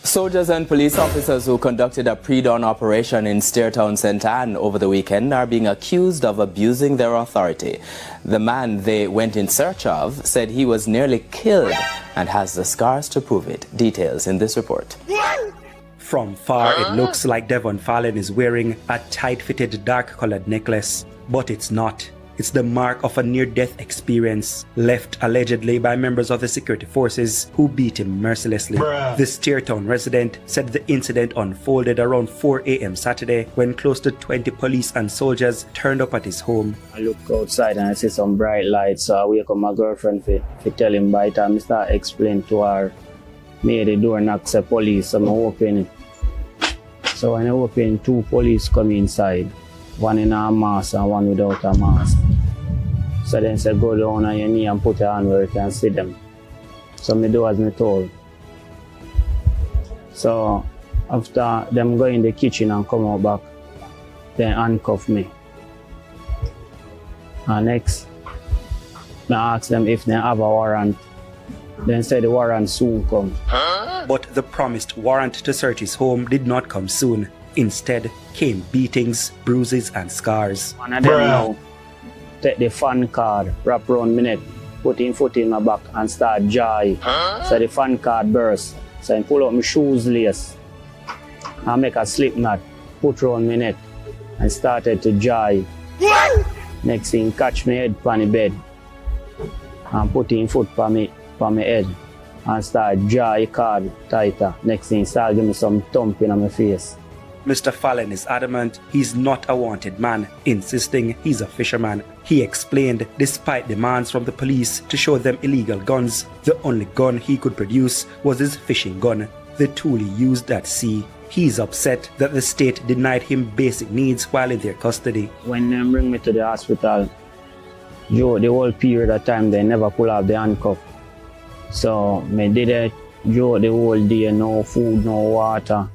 Soldiers and police officers who conducted a pre-dawn operation in Steertown, St. Anne over the weekend are being accused of abusing their authority. The man they went in search of said he was nearly killed and has the scars to prove it. Details in this report. From far, it looks like Devon Fallon is wearing a tight-fitted dark-colored necklace, but it's not. It's the mark of a near-death experience, left allegedly by members of the security forces who beat him mercilessly. The Steertown resident said the incident unfolded around 4 a.m. Saturday when close to 20 police and soldiers turned up at his home. I look outside and I see some bright lights, so I wake up my girlfriend to tell him by the time I start explaining to her, me the door knock say police, so I open it. So when I open, 2 police come inside. One in a mask and one without a mask. So then say go down on your knee and put your hand where you can see them. So me do as me told. So after them go in the kitchen and come out back, then handcuff me. And next, I ask them if they have a warrant. Then say the warrant soon come. But the promised warrant to search his home did not come soon. Instead came beatings, bruises and scars. One of them now take the fan card, wrap around my neck, put him foot in my back and start jay. So the fan card burst. So I pull out my shoes lace and make a slip knot, put around my neck and started to jay. Next thing catch my head on the bed and put him foot on my head and start jay card tighter. Next thing start give me some thumping on my face. Mr. Fallon is adamant he's not a wanted man, insisting he's a fisherman. He explained, despite demands from the police to show them illegal guns, the only gun he could produce was his fishing gun, the tool he used at sea. He's upset that the state denied him basic needs while in their custody. When they bring me to the hospital, the whole period of time they never pull off the handcuff. So me did it the whole day, no food, no water.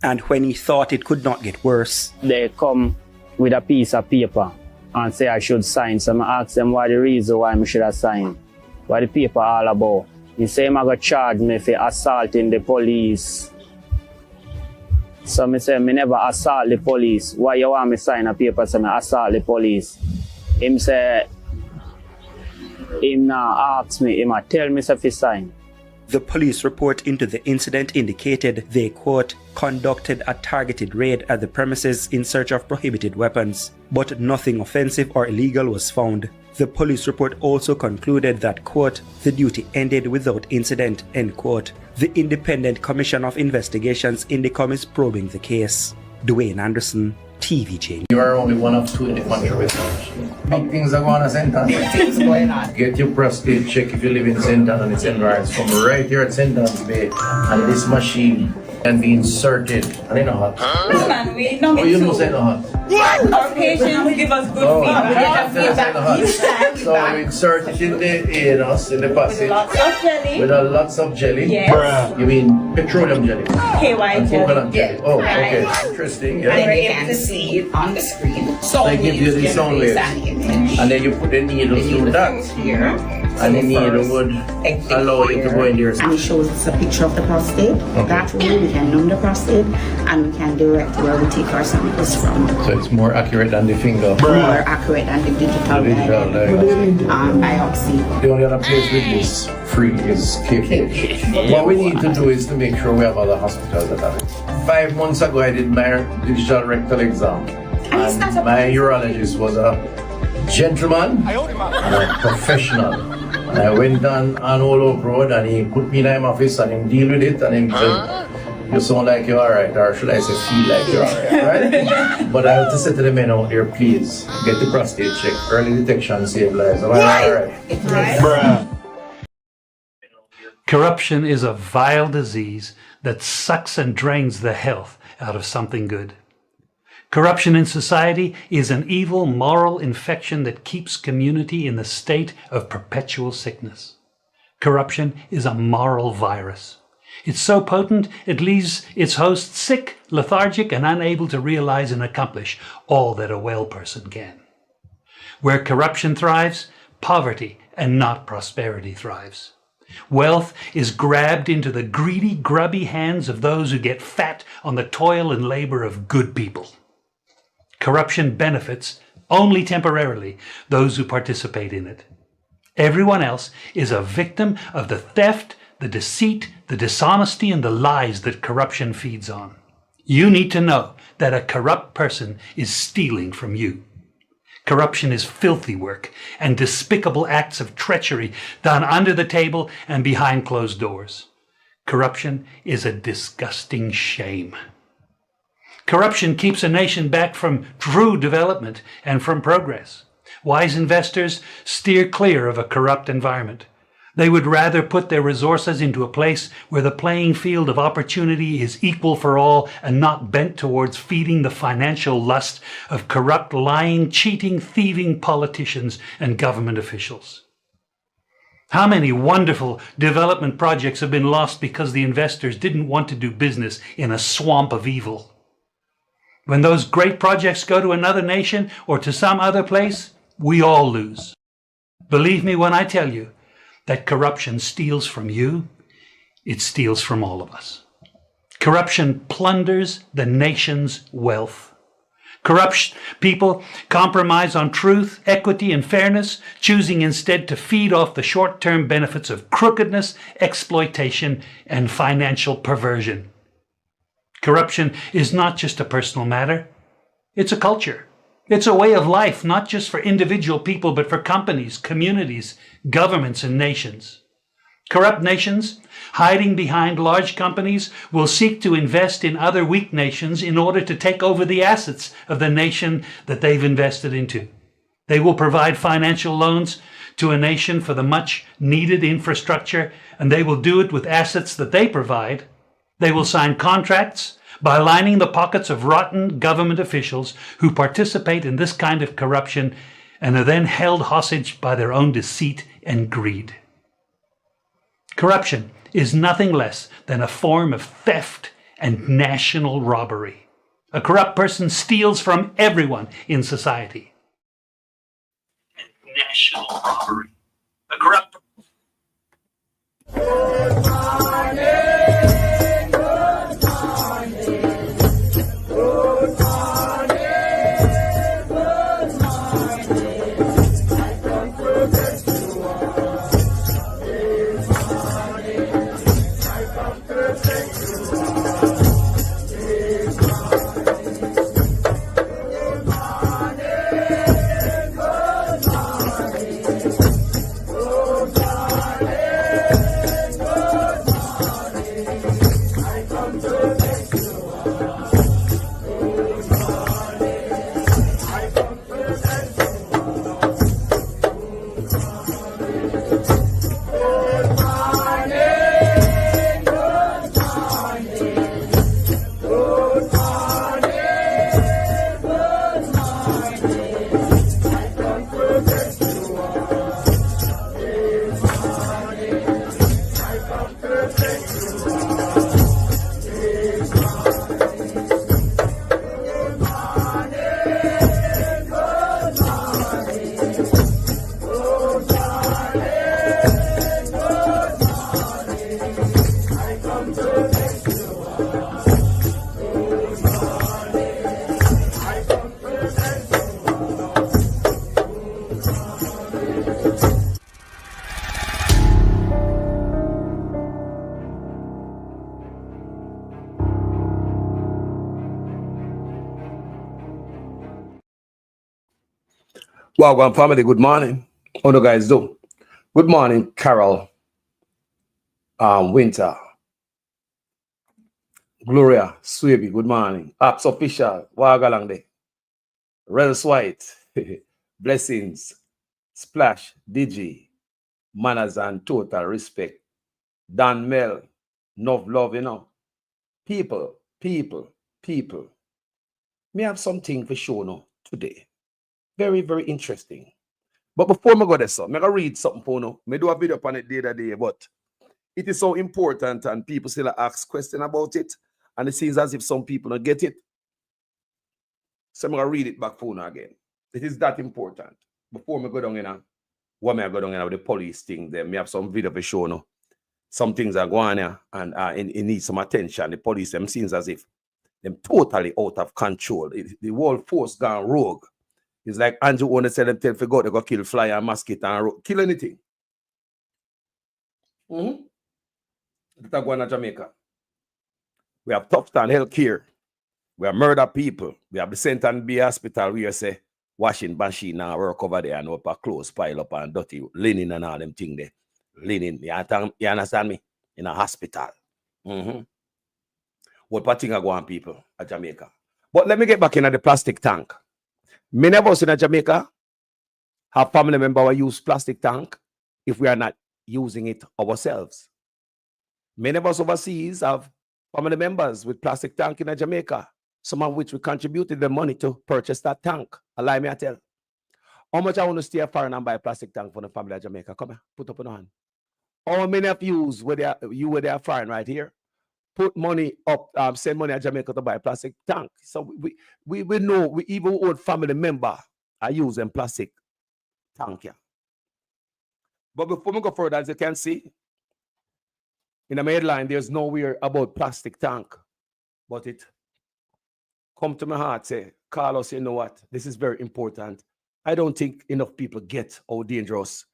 And when he thought it could not get worse, they come with a piece of paper and say I should sign. So I ask them what the reason why I should have signed. What the paper all about. He say I'm going to charge me for assaulting the police. So I say I never assault the police. Why you want me sign a paper so I assault the police? Him say, him now ask me, him tell me if he sign. The police report into the incident indicated they, quote, conducted a targeted raid at the premises in search of prohibited weapons, but nothing offensive or illegal was found. The police report also concluded that, quote, the duty ended without incident, end quote. The Independent Commission of Investigations Indicom is probing the case. Dwayne Anderson, TVJ. You are only one of 2 in the country with big things are going on at St. Anne's. Big things going on. Get your prostate check if you live in St. Anne's and its environs. From right here at St. Anne's Bay, and this machine can be inserted. And you know hot. Listen, man, we don't get you know say no hot. Our patients give us good feedback. So we insert it in the anus, in the passage. Lots of jelly. With a lots of jelly. Yes. You mean petroleum jelly? KY jelly. Coconut jelly. Oh, okay. Interesting. Yeah. And you can see it on the screen. So they give you the sound waves. And then you put the needle through that. Here. And the needle would allow you to go in there. And it shows us a picture of the prostate. Okay. That way we can numb the prostate and we can direct where we take our samples from. So it's more accurate than the finger. More accurate than the digital biopsy. The only other place with this free is KPH. What we need to do is to make sure we have other hospitals that have it. 5 months ago I did my digital rectal exam. And my urologist was a gentleman and a professional. And I went on Old Road and he put me in my office and he deal with it and he said, you sound like you're alright, or should I say feel like you're alright, right? But I have to say to the men out there, please, get the prostate check. Early detection save lives. Am I alright? Corruption is a vile disease that sucks and drains the health out of something good. Corruption in society is an evil moral infection that keeps community in the state of perpetual sickness. Corruption is a moral virus. It's so potent it leaves its host sick, lethargic, and unable to realize and accomplish all that a well person can. Where corruption thrives, poverty and not prosperity thrives. Wealth is grabbed into the greedy, grubby hands of those who get fat on the toil and labor of good people. Corruption benefits only temporarily those who participate in it. Everyone else is a victim of the theft, the deceit, the dishonesty, and the lies that corruption feeds on. You need to know that a corrupt person is stealing from you. Corruption is filthy work and despicable acts of treachery done under the table and behind closed doors. Corruption is a disgusting shame. Corruption keeps a nation back from true development and from progress. Wise investors steer clear of a corrupt environment. They would rather put their resources into a place where the playing field of opportunity is equal for all and not bent towards feeding the financial lust of corrupt, lying, cheating, thieving politicians and government officials. How many wonderful development projects have been lost because the investors didn't want to do business in a swamp of evil? When those great projects go to another nation or to some other place, we all lose. Believe me when I tell you that corruption steals from you, it steals from all of us. Corruption plunders the nation's wealth. Corrupt people compromise on truth, equity, and fairness, choosing instead to feed off the short-term benefits of crookedness, exploitation, and financial perversion. Corruption is not just a personal matter, it's a culture. It's a way of life, not just for individual people, but for companies, communities, governments, and nations. Corrupt nations, hiding behind large companies, will seek to invest in other weak nations in order to take over the assets of the nation that they've invested into. They will provide financial loans to a nation for the much needed infrastructure, and they will do it with assets that they provide. They will sign contracts by lining the pockets of rotten government officials who participate in this kind of corruption and are then held hostage by their own deceit and greed. Corruption is nothing less than a form of theft and national robbery. A corrupt person steals from everyone in society. National robbery. A corrupt Wagwan family, good morning. How do you guys do? Good morning, Carol, Winter, Gloria, Swaby, good morning. Apps Official, Wagalangde, Rels White, Blessings, Splash, Digi, Manners and Total Respect, Dan Mel, Enough Love, you know. People. Me have something for show now today. Very, very interesting. But before I go there, so I'm going to read something for you. I do a video on it the other day, but it is so important and people still ask questions about it. And it seems as if some people don't get it. So I'm going to read it back for you again. It is that important. Before I go down in what I go down in with the police thing, then I have some video for show now. some things are going on and it needs some attention. The police, them seems as if them totally out of control. The whole force gone rogue. It's like Andrew wanna say them tell forgot they go kill fly and mosquito and kill anything. That's going to Jamaica. We have Tufton healthcare. We have murder people. We have the St. Anne Bay Hospital where you say washing machine now work over there and up a clothes pile up and dirty linen and all them things there. Linen. You understand me? In a hospital. What thing are going people at Jamaica? But let me get back into the plastic tank. Many of us in Jamaica have family members who use plastic tank if we are not using it ourselves. Many of us overseas have family members with plastic tank in Jamaica, some of which we contributed the money to purchase that tank. Allow me to tell. How much I want to stay foreign and buy a plastic tank for the family of Jamaica? Come here, put up on hand. How many of you where they are foreign right here? Put money up, send money to Jamaica to buy a plastic tank. So we know, we even old family member are using plastic tank here. But before we go further, as you can see, in the headline, there's nowhere about plastic tank. But it come to my heart, say, Carlos, you know what? This is very important. I don't think enough people get how dangerous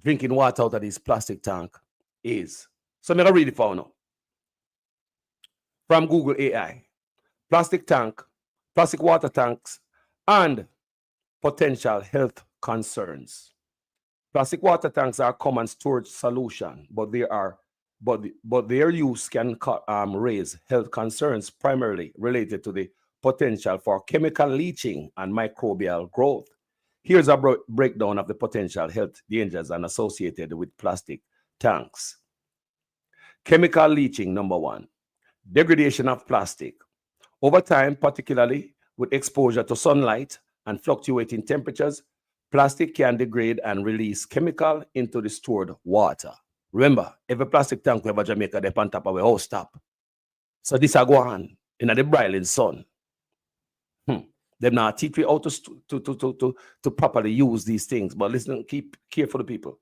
drinking water out of this plastic tank is. So I'm going to read it for now. From Google AI, plastic water tanks, and potential health concerns. Plastic water tanks are a common storage solution, but their use can raise health concerns primarily related to the potential for chemical leaching and microbial growth. Here's a breakdown of the potential health dangers and associated with plastic tanks. Chemical leaching, number one. Degradation of plastic. Over time, particularly with exposure to sunlight and fluctuating temperatures, plastic can degrade and release chemical into the stored water. Remember, every plastic tank we have in Jamaica, they on top of a house top. So this are going in the broiling sun. They now teach you how to properly use these things. But listen, keep careful, people.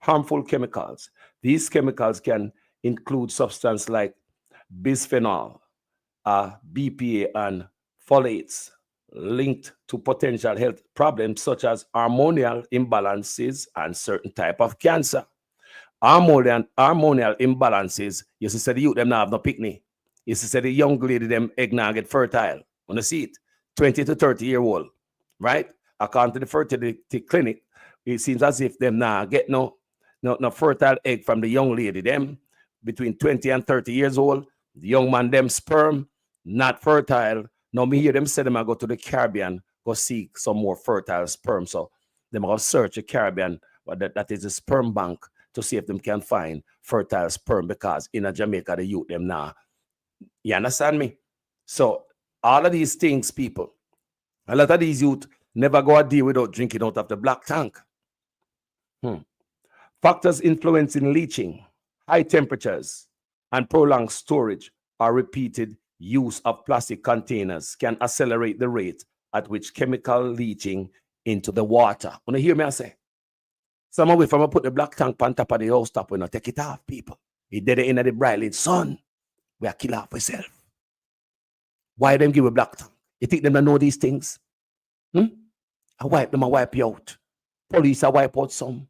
Harmful chemicals. These chemicals can include substances like bisphenol, BPA, and phthalates linked to potential health problems such as hormonal imbalances and certain type of cancer. Hormonal imbalances, you see, the youth them now have no picnic. You see, the young lady them egg now get fertile. When you see it, 20 to 30-year-old, right? According to the fertility clinic, it seems as if them now get no fertile egg from the young lady. Them between 20 and 30 years old, the young man them sperm not fertile. Now me hear them say them I go to the Caribbean, go seek some more fertile sperm. So them go search the Caribbean, but that is a sperm bank to see if them can find fertile sperm, because in Jamaica the youth them now. You understand me? So all of these things, people, a lot of these youth never go a day without drinking out of the black tank. Factors influencing leaching, high temperatures, and prolonged storage or repeated use of plastic containers can accelerate the rate at which chemical leaching into the water. Want to hear me I say? Some of from put the black tank on top of the house top, we not take it off, people. It did it in the bright sun. We are kill off ourselves. Why them give a black tank? You think them don't know these things? I wipe them, I wipe you out. Police, I wipe out some.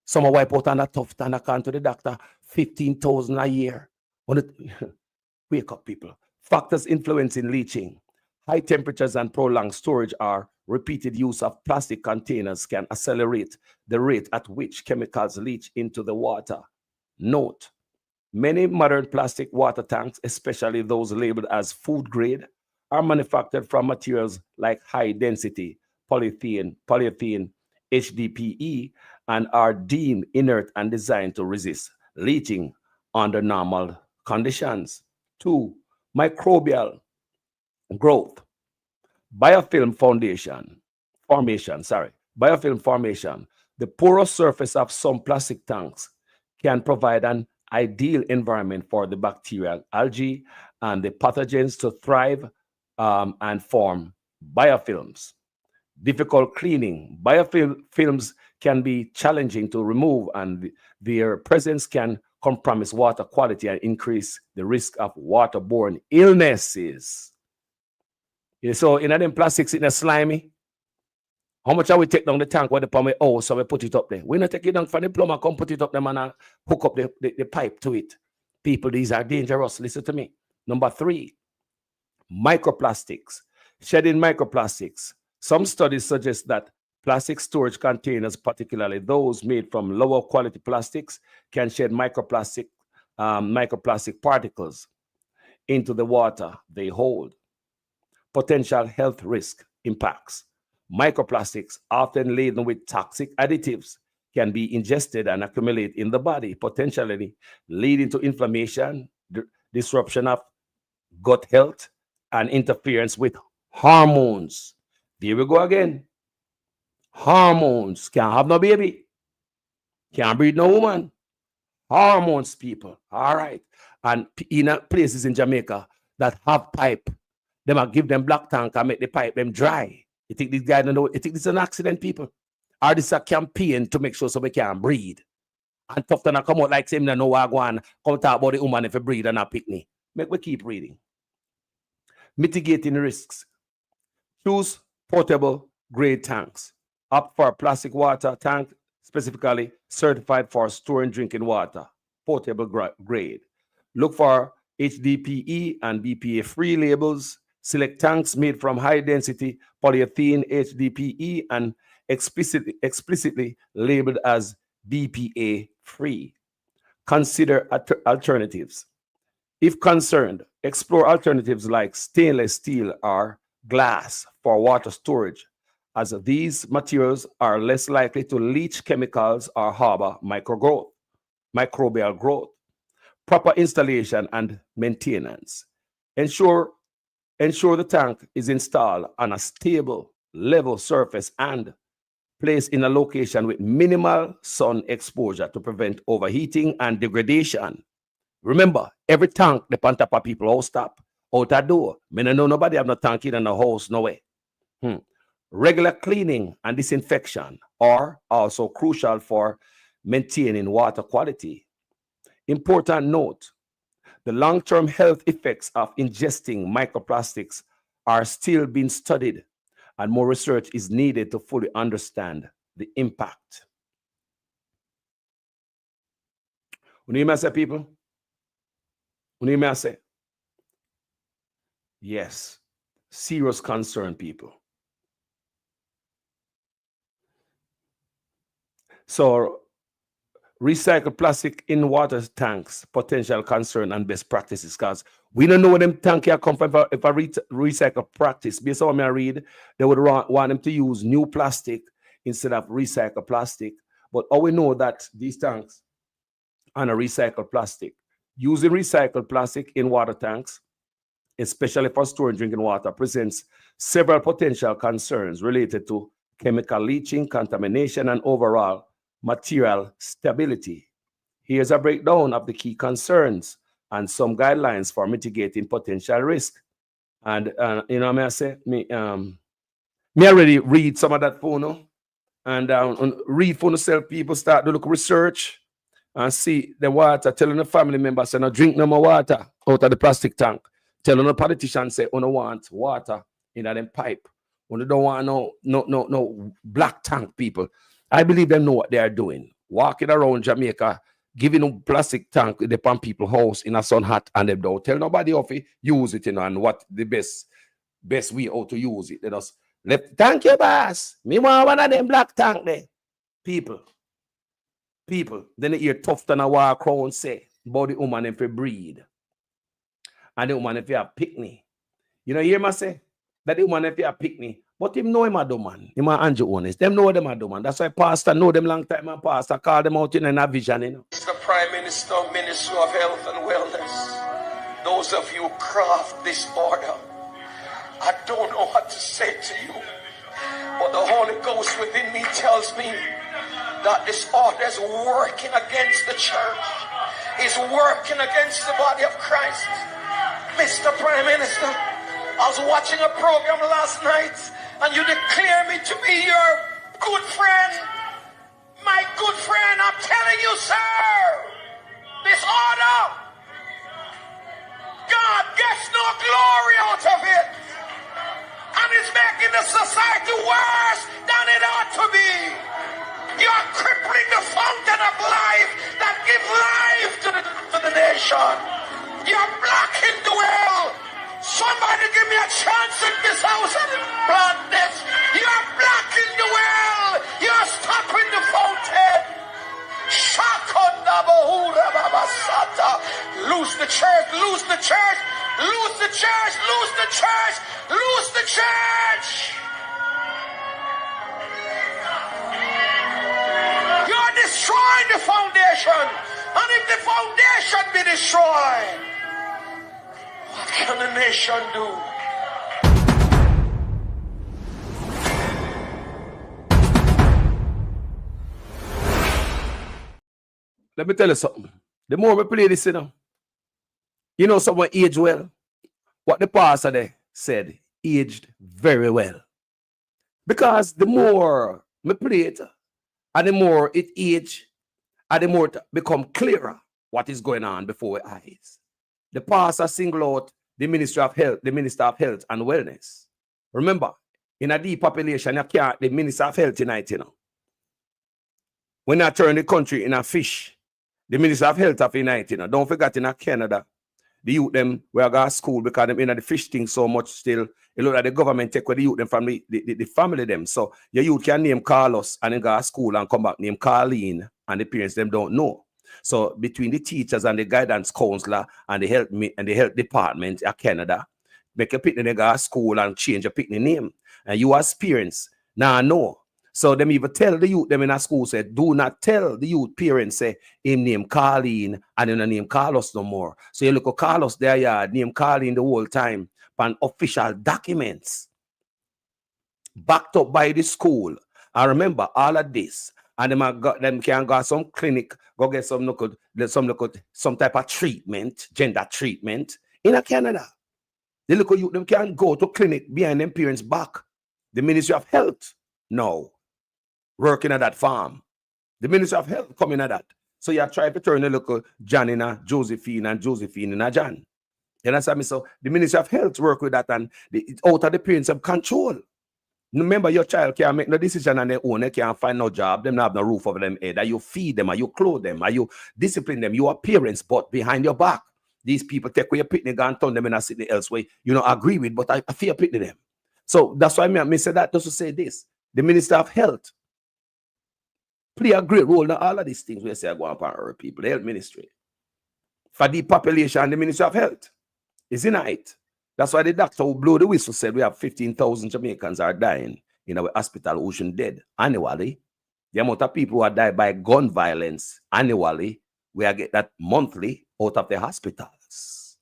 Some I wipe out on a Tufton, I come to the doctor, 15,000 a year. Wake up, people. Factors influencing leaching. High temperatures and prolonged storage or repeated use of plastic containers can accelerate the rate at which chemicals leach into the water. Note, many modern plastic water tanks, especially those labeled as food grade, are manufactured from materials like high-density polyethylene, HDPE, and are deemed inert and designed to resist leaching under normal conditions. 2. Microbial growth. Biofilm formation. The porous surface of some plastic tanks can provide an ideal environment for the bacterial, algae, and the pathogens to thrive and form biofilms. Difficult cleaning. Biofilms can be challenging to remove, and their presence can compromise water quality and increase the risk of waterborne illnesses. So in them plastics in the slimy, how much are we take down the tank where the pump so we put it up there? We not take it down from the plumber, come put it up there and hook up the pipe to it. People, these are dangerous. Listen to me. Number 3, microplastics. Shedding microplastics. Some studies suggest that plastic storage containers, particularly those made from lower quality plastics, can shed microplastic particles into the water they hold. Potential health risk impacts. Microplastics, often laden with toxic additives, can be ingested and accumulate in the body, potentially leading to inflammation, disruption of gut health, and interference with hormones. There we go again. Hormones. Can't have no baby. Can't breed no woman. Hormones, people. All right. And in places in Jamaica that have pipe, they might give them black tank and make the pipe them dry. You think these guys don't know? You think this is an accident, people? Or this is a campaign to make sure somebody can breed? And Tufton come out like saying, no, I go and come talk about the woman if you breed and not pick me. Make we keep reading. Mitigating risks. Choose portable grade tanks. Opt for a plastic water tank, specifically certified for storing drinking water. Portable grade. Look for HDPE and BPA-free labels. Select tanks made from high-density polyethylene HDPE and explicitly labeled as BPA-free. Consider alternatives. If concerned, explore alternatives like stainless steel or glass for water storage, as these materials are less likely to leach chemicals or harbor microbial growth. Proper installation and maintenance. Ensure the tank is installed on a stable, level surface and placed in a location with minimal sun exposure to prevent overheating and degradation. Remember, every tank depends on people all stop out a door. Me no know nobody have no tank in the house, no way. Regular cleaning and disinfection are also crucial for maintaining water quality. Important note, the long-term health effects of ingesting microplastics are still being studied, and more research is needed to fully understand the impact. What do you say, people? What do you say? Yes, serious concern, people. So, recycle plastic in water tanks, potential concern and best practices, because we don't know where them tank here come from. If I recycle practice, based on what I read, they would want them to use new plastic instead of recycle plastic. But all we know that these tanks are recycled plastic. Using recycled plastic in water tanks, especially for storing drinking water, presents several potential concerns related to chemical leaching, contamination, and overall material stability. Here's a breakdown of the key concerns and some guidelines for mitigating potential risk. And you know, may I say, me already read some of that phone, and read for yourself. People start to look research and see the water, telling the family members, say, no, drink no more water out of the plastic tank. Telling the politicians, say, you don't want water in them pipe. You don't want no black tank, people. I believe they know what they are doing. Walking around Jamaica, giving them plastic tank in the pan people's house in a sun hat, and they don't tell nobody how to use it, you know, and what the best way how to use it. They just let thank you, boss. Me want one of them black tank there. People. Then they hear Tufton and walk around say about the woman if you breed. And the woman if you have picnic. You know, hear me say that the woman if you have picnic. But him know him a do man. Him a Andrew honest. Them know them a do man. That's why pastor know them long time and pastor call them out in a vision, you know. Mr. Prime Minister, Minister of Health and Wellness, those of you craft this order, I don't know what to say to you, but the Holy Ghost within me tells me that this order is working against the church, is working against the body of Christ. Mr. Prime Minister, I was watching a program last night, and you declare me to be your good friend. My good friend, I'm telling you, sir, this order, God gets no glory out of it. And it's making the society worse than it ought to be. You're crippling the fountain of life that gives life to the nation. You're blocking the well. Somebody give me a chance in this house and plant this. You're blocking the well. You're stopping the fountain. Lose the church, lose the church, lose the church, lose the church, lose the church. You're destroying the foundation. And if the foundation be destroyed, what can the nation do? Let me tell you something. The more we play this, you know someone aged well. What the pastor there said, aged very well. Because the more we play it, and the more it age, and the more it become clearer what is going on before our eyes. The pastor single out the Ministry of Health, the Minister of Health and Wellness. Remember, in a depopulation, you can't the Minister of Health tonight, When I turn the country in a fish, the Minister of Health of United, don't forget in Canada, the youth them were going to school because them in the fish thing so much still. You look at the government take away the youth them from the family them. So your youth can name Carlos and then go to school and come back name Carlene and the parents them don't know. So between the teachers and the guidance counselor and the health department of Canada, make a picnic go to school and change a picnic name. And you as parents now know. So them even tell the youth them in a school say, do not tell the youth parents say him name Carlene and him name Carlos no more. So you look at Carlos there, yeah, name Carlene the whole time on official documents backed up by the school. I remember all of this. And them can go some clinic, go get some type of treatment, gender treatment in Canada. The local youth them can go to clinic behind them parents' back. The Ministry of Health, no. Working at that farm. The Ministry of Health coming at that. So you try to turn the local John in a Josephine and Josephine in a John. You understand me? So the Ministry of Health work with that and it's out of the parents of control. Remember, your child can't make no decision on their own. They can't find no job. They don't have no roof over them head. Are you feed them? Are you clothe them? Are you discipline them? You are parents, but behind your back. These people take away your picnic and turn them in a city elsewhere. You know, agree with, but I fear picnic them. So that's why I say that just to say this. The Minister of Health play a great role in all of these things we say are going upon our people, the health ministry. For the population, the Ministry of Health is in it. That's why the doctor who blew the whistle said we have 15,000 Jamaicans are dying in our hospital ocean dead annually. The amount of people who are died by gun violence annually, we are get that monthly out of the hospitals.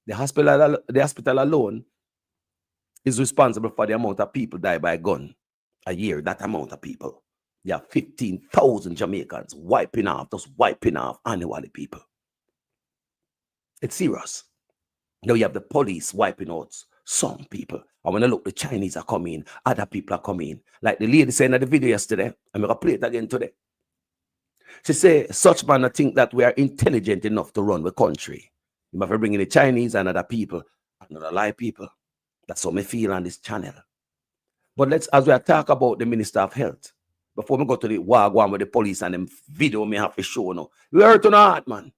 The hospital alone is responsible for the amount of people die by gun a year, that amount of people. There are 15,000 Jamaicans just wiping off annually people. It's serious. Now you have the police wiping out some people. And when I look, the Chinese are coming, other people are coming. Like the lady said in the video yesterday, I'm going to play it again today. She said, such man I think that we are intelligent enough to run the country. You must bring in the Chinese and other people, and other lie people. That's how I feel on this channel. But as we talk about the Minister of Health, before we go to the wagwan with the police and them video me have to show now. We hurt on the heart, man.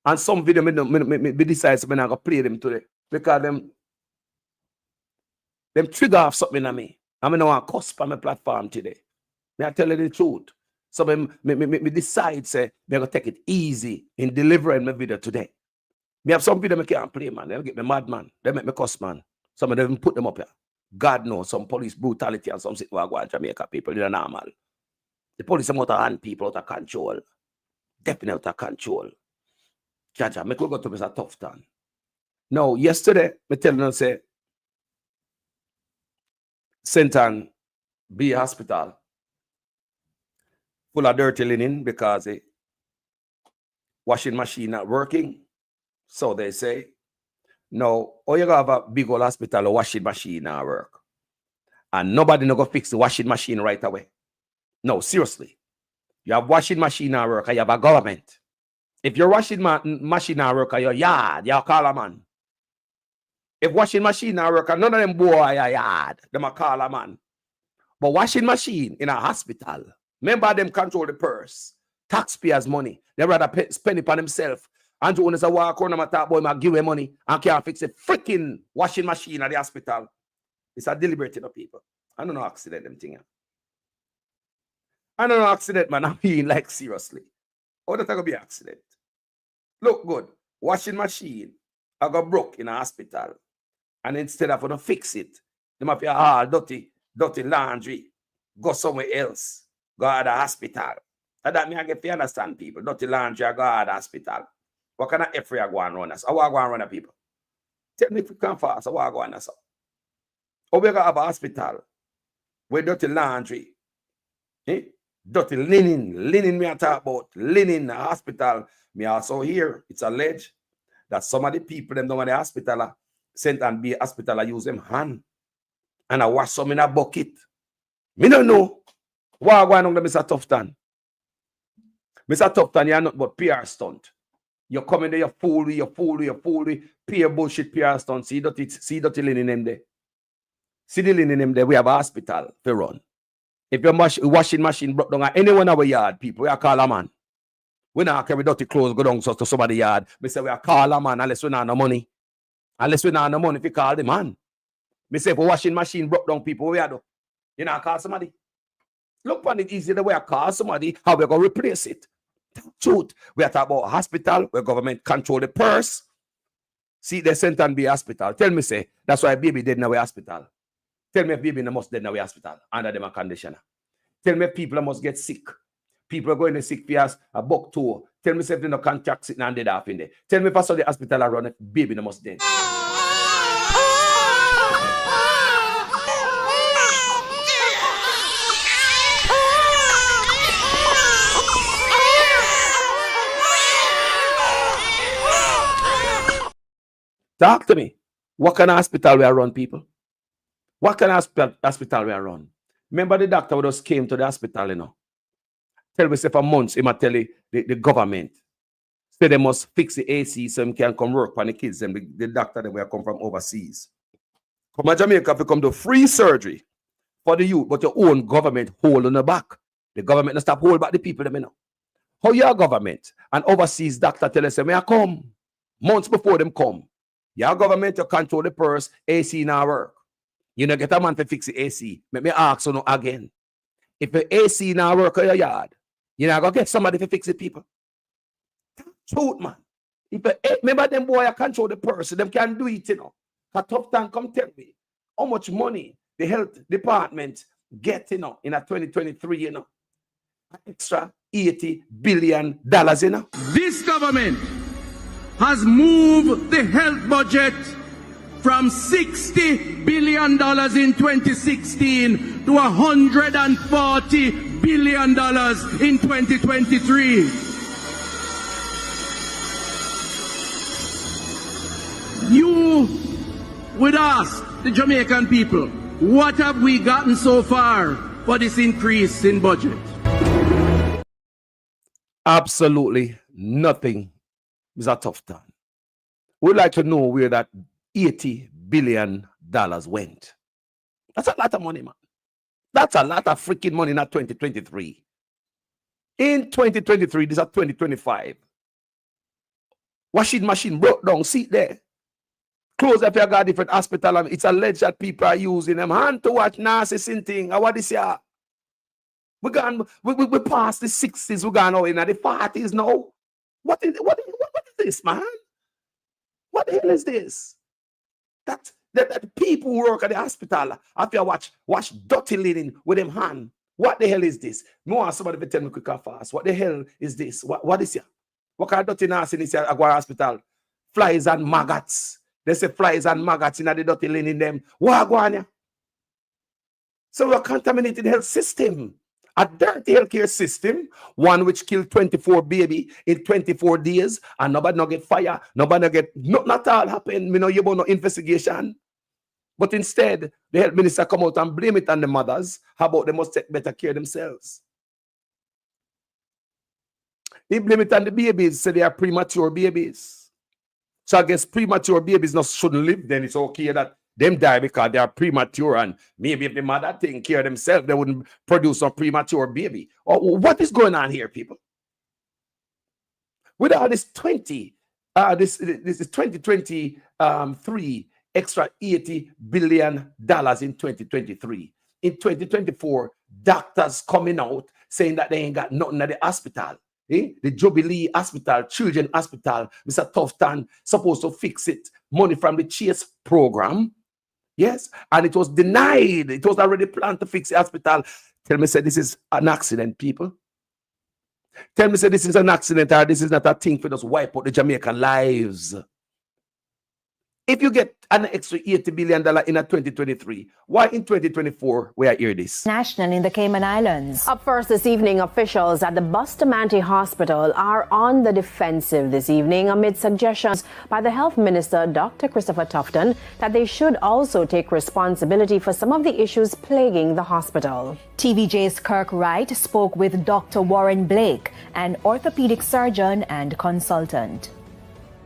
And some video me decide I'm not gonna play them today. Because them trigger off something on me. I mean, I want to cuss on my platform today. May I tell you the truth? So me decide say me gonna take it easy in delivering my video today. Me have some video me can't play, man. They get me mad, man. They make me cuss, man. Some of them put them up here. God knows some police brutality and some go in Jamaica people. They're normal. The police are out of hand, people out of control. Definitely out of control. Jaja, me could go to Mr. Tufton. Now, yesterday, me tell them say St. B hospital full of dirty linen because the washing machine not working. So they say, no, oh, you have a big old hospital, a washing machine not work. And nobody no go fix the washing machine right away. No, seriously. You have washing machine and worker, you have a government. If your washing machine and worker, your yard, you call a man. If washing machine and worker, none of them boy a yard, them a call a man. But washing machine in a hospital, remember them control the purse, taxpayers' money. They rather spend it on themselves. And to owners a walk around and talk boy, give him money and can't fix a freaking washing machine at the hospital. It's a deliberate of people. I don't know accident them thing. I don't know accident, man. I mean, like seriously. How that gonna be accident? Look good. Washing machine, I got broke in a hospital. And instead of gonna fix it, they might be dirty laundry. Go somewhere else. Go to the hospital. And that means I get to understand people. Dirty laundry, I go to the hospital. What kind of effort I go and run us? I want to go and run the people. Tell me if you come fast, I want to go and us. Or we have a hospital with dirty laundry. Dirty linen me I talk about. Linen in the hospital. Me also hear it's alleged that some of the people them down in the hospital sent and be hospital use them hand and I wash some in a bucket. Me don't know. What going on, Mr. Tufton? Mr. Tufton, you're not but PR stunt. You come in there, you fool with, PR bullshit, PR stunt. See dirty linen in there. See the linen in there. We have a hospital to run. If your washing machine broke down at anyone of our yard, people, we are call a man. We not carry dirty clothes go down to somebody's yard. We say we are call a man unless we not have no money. Unless we not have no money, if you call the man. We say if a washing machine broke down, people, we are do. You know, call somebody. Look on it easy the way I call somebody, how we're going to replace it. Truth. We are talking about a hospital where government control the purse. See, they sent and be hospital. Tell me, say, that's why baby dead in our hospital. Tell me if baby must dead in our hospital under them conditioner. Tell me if people must get sick. People are going to sick for a buck tour. Tell me if they no contract sitting and dead off in there. Tell me if I saw the hospital around if baby must dead. Talk to me. What kind of hospital we are run, people? What kind of hospital we are run? Remember the doctor who just came to the hospital, you know. Tell me, say for months, he might tell the government. Say they must fix the AC so they can come work for the kids and the doctor that will come from overseas. Come to Jamaica to come to free surgery for the youth, but your own government hold on the back. The government not stop hold back the people, them, you know. How your government and overseas doctor tell us, may I come? Months before them come. Your government, you control the purse, AC now work. You know, get a man to fix the AC. Let me ask you no again. If the AC now work in your yard, you know, go get somebody to fix it, people. Truth, man. Remember them boy control the purse, them can do it, you know. A tough time, come tell me how much money the health department get, you know, in a 2023, you know. An extra $80 billion, you know. This government has moved the health budget from $60 billion in 2016 to $140 billion in 2023. You would ask the Jamaican people, what have we gotten so far for this increase in budget? Absolutely nothing. It's a tough time. We'd like to know where that $80 billion went. That's a lot of money, man. That's a lot of freaking money in 2023. In 2023, this is 2025. Washing machine broke down, see there. Close up your got different hospital, and it's alleged that people are using them hand to watch nasty thing. And what is here? We past the 60s, we're going out in the 40s now. What is this, man? What the hell is this? That people who work at the hospital after watch dirty linen with them hand. What the hell is this? No one somebody to tell me quick and fast. What the hell is this? What is here? What kind of dirty nasty is here at our hospital? Flies and maggots. They say flies and maggots in the dirty linen them. What going here? So we're contaminating the health system. A dirty healthcare system, one which killed 24 baby in 24 days, and nobody no get fire, nobody no get, not all happen, you know, you about no investigation. But instead, the health minister come out and blame it on the mothers. How about they must take better care of themselves? He blame it on the babies, say they are premature babies. So I guess premature babies not shouldn't live, then it's okay that them die because they are premature, and maybe if the mother take care of themselves, they wouldn't produce a premature baby. Or what is going on here, people? With all this this is 2023 extra $80 billion in 2023. In 2024, doctors coming out saying that they ain't got nothing at the hospital. The Jubilee Hospital, Children's Hospital, Mr. Tufton supposed to fix it. Money from the Chase program. Yes, and it was denied. It was already planned to fix the hospital. Tell me, say this is an accident, people. Tell me, say this is an accident, or this is not a thing for just wipe out the Jamaican lives. If you get an extra $80 billion in a 2023, why in 2024 we are hear this? National in the Cayman Islands. Up first this evening, officials at the Bustamante Hospital are on the defensive this evening amid suggestions by the Health Minister, Dr. Christopher Tufton, that they should also take responsibility for some of the issues plaguing the hospital. TVJ's Kirk Wright spoke with Dr. Warren Blake, an orthopedic surgeon and consultant.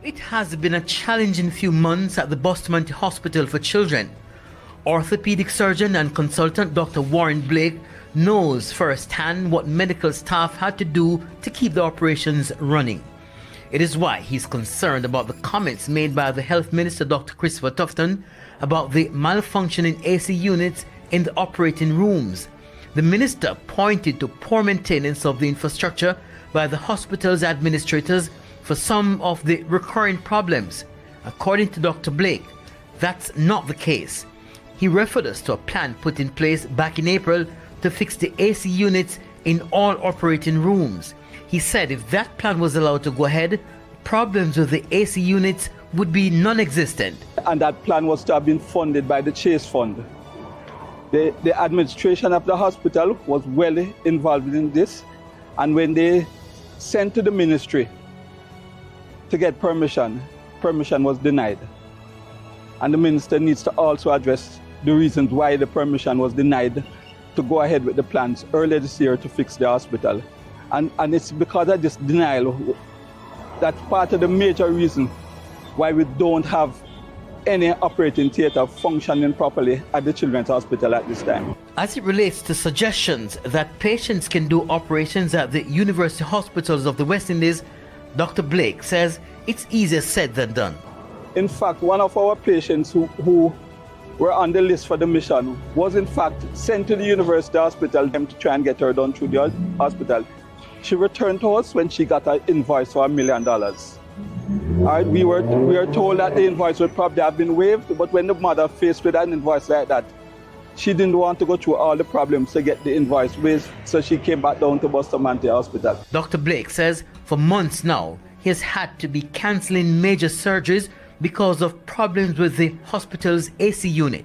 It has been a challenging few months at the Bustamante Hospital for Children. Orthopedic surgeon and consultant Dr. Warren Blake knows firsthand what medical staff had to do to keep the operations running. It is why he's concerned about the comments made by the Health Minister Dr. Christopher Tufton about the malfunctioning AC units in the operating rooms. The minister pointed to poor maintenance of the infrastructure by the hospital's administrators for some of the recurring problems. According to Dr. Blake, that's not the case. He referred us to a plan put in place back in April to fix the AC units in all operating rooms. He said if that plan was allowed to go ahead, problems with the AC units would be non-existent. And that plan was to have been funded by the Chase Fund. The administration of the hospital was well involved in this, and when they sent to the ministry to get permission was denied. And the minister needs to also address the reasons why the permission was denied to go ahead with the plans earlier this year to fix the hospital. And it's because of this denial that's part of the major reason why we don't have any operating theatre functioning properly at the Children's Hospital at this time. As it relates to suggestions that patients can do operations at the university hospitals of the West Indies, Dr. Blake says it's easier said than done. In fact, one of our patients who were on the list for the mission was in fact sent to the university hospital to try and get her done through the hospital. She returned to us when she got an invoice for $1 million. All right, we were told that the invoice would probably have been waived, but when the mother faced with an invoice like that, she didn't want to go through all the problems to get the invoice waived, so she came back down to Bustamante Hospital. Dr. Blake says for months now, he has had to be cancelling major surgeries because of problems with the hospital's AC unit.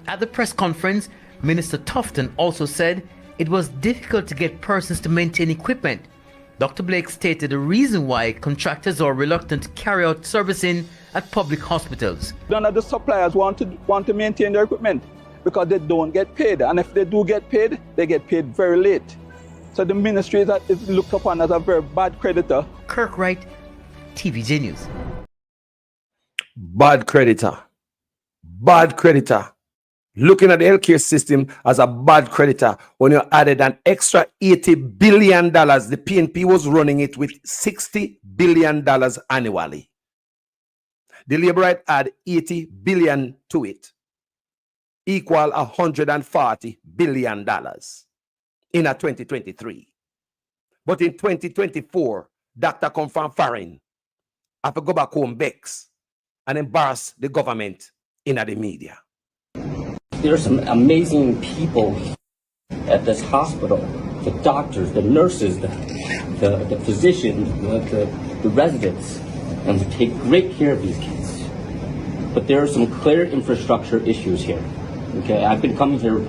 At the press conference, Minister Tufton also said it was difficult to get persons to maintain equipment. Dr. Blake stated the reason why contractors are reluctant to carry out servicing at public hospitals. None of the suppliers want to maintain their equipment because they don't get paid, and if they do get paid, they get paid very late. So the ministry is looked upon as a very bad creditor. Kirk Wright, TVJ News. Bad creditor. Bad creditor. Looking at the healthcare system as a bad creditor when you added an extra $80 billion. The PNP was running it with $60 billion annually. The Labour Right add $80 billion to it, equal $140 billion in a 2023. But in 2024, Dr. come from foreign, have to go back home vex and embarrass the government in the media. There are some amazing people at this hospital, the doctors, the nurses, the physicians, the residents, and we take great care of these kids. But there are some clear infrastructure issues here. Okay, I've been coming here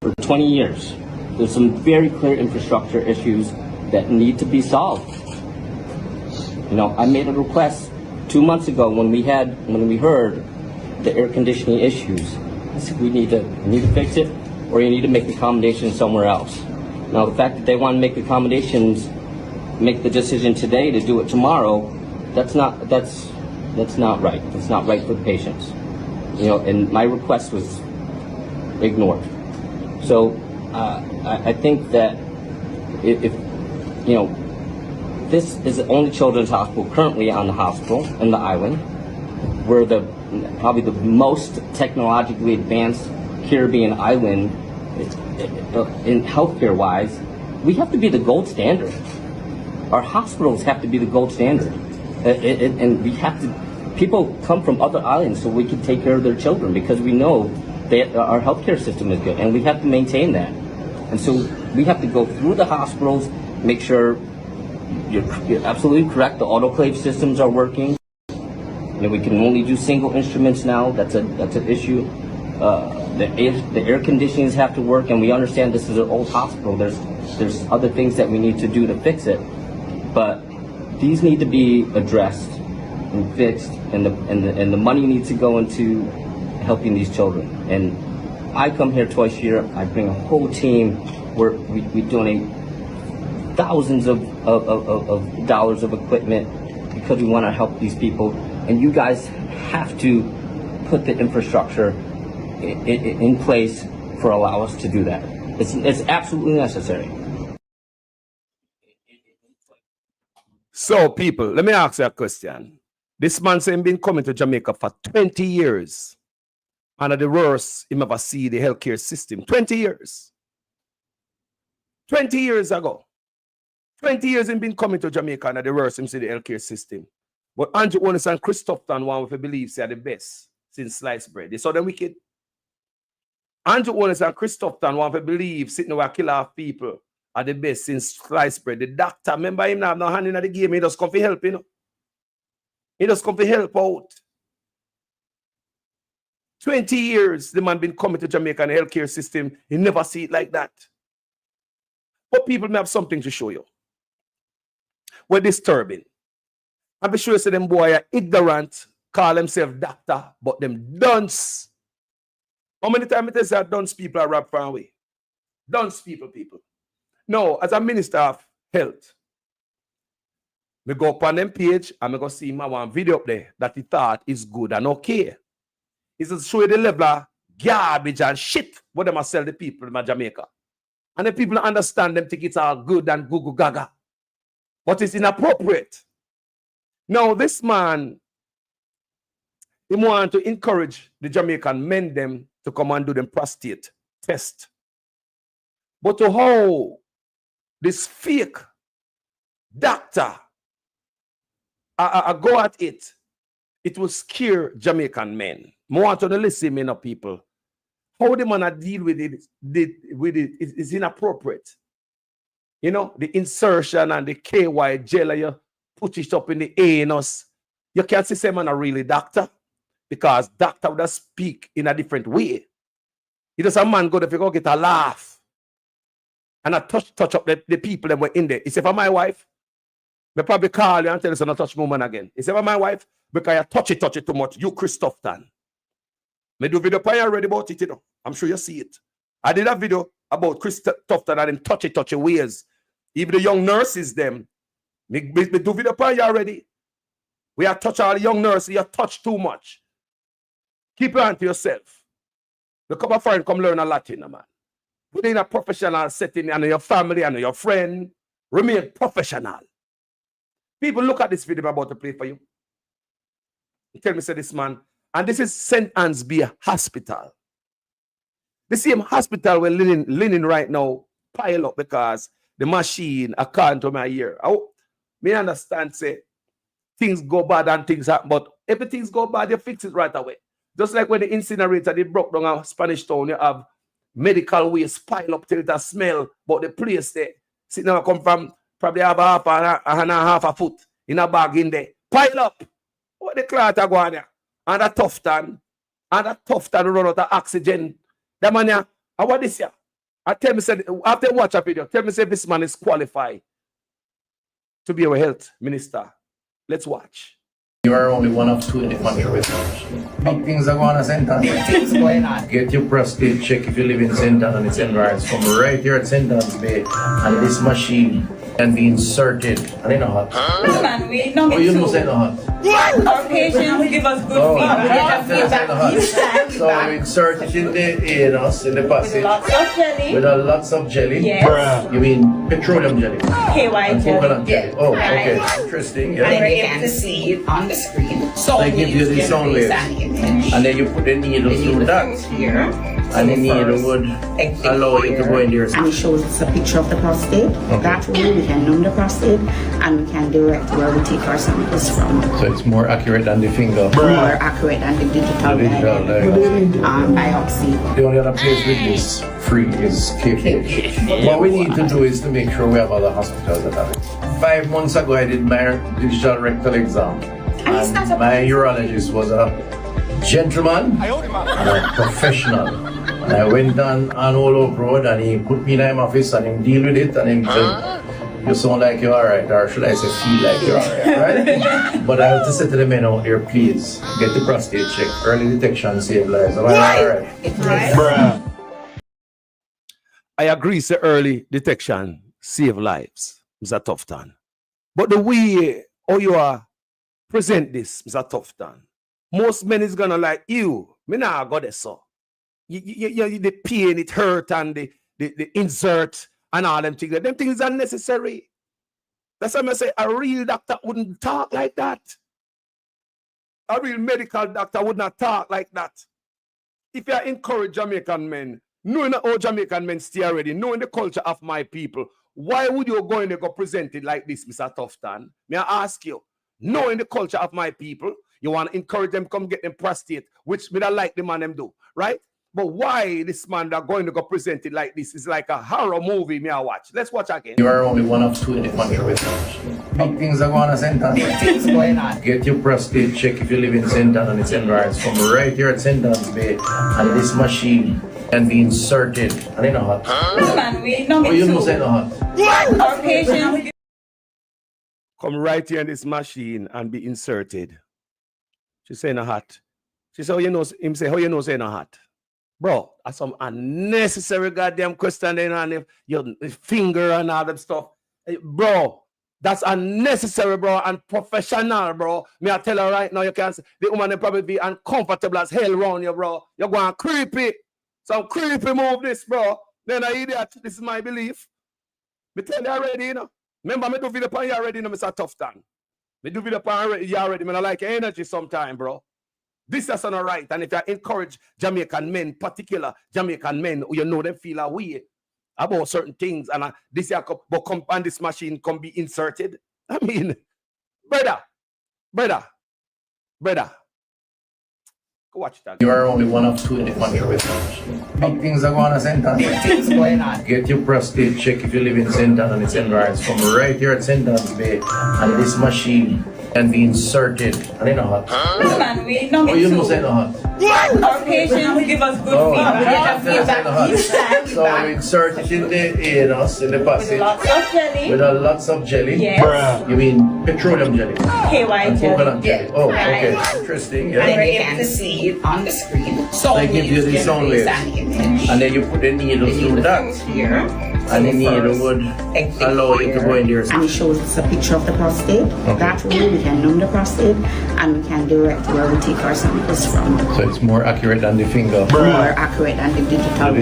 for 20 years. There's some very clear infrastructure issues that need to be solved. You know, I made a request 2 months ago when we heard the air conditioning issues. I said we need to fix it, or you need to make accommodations somewhere else. Now the fact that they want to make accommodations make the decision today to do it tomorrow, that's not right. That's not right for the patients. You know, and my request was ignored. So I think that if you know, this is the only children's hospital currently on the hospital in the island. We're probably the most technologically advanced Caribbean island in healthcare wise. We have to be the gold standard. Our hospitals have to be the gold standard, and we have to. People come from other islands so we can take care of their children because we know that our healthcare system is good, and we have to maintain that. And so we have to go through the hospitals, make sure you're absolutely correct. The autoclave systems are working. You know, we can only do single instruments now. That's an issue. The air conditionings have to work, and we understand this is an old hospital. There's other things that we need to do to fix it, but these need to be addressed and fixed, and the money needs to go into helping these children. And I come here twice a year. I bring a whole team where we donate thousands of dollars of equipment because we want to help these people. And you guys have to put the infrastructure in place for allow us to do that. It's absolutely necessary. So, people, let me ask you a question. This man saying been coming to Jamaica for 20 years. And at the worst, he never see the healthcare system. 20 years. 20 years ago. 20 years him been coming to Jamaica and at the worst, him see the healthcare system. But Andrew Onis and Chris Tufton, one of the beliefs, they are the best since sliced bread. They saw them wicked. Andrew Onis and Chris Tufton, one of the beliefs, sitting where kill off people, are the best since sliced bread. The doctor, remember him now, have no hand in the game. He just come for help, you know. He just come for help out. 20 years, the man been coming to Jamaica and the healthcare system. He never see it like that. But people may have something to show you. We're disturbing. I'm sure you say them boy are ignorant, call themselves doctor, but them dunce. How many times it is that dunce people are robbed far away? Dunce people. No, as a minister of health, me go up on them page and me go see my one video up there that he thought is good and okay. It's to show you the level of garbage and shit what them sell the people in Jamaica. And the people understand them think it's all good and goo gaga. But it's inappropriate. Now, this man, he want to encourage the Jamaican men them to come and do them prostate test. But to how this fake doctor go at it, it will scare Jamaican men. I want to listen, men of people. How the man deal with it is inappropriate. You know, the insertion and the KY gel, you put it up in the anus. You can't say man a really doctor because doctor would speak in a different way. It does a man go to go get a laugh and I touch up the people that were in there. He said, for my wife, they probably call you and tell you not touch woman again. He said, for my wife, because you touch it too much. You Chris Tufton. Me do video for you already about it, you know. I'm sure you see it. I did a video about Chris Tufton and them touchy ways. Even the young nurses, them. Me do video for you already. We have touched all the young nurses. You touch too much. Keep it on to yourself. The couple of friends come learn a lot, you know, man. Put in a professional setting and your family and your friend. Remain professional. People look at this video I'm about to play for you. Tell me, say this man. And this is St. Anne's Bay Hospital. The same hospital where linen right now pile up because the machine, according to my ear. Me understand, say, things go bad and things happen, but if things go bad, you fix it right away. Just like when the incinerator, they broke down a Spanish town, you have medical waste pile up till it smell, but the place there, see now come from, probably have half a foot in a bag in there. Pile up. What the clot are going there? And a Tufton run out of oxygen. That man here, what this here? I tell me, say, after watch a video, tell me, say, this man is qualified to be our health minister. Let's watch. You are only one of two in the country with big things are going on St. Anne's. Big things going on. Get your prostate check if you live in St. Anne's and its environs. Come right here at St. Anne's Bay. And this machine and be inserted and in a hot. Man, we know Oh, you know say no hot. our patients give us good feedback. So we insert it in the anus, in the passage. Lots of jelly. With a lots of jelly. Yes. You mean petroleum jelly? KY And jelly. coconut jelly. Oh, okay. Interesting. Yeah. And you can see it on the screen. So They give you the sound waves. And then you put the needle through that. Here. And the needle would allow you to go in there. And it shows us a picture of the prostate. That way we can numb the prostate and we can direct where we take our samples from. So it's more accurate than the finger. More accurate than the digital biopsy. The only other place with this free is KPH. What we need to do is to make sure we have other hospitals that have it. 5 months ago, I did my digital rectal exam. And my urologist was a gentleman and a professional. And I went on all over road and he put me in my office and he deal with it and he said, you sound like you're alright, or should I say feel like you're alright, right? But I have to say to the men out here, please, get the prostate check. Early detection save lives. Am I alright? I agree, say early detection save lives, Mr. Tufton. But the way how you are present this, Mr. Tufton, most men is gonna like you. Me nah got it so. You the pain, it hurt, and the insert and all them things. Them things are necessary. That's why I say a real doctor wouldn't talk like that. A real medical doctor would not talk like that. If you encourage Jamaican men, knowing how Jamaican men stay already, knowing the culture of my people, why would you go in and go present it like this, Mr. Tufton? May I ask you, knowing the culture of my people, you want to encourage them come get them prostate, which me not like the man them do, right? But why this man that going to go present it like this is like a horror movie me I watch. Let's watch again. You are only one of 2 in the country with big things are going on St. Ann. Big things going on. Get your prostate check if you live in St. Ann and its environs from right here at St. Ann's Bay. And this machine can be inserted and in a hot. Man, we know Oh, you know say no hot. our patients. Come right here in this machine and be inserted. She say no hot. She say, how you know, him say, how you know say no hot? Bro, that's some unnecessary goddamn question then on your finger and all that stuff. Bro, that's unnecessary, bro, and professional, bro. Me I tell her right now, you can see the woman will probably be uncomfortable as hell around you, bro. You're going creepy. Some creepy move this, bro. Then I idiot. This is my belief. Me tell you already, you know. Remember, me do video upon you already, you know, Mr. Tufton. Me do video upon you already. Me I like your energy sometime, bro. This is not right. And if you encourage Jamaican men, particular Jamaican men, you know them feel a way about certain things, and this year come on this machine can be inserted. I mean, brother. Go watch that. You are only one of 2 in the country with big things are going on St. Ann. Big things going on. Get your prostate check if you live in St. Ann and its environs from right here at St. Ann's Bay. And this machine can be inserted and in a hot. Man, we know Oh, you know say no hot. our patients give us good feedback. So we insert it in the anus, in the passage. Lots of jelly. With a lots of jelly. Yes. You mean petroleum jelly? KY And jelly. coconut jelly. Oh, okay. Interesting. Yeah. And you can see it on the screen. So They give you the sound waves. And then you put the needle through that. Here. And the needle would allow you to go in there. And it shows us a picture of the prostate. That way we can numb the prostate and we can direct where we take our samples from. So it's more accurate than the finger. More accurate than the digital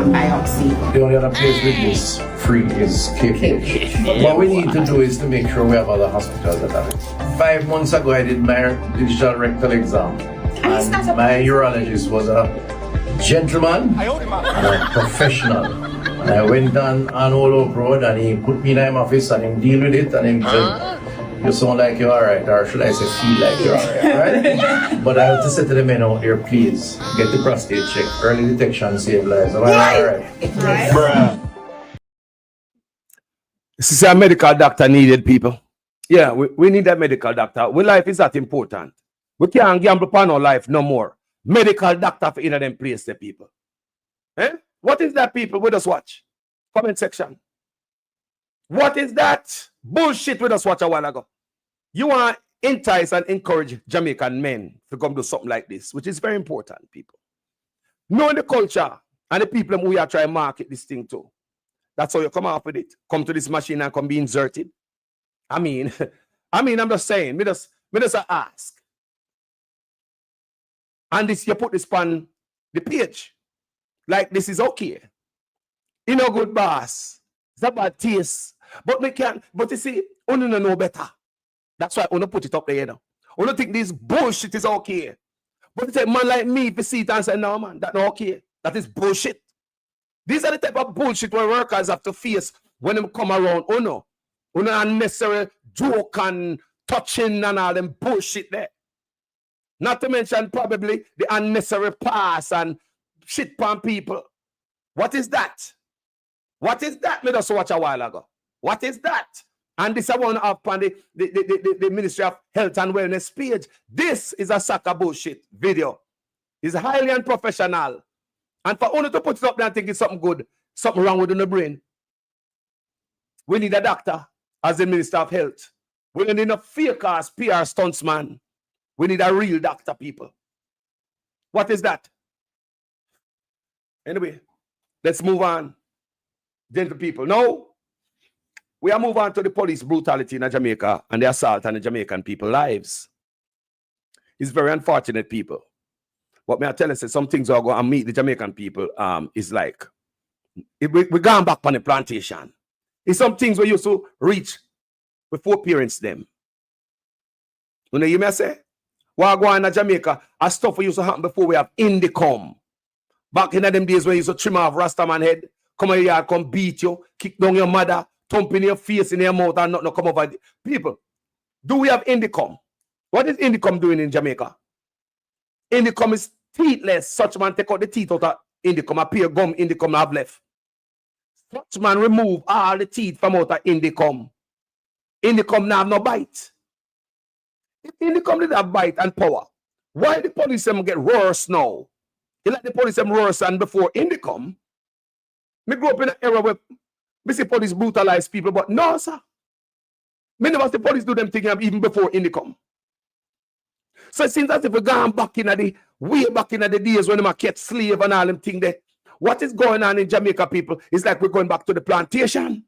biopsy. The only other place with this free is KPH. What we need to do is to make sure we have other hospitals that have it. 5 months ago, I did my digital rectal exam. And my urologist was a gentleman and a professional. And I went on all over road and he put me in my office and he deal with it and he said, you sound like you're alright, or should I say feel like you're alright, right? But I have to say to the men out here, please, get the prostate check. Early detection save lives. Am I alright? This is a medical doctor needed, people. Yeah, we need a medical doctor. When life is that important. We can't gamble upon our life no more. Medical doctor for in them place the people. Eh? What is that, people? We just watch. Comment section. What is that bullshit we just watch a while ago? You want to entice and encourage Jamaican men to come do something like this, which is very important, people. Knowing the culture and the people who we are trying to market this thing to. That's how you come off with it. Come to this machine and come be inserted. I mean, I'm just saying, me just ask. And this, you put this on the page. Like this is okay. You know, good boss. It's a bad taste. But we can't, but you see, we don't know better. That's why I want to put it up there, you know. I don't think this bullshit is okay. But it's a man like me, if you see it and say, no, man, that's not okay. That is bullshit. These are the type of bullshit where workers have to face when they come around. Oh no. Unnecessary joke and touching and all them bullshit there. Not to mention probably the unnecessary pass and shit on people. What is that? What is that? Let us watch a while ago. What is that? And this I want up on the Ministry of Health and Wellness page. This is a sack of bullshit video. It's highly unprofessional. And for only to put it up there and think it's something good, something wrong with the brain. We need a doctor as the Minister of Health. We don't need a fake ass PR stuntsman. We need a real doctor, people. What is that? Anyway, let's move on. Gentle people. Now, we are moving on to the police brutality in Jamaica and the assault on the Jamaican people's lives. It's very unfortunate, people. What may I tell you, some things are going to meet the Jamaican people is like, we're going back on the plantation. It's some things we used to reach before parents them. You know, you may say, while going to Jamaica, as stuff used to happen before we have indicom. Back in them days when you used to trim off Rastaman head, come here, come beat you, kick down your mother, thump in your face, in your mouth, and not come over. People, do we have indicom? What is indicom doing in Jamaica? Indicom is teethless. Such man take out the teeth out of indicom, appear gum indicom have left. Such man remove all the teeth from out of indicom. Indicom now have no bite. If indicom did have bite and power, why the police them get worse now? You like the police them worse than before indicom? Me grew up in an era where me see police brutalize people, but no, sir. Me never see police do them things even before indicom. So it seems as if we're going back in the way back in the days when they catch slave and all them things there. What is going on in Jamaica, people? It's like we're going back to the plantation.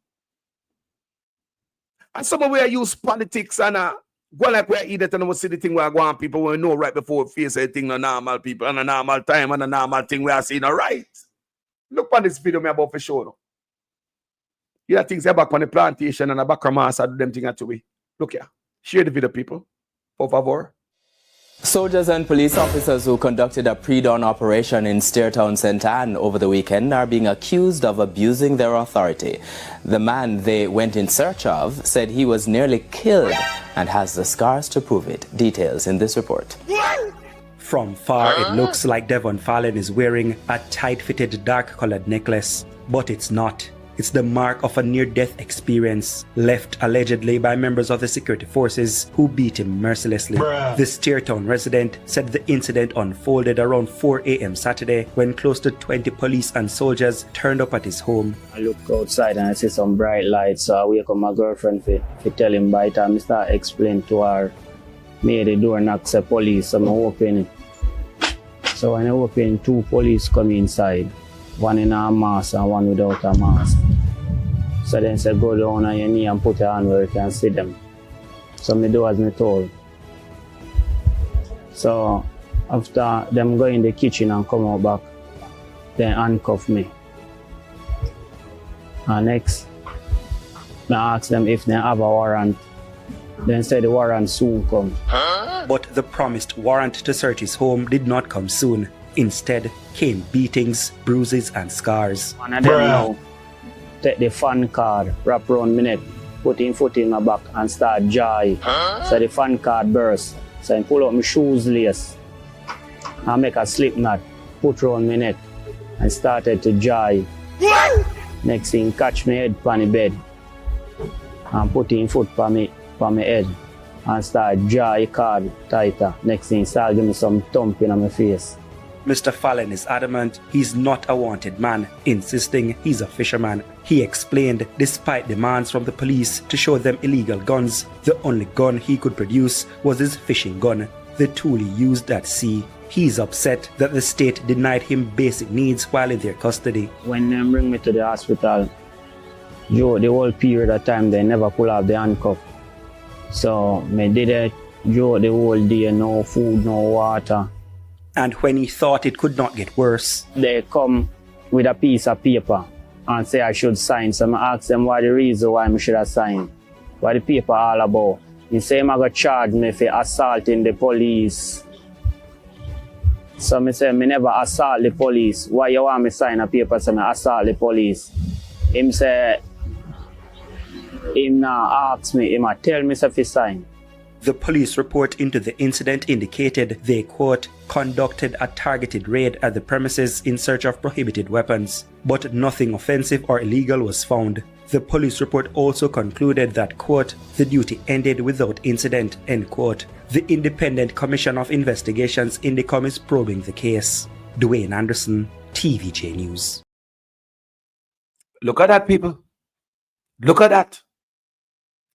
And some of we use politics and go like we're eating and we see the thing where go on people we know right before we face anything the normal people and a normal time and a normal thing we are seeing all right. Look on this video me about for sure. No? Yeah, things are back on the plantation and a back mass do them thing to we. Look here. Share the video, people. Por favor. Soldiers and police officers who conducted a pre-dawn operation in Steartown, St. Anne over the weekend are being accused of abusing their authority. The man they went in search of said he was nearly killed and has the scars to prove it. Details in this report. From far, it looks like Devon Fallon is wearing a tight-fitted dark-colored necklace, but it's not. It's the mark of a near-death experience left allegedly by members of the security forces who beat him mercilessly. The Steartown resident said the incident unfolded around 4 a.m. Saturday when close to 20 police and soldiers turned up at his home. I look outside and I see some bright lights, so I wake up my girlfriend to tell him by the time I start explain to her, me the door knocks the police, so I open it. So when I open, 2 police come inside. One in a mask and one without a mask. So then say go down on your knee and put your hand where you can see them. So me do as me told. So after them go in the kitchen and come out back, then handcuff me. And next, I ask them if they have a warrant. Then say the warrant soon come. But the promised warrant to search his home did not come soon. Instead came beatings, bruises and scars. One of them now take the fan card, wrap around my neck, put him foot in my back and start jay. So the fan card burst. So I pull up my shoes lace and make a slip knot, put around my neck and started to jay. Next thing catch my head on the bed and put him foot on my head and start jay card tighter. Next thing start give me some thumping on my face. Mr. Fallon is adamant he's not a wanted man, insisting he's a fisherman. He explained despite demands from the police to show them illegal guns, the only gun he could produce was his fishing gun, the tool he used at sea. He's upset that the state denied him basic needs while in their custody. When they bring me to the hospital, the whole period of time they never pull off the handcuff. So me did it the whole day, no food, no water. And when he thought it could not get worse, they come with a piece of paper and say I should sign. So I ask them what the reason why I should have signed. What the paper all about. He say I'm going to charge me for assaulting the police. So I say I never assault the police. Why you want me sign a paper so I assault the police? Him say, him now ask me, him tell me if he sign. The police report into the incident indicated they, quote, conducted a targeted raid at the premises in search of prohibited weapons, but nothing offensive or illegal was found. The police report also concluded that, quote, the duty ended without incident, end quote. The Independent Commission of Investigations Indicom is probing the case. Dwayne Anderson, TVJ News. Look at that, people. Look at that.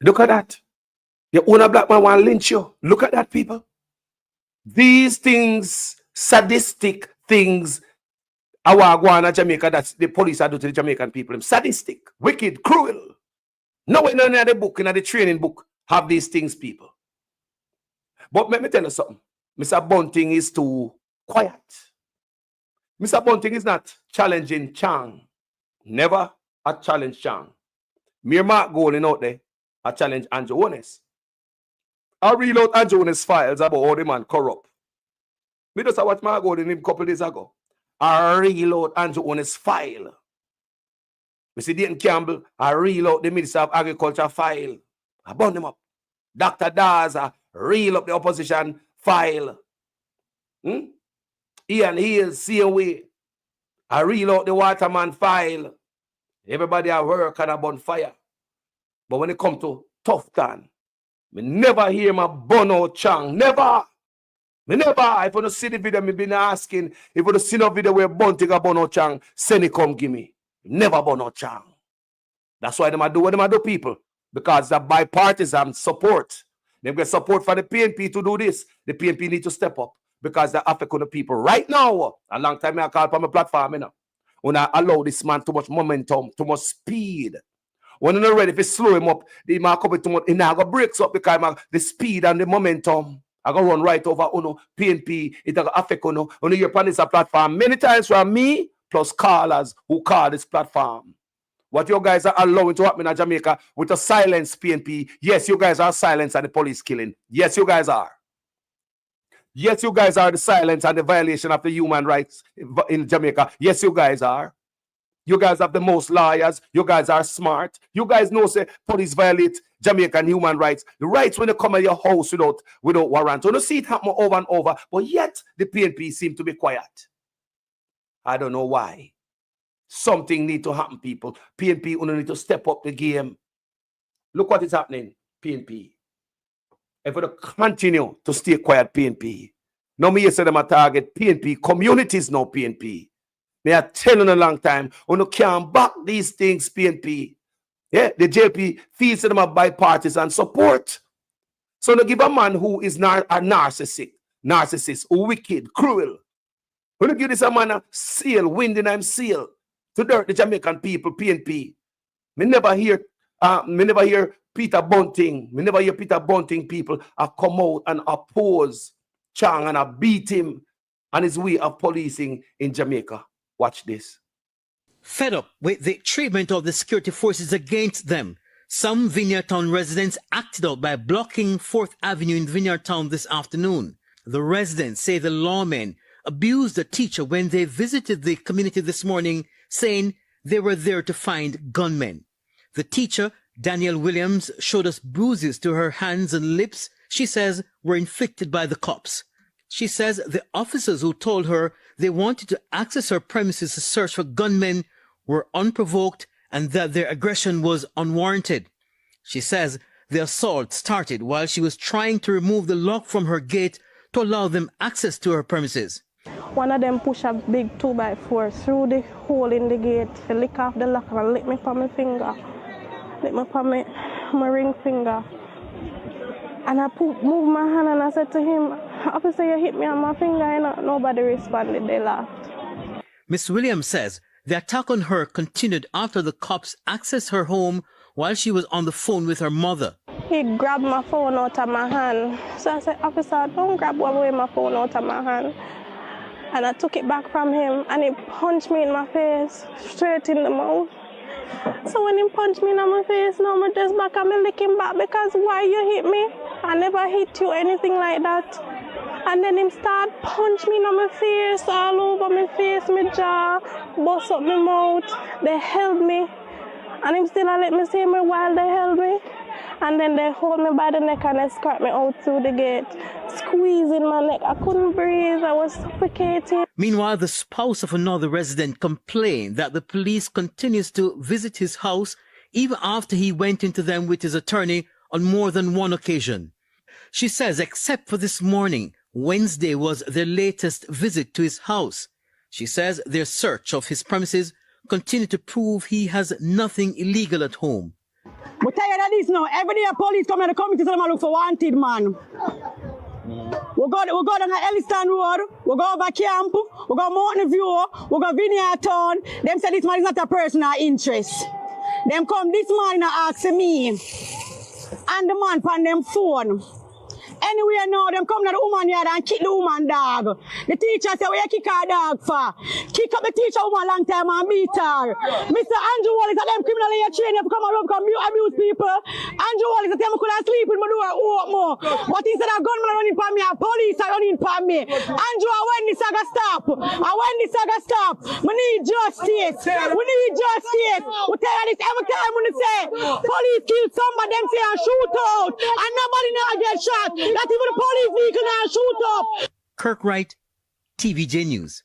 Look at that. You own a black man want to lynch you. Look at that, people. These things, sadistic things, our Guana Jamaica, that's the police are doing to the Jamaican people. Sadistic, wicked, cruel. Nowhere in the book, in the training book, have these things, people. But let me tell you something. Mr. Bunting is too quiet. Mr. Bunting is not challenging Chang. Never a challenge Chang. Mere Mark Golding out there, I challenge Andrew Jones. I read out Andrew Jones' files about how the man corrupt. Me just watch Mark Golding a couple days ago. I read out Andrew Jones' file. We see Dayton Campbell, I read out the Minister of Agriculture file. I burn them up. Dr. Daz, I reel up the opposition file. Ian Hill, same way. I reel out the Waterman file. Everybody at work and a bonfire. But when it come to Tufton, me never hear my Bono Chang. Never. Me never. If you don't see the video, me been asking. If you don't see no video where Bunting a Bono Chang, send it come give me. Never Bono Chang. That's why they do what they do, people. Because the bipartisan support. They get support for the PNP to do this. The PNP need to step up. Because the African people right now, a long time I call from my platform, you know, when I allow this man too much momentum, too much speed. When you're not ready, if you slow him up, the man come too much, he now go breaks up because the speed and the momentum. I go run right over PNP. It will affect When you're on this platform many times from me plus callers who call this platform. What you guys are allowing to happen in Jamaica with a silence PNP. Yes, you guys are silence and the police killing. Yes, you guys are. Yes, you guys are the silence and the violation of the human rights in Jamaica. Yes, you guys are. You guys have the most lawyers. You guys are smart. You guys know say police violate Jamaican human rights. The rights when they come at your house without warrant. You don't see it happen over and over. But yet the PNP seem to be quiet. I don't know why. Something need to happen, people. PNP only need to step up the game. Look what is happening, PNP. If we continue to stay quiet, PNP. No me say them a target PNP. Communities know PNP. They are telling a long time, you can't back these things, PNP. Yeah, the JP feels them a bipartisan support. So they give a man who is not a narcissist, wicked, cruel. When you give this a man a seal, wind in him seal, to dirt the Jamaican people, PNP. Me never hear Peter Bunting. Me never hear Peter Bunting people come out and oppose Chang and beat him and his way of policing in Jamaica. Watch this. Fed up with the treatment of the security forces against them, some Vineyard Town residents acted out by blocking 4th Avenue in Vineyard Town this afternoon. The residents say the lawmen abused a teacher when they visited the community this morning, saying they were there to find gunmen. The teacher, Danielle Williams, showed us bruises to her hands and lips she says were inflicted by the cops. She says the officers who told her they wanted to access her premises to search for gunmen were unprovoked and that their aggression was unwarranted. She says the assault started while she was trying to remove the lock from her gate to allow them access to her premises. One of them pushed a big 2x4 through the hole in the gate to lick off the lock and lick me from my finger. Lick me from my ring finger. And I moved my hand and I said to him, "Officer, you hit me on my finger." And nobody responded. They laughed. Miss Williams says The attack on her continued after the cops accessed her home while she was on the phone with her mother. He grabbed my phone out of my hand. So I said, officer, don't grab away my phone out of my hand. And I took it back from him and he punched me in my face, straight in the mouth. So when he punched me in my face, now I'm just back and I'm licking back because why you hit me? I never hit you, anything like that. And then him start punch me in my face, all over my face, my jaw, bust up my mouth. They held me. And him still let me see me while they held me. And then they hold me by the neck and they escort me out through the gate, squeezing my neck. I couldn't breathe, I was suffocating. Meanwhile, the spouse of another resident complained that the police continues to visit his house even after he went into them with his attorney on more than one occasion. She says except for this morning, Wednesday was their latest visit to his house. She says their search of his premises continue to prove he has nothing illegal at home. We're tired of this now. Every day a police come in the community and look for wanted man. We go down Elliston Road, we go over Camp, we go Mountain View, we go Vineyard Town. Them say this man is not a personal interest. Them come this morning and ask me and the man on them phone. Anyway, now, them come to the woman yard and kick the woman dog. The teacher say, where you kick her dog for? Kick up the teacher woman long time and beat her. Mr. Andrew Wallace, them criminally trained to come around come abuse people. Andrew Wallace, tell me couldn't sleep in my door open more. But instead of gunmen running for me, and police are running for me. Andrew, when this saga stop? And when this saga stop? We need justice. We need justice. We tell you this every time when they say, police kill somebody, them say and shoot out. And nobody now get shot. Not even the police vehicle now shoot up. Kirk Wright, TVJ News.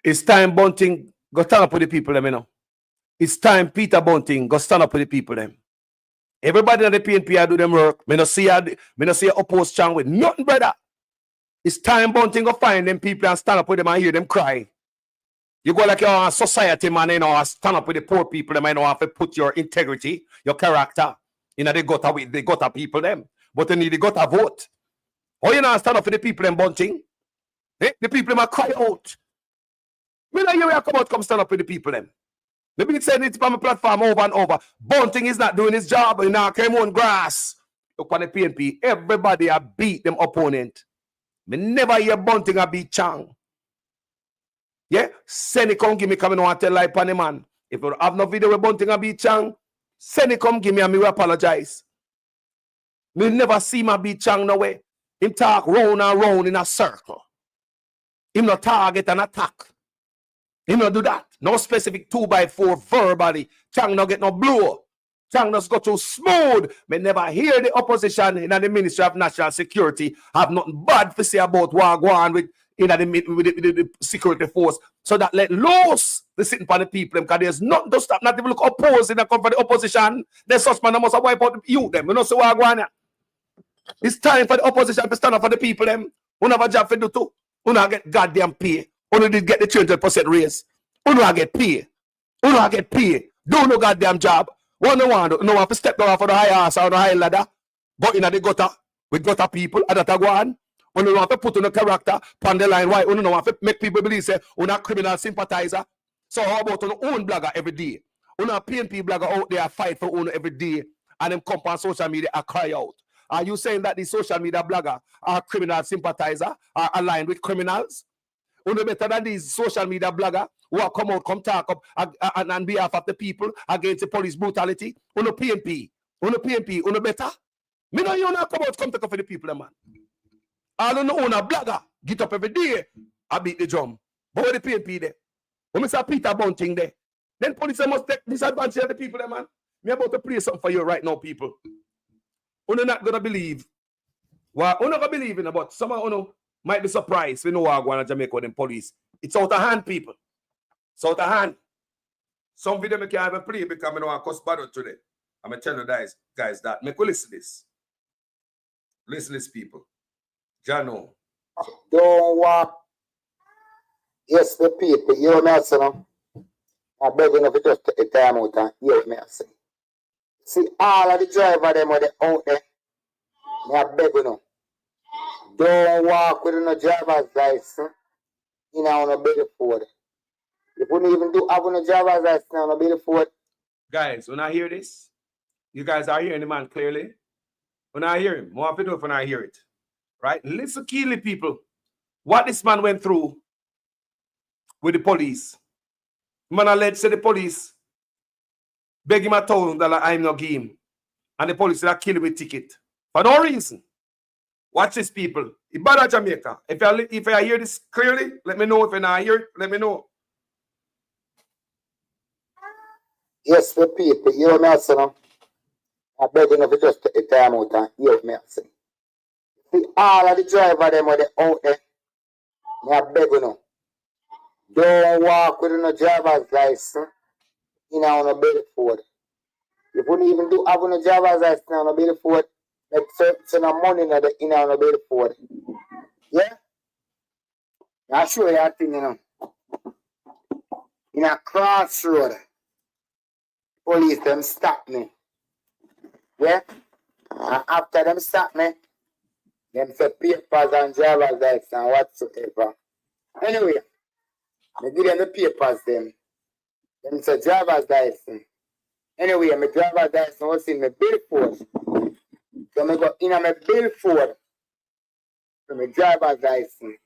It's time Bunting go stand up with the people them, you know. It's time Peter Bunting go stand up with the people them. Everybody in the PNP do them work. Me no see a opposed chang with nothing, brother. It's time Bunting go find them people and stand up with them and hear them cry. You go like your society man, you know, stand up with the poor people them, you know, have to put your integrity, your character, you know, they got a people them. But they need to go to vote. How you not stand up for the people in Bunting? Eh? The people might cry out. Me not hear you come stand up with the people them. Maybe it's saying it on my platform over and over. Bunting is not doing his job. You know, came on grass. Look on the PNP. Everybody have beat them opponent. Me never hear Bunting a beat Chang. Yeah? Send it come give me coming on and tell lie upon the man. If you have no video with Bunting a beat Chang, send it come give me and me will apologize. Me never see my beat Chang no way. Him talk round and round in a circle. Him no target and attack. Him no do that. No specific 2x4 verbally. Chang no get no blow. Chang just go too smooth. Me never hear the opposition in the Ministry of National Security have nothing bad to say about what go on with the security force. So that let loose the sitting for the people because there's nothing to stop, not even look opposing and come for the opposition. The such man must wipe out you them. You know so what go on. It's time for the opposition to stand up for the people them. Who have a job to do too. Who not get goddamn pay. Who did get the 200% raise. Who not get pay. Who not get pay. Do no goddamn job. One no one to step down for the high ass or the high ladder. But in the gutter, with gutter people, and that go on. Who don't want to put on a character on the line. Why? Who don't want to make people believe say who not criminal sympathizer. So how about on own blogger every day? Who not PNP blogger out there fight for own every day and them come on social media and cry out. Are you saying that the social media blogger are criminal sympathizer, are aligned with criminals? Only better than these social media blogger who are come out, come talk up on behalf of the people against the police brutality? Only PNP, only better? Me know you not come out, come talk for the people, man. I don't know, a blogger get up every day, I beat the drum. But where the PNP there? When Mr. Peter Bunting there, then police must take disadvantage of the people, man. Me about to play something for you right now, people. You're not gonna believe. Well, you're not gonna believe in it, but some of you might be surprised. We know what going on Jamaica with them police. It's out of hand, people. It's out of hand. Some video me can't even play because I know I cuss battle today. I'm gonna tell you guys that. Make you listen to this. Listen to this, people. Jano. Don't walk. Yes, the people. You know me, son. I beg you to just take the time out and hear me say. See, all of the driver them are out there. I beg you now. Don't walk with no driver's license in our belly for them. You wouldn't even do have a driver's license now, no be the fourth. Guys, when I hear this, you guys are hearing the man clearly. When I hear him, more people when I hear it. Right? Listen keenly, people. What this man went through with the police. Man alleged to the police, beg him $1,000, I'm not give him. And the police will kill him with ticket. For no reason. Watch this, people. It's bad at Jamaica. If I hear this clearly, let me know. If I not hear it, let me know. Yes, the people, you know me, son. I beg you to just take the time out and hear me, son. See, all of the driver them are out there. I beg you now. Don't walk with no driver's license in a Bedford. You wouldn't even do have no driver's license in a Bedford. Make certain money in a Bedford. Yeah? I'll show you that thing, you know. In a crossroad, police them stop me. Yeah? And after them stop me, them say papers and driver's license and whatsoever. Anyway, I give them the papers them. Them say driver's license. Anyway, my driver's license was in my billboard. So I go in my billboard for my driver's license.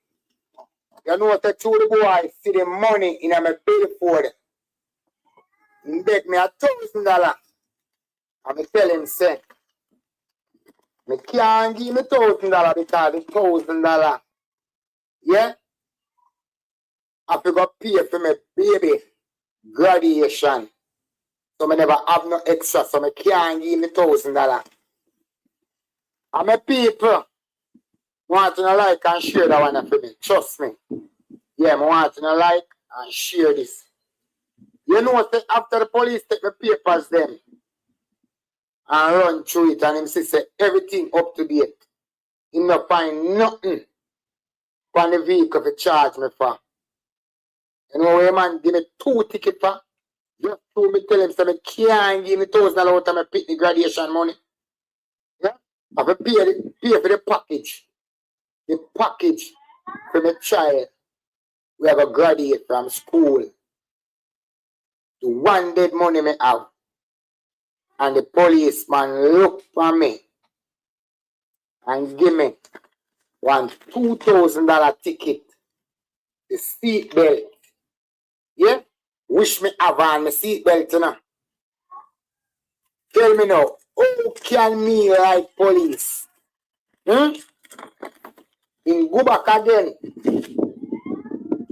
You know what the two boys see the money in my billboard. He beg me $1,000. And I tell him, say, I can't give me $1,000 because it's $1,000. Yeah? I forgot to pay for my baby graduation. So I never have no extra, so I can't give me $1,000. And my people want to like and share that one for me. Trust me. Yeah, I want to like and share this. You know what? After the police take my papers them and run through it and him say everything up to date. He not find nothing on the vehicle to charge me for. You know where man give me 2 tickets for? Just to me tell him so I can't give me $1,000 out of my picnic graduation money. Yeah? I have to pay for the package. The package for my child. We have a graduate from school. The one dead money me have. And the policeman look for me and give me one $2,000 ticket. The seat belt. Yeah? Wish me have on my seat belt now. Tell me now, how can me like police? In go back again.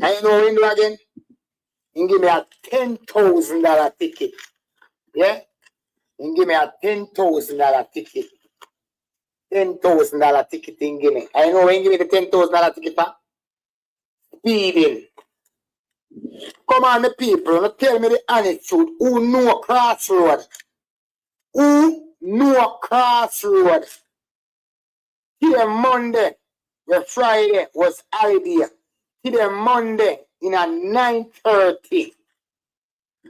I know when do again. And give me a $10,000 ticket. Yeah? And give me a $10,000 ticket. $10,000 ticket and give me. I know when give me the $10,000 ticket for speeding. Come on, the people, now tell me the honest truth. Who know crossroad? Who know crossroad? Here Monday, the Friday was idea. Here Monday in a 9:30.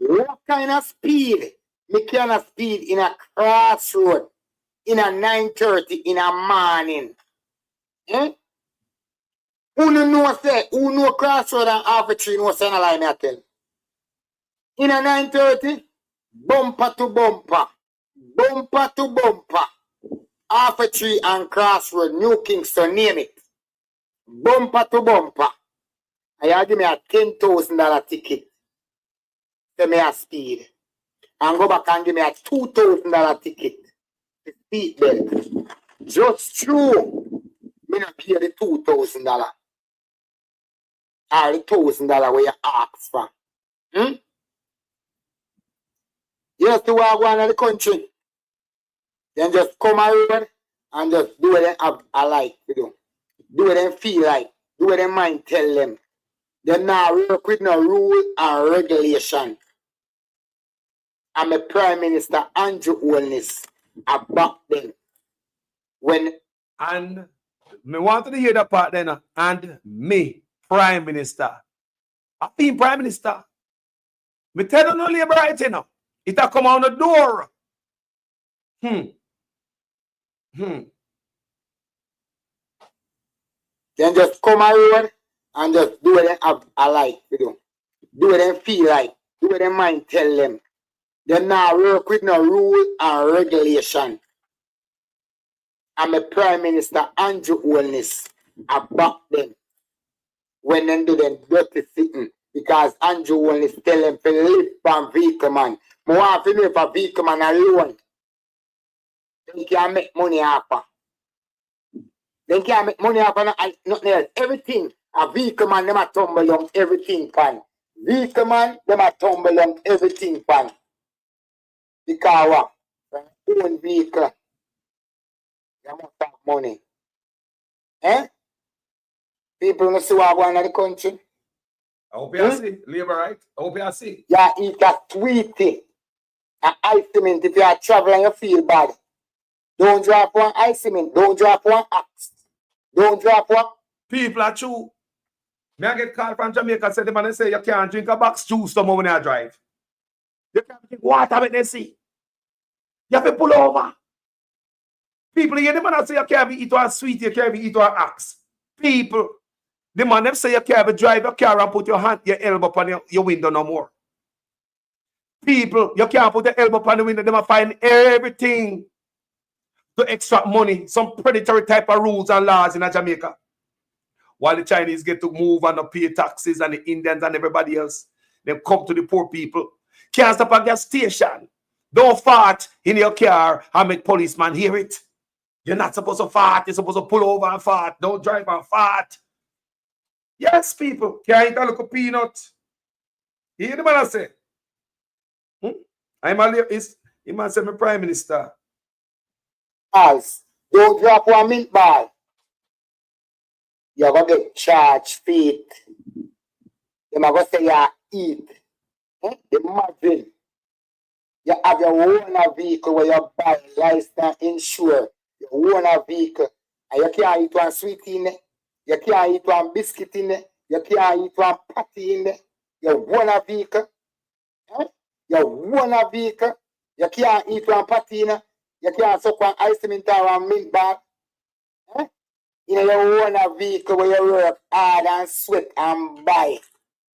What kind of speed? Me cannot speed in a crossroad in a 9:30 in a morning. Eh? Who know say, who know crossroad and half a tree know say na lie me I tell. In a 9:30, bumper to bumper. Bumper to bumper. Half a tree and crossroad, New Kingston, name it. Bumper to bumper. And you give me a $10,000 ticket. Tell me a speed. And go back and give me a $2,000 ticket. The seat belt. Just true. Me not pay the $2,000. Or the $1,000 where you ask for. You have to walk around the country. Then just come around and just do what they have a like to do. Do what they feel like. Do what their mind tell them. They now work with no rule and regulation. I'm a Prime Minister Andrew Holness about them. And me want to hear that part then. And me, Prime Minister. I been Prime Minister. Me tell you no labor right now. It a come on the door. Then just come around and just do what they have a like to do. do what them feel like, do what them mind tell them. They now work with no rule and regulation. And my Prime Minister Andrew Holness about them when they do them dirty sitting because Andrew Holness tell them to live from vehicle man. I want to live for vehicle man alone. They can make money off of. They can make money off of nothing else. Everything. A vehicle man, them a tumble on everything pan. Vehicle man, them a tumble on everything pan. Because what? Own vehicle. You must have money. Eh? People don't see what going on in the country. I hope you see. Labor right. I hope you see. You eat a sweetie. An ice cement if you are traveling and you feel bad. Don't drop one ice cement. Don't drop one axe. Don't drop one. People are true. Me I get called from Jamaica, said the man say you can't drink a box juice no more when you drive. You can't drink water when they see. You have to pull over. People hear the man say you can't be eat one sweet, you can't be eat one axe. People, the man them say you can't be drive your car and put your elbow upon your window no more. People, you can't put your elbow upon the window, they might find everything to extract money, some predatory type of rules and laws in Jamaica. While the Chinese get to move and pay taxes and the Indians and everybody else, they come to the poor people. Can't stop at gas station. Don't fart in your car and make policeman hear it. You're not supposed to fart. You're supposed to pull over and fart. Don't drive and fart. Yes, people. Can't eat a little peanut. You hear the man I say? He man say my Prime Minister. As don't drop one mint ball. You're going to get charged feet. You're going to say you eat. Imagine you have your own vehicle where you buy license insure. Your own vehicle. And you can't eat one sweet in it. You can't eat one biscuit in it. You can't eat one patty in it. Your own vehicle. Your own vehicle. You can't eat one patty in it. You can't suck one ice cream or one mint bar. In your own vehicle where you work hard and sweat and buy.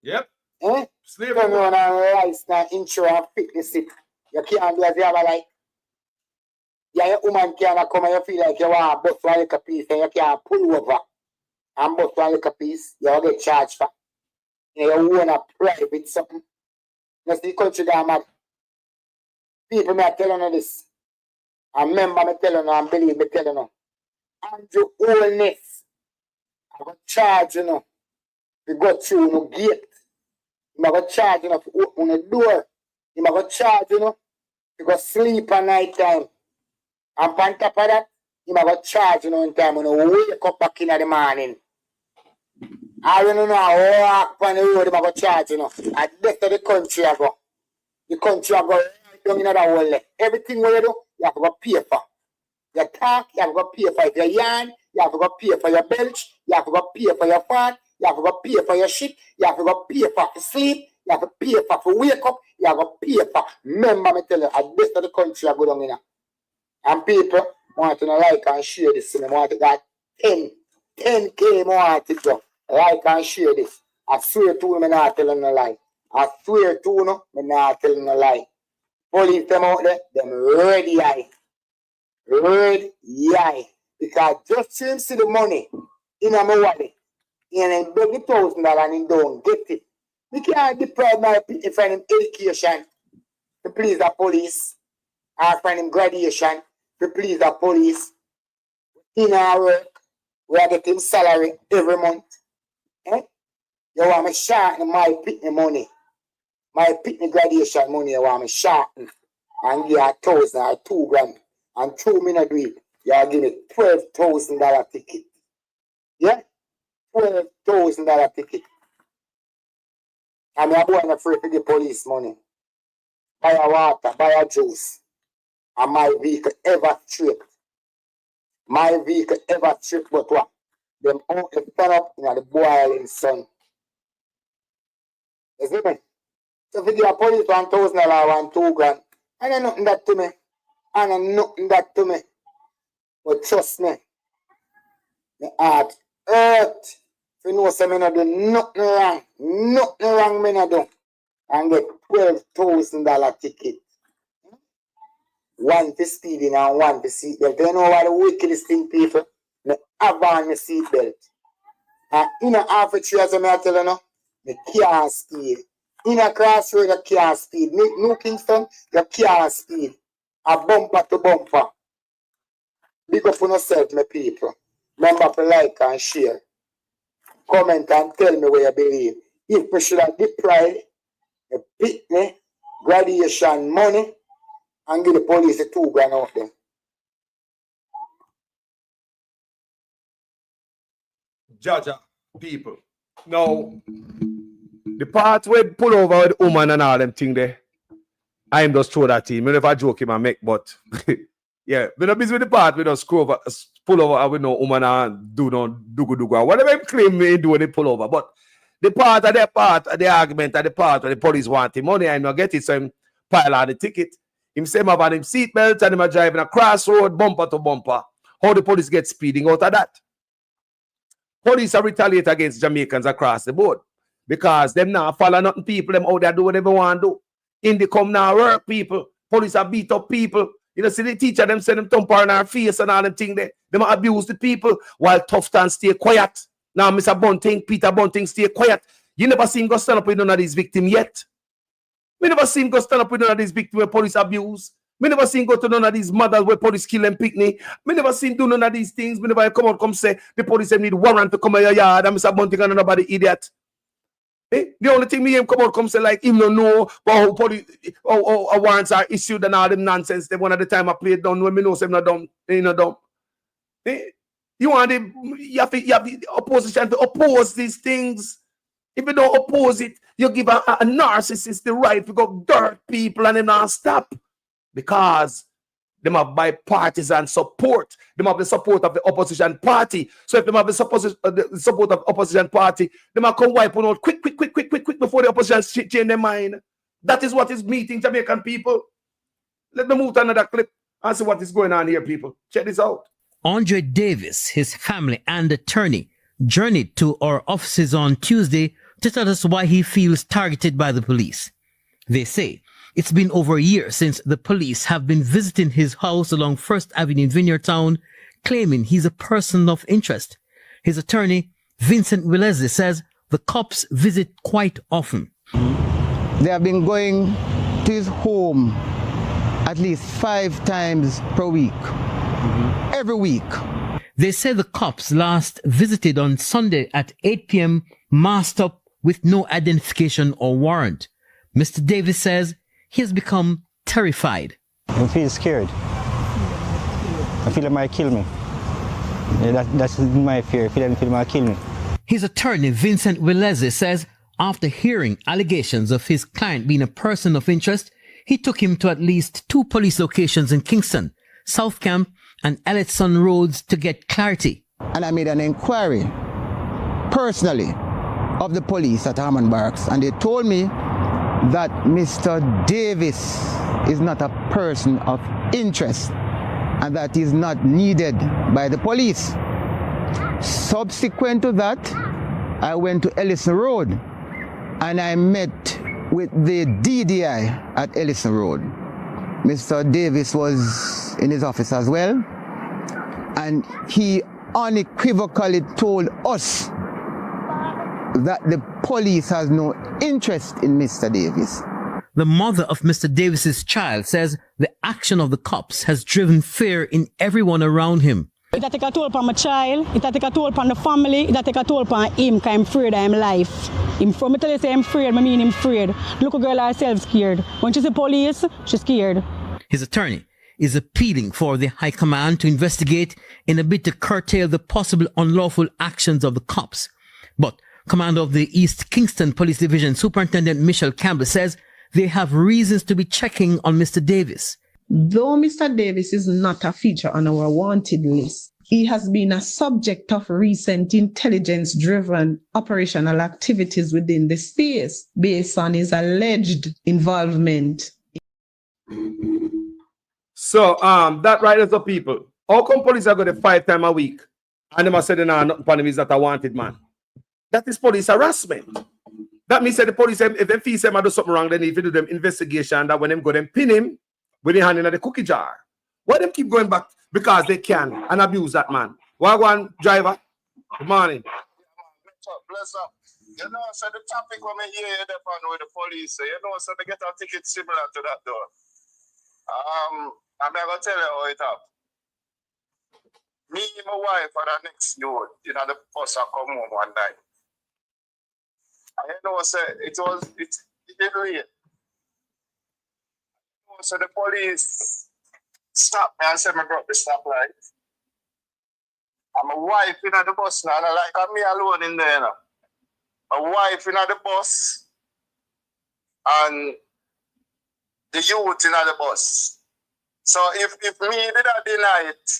Yep. Turn around and license, insure and fitness it. You can't do as you have a like. Yeah, your woman can't come and you feel like you want to bust one little piece and you can't pull over and bust one little piece. You get charged for. You own a private something. That's the country that mad. People may tell you this. And remember me tell you and believe me tell you. Andrew Holness, I got charge you know. We got through no gate. You got charge you know to open the door. You got charge you know to go sleep at night time. And on top of that, you got charge you know in time when you wake up back in the morning. I don't know walk on the road, you got charge you know. At the rest of the country I go. The country I go right down in the whole. Everything where you do, you have to go pay for. You talk, you have to go pay for your yarn, you have to go pay for your belch, you have to go pay for your fart, you have to go pay for your shit, you have to go pay for sleep, you have to pay for wake up, you have to pay for. Remember me tell you, at this of the country I go down in. And people want to like and share this. I want to get 10K more to go. Like and share this. I swear to you, I'm not telling no lie. I swear to you, I'm not telling no lie. Police them out there, them ready eye. Red eye. Because just to see the money in my wallet, and then beg the $1,000 and he don't get it. We can't deprive my people from him education to please the police, or from him graduation to please the police. In our work, we are getting salary every month. You want me shorten my pitney money. My pitney graduation money, you want me shorten. And give you $1,000 or $2,000. And 2 minutes do it. You give me $12,000 ticket. Yeah? $12,000 ticket. And I'm going afraid to give police money. Buy a water, buy a juice. And my vehicle ever stripped. My vehicle ever stripped, but what? Them out the stand up in the boiling sun. You see me? So if you give a police $1,000 or $2,000, and then nothing that to me. And then nothing that to me. But trust me, my heart hurt. If you know, say me not do nothing wrong. Nothing wrong me not do. and get $12,000 ticket. One for speeding and one for seatbelt. You know what the wickedest thing, people? Me have on my seatbelt. And in a half a tree, as I tell you now, me can't speed. In a crossroad, you can't speed. New Kingston, you can't speed. A bumper to bumper. Big up on yourself, my people. Remember to like and share. Comment and tell me where you believe. If we should have deprived the picnic, graduation money, and give the police the $2,000 out there. Judge people. Now, the part where pull over with the woman and all them thing there, I am just throw that in. I never joke him and make, but yeah, we're not busy with the part we just screw over, pull over and we know woman and do no dugu. Whatever him claim me do when they pull over. But the part of the argument of the part where the police want him money, I'm not get it, so him pile on the ticket. Him say him have on him seatbelt and him are driving a crossroad, bumper to bumper. How the police get speeding out of that? Police are retaliate against Jamaicans across the board because them now follow nothing people, them out there do whatever they want to do. In the come now work people. Police are beat up people. You know, see the teacher, them send them thumper on our face and all them thing there. Them abuse the people while Tufton stay quiet. Now, Mr. Bunting, Peter Bunting stay quiet. You never see him go stand up with none of these victims yet. We never see him go stand up with none of these victims where police abuse. We never see him go to none of these mothers where police kill them picnic. We never see him do none of these things. We never come out come say the police them need warrant to come in your yard and Mr. Bunting and nobody idiot. Eh? The only thing me him come out come say like him no know about how police how warrants are issued and all them nonsense. They one at the time I played down when me know say not dumb. They not dumb. Eh? You have the opposition to oppose these things. If you don't oppose it, you give a narcissist the right to go dirt people and they not stop. Because they have bipartisan support. They have the support of the opposition party. So if they have the support of the opposition party, they might come wipe out quick before the opposition change their mind. That is what is meeting Jamaican people. Let me move to another clip and see what is going on here, people. Check this out. Andre Davis, his family and attorney journeyed to our offices on Tuesday to tell us why he feels targeted by the police. They say it's been over a year since the police have been visiting his house along First Avenue in Vineyard Town, claiming he's a person of interest. His attorney, Vincent Willesey, says the cops visit quite often. They have been going to his home at least 5 times per week. Every week. They say the cops last visited on Sunday at 8 p.m. masked up with no identification or warrant. Mr. Davis says he has become terrified. I feel scared. I feel they might kill me. Yeah, that's my fear. I feel they might kill me. His attorney, Vincent Willesey, says after hearing allegations of his client being a person of interest, he took him to at least 2 police locations in Kingston, South Camp and Elletson Roads to get clarity. And I made an inquiry personally of the police at Hammond Barracks, and they told me that Mr. Davis is not a person of interest and that is not needed by the police. Subsequent to that, I went to Ellison Road and I met with the DDI at Ellison Road. Mr. Davis was in his office as well, and he unequivocally told us that the police has no interest in Mr. Davis. The mother of Mr. Davis's child says the action of the cops has driven fear in everyone around him. It take a toll upon my child, it take a toll upon the family, it take a toll upon him because I'm afraid of him life. From me tell you say I'm afraid, I mean I'm afraid. Look a girl herself scared. When she see police, she's scared. His attorney is appealing for the High Command to investigate in a bid to curtail the possible unlawful actions of the cops. But Commander of the East Kingston Police Division, Superintendent Michelle Campbell, says they have reasons to be checking on Mr. Davis. Though Mr. Davis is not a feature on our wanted list, he has been a subject of recent intelligence-driven operational activities within the space based on his alleged involvement. So, that right is the people. How come police are going to 5 times a week and they must say they know nothing upon him is not a wanted man? That is police harassment. That means that the police, if they feel them do something wrong, they need to do them investigation. That when them go, them pin him with the hand in the cookie jar. Why them keep going back? Because they can and abuse that man. Wagwan driver. Good morning. Bless up. You know, so the topic when I hear you on with the police, you know, so they get a ticket similar to that though. I'm gonna tell you how it happened. Me and my wife and the next dude, you know, the bus I come home one night. And you know, so it did rain. So the police stopped me and said, I broke the stoplight. And my wife in the bus now, and I like I'm me alone in there now. My wife in the bus and the youth in the bus. So if me did not deny it,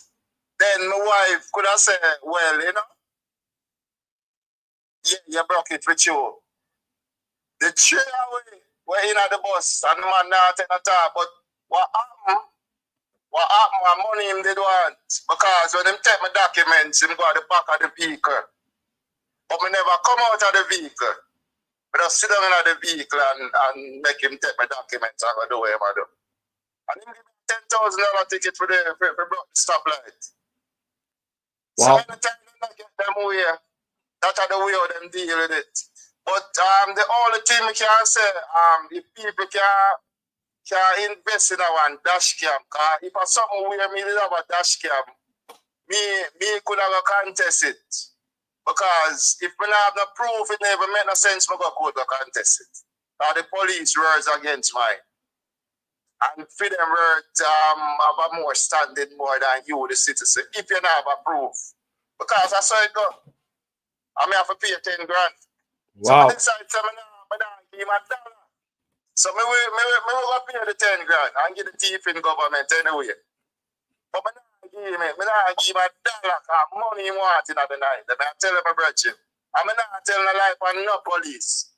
then my wife could have said, well, you know, yeah, you broke it with you. The 3 hours were in the bus and the man not take a talk, but what happened, my money him did want. Because when them take my documents, him go at the back of the vehicle. But me never come out of the vehicle. But I sit down in the vehicle and make him take my documents and go do whatever I do. And him give me $10,000 ticket for the stoplight. Wow. So anytime they get them way, that's the way how them deal with it. But the only thing we can say, if people can invest in a one dash cam, because if something where me did have a dash cam, me could have a contest it. Because if we don't have no proof, it never make no sense me go contest it. The police words against mine. And for them words have a more standing more than you, the citizen, if you don't have a proof. Because I saw it go. I may have to pay 10 grand. Wow. So I decided to give him $1. So me will pay the 10 grand and give the thief in government anyway. But me not give him $1 because money he want in the night. And I tell him my brother. And me not tell no lie for no police.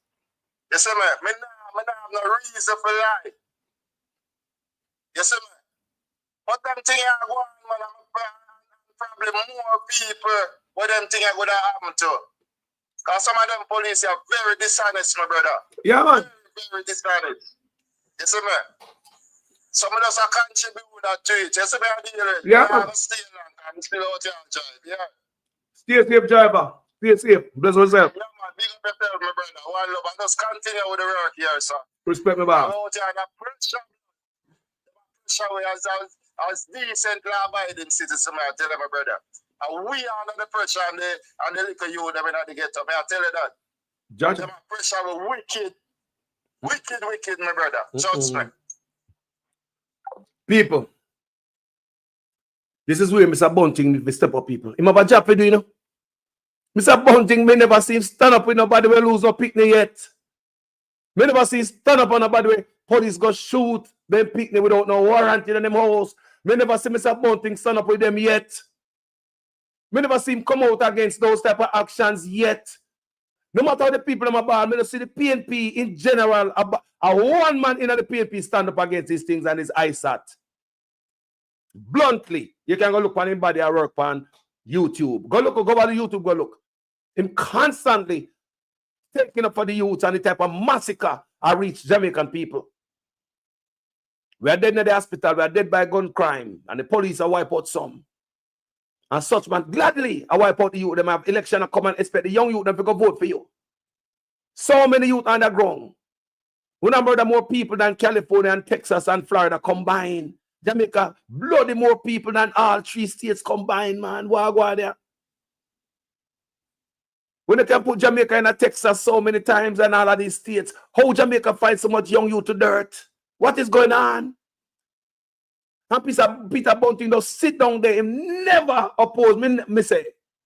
You see me? Me not have no reason for lie. You see me? But them things are going on, man. Probably more people what them things are going to happen to. Because some of them police are very dishonest, my brother. Yeah, man. Very dishonest. You see me? Some of us are contribute that to it. You see me? Yeah, man. Stay long and still out here and drive. Yeah. Stay safe, driver. Stay safe. Bless yourself. Yeah, man. Big up yourself, my brother. One love. And just continue with the work here, sir. Respect me, man. Out here and the pressure as decent law-abiding citizen, I tell you, my brother. And we are under the pressure and the little youth that we not to get up. I tell you that. Judge. The pressure was wicked, my brother. Trust me. People, this is where Mr. Bunting need to step up, people. Him have a job to do, you know. Mr. Bunting, me never see him stand up with nobody will lose no picnic yet. Me never see him stand up on nobody where police go shoot them picnic without no warrant in them house. Me never see Mr. Bunting stand up with them yet. Me never see him come out against those type of actions yet. No matter how the people in my bar, me don't see the PNP in general, a one man in the PNP stand up against these things and his ISAT. Bluntly, you can go look on him body I work on YouTube. Go look, go over to YouTube, go look. Him constantly taking up for the youth and the type of massacre I reach Jamaican people. We are dead in the hospital, we are dead by gun crime, and the police are wipe out some. And such man, gladly, I wipe out the youth. Them have election and come and expect the young youth them to go vote for you. So many youth underground. We number more people than California and Texas and Florida combined. Jamaica, bloody more people than all 3 states combined, man. Wagwa there. When they can put Jamaica in a Texas so many times and all of these states, how Jamaica find so much young youth to dirt? What is going on? And Peter Bunting just sit down there and never oppose. Me say,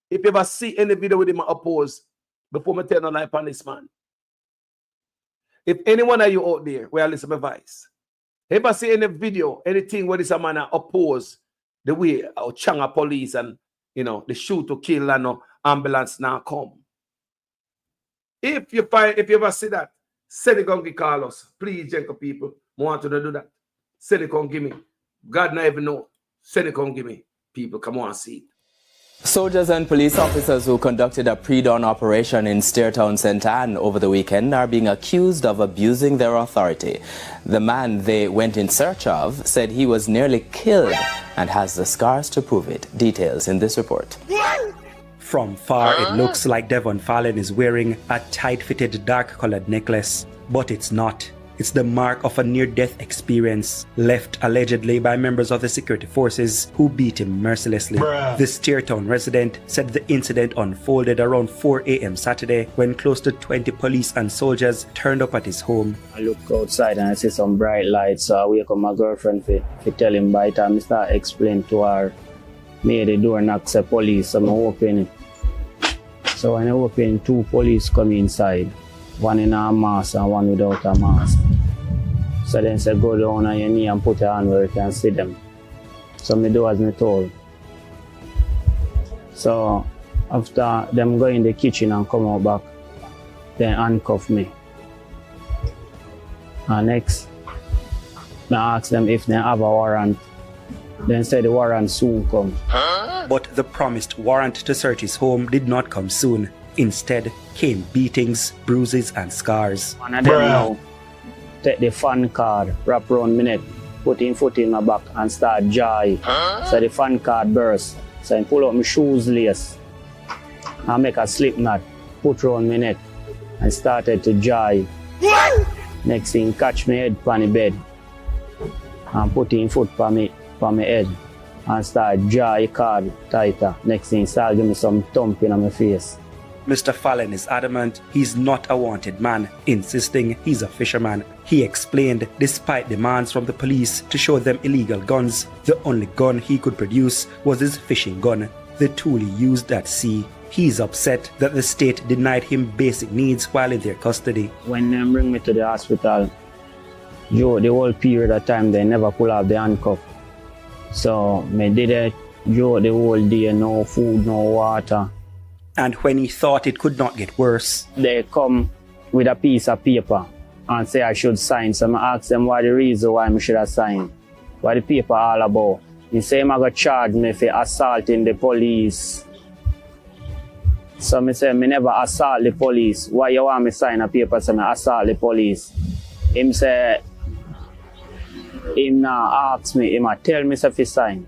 if you ever see any video with him oppose, before me tell no life on this man. If anyone of you out there, where I listen to my voice, ever see any video, anything where this man oppose the way our Changa police and, you know, the shoot to kill and no ambulance now come. If you ever see that, send it on call us. Please, gentle people, I want you to do that. Send it on give me. God not even know. Send it on give me. People, come on, see it. Soldiers and police officers who conducted a pre-dawn operation in Stairtown, St. Anne over the weekend are being accused of abusing their authority. The man they went in search of said he was nearly killed and has the scars to prove it. Details in this report. From far, it looks like Devon Fallon is wearing a tight-fitted dark-colored necklace, but it's not. It's the mark of a near-death experience left allegedly by members of the security forces who beat him mercilessly. The Stairtown resident said the incident unfolded around 4 a.m. Saturday when close to 20 police and soldiers turned up at his home. I look outside and I see some bright lights, so I wake up my girlfriend to tell him by the time I start explain to her, me the door knock say police, so I open it. So when I open, 2 police come inside. One in a mask and one without a mask. So then say go down on your knee and put your hand where you can see them. So me do as me told. So after them go in the kitchen and come out back, then handcuff me. And next, I ask them if they have a warrant. Then say the warrant soon come. But the promised warrant to search his home did not come soon. Instead came beatings, bruises and scars. One of them now take the fan card, wrap around my neck, put him foot in my back and start jive. So the fan card burst. So I pull up my shoes lace and make a slip knot, put around my neck and started to jive. Next thing catch my head on the bed and put him foot on my head and start jive card tighter. Next thing start give me some thumping on my face. Mr. Fallon is adamant he's not a wanted man, insisting he's a fisherman. He explained despite demands from the police to show them illegal guns, the only gun he could produce was his fishing gun, the tool he used at sea. He's upset that the state denied him basic needs while in their custody. When they bring me to the hospital, the whole period of time they never pull out the handcuff. So me did it the whole day, no food, no water. And when he thought it could not get worse, they come with a piece of paper and say I should sign. So I ask them what the reason why I should have signed. What the paper all about. He say I'm going to charge me for assaulting the police. So I say I never assault the police. Why you want me sign a paper so I assault the police? Him say, him now ask me, him tell me if he sign.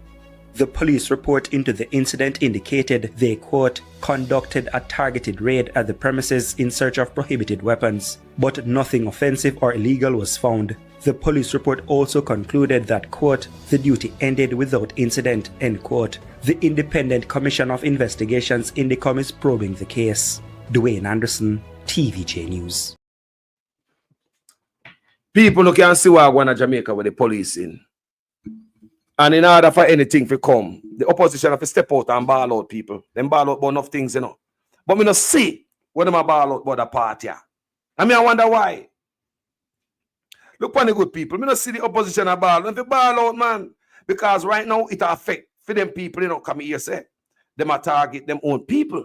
The police report into the incident indicated they, quote, conducted a targeted raid at the premises in search of prohibited weapons, but nothing offensive or illegal was found. The police report also concluded that, quote, the duty ended without incident, end quote. The Independent Commission of Investigations INDECOM is probing the case. Dwayne Anderson, TVJ News. People who can see what going to Jamaica with the police in. And in order for anything to come, the opposition have to step out and ball out people. Them ball out about enough things, you know. But we don't see when them ball out about the party. I mean, I wonder why. Look for the good people. We don't see the opposition ball. If they ball out, man. Because right now, it affect for them people, you know, come here, say. Them a target them own people.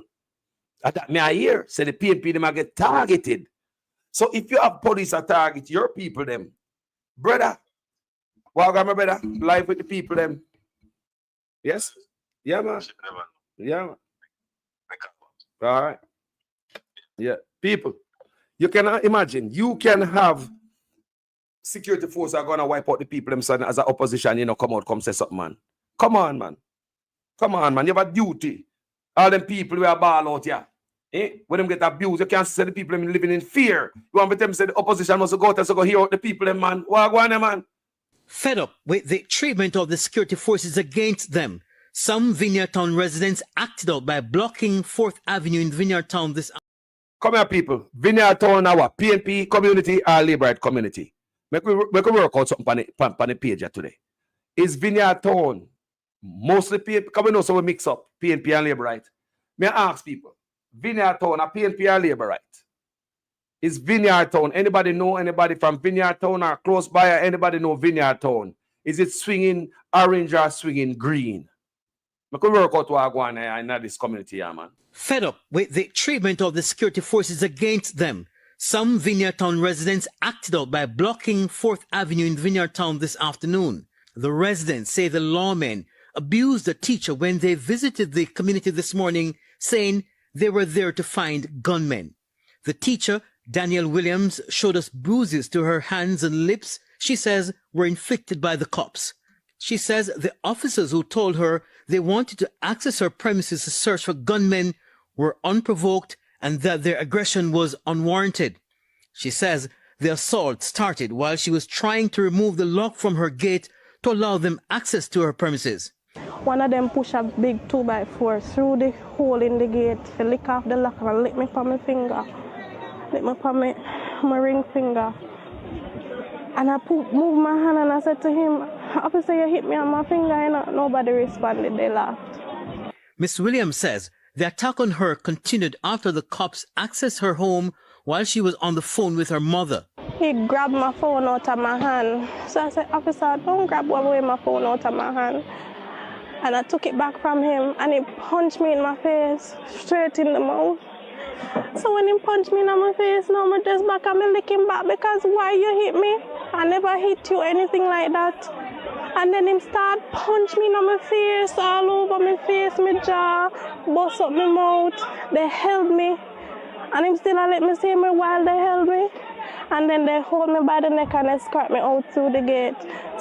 And that me I hear. Say the PNP, them a get targeted. So if you have police that target your people, them, brother, welcome, my brother. Live with the people, them. Yes? Yeah, man. Yeah, man. All right. Yeah. People, you can imagine, you can have security forces are going to wipe out the people themselves as an opposition, you know, come say something, man. Come on, man. Come on, man. You have a duty. All them people who are ball out here. When them get abused, you can't say the people them living in fear. You want me to say the opposition must go out to go hear out the people, them, man. What go on, man? Fed up with the treatment of the security forces against them, some Vineyard Town residents acted out by blocking 4th Avenue in Vineyard Town this. Come here, people. Vineyard Town, our PNP community or Labourite community. Make we work out something on the page today. Is Vineyard Town mostly PNP? Because we know so we mix up PNP and Labourite. May I ask people, Vineyard Town or PNP or Labourite? Is Vineyard Town? Anybody know anybody from Vineyard Town or close by? Or anybody know Vineyard Town? Is it swinging orange or swinging green? We could work out what going on in this community, yeah, man. Fed up with the treatment of the security forces against them, some Vineyard Town residents acted out by blocking 4th Avenue in Vineyard Town this afternoon. The residents say the lawmen abused a teacher when they visited the community this morning, saying they were there to find gunmen. The teacher, Danielle Williams, showed us bruises to her hands and lips she says were inflicted by the cops. She says the officers who told her they wanted to access her premises to search for gunmen were unprovoked and that their aggression was unwarranted. She says the assault started while she was trying to remove the lock from her gate to allow them access to her premises. One of them pushed a big 2x4 through the hole in the gate to lick off the lock and lick me on my finger. Lick me on my ring finger. And I moved my hand and I said to him, "Officer, you hit me on my finger." And nobody responded. They laughed. Miss Williams says the attack on her continued after the cops accessed her home while she was on the phone with her mother. He grabbed my phone out of my hand. So I said, "Officer, don't grab away my phone out of my hand." And I took it back from him and he punched me in my face, straight in the mouth. So when he punched me in my face, now I'm just back and I'm licking back because why you hit me? I never hit you, anything like that. And then him start punch me in my face, all over my face, my jaw, bust up my mouth. They held me. And him still let me say me while they held me. And then they hold me by the neck and they escort me out through the gate,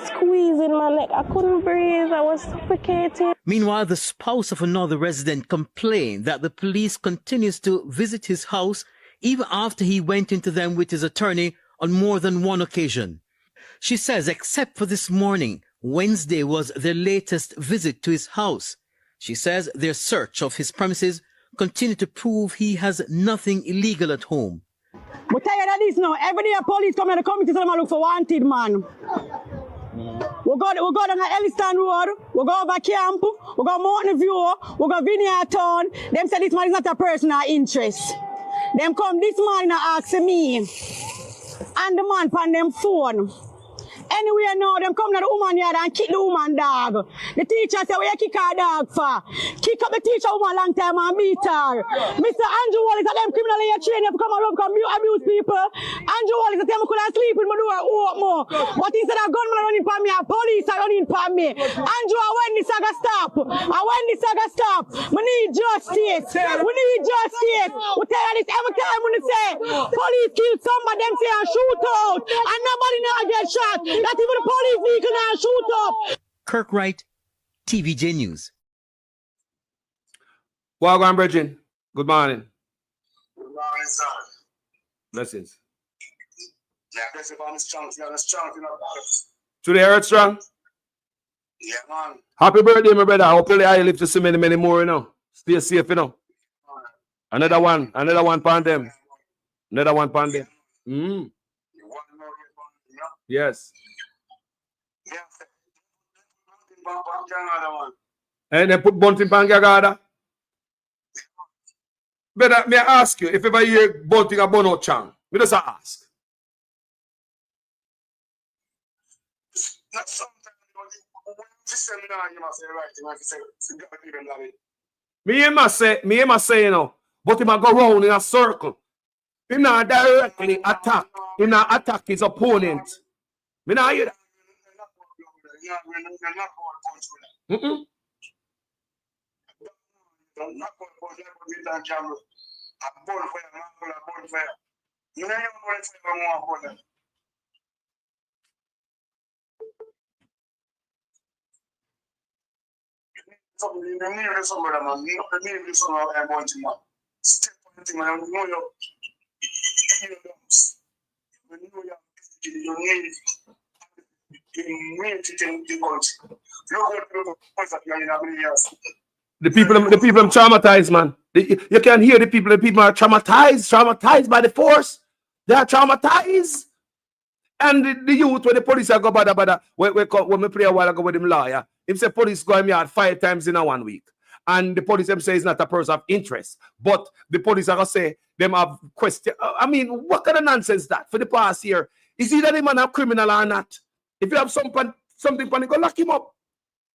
squeezing my neck. I couldn't breathe, I was suffocating. Meanwhile, the spouse of another resident complained that the police continues to visit his house even after he went into them with his attorney on more than one occasion. She says except for this morning, Wednesday was their latest visit to his house. She says their search of his premises continue to prove he has nothing illegal at home. But tired of this now. Every day a police come in the community, so them look for wanted man. We go down at Elliston Road, we go over camp, we go Mountain View, we go Vineyard Town. Them say this man is not a personal interest. Them come this morning and ask me, and the man on them phone. Anyway, now, them come to the woman yard and kick the woman dog. The teacher say, "Where you kick her dog for?" Kick up the teacher woman long time and beat her. Mr. Andrew Wallace, them criminal in your train, you come around, come abuse people. Andrew Wallace, them could have sleep in my door, more. But instead of gunmen running for me, a police are running for me. Andrew, when this saga stop? When this saga stop? We need justice. We need justice. We tell you this every time when they say, police kill somebody, them say a shootout, and nobody now get shot. Not even the police vehicle now shoot up. Kirk Wright, TVJ News. Welcome, Bridget. Good morning. Good morning, sir. Blessings. Yeah, blessings on the strong, you know. Today, Earth Strong? Yeah, man. Happy birthday, my brother. Hopefully, I live to see many, many more, you know. Stay safe, you know. Another one pan them. Another one pan them. Yes. And then put Bunting Pangagada. But may I ask you, if ever you hear Bunting a Bono Chang, me just ask. Me must say, you know, but he might go round in a circle. He not directly attack. He not attack his opponent. Me not hear that. The people are traumatized, man. You can hear the people are traumatized by the force. They are traumatized. And the youth, when the police are go bada, when we play a while ago with him lawyer, him say police go in yard 5 times in a 1 week. And the police them say it's not a person of interest. But the police are going to say them have question. I mean, what kind of nonsense that for the past year? Is either the man a criminal or not? If you have something funny, go lock him up.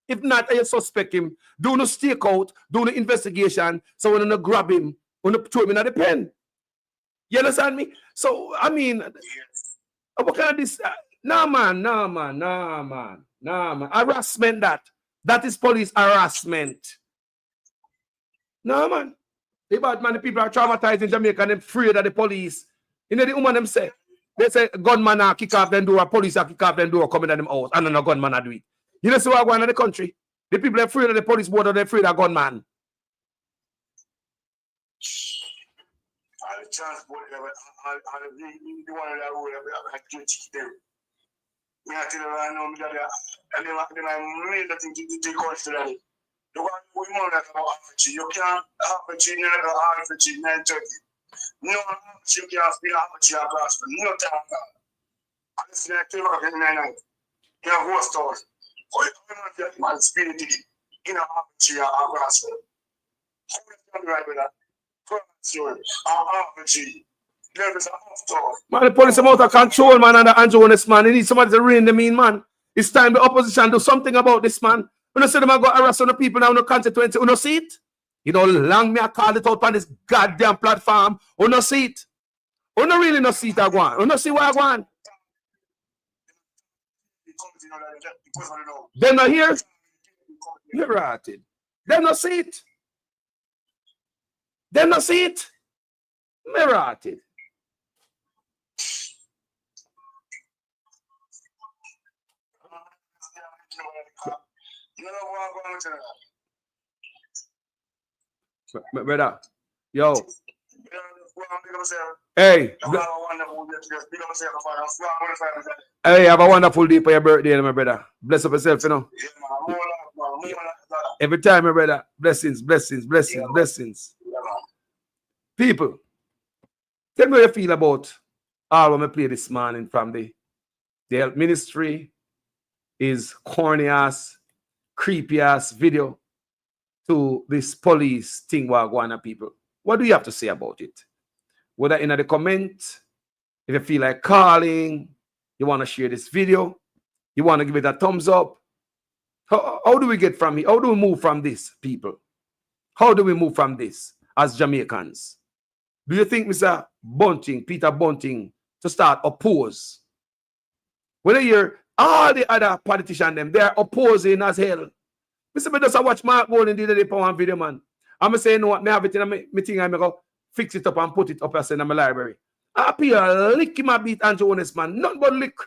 If not, you suspect him. Do no stakeout, do no investigation. So when you grab him, when you throw him in the pen. You understand me? So, I mean, what kind of this? Nah, man. Harassment that. That is police harassment. No, man. The bad man, the people are traumatized in Jamaica and they're afraid of the police. You know the woman them say, they say gunman are kick off them door, police are kick off them door, coming at them house, and then a gunman are do it. You know see what going on in the country? The people are afraid of the police board or they're afraid of gunman. The transport level, the one that will have JUTC them. Me I tell you right now, and then I made that thing to take consideration. The one we know that about Africa, you can't Africa, you never Africa, you never Turkey. No Africa, you can't speak Africa across, no time. And this is like 2 o'clock in the night. You have ghost stores. How you can't get man spirit in Africa across? How you can right with that? Man, the police are out of control, man, and the Anjones, man. They need somebody to rein them in, man. It's time the opposition do something about this, man. You know, see them go harass on the people now in the constituency. You know, see it? You know, long me I call it out on this goddamn platform. You know, see it? You know, really no see it, I go on. You know, see what I go on? They're not here. You're right. They're not see it. They're not see it. Merited. Brother, yo. Hey. Hey, have a wonderful day for your birthday, my brother. Bless up yourself, you know. Every time, my brother. Blessings, blessings, blessings, blessings. People, tell me how you feel about all what I play this morning from the health ministry is corny ass, creepy ass video to this police thing we're going on, people. What do you have to say about it? Whether in the comment, if you feel like calling, you want to share this video, you want to give it a thumbs up. How do we get from here? How do we move from this, people? How do we move from this as Jamaicans? Do you think Mr. Bunting, Peter Bunting, to start oppose? When you hear all the other politicians, them, they are opposing as hell. Mr. Just watch Mark Golden did the one video, man. I'm saying, no, I have it in my thing, I'm going to fix it up and put it up as in my library. I appear lick him a beat Andrew Honest, man. Nothing but lick.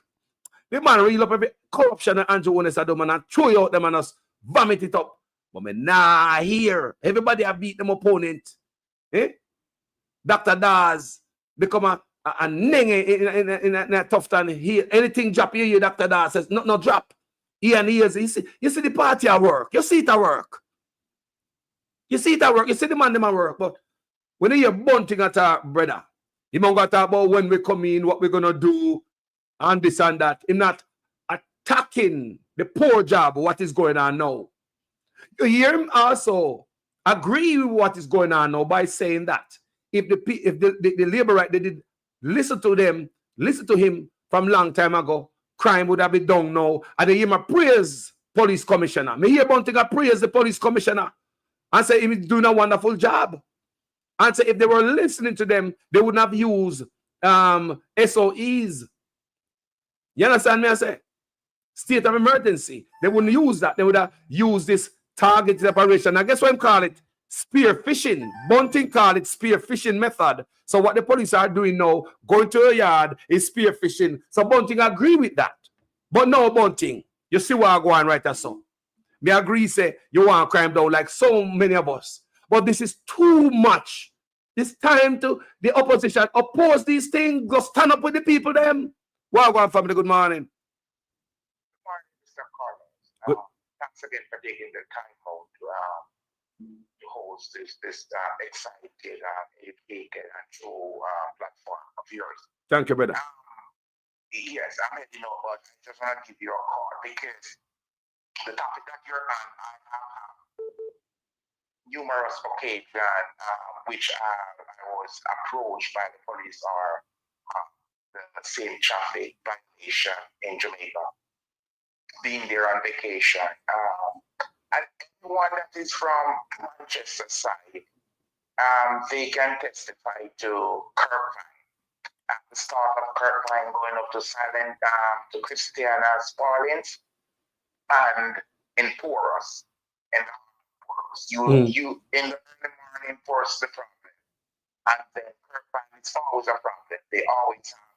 The man reel up every corruption and Andrew Honest, man, and throw you out them and just vomit it up. But me nah here. Everybody have beat them opponent. Eh? Dr. Daz become a nenge in a Tufton. Anything drop here, Dr. Daz says, no drop. He and he you see the party at work. You see it at work. You see it at work. You see the man them at work. But when you hear Bunting at our brother, you might talk about when we come in, what we're going to do, and this and that. He's not attacking the poor job, what is going on now. You hear him also agree with what is going on now by saying that if the labor right, they did listen to him from long time ago, crime would have been done now. And they hear him praise police commissioner. Me hear Bunting praise the police commissioner and say he's doing a wonderful job. And say if they were listening to them, they wouldn't have used SOEs. You understand me? I say state of emergency. They wouldn't use that. They would have used this targeted operation. I guess what I call it? Spear fishing. Bunting call it spear fishing method. So what the police are doing now, going to a yard, is spear fishing. So Bunting agree with that. But no, Bunting, you see what I'm going right there, so. Me agree, say, you want crime down like so many of us. But this is too much. It's time to the opposition oppose these things. Go stand up with the people, them. Well, family, good morning. Good morning, Mr. Carlos. Thanks again for taking the time out to host this exciting, educated, and true platform of yours. Thank you, brother. Yes, I'm heading over, but I just want to give you a call because the topic that you're on, I have numerous occasions which I was approached by the police or the same traffic violation in Jamaica, being there on vacation. And anyone that is from Manchester side, they can testify to Kirkland. At the start of Kirkland going up to Silent, to Christiana's Orleans. And enforce and you in the early morning enforce the problem, and then it's always a problem. They always have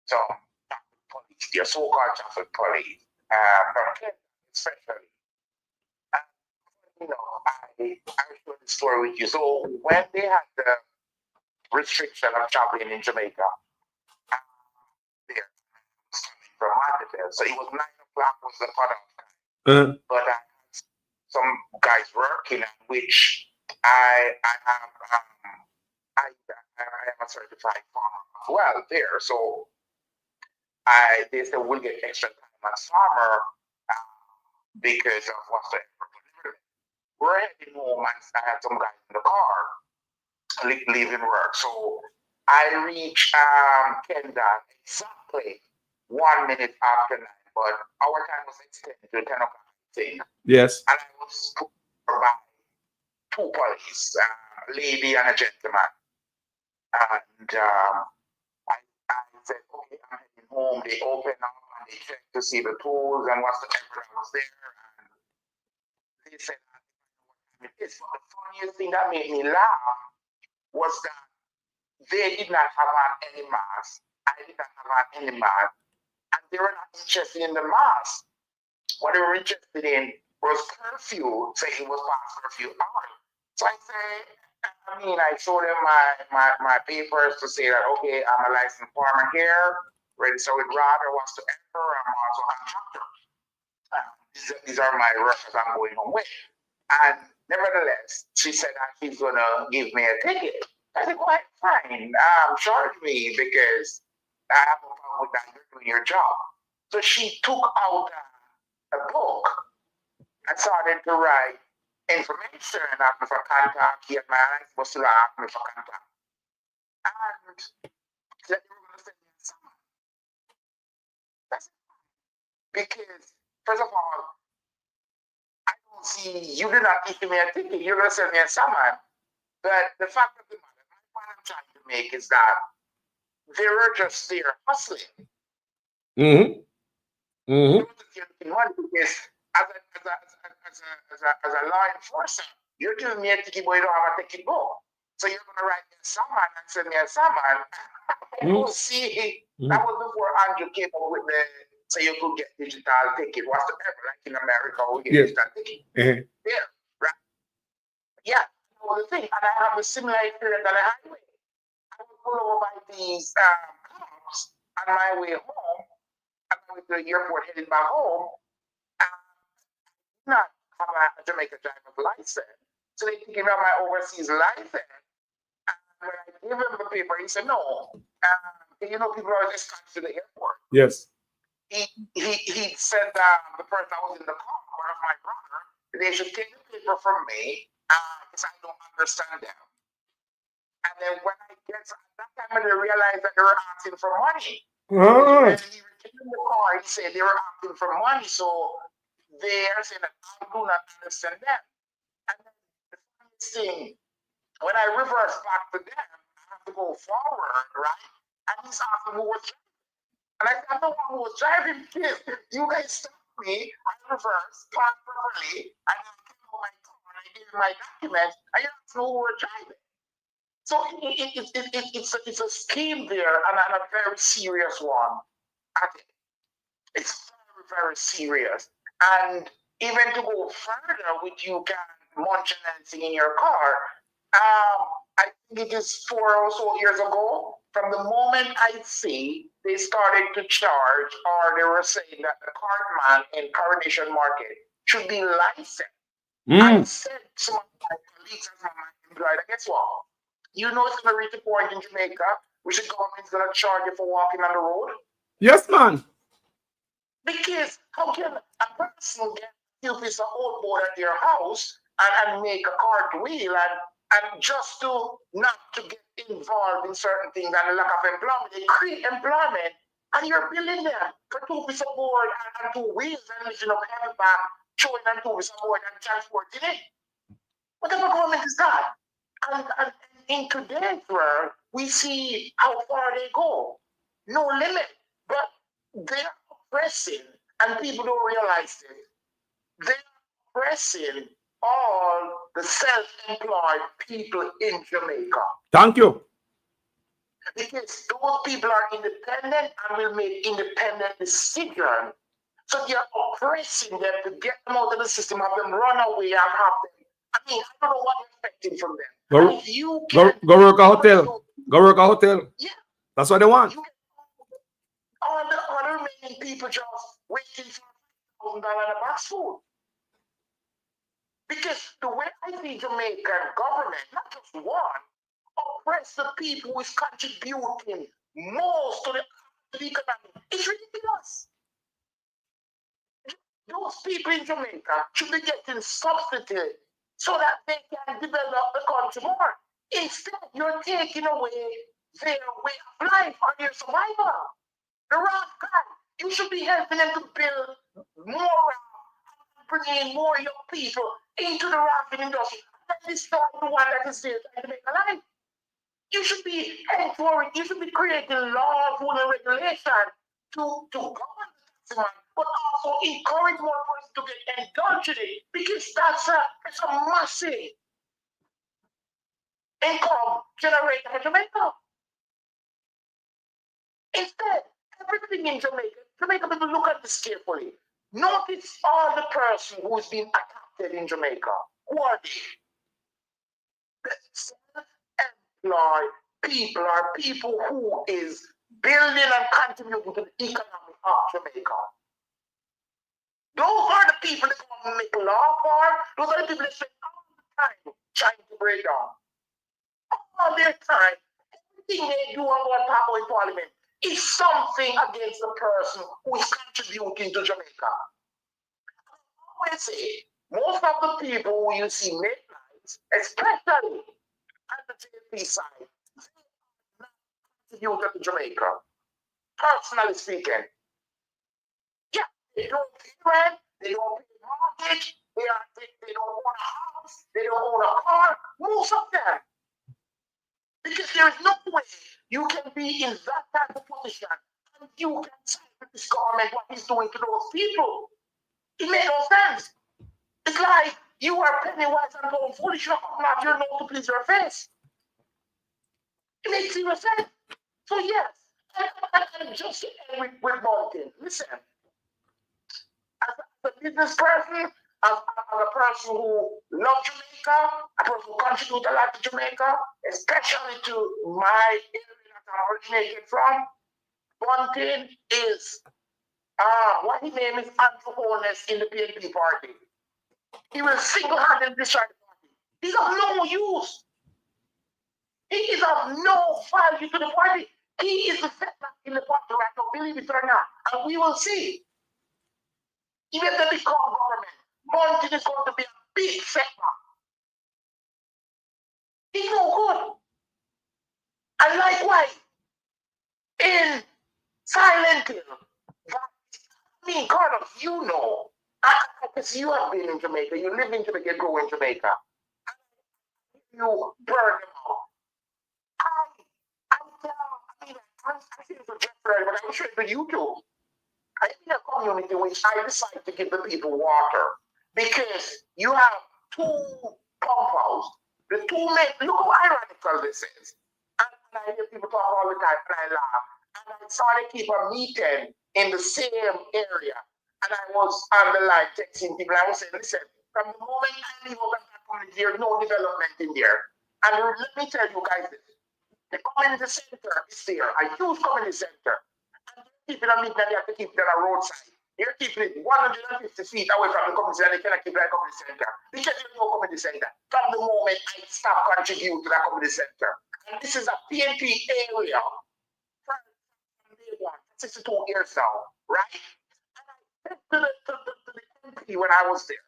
some traffic police, their so-called traffic police, from Kenya especially. And you know, I share the story with you. So when they had the restriction of traveling in Jamaica, there from Martindale, so it was 9 o'clock was the cutoff time. But I had some guys working, which I am a certified farmer as well there. So they said we'll get extra time as farmer because of whatsoever. We're heading home and I had some guys in the car leaving work. So I reached Kenda exactly 1 minute after 9, but our time was extended to 10 o'clock. Yes. And I was put by 2 police, a lady and a gentleman. And I said, okay, I'm heading home. They open up and they check to see the tools and whatsoever that was there. And they said, it's the funniest thing that made me laugh was that they did not have on any mask. I did not have on any mask. And they were not interested in the mask. What they were interested in was curfew, saying it was past curfew hour. So I showed them my papers to say that, okay, I'm a licensed farmer here, registered with ROD or whatsoever. I'm also a contractor. These are my records I'm going home with. And nevertheless, she said that she's going to give me a ticket. I said, well, fine, charge me because I have a problem with that. You're doing your job. So she took out a book and started to write information and asked me for contact. He had my eyes, but still asked me for contact. And said they were going to send me a summons. That's it. Because, first of all, I don't see, you did not issue me a ticket, you're going to send me a summons. But the fact of the matter, my point I'm trying to make is that they were just there hustling. Because as a law enforcer, you're giving me a ticket, but you don't have a ticket book. So you're going to write me a summons and send me a summons. You see, that was before Andrew came up with so you could get digital ticket whatsoever, like in America, we get digital ticket. Yeah, right. Yeah, that was the thing. And I have a similar experience on the highway. I was pulled over by these cops on my way home. I went to the airport heading back home. Not have a Jamaica driver's license. So they gave me my overseas license. And when I gave him the paper, he said, no. People are just coming to the airport. Yes. He said the person that was in the car, one of my brother, they should take the paper from me because I don't understand them. And then when I get to that time, I realized that they were asking for money. When he returned in the car, he said they were asking for money. So they are saying that I do not understand them. And then the funniest thing, when I reverse back to them, I have to go forward, right? And he's asking who was driving. And I said, I'm the one who was driving, kids. You guys stopped me, I reversed, parked properly, and I came on my car and I gave you my documents, and you don't know who were driving. So it's a scheme there, and a very serious one. It's very, very serious. And even to go further with you can munch anything in your car, I think it is 4 or so years ago, from the moment I see they started to charge, or they were saying that the card man in Coronation Market should be licensed. I said to some of my colleagues as my employer, guess what? You know it's going to reach a point in Jamaica which the government's going to charge you for walking on the road? Yes, man. Because how can a person get a piece of old board at their house and make a cartwheel and just to not to get involved in certain things and lack of employment, they create employment and you're billing them for 2 pieces of board and 2 wheels and lifting up heavy back, showing them 2 pieces of board and transporting it. What type of government is that? And in today's world, we see how far they go. No limit, but they're oppressing and people don't realize it. they're oppressing all the self-employed people in Jamaica. Thank you. Because those people are independent and will make independent decisions. So you're oppressing them to get them out of the system, have them run away and have them. I mean, I don't know what you're expecting from them. And if you Go work a hotel. Go work a hotel. Yeah. That's what they want. All the other remaining people just waiting for $1,000 in a box food. Because the way I see Jamaican government, not just one, oppress the people who is contributing most to the economy. It's ridiculous. Those people in Jamaica should be getting subsidies so that they can develop the country more. Instead, you're taking away their way of life or their survival. The rough guy, you should be helping them to build more, bring in more young people into the rafting industry. And destroy the one that is there trying to make a life. You should be encouraging, you should be creating laws, rules, and regulations to govern the taxi, but also encourage more persons to get indulged in it, because that's a massive income generator for Jamaica. Instead, everything in Jamaica people look at this carefully. Notice all the person who is being attacked in Jamaica. Who are they? The self-employed people are people who is building and contributing to the economy of Jamaica. Those are the people that want to make law for. Those are the people that spend all the time trying to break down. All their time, everything they do on one top in Parliament is something against the person who is contributing to Jamaica. I always say, most of the people who you see make lives, especially at the JP side, they are not contributing to Jamaica. Personally speaking. Yeah, they don't pay rent, they don't pay mortgage, they don't own a house, they don't own a car, most of them. Because there is no way you can be in that type of position and you can say with this government what he's doing to those people. It makes no sense. It's like you are penny wise and going foolish, you're not to please your face. It makes zero sense. So yes, and just with Bunting, listen, as a business person, as a person who loves Jamaica, a person who contributes a lot to Jamaica, especially to my area that I'm originating from, Bunting is, what his name is, Unprofessional in the PNP party. He will single-handedly destroy the party. He's of no use. He is of no value to the party. He is the setback in the party right now, believe it or not. And we will see. Even if they become government, Bunting is going to be a big setback. He's no good. And likewise, in Silent Hill, I mean, Carlos, you know, because you have been in Jamaica, you live in Jamaica, you grow in Jamaica. You burn them out. I'm saying for Jeffrey, but I'm sure for you too. I'm in a community which I decide to give the people water because you have two pump houses. The two men, look how ironical this is. And I hear people talk all the time and I laugh. And I saw they keep a meeting in the same area. And I was on the line texting people. I was saying, listen, from the moment I leave over that community, there's no development in there. And let me tell you guys this. The community center is there, a huge community center. And they're keeping a meeting and they have to keep it on a roadside. They're keeping it 150 feet away from the community center. They cannot keep that community center. Because there's no community center. From the moment I stop contributing to that community center. And this is a PNP area. From day one, 62 years now, right? And I said to the MP when I was there,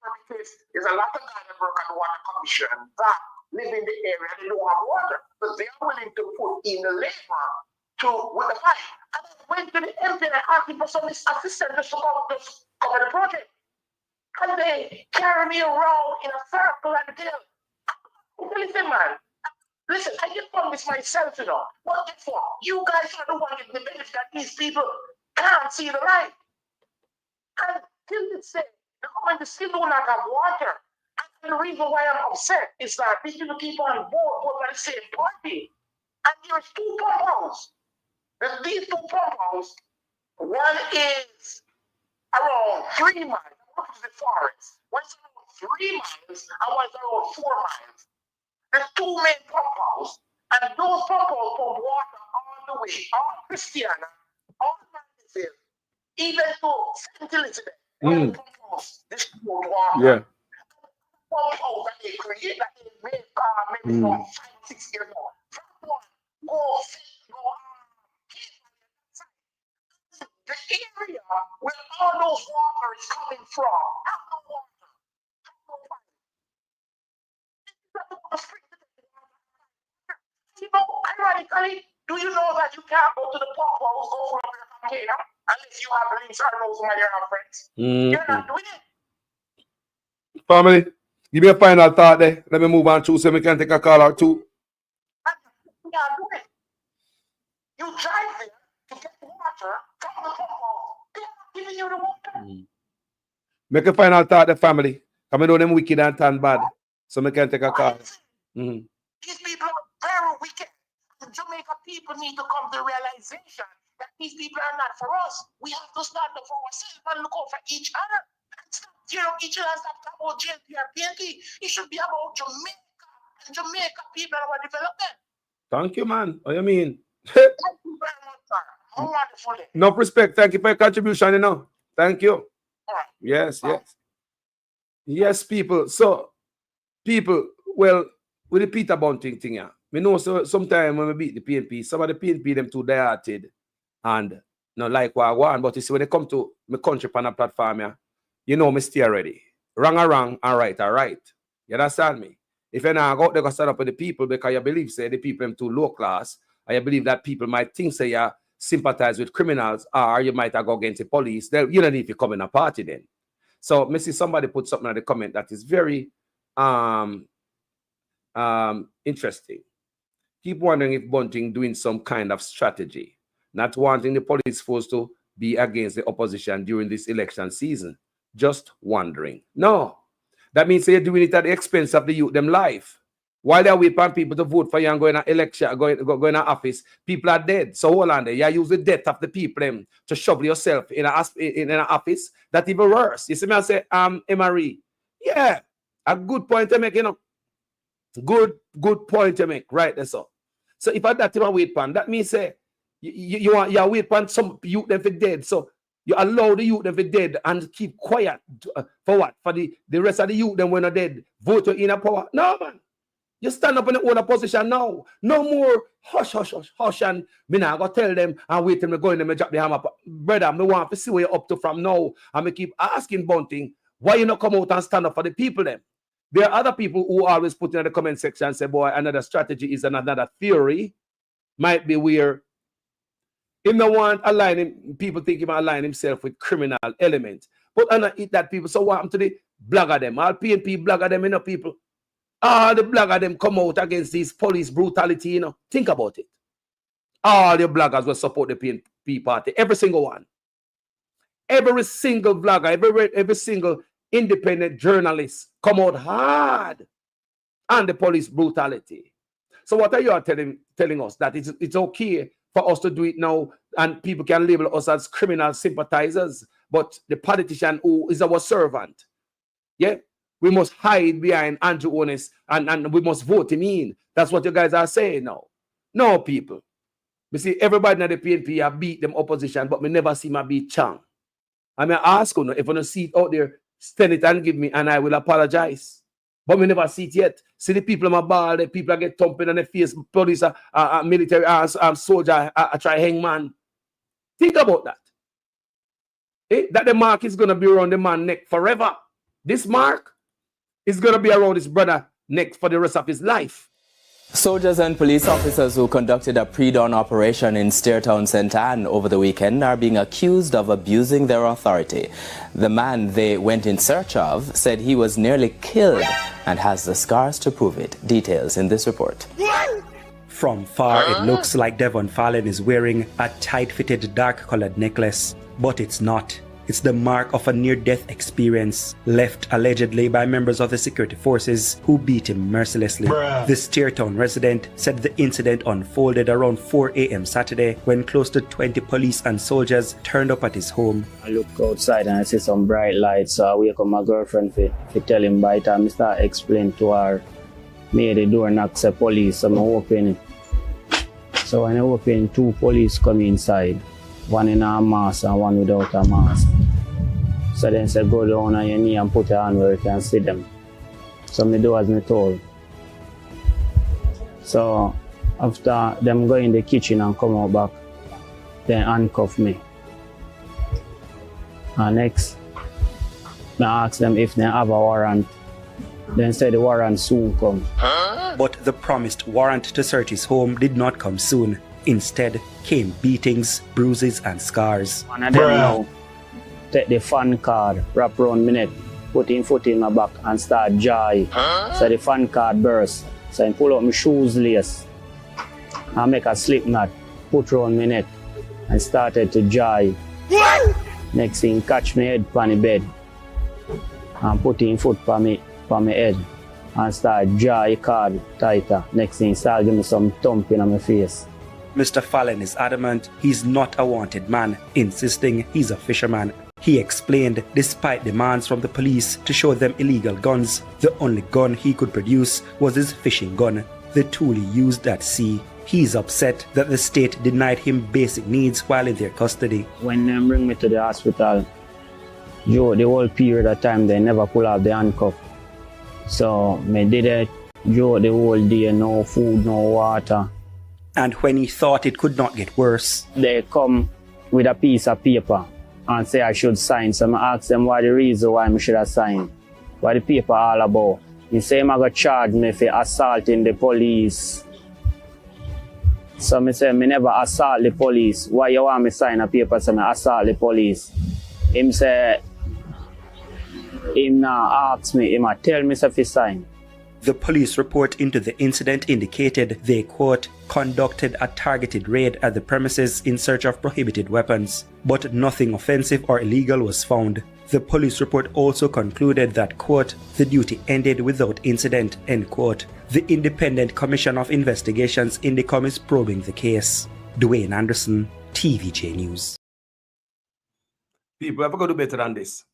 because there's a lot of guys that work on the water commission that live in the area and they don't have water, but they are willing to put in the labor with the fight. And I went to the MP and I asked him for some assistance just to cover the project. And they carry me around in a circle and tell, listen, man, listen, I just found this myself, you know. What guess what? You guys are the one getting the benefit that these people can't see the light. And till this day, the government still do not have water. And the reason why I'm upset is that these people keep on vote by the same party. And there's two pump houses. There's these two pump houses. One is around 3 miles, which is the forest. One's around 3 miles and one's around 4 miles. There's two main pump houses, and those pump houses pump water all the way, all Christiana, all Mandeville, even to St. Elizabeth. Pump house, this cold water. Yeah. Pump house that they create, that they made maybe from 5 or 6 years ago. That one, go the area where all those water is coming from. Have no water. Have no fire. You know, ironically, do you know that you can't go to the pump house, go full of your container, unless you have links or know somebody you have friends? You're not doing it. Family, give me a final thought there. Let me move on to so we can take a call or two. You can't do it. You drive there to get water from the pump house. They're not giving you the water. Make a final thought there, family. Come know them wicked and turn bad. So we can take a call. These people are very wicked. The Jamaica people need to come to the realization that these people are not for us. We have to stand up for ourselves and look out for each other. And stop tearing up each other and stop talking about JLP or PNP. It should be about Jamaica and Jamaica people and our development. Thank you, man. What you mean? Thank you very much, sir. I'm wonderful. Enough respect. Thank you for your contribution, you know. Thank you. All right. Yes, yes. Yes, people. So, people, well, with the Peter Bunting thing, yeah. We know so sometimes when we beat the PNP, some of the PNP them too dieharded and not like what I want. But you see, when they come to my country on a platform, yeah, you know me stay ready. Wrong or wrong, and right or right. You understand me? If you're not out there, go stand up with the people because you believe, say, the people them too low class, or you believe that people might think, say, you sympathize with criminals, or you might go against the police, then you don't need to come in a party then. So, me see somebody put something in the comment that is very interesting. Keep wondering if Bunting doing some kind of strategy, not wanting the police force to be against the opposition during this election season. Just wondering. No, that means they're doing it at the expense of the youth, them life. While they're waiting for people to vote for you and go in an election, go in an office, people are dead. So hold on there. You use the death of the people them to shovel yourself in an office. That's even worse. You see me, I say, MRE. Yeah, a good point to make, you know. Good point to make, right there, so. So if I that wait pan, that means say you wait pan some youth them for dead. So you allow the youth them for dead and keep quiet for what? For the rest of the youth them when are dead, vote in a power. No man. You stand up in the own position now. No more hush, and me now go tell them and wait till me go in and drop the hammer. Brother, me want to see where you're up to from now. And me keep asking Bunting, why you not come out and stand up for the people them? There are other people who always put in the comment section and say, boy, another strategy is another theory. Might be where him no want aligning, people think he might align himself with criminal element. But I not eat that people. So what happened to the blogger them? All PNP blogger them, you know, people. All the blogger them come out against this police brutality, you know. Think about it. All the bloggers will support the PNP party. Every single one. Every single blogger, every single independent journalists come out hard on the police brutality. So what are you telling us? That it's okay for us to do it now and people can label us as criminal sympathizers, but the politician who is our servant, yeah, we must hide behind Andrew Honest and we must vote him in. That's what you guys are saying now. No, people. You see, everybody in the PNP have beat them opposition, but we never see my beat Chang. I mean, I ask you, if you see it out there, stand it and give me, and I will apologize. But we never see it yet. See the people in my bar, the people get thumping on their face, police, military, soldier, try hang man. Think about that. That the mark is going to be around the man's neck forever. This mark is going to be around his brother's neck for the rest of his life. Soldiers and police officers who conducted a pre-dawn operation in Steartown, St. Anne over the weekend are being accused of abusing their authority. The man they went in search of said he was nearly killed and has the scars to prove it. Details in this report. From far, it looks like Devon Fallon is wearing a tight-fitted dark-colored necklace, but it's not. It's the mark of a near-death experience, left allegedly by members of the security forces who beat him mercilessly. The Steertown resident said the incident unfolded around 4 a.m. Saturday when close to 20 police and soldiers turned up at his home. I look outside and I see some bright lights, so I wake up my girlfriend to tell him by the time I start explain to her, me the door knock say police, so I open it. So when I open, 2 police come inside, one in a mask and one without a mask. So then say go down on your knee and put your hand where you can see them. So me do as me told. So after them go in the kitchen and come out back, then handcuff me. And next, I ask them if they have a warrant. Then say the warrant soon come. But the promised warrant to search his home did not come soon. Instead came beatings, bruises and scars. One of them now take the fan card, wrap around my neck, put him foot in my back and start jay. So the fan card burst. So I pull out my shoes lace and make a slip knot, put around my neck and started to jay. Next thing catch my head on the bed and put him foot on my head and start jay card tighter. Next thing start give me some thumping on my face. Mr. Fallon is adamant he's not a wanted man, insisting he's a fisherman. He explained, despite demands from the police to show them illegal guns, the only gun he could produce was his fishing gun, the tool he used at sea. He's upset that the state denied him basic needs while in their custody. When they bring me to the hospital, the whole period of time they never pull out the handcuff. So me did it, the whole day, no food, no water. And when he thought it could not get worse, they come with a piece of paper and say I should sign. So I ask them why the reason why I should have signed. What the paper all about. He say I'm going to charge me for assaulting the police. So I say I never assault the police. Why you want me sign a paper so I assault the police? Him say, him now ask me, him tell me if he sign. The police report into the incident indicated they, quote, conducted a targeted raid at the premises in search of prohibited weapons, but nothing offensive or illegal was found. The police report also concluded that, quote, the duty ended without incident, end quote. The Independent Commission of Investigations INDECOM is probing the case. Dwayne Anderson, TVJ News. People have to go do better than this.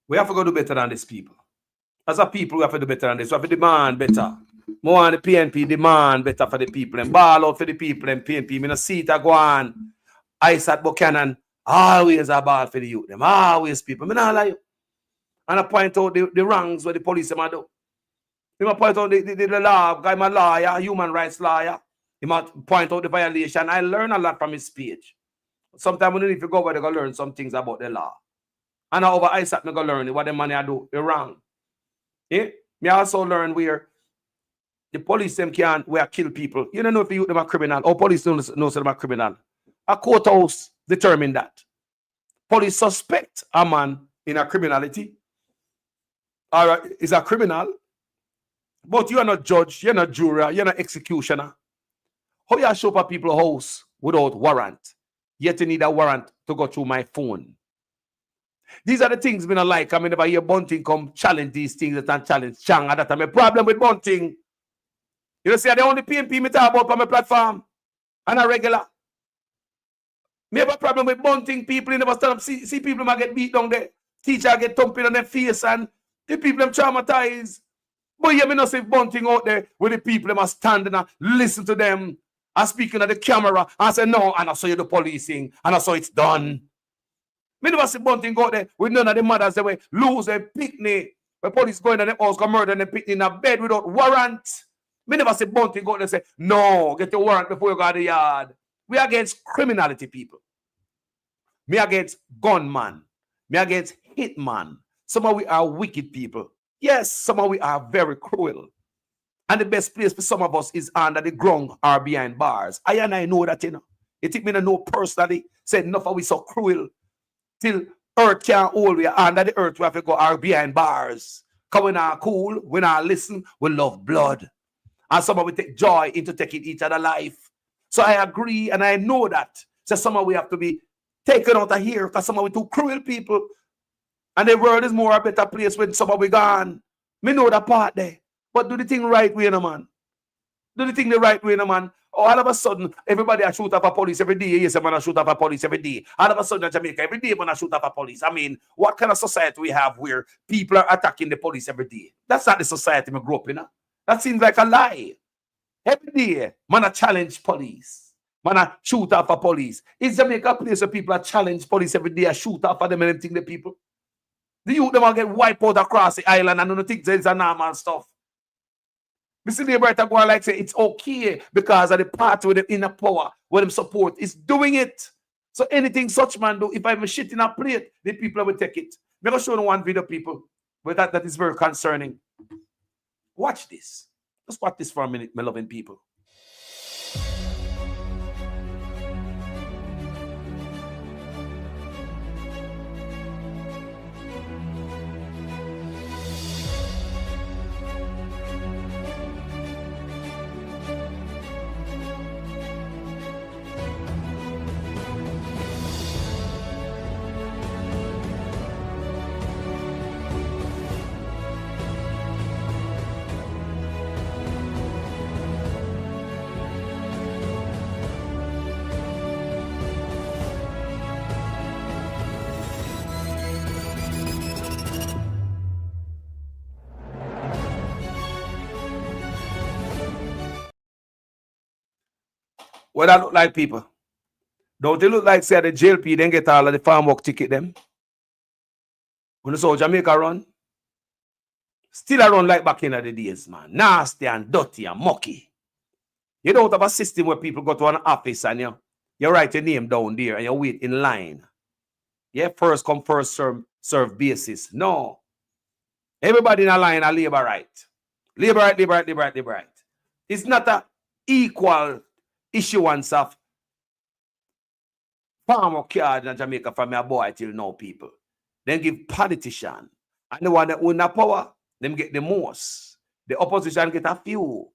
We have to go do better than this, people. As a people, we have to do better than this. We have to demand better. More on the PNP demand better for the people and ball out for the people and PNP. Me no see it a go on. Ice at Buchanan always a ball for the youth. Them always people. Me not lie. And I point out the wrongs where the police them do. He might point out the law. Guy, my lawyer, human rights lawyer. He might point out the violation. I learn a lot from his speech. Sometimes when you need to go where they go learn some things about the law. And over ISAT, me go learn what the money I do. They're wrong. Yeah? Me also learn where the police them can't kill people. You don't know if the youth them are criminal or police don't know them are criminal. A courthouse determine that. Police suspect a man in a criminality or is a criminal, but you are not judge, you're not jury, you're not executioner. How you show up at people's house without warrant? Yet you need a warrant to go through my phone. These are the things me not like. I mean, if I hear Bunting come challenge these things that and challenge Chang, and that I'm a problem with Bunting. You know, see, the only PNP me talk about on my platform and a regular. Me have a problem with Bunting people. You never stand up, see people might get beat down there. Teacher get thumping on their face and the people them traumatized. But yeah, me not see Bunting out there where the people them are standing and listen to them and speaking at the camera and say, no, and I saw you the policing and I saw it's done. Me never see Bunting go out there with none of the mothers that way lose a picnic. When police go in and the house go murder and they picnic in a bed without warrant. Me never see Bunting go out there and say, no, get your warrant before you go to the yard. We are against criminality, people. Me against gunman. Me against hitman. Some of we are wicked people. Yes, some of we are very cruel. And the best place for some of us is under the ground or behind bars. I know that, you know. You think me to know personally, said enough of we so cruel. Till earth can't hold we under the earth we have to go or behind bars. Because we not cool, we not listen, we love blood. And some of we take joy into taking each other life. So I agree and I know that. So some of we have to be taken out of here because some of we too cruel people. And the world is more a better place when some of we gone. Me know that part there. But do the thing right way, no man. Do the thing the right way, no man. All of a sudden, everybody a shoot up a police every day. Yes, a man a shoot up a police every day. All of a sudden in Jamaica, every day man a shoot up a police. I mean, what kind of society we have where people are attacking the police every day? That's not the society we grew up in. That seems like a lie. Every day, man a challenge police. Man a shoot up a police. Is Jamaica a place where people are challenge police every day, a shoot up for them and everything the people? The youth them all get wiped out across the island and don't think there's a normal stuff. Mr. Neighbor go on like say it's okay because of the party with the inner power, where them support is doing it. So anything such man do, if I'm shit in a plate, the people will take it. I'm going to show you one video, people, but that is very concerning. Watch this. Let's watch this for a minute, my loving people. What that look like, people? Don't it look like say the JLP then get all of the Farmwork ticket them? When you saw Jamaica run, still a run like back in the days, man. Nasty and dirty and mucky. You don't have a system where people go to an office and you write your name down there and you wait in line. Yeah, first come, first serve basis. No. Everybody in a line are labor right. Labor right, labor right, labor right, labor right. It's not a equal issuance of farmer card in Jamaica from a boy till now, people. Then give politician. And the one that own the power, them get the most. The opposition get a few.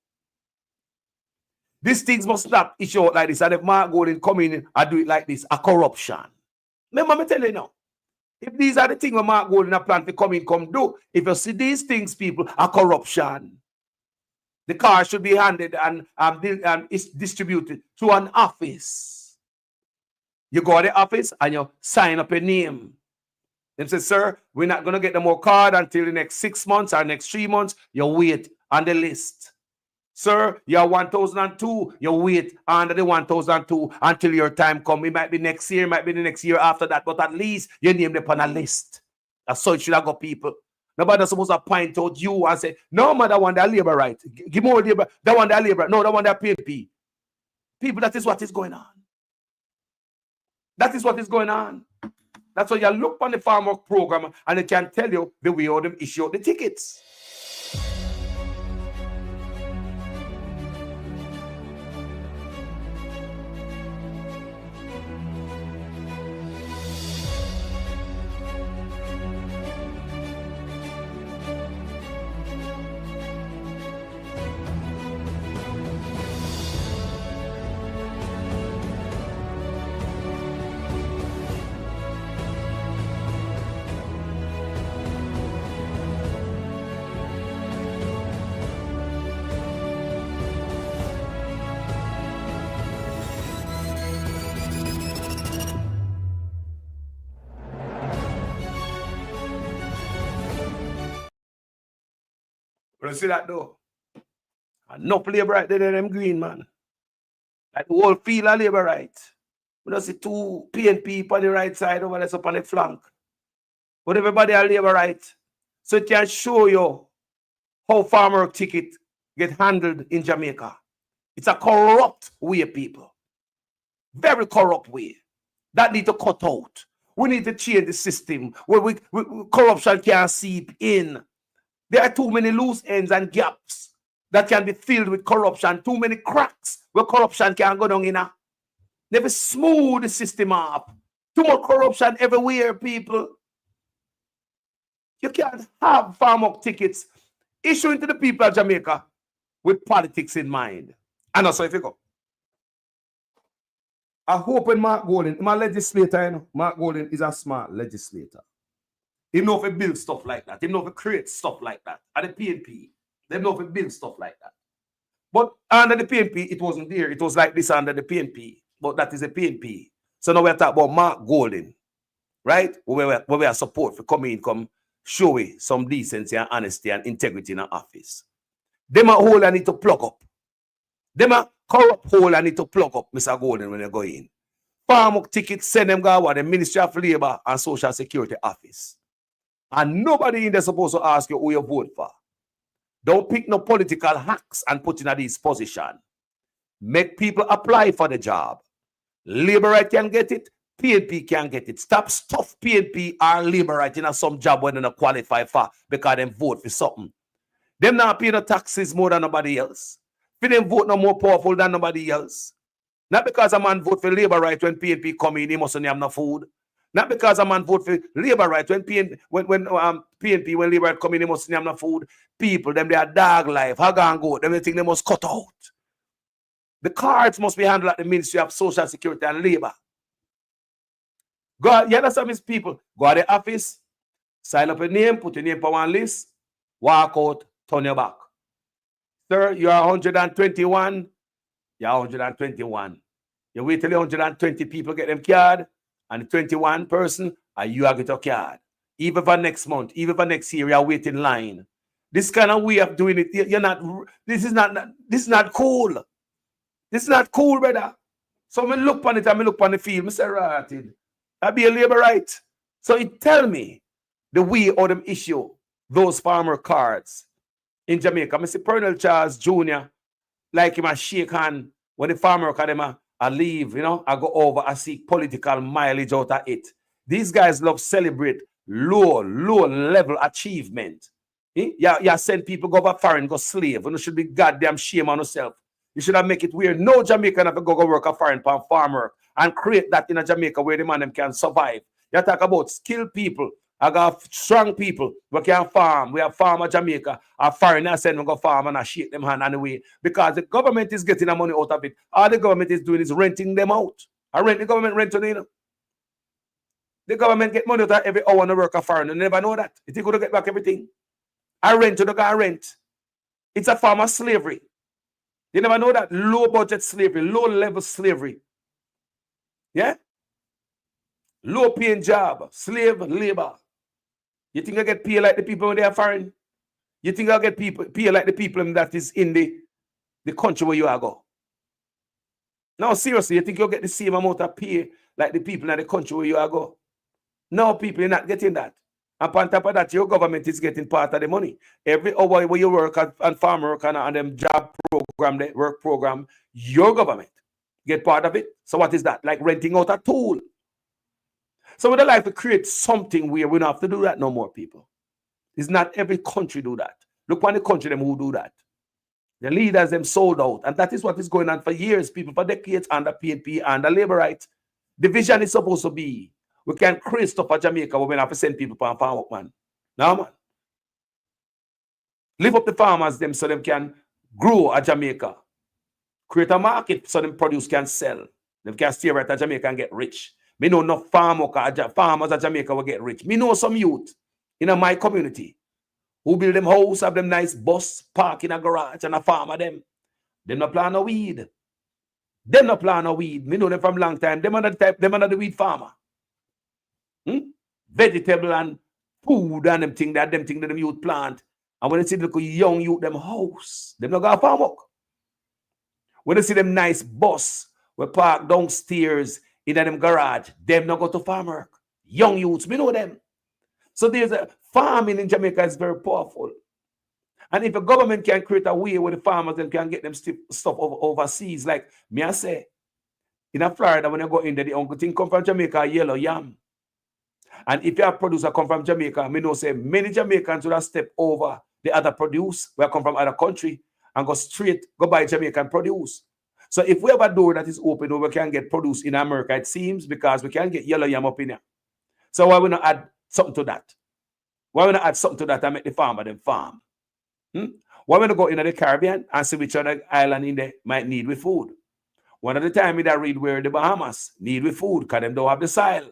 These things must not issue out like this. And if Mark Golden come in and do it like this, a corruption. Remember me tell you now. If these are the things where Mark Golden a plan to come in, come do. If you see these things, people, a corruption. The car should be handed and it's distributed to an office. You go to the office and you sign up a name. They say, sir, we're not going to get the more card until the next 6 months or next 3 months. You wait on the list. Sir, you're 1002. You wait under the 1002 until your time comes. It might be next year, it might be the next year after that, but at least you name them on a list. That's so it should have got people. Nobody's supposed to point out you and say, no, man, that one that labor right. Give more labor. That one that labor. No, that one that PNP. People, that is what is going on. That is what is going on. That's why you look on the Farmwork program and it can tell you the way how them issue the tickets. But you see that though? Enough labor right there, them green man. Like the whole field of labor right. We don't see two PNP on the right side over there, up on the flank. But everybody are labor right. So it can show you how Farmwork ticket get handled in Jamaica. It's a corrupt way, people. Very corrupt way. That need to cut out. We need to change the system where corruption can't seep in. There are too many loose ends and gaps that can be filled with corruption. Too many cracks where corruption can go down in. Never smooth the system up. Too much corruption everywhere, people. You can't have Farmwork tickets issuing to the people of Jamaica with politics in mind. And also if you go. I hope when Mark Golding, my legislator, you know, Mark Golding is a smart legislator. He know if he build stuff like that. He know if he create stuff like that. At the PNP, they know if he build stuff like that. But under the PNP, it wasn't there. It was like this under the PNP. But that is a PNP. So now we're talking about Mark Golding, right? Where we are support for come show we some decency and honesty and integrity in our office. Them a hole I need to plug up. Them a corrupt hole I need to plug up, Mr. Golding, when you go in. Farmwork tickets, send them go to the Ministry of Labour and Social Security office. And nobody in there supposed to ask you who you vote for. Don't pick no political hacks and put in these positions. Make people apply for the job. Labour right can get it, PNP can get it. Stop stuff PNP or Labour right in some job when they don't qualify for because they vote for something. Them not pay no taxes more than nobody else. For them vote no more powerful than nobody else. Not because a man vote for Labour right when PNP come in, he mustn't have no food. Not because a man vote for Labour right when PNP when Labour right come in, he mustn't have no food. People, them they are dog life, hog and goat, them they think they must cut out. The cards must be handled at the Ministry of Social Security and Labour. Go, you understand these people? Go to the office, sign up a name, put your name on one list, walk out, turn your back. Sir, you are 121. You're 121. You wait till the 120 people get them card, and the 21 person, and you get a card. Even for next month, even for next year, you're waiting in line. This kind of way of doing it, you're not. This is not cool. This is not cool, brother. So I look on it and I look on the field. I say, right, that be a labor right. So it tell me the way or them issue those farmer cards in Jamaica. I see Colonel Charles Jr. like him a shake hand when the farmer them I leave, you know, I go over, I seek political mileage out of it. These guys love celebrate low level achievement. Yeah, send people go over foreign, go slave. You should be goddamn shame on yourself. You should have make it weird. No Jamaican have to go work a foreign farmer and create that in a Jamaica where the man them can survive. You talk about skilled people. I got strong people we can farm. We have farmer Jamaica. A foreigner send them go farm and I shake them hand anyway. Because the government is getting the money out of it. All the government is doing is renting them out. The government rent on it. The government get money out of every hour and work a foreigner. You never know that. You think you get back everything. I rent to the guy rent. It's a form of slavery. You never know that. Low budget slavery, low level slavery. Yeah? Low paying job, slave labor. You think I get paid like the people when they are foreign? You think I get paid like the people that is in the country where you are go? No, seriously, you think you'll get the same amount of pay like the people in the country where you are go? No, people, you're not getting that. And on top of that, your government is getting part of the money. Every hour where you work and farmer work and them job program, the work program, your government get part of it. So what is that? Like renting out a tool. So we'd like to create something where we don't have to do that no more, people. It's not every country do that. Look on the country them who do that. The leaders them sold out. And that is what is going on for years, people, for decades under PNP and the labor rights. The vision is supposed to be we can create stuff for Jamaica where we have to send people for Farmwork, man. Now, man. Lift up the farmers them so they can grow at Jamaica. Create a market so them produce can sell. They can stay right at Jamaica and get rich. Me know no farmers at Jamaica will get rich. Me know some youth in my community who build them house, have them nice bus, park in a garage and a farm of them. Them no plant no weed. Them no plant no weed. Me know them from long time. Them are the weed farmer. Vegetable and food and them thing that them youth plant. And when they see the young youth them house, them not got farm work. When they see them nice bus we park downstairs in them garage, them not go to farm work. Young youths, we know them. So there's a farming in Jamaica is very powerful. And if the government can create a way where the farmers then can get them stuff overseas, like me I say, in Florida when you go in there, the uncle thing come from Jamaica, yellow yam. And if your producer come from Jamaica, I know say many Jamaicans would have stepped over the other produce where come from other country and go buy Jamaican produce. So if we have a door that is open where we can get produce in America, it seems, because we can get yellow yam up in here. So why we not add something to that? Why we not add something to that and make the farmer them farm? Why we not go into the Caribbean and see which other island in there might need with food? One of the time I read where the Bahamas need with food because them don't have the soil.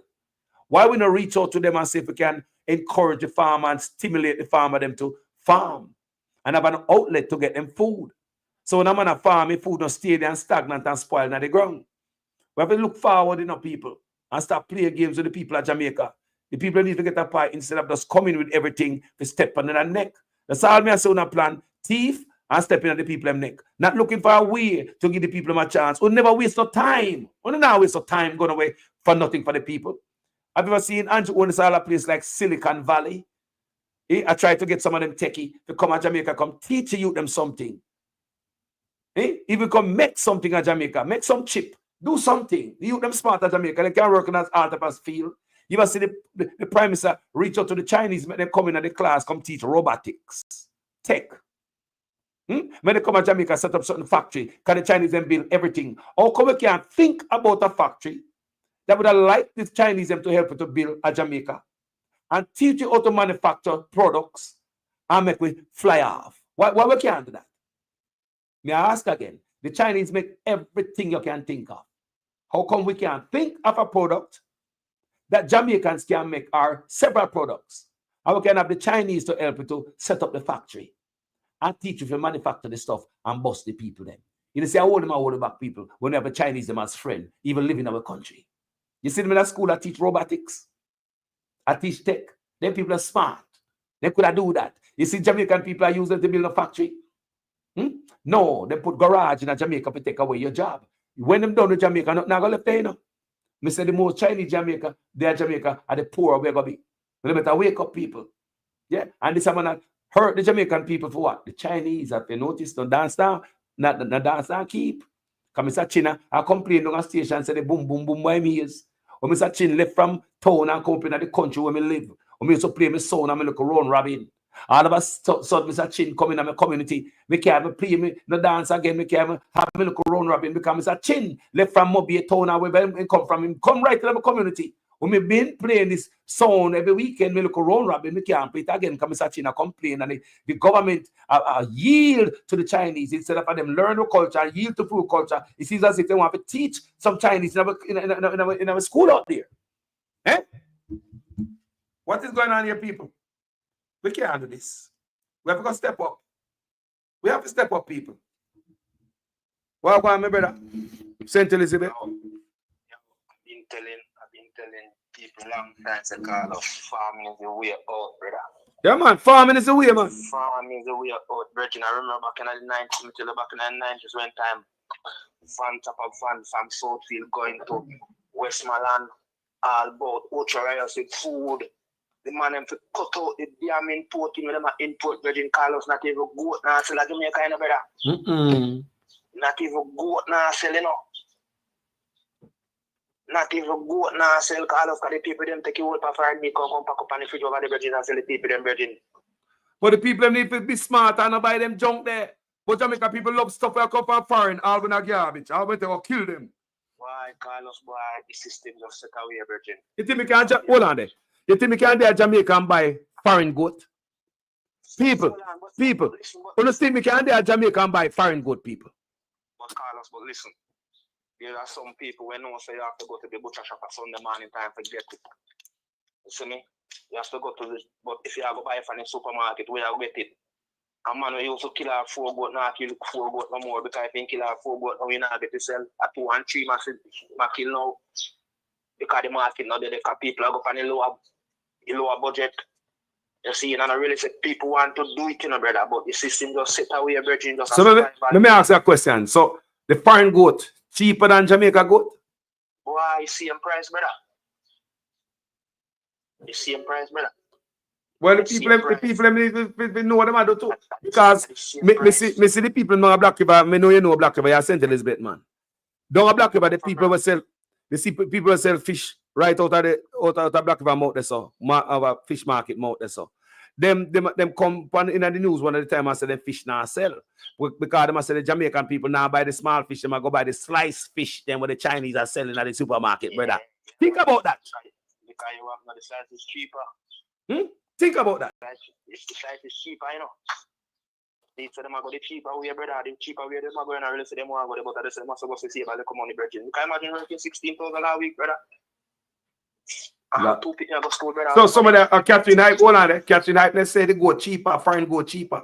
Why we not reach out to them and see if we can encourage the farmer and stimulate the farmer them to farm and have an outlet to get them food. So when I'm on a farm, if food don't stay there and stagnant and spoil in the ground. We have to look forward, people, and start playing games with the people of Jamaica. The people need to get a part instead of just coming with everything to step on their neck. That's all me I say on a plan. Thief and stepping on the people them neck. Not looking for a way to give the people a chance. We'll never waste no time. We'll not waste no time going away for nothing for the people. Have you ever seen Andrew own a place like Silicon Valley? I try to get some of them techie to come to Jamaica, come teach you them something. Even come make something at Jamaica, make some chip, do something. You them smart at Jamaica, they can work in that artifact field. You ever see the Prime Minister reach out to the Chinese, make them come in at the class, come teach robotics, tech. When they come to Jamaica, set up certain factory, can the Chinese then build everything? How come we can't think about a factory that would have liked the Chinese them to help you to build a Jamaica and teach you how to manufacture products and make we fly off? Why we can't do that? May I ask again? The Chinese make everything you can think of. How come we can't think of a product that Jamaicans can make or several products? And we can have the Chinese to help you to set up the factory and teach you to manufacture the stuff and bust the people then. You say, I hold them back people when we have a Chinese them as friend, even live in our country. You see them in a school that teach robotics, I teach tech. Them people are smart. They could have do that. You see Jamaican people are using to build a factory. No, they put garage in a Jamaica to take away your job. When them done with Jamaica, not going to left there, you know. I say the most Chinese Jamaica, their Jamaica are the poor we're going to be. They better wake up people. Yeah, and this man hurt the Jamaican people for what? The Chinese, have you noticed, don't dance down, not dance down, keep. Because Mr. Chin, I complain on a station and say the boom, boom, boom, why me is. When Mr. Chin left from town and come in the country where I live, when I used to play my son and I look around Robin. All of a sudden, Mr. Chin come in my community. Me can't play me no dance again. Me can't have me look around Robin because Mr. Chin left from Mobile town and where he come from. Him come right to my community. When me been playing this song every weekend, me look around Robin. Me can't play it again because Mr. Chin complain and the government yield to the Chinese instead of them learn the culture and yield to food culture. It seems as if they want to teach some Chinese in our school out there. Eh? What is going on here, people? We can't do this. We have to step up. We have to step up, people. What about my brother? St. Elizabeth? I've been telling people long time to call us farming is the way out, brother. Yeah, man. Farming is the way, man. Farming is the way out, brother. I remember back in the 90s when time fan top of fan from Southfield going to Westmoreland, all about ultra riots with food. The man them to cut out the damn importing with them import Virgin Carlos, not even goat now sell at Jamaica, you know, brother. Not even goat now sell, you know. Not even goat now sell Carlos, because the people them take you out for fried meat, come pack up on the fridge over the Virgin and sell the people them Virgin. But the people them need to be smart and not buy them junk there. But Jamaica people love stuff that come from foreign, all gonna garbage. All going to kill them. Why, Carlos, boy, the system just set away, Virgin. You think we can hold on there? You think we can do a Jamaica and buy foreign goat? People. You think we can do a Jamaica and buy foreign goat, people? But Carlos, but listen. There are some people when no say you have to go to the butcher shop at Sunday morning time to get it. You see me? You have to go to the, but if you have to buy it from the supermarket, where you get it? A man who used to kill our 4 goat, now kill 4 goat no more, because if you kill our 4 goat, now you not get to sell at 2 and 3 ma kill now. Because the market now, the people are go on a lower budget. You see, and I really say people want to do it, you know, brother, but the system just set away, Virgin. Just So let me ask you a question. So the foreign goat cheaper than Jamaica goat? Why, same price, brother? The same price, brother. Well, the people know what they do too. Because me see the people know a Black River, me know you know Black River, you're St. Elizabeth, man. Down a Black River, the people will sell, people will sell fish right out of Black River mouth there, so our fish market mouth there, so. Them come in the news one of the time I said them fish now sell. Because them I said the Jamaican people now buy the small fish, them I go buy the sliced fish, then what the Chinese are selling at the supermarket, brother. Think about that. Because you want the size is cheaper. Think about that. The size is cheaper, you know. So them go the cheaper way, brother. The cheaper way them go and really say them want go the but they must go to save a little money, brethren. You can imagine working 16,000 a week, brother. Two people go school, brother. So some of the Catherine Hype, hold on there. Catherine Hype, let's say they go cheaper, foreign go cheaper.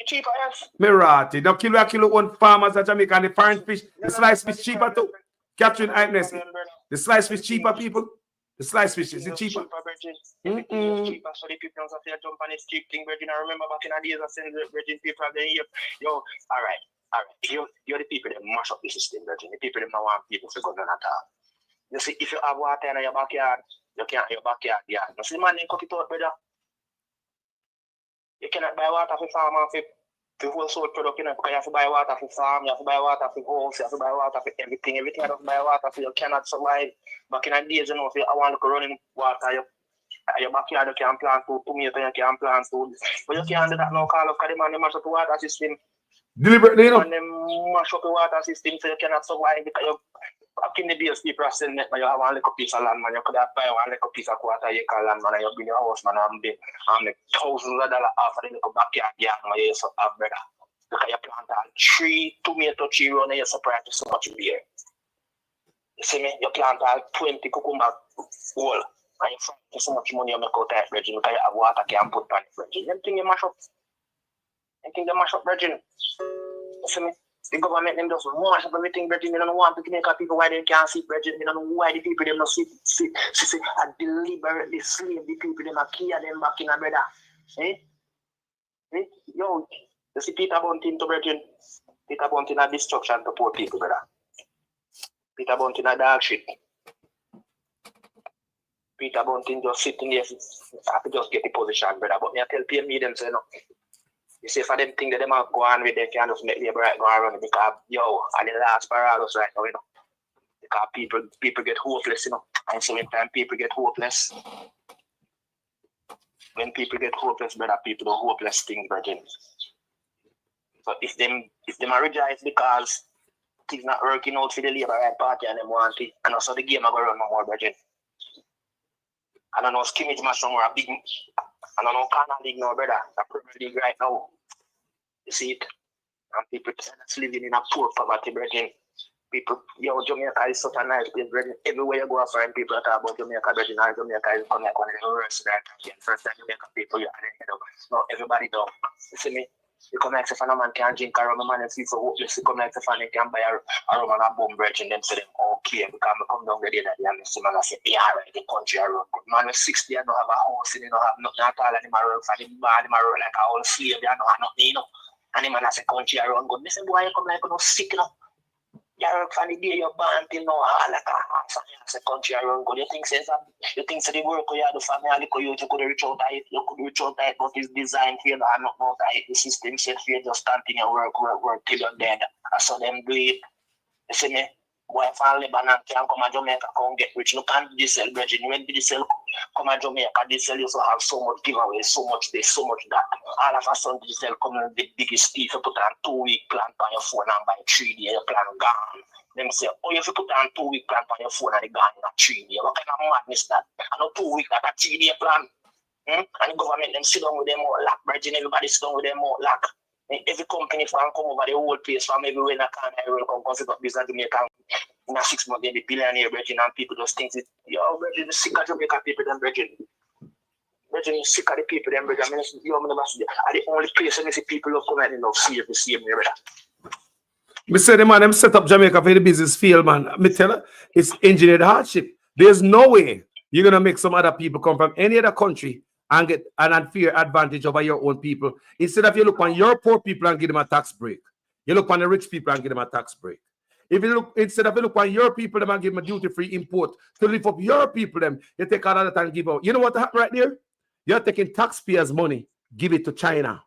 Cheaper, yes. Me right. Now kilo one farmers at Jamaica and the foreign fish, the sliced fish cheaper too. Catherine Hype, the sliced fish cheaper, people. The sliced fish is it cheaper? Everything is cheaper, so the people don't have to jump on this cheap thing, Virgin. I remember back in the days I sent the Virgin people then yo, all right. You're the people that mash up the system, Virgin. The people that don't want people to go none at all. You see, if you have water in your backyard, you can't in your backyard, yeah. You see, man, you cut it out, brother. You cannot buy water for farm and for wholesale product, you know, because you have to buy water for farm, you have to buy water for house, you have to buy water for everything. Everything you have to buy water for, you cannot survive. Back in the days, you know, if you want to run in water, your backyard, you can plant food, tomato, you can plant food. But you can't do that now, call up, because the man, they mash up the water system. Deliberately, you know? And they mash up the water system, so you cannot survive, because you back in the days, people are saying that you have one little piece of land, man. You could have buy one little piece of quarter acre land, man, and you build your house, man, and make thousands of dollars off of the little backyard yard, man, you have, brother. Because you plant all 3 tomato tree run and you surprise to so much beer. You see me? You plant all 20 cucumber whole, and you find so much money you make out of it, Virgin, because you have water can put on it, Virgin. Them thing you mash up. Them thing you mash up, Virgin. You see me? The government them just mash up everything, Virgin. They don't want to make people why they can't see, Virgin. They don't know why the people them not see, and deliberately slave the people them and kill them back in a brother. Yo, you see Peter Bunting to Virgin. Peter Bunting a destruction to poor people, brother. Peter Bunting a dog shit. Peter Bunting just sitting there, have to just get the position, brother. But me I tell PME them say no. You see, for them thing that they might go on with, they can just make labor right go around it because, yo, and the last parados right now, you know. Because people get hopeless, you know. And so when time people get hopeless, brother, people do hopeless things, Virgin. So if them are rejoice because things not working out for the Labour right party and them want it, and also the game are going to run no more, Virgin. I don't know skimmage match no more, a big, I don't know Canada League now, brother. The Premier League right now. You see it? And people that's living in a poor poverty, brethren. People, yo, Jamaica is such a nice place, brethren. Everywhere you go, I find people that talk about Jamaica, brethren. Jamaica is come like one of the worst, right? First time Jamaica people, you are the head up. Not everybody down. You see me? You come like if a man can drink a rum, a man and see for hopeless. You come like if a man can buy a rum and a bomb, brethren. Them say them okay because I come down the day that they and see man I say, yeah, right, the country are run. Man with 60 and don't have a house, and they don't have nothing at all, and they work for the bar, they work like a whole slave, they don't have nothing, you know. And the man I say country are run good. They say, boy, you come like you know sick, you know. You work for the day you're born till now, like a horse, and you say country are run good. You think so the work you do for me, you could reach out to it, you could reach out to it, but it's designed for you, and not know that the system set for you, just continue work till you're dead. I saw them do it. You see me? Boy, from Lebanon can come to Jamaica, come get rich. Look at diesel, Virgin. When diesel come to Jamaica, diesel used to have so much giveaway, so much this, so much that. All of a sudden, diesel come in the biggest thief. You put on 2-week plan on your phone and by 3 days, your plan gone. Them say, oh, if you put on 2-week plan on your phone and it gone in a 3 days, what kind of madness that? I know 2 weeks, that a 3 day plan. And the government, them sit down with them all lock, Virgin. Everybody sit down with them all lock. Every company from come over the whole place from everywhere in a can I will come consider business Jamaica in a 6 months they be billionaire Virgin and people just think it yo Virgin sick of Jamaica people them Virgin sick of the people them Virgin I mean you never see are the only place where see people who come and enough see the same brother. Me say the man them set up Jamaica for the business field, man. Me tell her it's engineered hardship. There's no way you're gonna make some other people come from any other country and get an unfair advantage over your own people. Instead of you look on your poor people and give them a tax break, you look on the rich people and give them a tax break. If you look instead of you look on your people them and give them a duty-free import to lift up your people them, you take all of that and give out. You know what happened right there? You're taking taxpayers' money, give it to China.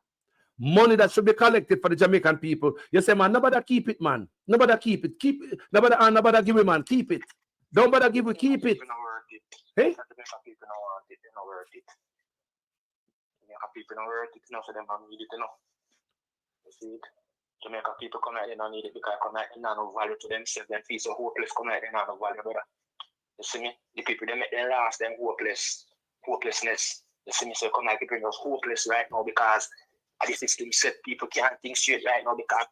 Money that should be collected for the Jamaican people. You say, man, nobody keep it, man. Nobody keep it. Keep it. Nobody give it, man. Keep it. Don't bother give it. Keep it. Hey? People don't work it enough for them and need it enough. You see it? Jamaica people come out, they don't need it because come out, they don't have no value to themselves. Them feel so hopeless, come out, they don't have no value, brother. You see me? The people, they make them last, them hopelessness. You see me? So come out, people are just hopeless right now because And the system set people can't think straight right now because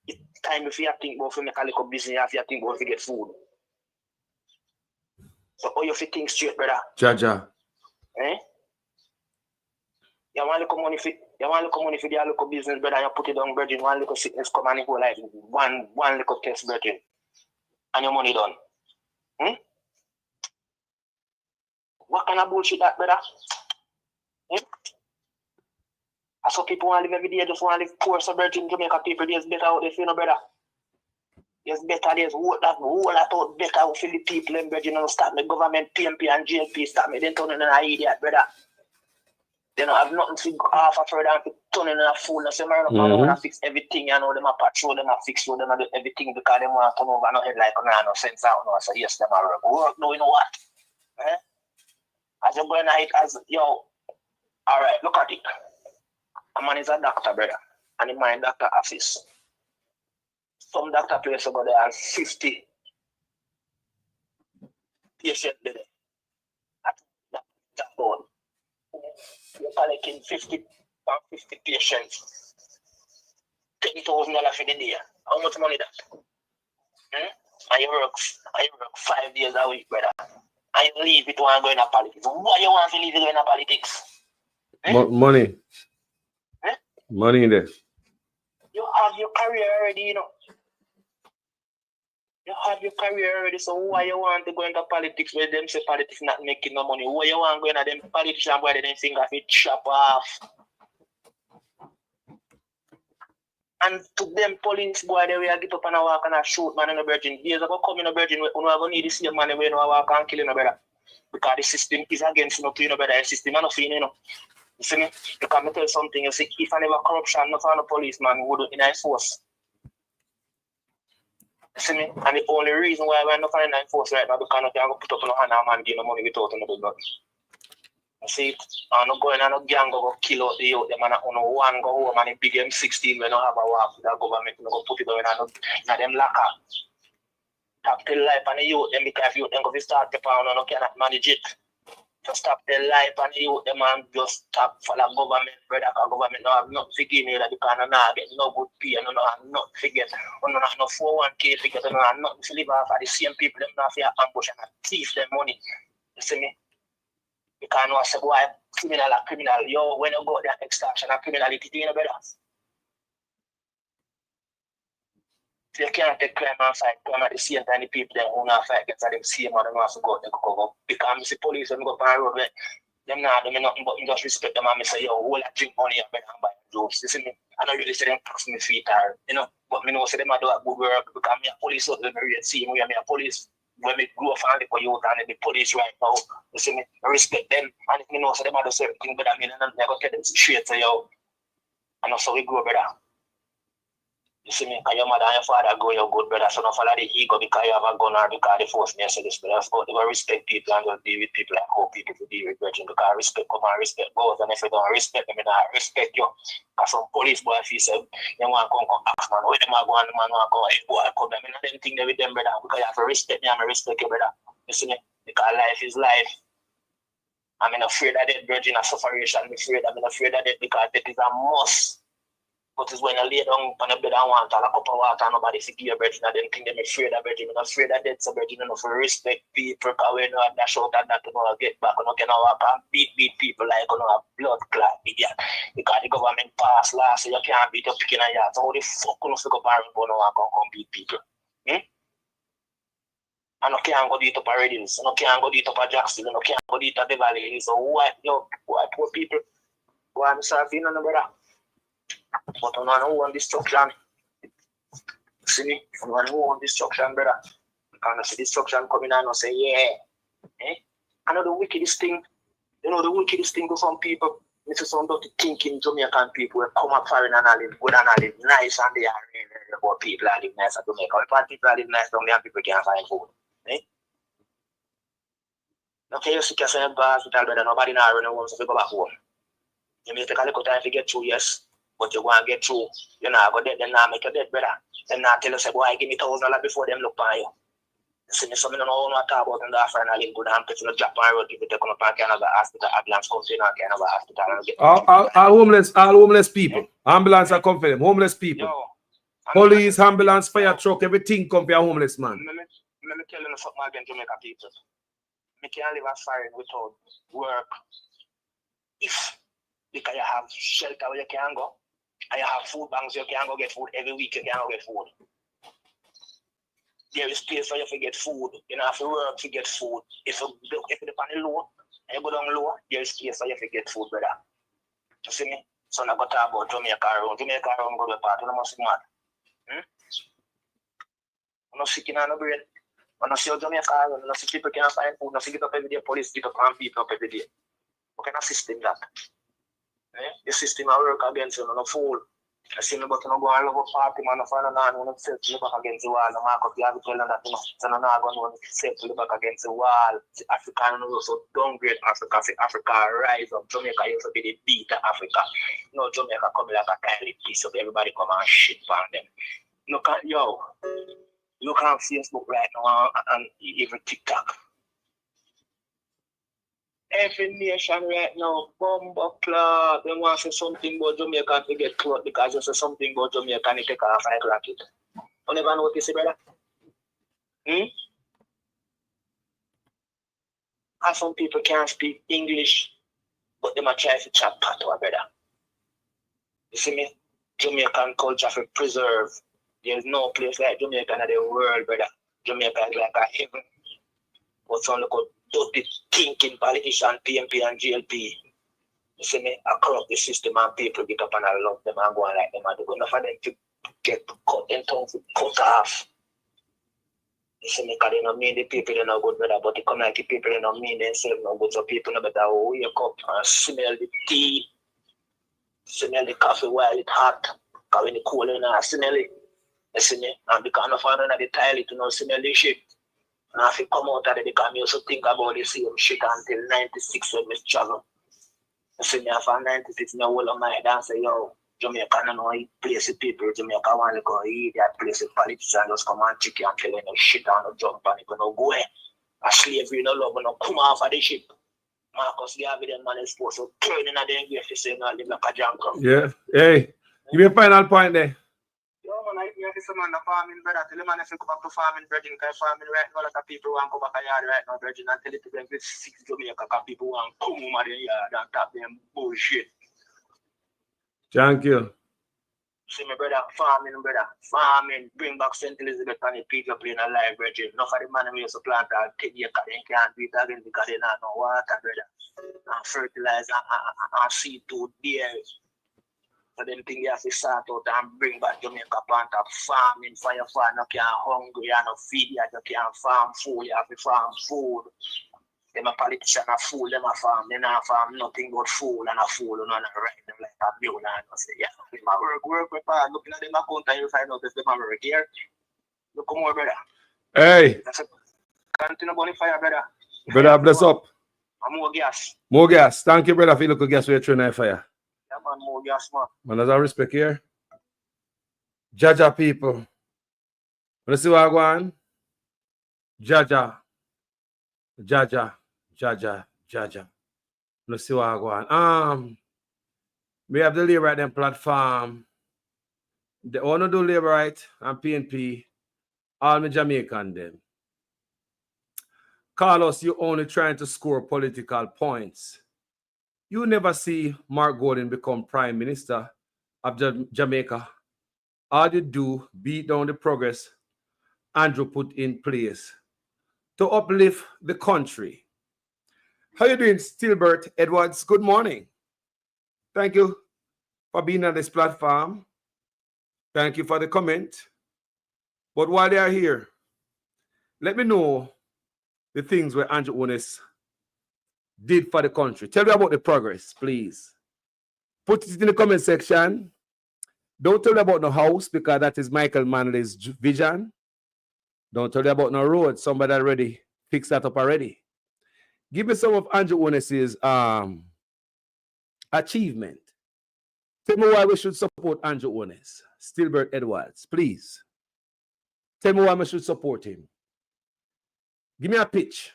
it's time if you have to think about to make a little business, you have to think about to get food. So how you have to think straight, brother? Jaja. Eh? You want little money for the local business, brother, you put it on virgin, one little sickness come and go like one little test virgin. And your money done. What kind of bullshit that, brother? I saw people want to live every day, just want to live poor suburban Jamaica people. There's better out there, you know, brother. There's better, there's whole lot out better out for the people and brother, you know, stop the government, PMP and JLP, stop me, then turn in an idiot, brother. They don't have nothing to go off further and turn in a fool. They say, man, I want to fix everything, you know, them a patrol, them a fix road, them a do everything because they want to turn over no head like no sense out. No, so yes, them a work. No, you know what? Eh? As you're going at it, as, yo, all right, look at it. A man is a doctor, brother, and in my doctor office. Some doctor place go there and 50 patients there. That's all. You're collecting 50 patients. $10,000 for the day. How much money that? And you work 5 days a week, brother. And you leave it when you go into politics. Why you want to leave it in politics? Money. Money in there. You have your career already, you know. You have your career already, so why you want to go into politics where them say politics not making no money? Why you want to go into them politicians where they don't think of it chop off? And to them police boy, they will get up and walk and shoot man in the virgin. Years ago come in the virgin, we don't have need to see a man when you walk and kill you, brother. Because the system is against you, to you, brother. The system is not for you, know. You see me? You can tell something, you see, if I never corruption, not for no policeman would do in a force. You see me? And the only reason why we're not finding a force right now because you can't put up no hand and man give no money without no do nothing. You see it? I'm not going on a gang go kill out the youth, them and on one go home and the big M16 when you have a walk with the government, you go put it down and them locker. Tap the life and the youth, them because youth them go start the pound and you cannot manage it. To stop their life and you them and just stop for the government, brother, because government don't have nothing to give you that because you don't get no good pay and you don't have nothing to get. You don't have no 401k to get, you don't have nothing to live off of the same people, them not for ambush and thief them money. You see me? Because you know, I say, boy, criminal, yo, when you go there, extortion and criminality, you know, brother. So you can't take crime and fight crime at the same time the people them who not fight against them same man who have to go there go. Because I see police when go on the road, them not doing nothing but just respect them and I say, yo, whole lot drink money and better and buy drugs. You see me? I don't really say them tax me feet or, you know, but me know say them do a good work because me a police out there very see me a police when me grow up and for youth and the police right now. You see me? I respect them and if me know say them do certain things but I mean I go tell them straight to yo. And also we grow better. You see me, because your mother and your father go your good brother, so don't follow the ego because you have a gun or because they force me to say this, but that's about to respect people and just deal with people like how people to deal with virgin because respect come and respect both, and if you don't respect them, you don't respect you. Because some police boy feel say, they want to come ask man, where them are going, man want to go, hey boy, come them, and them think they with them brother, because you have to respect me and I respect you brother. You see me, because life is life. I'm not afraid of that virgin or sufferation, I'm afraid of that because that is a must. But it's when you lay down on the bed and want a cup of water and nobody to give you virgin, and then think they're afraid of virgin. I'm afraid of death, so virgin enough to respect people, because when you dash out and that, you know, get back, you know, can walk and beat people like, you know, a blood clot idiot. Because the government passed law, so you can't beat your picking a yard. So how the fuck you know to go back and go and beat people? And you can't go do it up a Reddings, you can't go do it up a Jackson, you can't go do it at the Valley. So why poor people? Why I'm sorry, you know, brother? But I don't want destruction. See me? I don't want destruction, brother. Because I see destruction coming and I say, yeah. I know the wickedest thing. You know the wickedest thing to some people. This is some dirty thinking Jamaican people will come up foreign and I live good and I live nice and they are really about people that live nice at Jamaica. If people that live nice down there and people can't find food. Okay, you see yourself in the hospital, brother. Nobody now really wants to go back home. You may take a little time to get through, yes. But you want to get through, you know, go dead, then now make you dead, brother. Then now tell us, boy, give me $1,000 before them look on you. See me, so I don't know what talk about in the after and I live good and people in Japan road, people take come up and Canada hospital, ambulance come to Canada hospital and get All homeless people. Ambulance are come for them. Homeless people. Police, ambulance, fire truck, everything come for a homeless man. Let me tell you something again, Jamaica people. I can't live as foreign without work. If because you have shelter where you can go, and you have food banks you can go get food every week, you can go get food. There is place for you to get food. You don't have to work to get food. If you depend on low, and you go down low, there is place for you to get food, brother. You see me? So I got to talk about Jamaica around. Jamaica around go to the part, you must be mad. I'm not sick in the brain. I'm not sure Jamaica around. I'm not see people can't find food. I'm not see get up every day, police get up and people up every day. What kind of system that? The system I work against you, I'm not fool. I see me, but you know, go and love a party, man, I find a man, when I'm set to back against the wall, the mark up, you have to tell them that, you know, so I'm not going to set to back against the wall. The African also downgrade Africa, say Africa rise up. Jamaica used to be the beat of Africa. No, Jamaica come like a kindly piece of everybody come and shit on them. Look at, look at Facebook right now and even TikTok. Every nation right now, bumbo club, they want to say something about Jamaica to get caught because you say something about Jamaica and you take off like rocket. You never notice it, brother? And some people can't speak English, but they might try to chat patois, brother. You see me? Jamaican culture for preserve. There's no place like Jamaica in the world, brother. Jamaica is like a heaven. But some look dirty thinking politician, PMP and GLP. You see me? I corrupt the system and people get up and I love them and go and like them and do enough for them to get cut in tongue to cut off. You see me? Because they don't mean the people they not good, brother, but they come like the people they don't mean themselves no good, so people no better wake up and smell the tea, smell the coffee while it's hot, because when it's cold you know, smell it. You see me? And because no fun on the toilet you know, smell the shit. And if you come out of it, because I used to think about the same shit until 96 when we travel. You see me, after 96, I hold on my head and say, yo, Jamaica, I know he place the people, Jamaica want to go eat that place the politicians just come and chicken and kill no shit and no jump and you no go in. A slavery, no love, no come off of the ship. Marcus Garvey, the man is supposed to turn in at the end if you say no, live like a junk. Yeah, hey, give me a final point there. Yo, man, I hear this man, the farming, brother. Tell the man if you go back to farming, brethren, because farming right now, a lot of people want to go back a yard right now, brethren, and tell it to them with 6 Jamaica, because people want to come over the yard and tap them bullshit. Thank you. See me, brother, farming, bring back St. Elizabeth and the people playing alive, brethren. Enough of the man who used to plant 10 acres, they can't do it again because they don't know water, brother. And fertilizer and seed to there. So them things you have to start out and bring back Jamaica plant of farming for your farm. You can't hungry, you can't feed you can't farm food, you have to farm food. Them a politician a fool, them a farm, they not farm nothing but fool and a fool and right them like a mule and I say, yeah, them a work with part. Looking at them account and you find out if them a work here. Look more, brother. Hey. Continue burning fire, brother. Brother, bless up. And more gas. More gas. Thank you, brother, for you look gas with your train fire. Yeah, man, more gas, man. Man, there's a respect here. Jaja people. Let's see what I go on. Jaja. Let's see what I go on. We have the labor right them platform. They want to do labor right and PNP. All my Jamaican them. Carlos, you only trying to score political points. You never see Mark Gordon become Prime Minister of Jamaica. All you do, beat down the progress Andrew put in place to uplift the country. How you doing, Stilbert Edwards? Good morning. Thank you for being on this platform. Thank you for the comment. But while they are here, let me know the things where Andrew Onis did for the country. Tell me about the progress, please. Put it in the comment section. Don't tell me about no house because that is Michael Manley's vision. Don't tell me about no road. Somebody already fixed that up already. Give me some of Andrew Onis's achievement. Tell me why we should support Andrew Onis. Stilbert Edwards, please. Tell me why we should support him. Give me a pitch.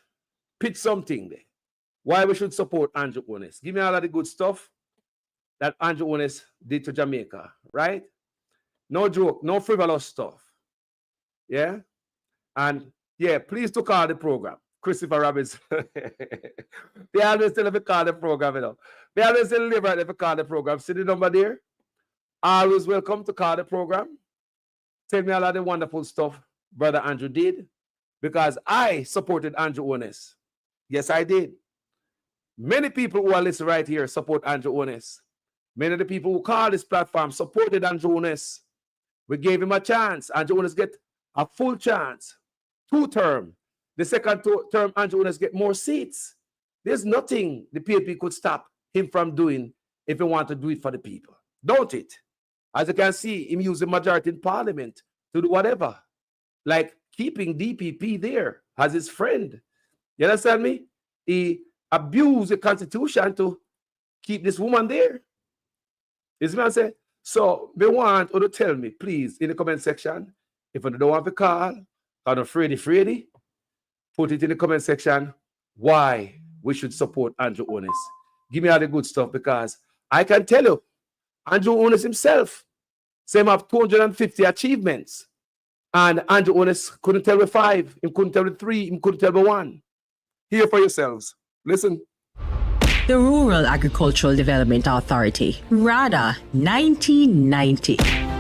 Pitch something there. Why we should support Andrew Ones. Give me all of the good stuff that Andrew Ones did to Jamaica, right? No joke, no frivolous stuff. Yeah? And yeah, please to call the program. Christopher Robbins. They always tell me to call the program, you know. They always tell me to call the program. See the number there? Always welcome to call the program. Tell me all of the wonderful stuff Brother Andrew did, because I supported Andrew Ones. Yes, I did. Many people who are listening right here support Andrew Ones. Many of the people who call this platform supported Andrew Ones. We gave him a chance. Andrew Ones get a full chance. 2-term. The second term, Andrew Ones get more seats. There's nothing the PNP could stop him from doing if he want to do it for the people. Don't it? As you can see, him use the majority in parliament to do whatever. Like keeping DPP there as his friend. You understand me? He abused the constitution to keep this woman there. You see what I'm saying? So they want you to tell me, please, in the comment section, if you don't want to call, kind of Freddy, put it in the comment section why we should support Andrew Ones. Give me all the good stuff, because I can tell you, Andrew Ones himself said him have 250 achievements. And Andrew Ones couldn't tell me 5, he couldn't tell me 3, he couldn't tell me 1. Hear for yourselves. Listen. The Rural Agricultural Development Authority, RADA, 1990.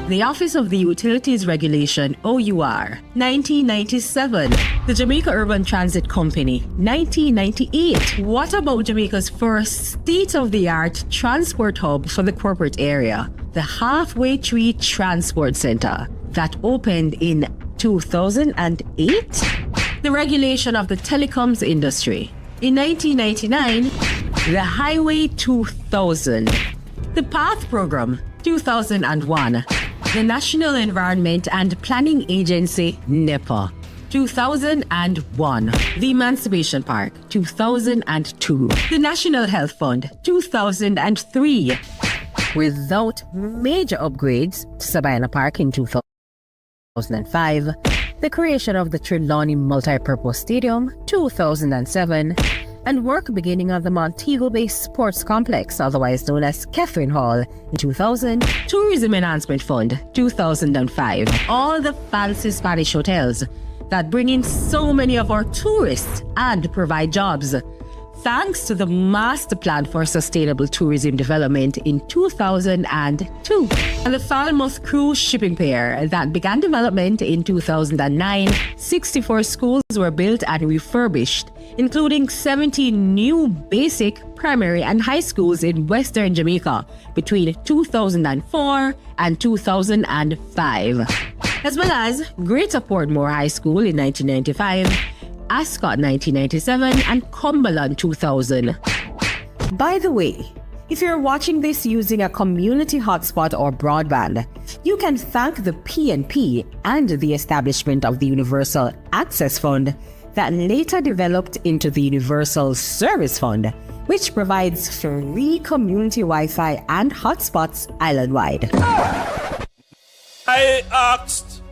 The Office of the Utilities Regulation, OUR, 1997. The Jamaica Urban Transit Company, 1998. What about Jamaica's first state-of-the-art transport hub for the corporate area, the Halfway Tree Transport Center, that opened in 2008? The regulation of the telecoms industry. In 1999, the Highway 2000. The PATH Program, 2001. The National Environment and Planning Agency, NEPA, 2001. The Emancipation Park, 2002. The National Health Fund, 2003. Without major upgrades to Sabina Park in 2005. The creation of the Trelawney Multipurpose Stadium, 2007. And work beginning of the Montego Bay Sports Complex, otherwise known as Catherine Hall, in 2000. Tourism Enhancement Fund, 2005. All the fancy Spanish hotels that bring in so many of our tourists and provide jobs. Thanks to the Master Plan for Sustainable Tourism Development in 2002. And the Falmouth Cruise Shipping Pier that began development in 2009. 64 schools were built and refurbished, including 70 new basic, primary and high schools in Western Jamaica between 2004 and 2005. As well as Greater Portmore High School in 1995, Ascot 1997 and Cumberland 2000. By the way, if you're watching this using a community hotspot or broadband, you can thank the PNP and the establishment of the Universal Access Fund that later developed into the Universal Service Fund, which provides free community Wi-Fi and hotspots island-wide. I asked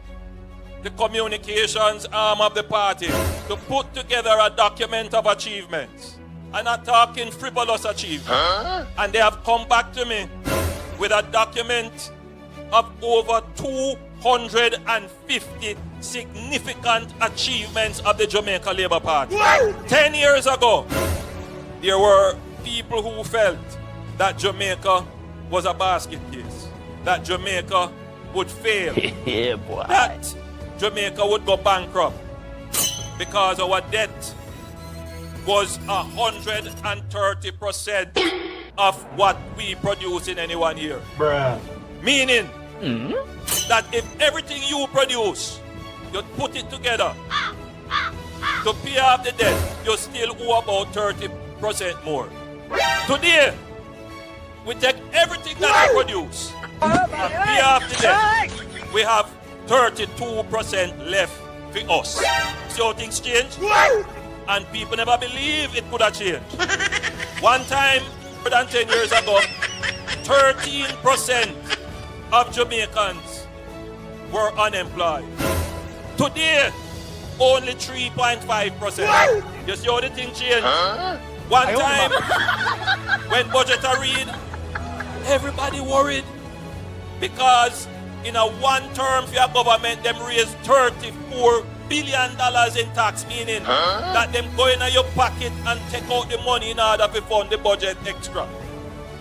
the communications arm of the party to put together a document of achievements. I'm not talking frivolous achievements. And they have come back to me with a document of over 250 significant achievements of the Jamaica Labour Party. 10 years ago, there were people who felt that Jamaica was a basket case, that Jamaica would fail, Yeah, boy. that Jamaica would go bankrupt because our debt was 130% of what we produce in any 1 year. Bruh. Meaning that if everything you produce, you put it together to pay off the debt, you still owe about 30% more. Today, we take everything that we produce and pay off the debt. We have 32% left for us. See how things change? And people never believe it could have changed. One time, more than 10 years ago, 13% of Jamaicans were unemployed. Today, only 3.5%. You see how the thing changed? One time, when budget are read, everybody worried because in a one term for your government, them raised $34 billion in tax, meaning that them go in your pocket and take out the money in order to fund the budget extra.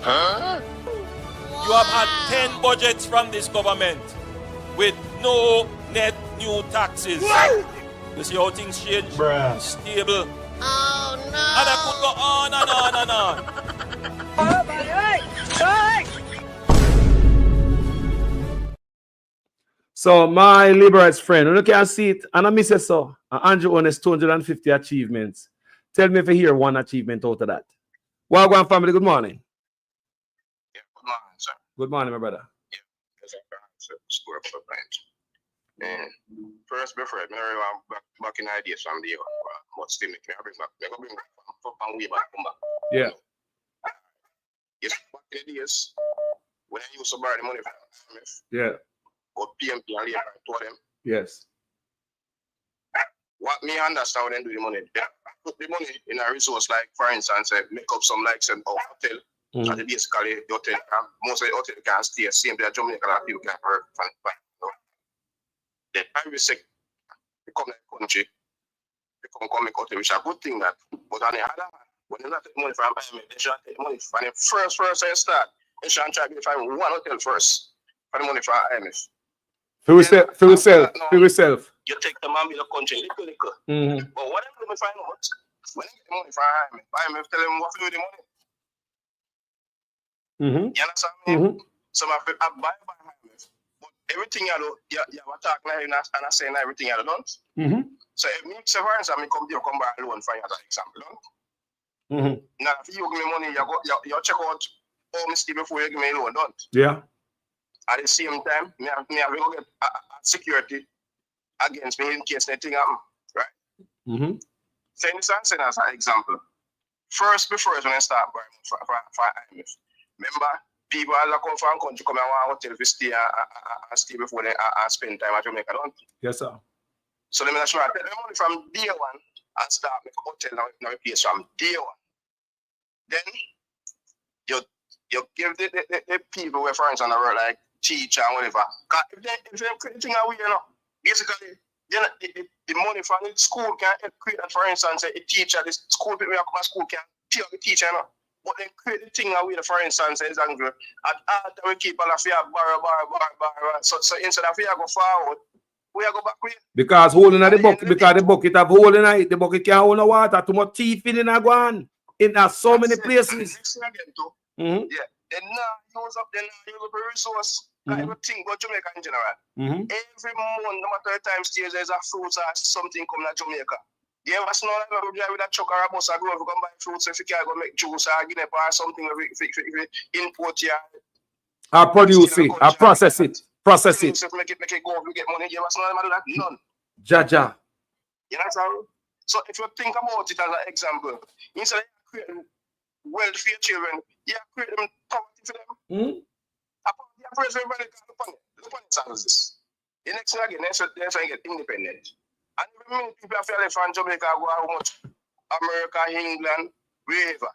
You have had 10 budgets from this government with no net new taxes. You see how things change? Stable. Oh no! And I could go on and on and on. Oh my God! So my liberals friend, you can see it, and I miss it so. Andrew owns 250 achievements. Tell me if you hear one achievement out of that. Wagwan family, good morning. Yeah, good morning, sir. Good morning, my brother. Yeah, because I can score up for branch. And first, before I back in ideas from the but still make me bring back. I go bring back from way back, come back. Yeah. Yes, back in the days when I used to borrow the money from IMF. Yeah. Or PMP and later I told them. Yes. What me understand when they do the money, they put the money in a resource like, for instance, make up some like some hotel. And basically the hotel, most of the hotel can stay same day Jamaica that people can work from. The private sector become like country, they come make hotel, which is a good thing that. But on the other hand, when they not take money from IMF, they should take money from the first they start. They should try to find one hotel first for the money from IMF. For yourself. You take the money in the country, little. But what if they find out? When they get the money from IMF tell them what to do with the money. You understand me? Some of it buy by IMF. But everything you do, you have attack now and I say everything you done. So if me, say for instance, I come buy a loan for you as an example. Now if you give me money, you check out all my stuff before you give me a loan, don't? Yeah. At the same time, me have to go get security against me in case anything happen, right? So in this sense, as an example, before when I start buying for IMF, remember, people that come from country come and want hotel to stay and stay before they spend time at Jamaica, don't? Yes, sir. So let me take the money from day one and start make a hotel now in place from day one. Then you give the people who are friends on the road like teacher and whatever. If they create thing away, you know, basically the money from the school can create that, for instance, a teacher, the school people who come to school can pay the teacher, you know. But then create the thing away, for instance, at all we keep all of you borrow. So instead of you go forward, we go back with. Because holding at the bucket, because the bucket have hole in it, the bucket can't hold no water, too much teeth in a guan. In so many places. Yeah. Then now use up the resource. Everything go Jamaica in general. Every month, no matter the time stage, there's a fruits or something coming to Jamaica. You ever seen people drive with a truck or a bus or go to come buy fruits if you can't go make juice or guinea or something if you import here. I produce it, I process it. Process it. Make it go, you get money. You ever seen them do that? None. Jaja. You know what I'm saying? So if you think about it as an example, instead of creating wealth for your children, you create them poverty for them. You praise everybody look upon it as this. The next thing again, they're trying to get independent. And every minute people are feeling from Jamaica go how much America, England, wherever.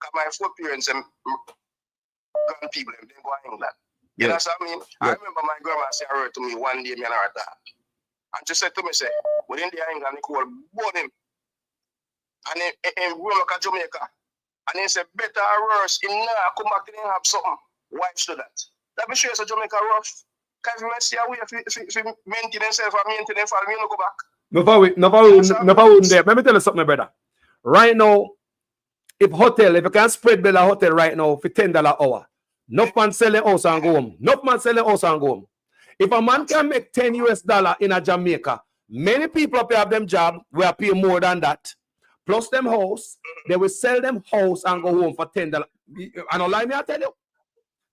Because my 4 parents and grandpeople, they go to England. You know what I mean? I remember my grandma said a word to me one day, me and her dad. And she said to me, within the England, they call born him. And in Roanoke, Jamaica. And he said, better or worse, in now, come back and have something. Wives do that. Let me show you Jamaica rough. Because we see a way if maintain themselves or maintain their family, you go back. Let me tell you something, brother. Right now, if you can spread bill a hotel right now for $10 an hour, no man selling house and go home. No man selling house and go home. If a man can make $10 in a Jamaica, many people up here have them job where pay more than that. Plus them house, they will sell them house and go home for $10. I don't lie me, I tell you.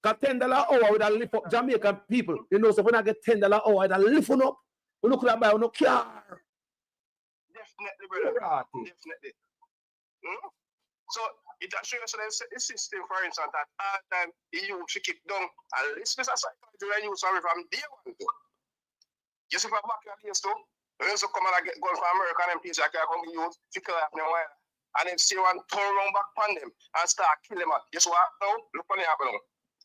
Because $10 an hour with a lift up Jamaican people. You know, so when I get $10 an hour, with a lift up, we look at buy no car. Definitely, brother. Definitely. So it assures us the system, for instance, that all time the youth should keep down. And this is a psychology I use from day one. You see, for back against too, We used to come and get gold from America and them place I can come to use to kill them while. And then see one turn around back on them and start killing them. Guess what now? Look what happen now.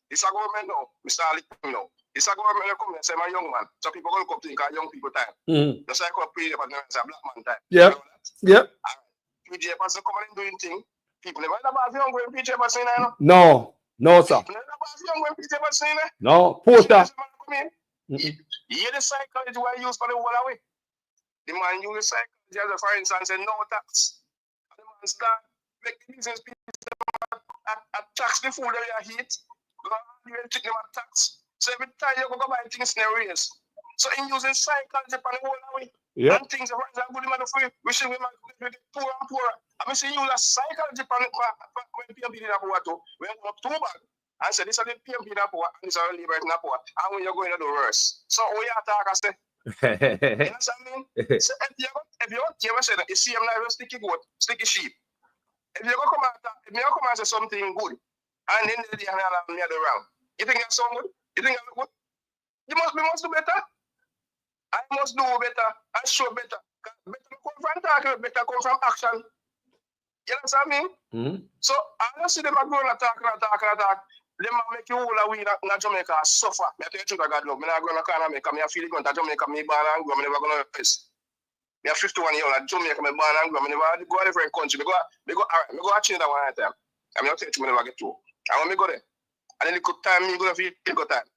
This a government now. Mr. Ali now. This a government that come and say, my young man. So people going to come to think young people time. Just like how PJ was a black man time. Yeah. Yeah. PJ was coming and doing things. People never about young when PJ was saying that. No. No, sir. People never about young when PJ was saying that. No. Porter. You hear the psychology why you use for the whole away. The man use the psychology as a for instance and no tax. And the man start make the business people tax the food that you eat. You will take them at tax. So every time you go buy things in the race. So in using psychology for the whole away. Yeah. And things are good in the free. We should be poor and poorer. I mean, see, use a psychology for when PMP in the poor too. When you go too bad. And say, this is the PMP in the poor, and this is the labor in the poor. And when you're going to the worse. So, we are talking, I say, you know what I mean? So, if you say that, you see him like a sticky goat, sticky sheep. If you come and say something good, and then the other around, you think that's so good? You think that's good? We must do better. I must do better. I show better. Better come from talk, better come from action. You know what I mean? So, I don't see them going to talk. They make you all away in Jamaica suffer. I tell you the truth, God love. I'm not going to Canada, I feel going to Jamaica, I'm born and grow, I'm never going to face. I'm 51 years old, Jamaica, I'm born and grow, I'm never go to a different country. I go Trinidad one time. I'm not telling you, I never get to. I want me go there. And then the good time, me go to feel good time.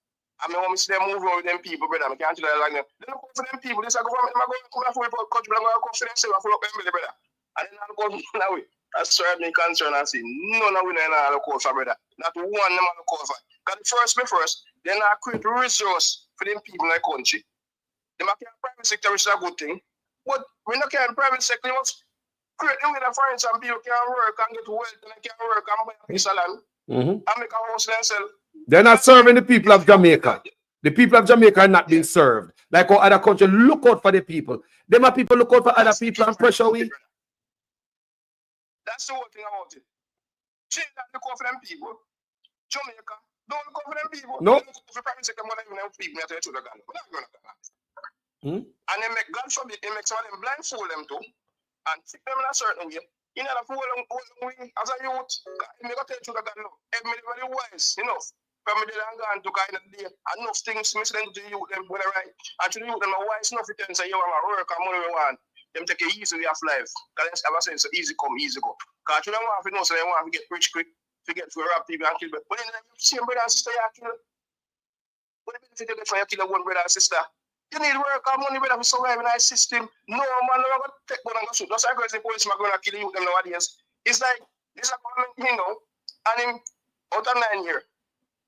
I mean, when we see them move on with them people, brother, I can't tell you like them. They don't go for them people. They say, I'm going to come for the country, I'm going to come for themselves, I follow up them, brother. And then I'll go that way. As far as me concerned, I see none of them are the cover, brother. Not one of them are the cover. Because the first, then I create resource for them people in the country. They might have private sector, which is a good thing. But when you can private sector, you must create them with a foreign some people can work and get wealth and can work and buy a piece of land and make a house themselves. They're not serving the people of Jamaica. The people of Jamaica are not being served. Like how other countries look out for the people. Them are people look out for other people and pressure we. That's the whole thing about it. Change that look out for them people. Jamaica, don't look out for them people. No. Look out for private sector more than even them people. I tell you to the gun. We're not going to do. And they make God forbid, they make some of them blindfold them too and stick them in a certain way. You know, the fool as a youth, I'm going to tell you to the gun. Everybody wise enough. From the long gone to kind of day, enough things missing to the youth them when I write. And to the youth them are wise enough to tell them say, yo, I'm a work and money we want. Them take it easy way of life. Because I'm saying so easy come, easy go. Because you don't want to know, so they want to get rich quick, forget to rob people and kill them. But then you see brother and sister, you kill. What the benefit you get for you kill one brother and sister? You need work and money, brother, to survive in our system. No man, no one take one and go shoot. That's why the police are going to kill you them nowadays. It's like, this is a government, you know, and him out of 9 years.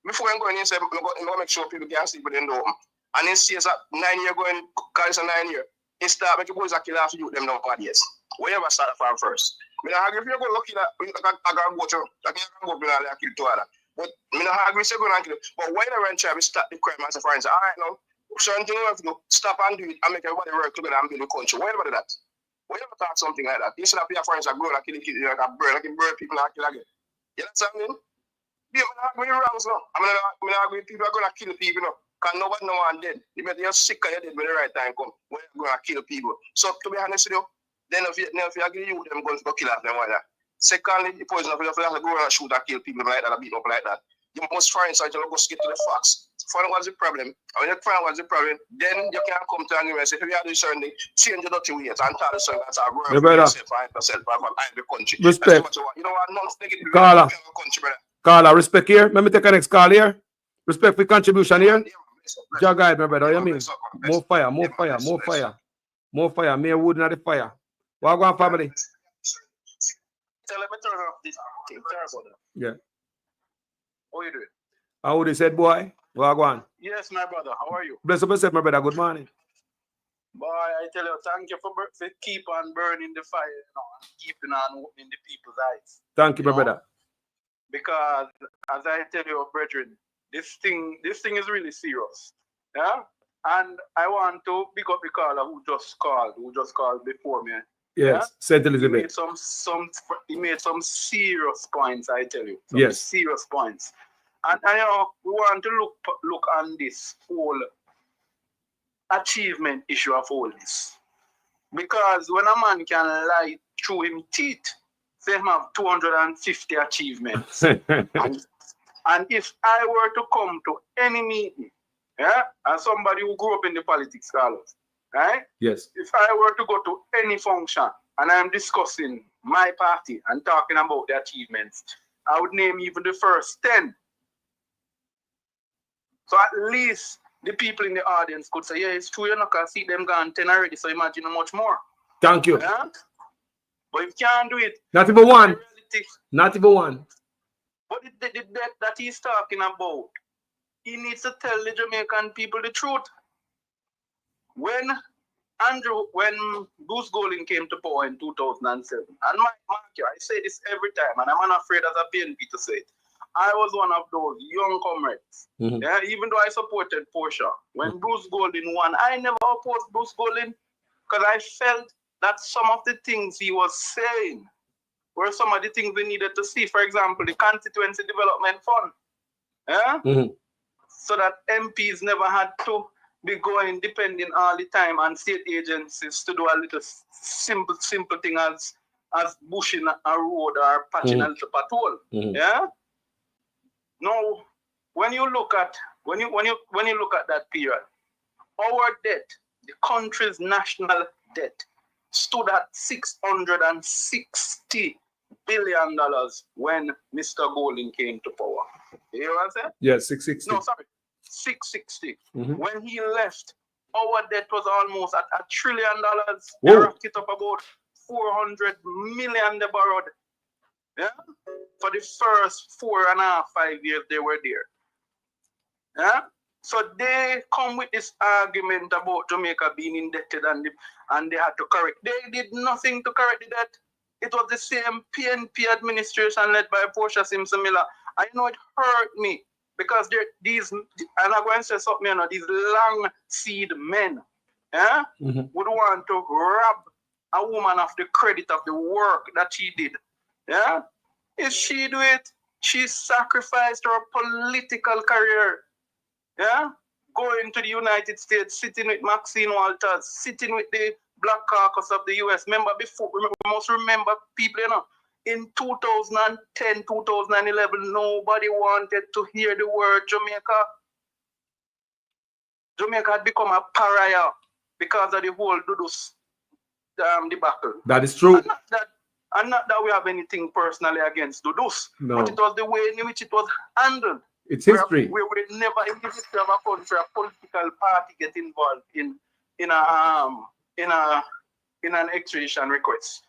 Before I'm going in, say, I'm going to make sure people can sleep within the home. And he says that 9 years going, because it's a 9 year. He start making boys kill after you them nowadays. Wherever start from first. I mean, I agree if you go lucky that I can go to, I can go to the kill to other. But I mean, I agree, so go and kill. But when the rent try to start the crime as a friend, say, all right, now, certain thing we have to do, stop and do it and make everybody work together and build the country. Why about that? Why never talk something like that? You should have your friends that go and kill like a bird, like a bird people and kill again. You know what I mean? Yeah, I'm not wrong, no. I'm not agree people are going to kill people, no. Because nobody know one dead. You better you're sick and you're dead when the right time come. When you're going to kill people. So to be honest with you, then if you agree you them going to go kill after them, why that? Secondly, the poison of you have to go and shoot and kill people like that and beat up like that. You must find something to go get to the facts. Find what's the problem. And when you find what's the problem, then you can come to an agreement and say, if you have to do certain thing, change the dirty ways and tell the certain that's our work for yourself and yourself and the country. Respect. You know what? Non-negative Carla. country, brother. Carla, respect here. Let me take a next call here. Respect for contribution here. Jaggai, my brother, you mean? More fire, more fire, more fire. More fire, more wood in the fire. What going on, family? Tell me turn off this thing. Yeah. How you doing? How would you say, boy? What going on? Yes, my brother. How are you? Bless up yourself, my brother. Good morning. Boy, I tell you, thank you for keep on burning the fire, you know, and keeping on opening the people's eyes. Thank you, my brother. Because as I tell you, brethren, this thing is really serious. Yeah? And I want to pick up the caller who just called before me. Yes, yeah? St. Elizabeth. He made some serious points, I tell you. Yes. Serious points. And you know, we want to look on this whole achievement issue of all this. Because when a man can lie through him teeth, say him have 250 achievements. And if I were to come to any meeting, yeah, as somebody who grew up in the politics, Carlos, right? Yes. If I were to go to any function and I'm discussing my party and talking about the achievements, I would name even the first 10. So at least the people in the audience could say, yeah, it's true, you know, because see them gone 10 already, so imagine how much more. Thank you. Yeah? But if you can't do it, Not even one. reality, Not even one. but the debt that he's talking about, he needs to tell the Jamaican people the truth. When Bruce Golding came to power in 2007, and mark you, I say this every time, and I'm unafraid as a PNP to say it, I was one of those young comrades. Mhm. Yeah, even though I supported Portia, when Bruce Golding won, I never opposed Bruce Golding because I felt that some of the things he was saying were some of the things we needed to see. For example, the Constituency Development Fund. Yeah? Mhm. So that MPs never had to be going depending all the time on state agencies to do a little simple thing as bushing a road or patching a little patrol. Yeah? Now, when you look at that period, our debt, the country's national debt, stood at $660 billion when Mr. Golding came to power. You hear what I said? Yeah, 660. No, sorry, 660. Mhm. When he left, our debt was almost at $1 trillion. They Whoa. racked it up about 400 million they borrowed. Yeah? For the first 4.5, 5 years they were there. Yeah? So they come with this argument about Jamaica being indebted and they had to correct. They did nothing to correct the debt. It was the same PNP administration led by Portia Simpson Miller. I know it hurt me because these, and I'm going to say something, you know, these long seed men would want to rob a woman of the credit of the work that she did. Yeah? If she do it, she sacrificed her political career. Yeah? Going to the United States, sitting with Maxine Walters, sitting with the Black Caucus of the US. Remember before, we must remember people, you know, in 2010, 2011, nobody wanted to hear the word Jamaica. Jamaica had become a pariah because of the whole Dudus debacle. That is true. And not that we have anything personally against Dudus, No. but it was the way in which it was handled. It's history. We would never in the history of a country, a political party get involved in an extradition request.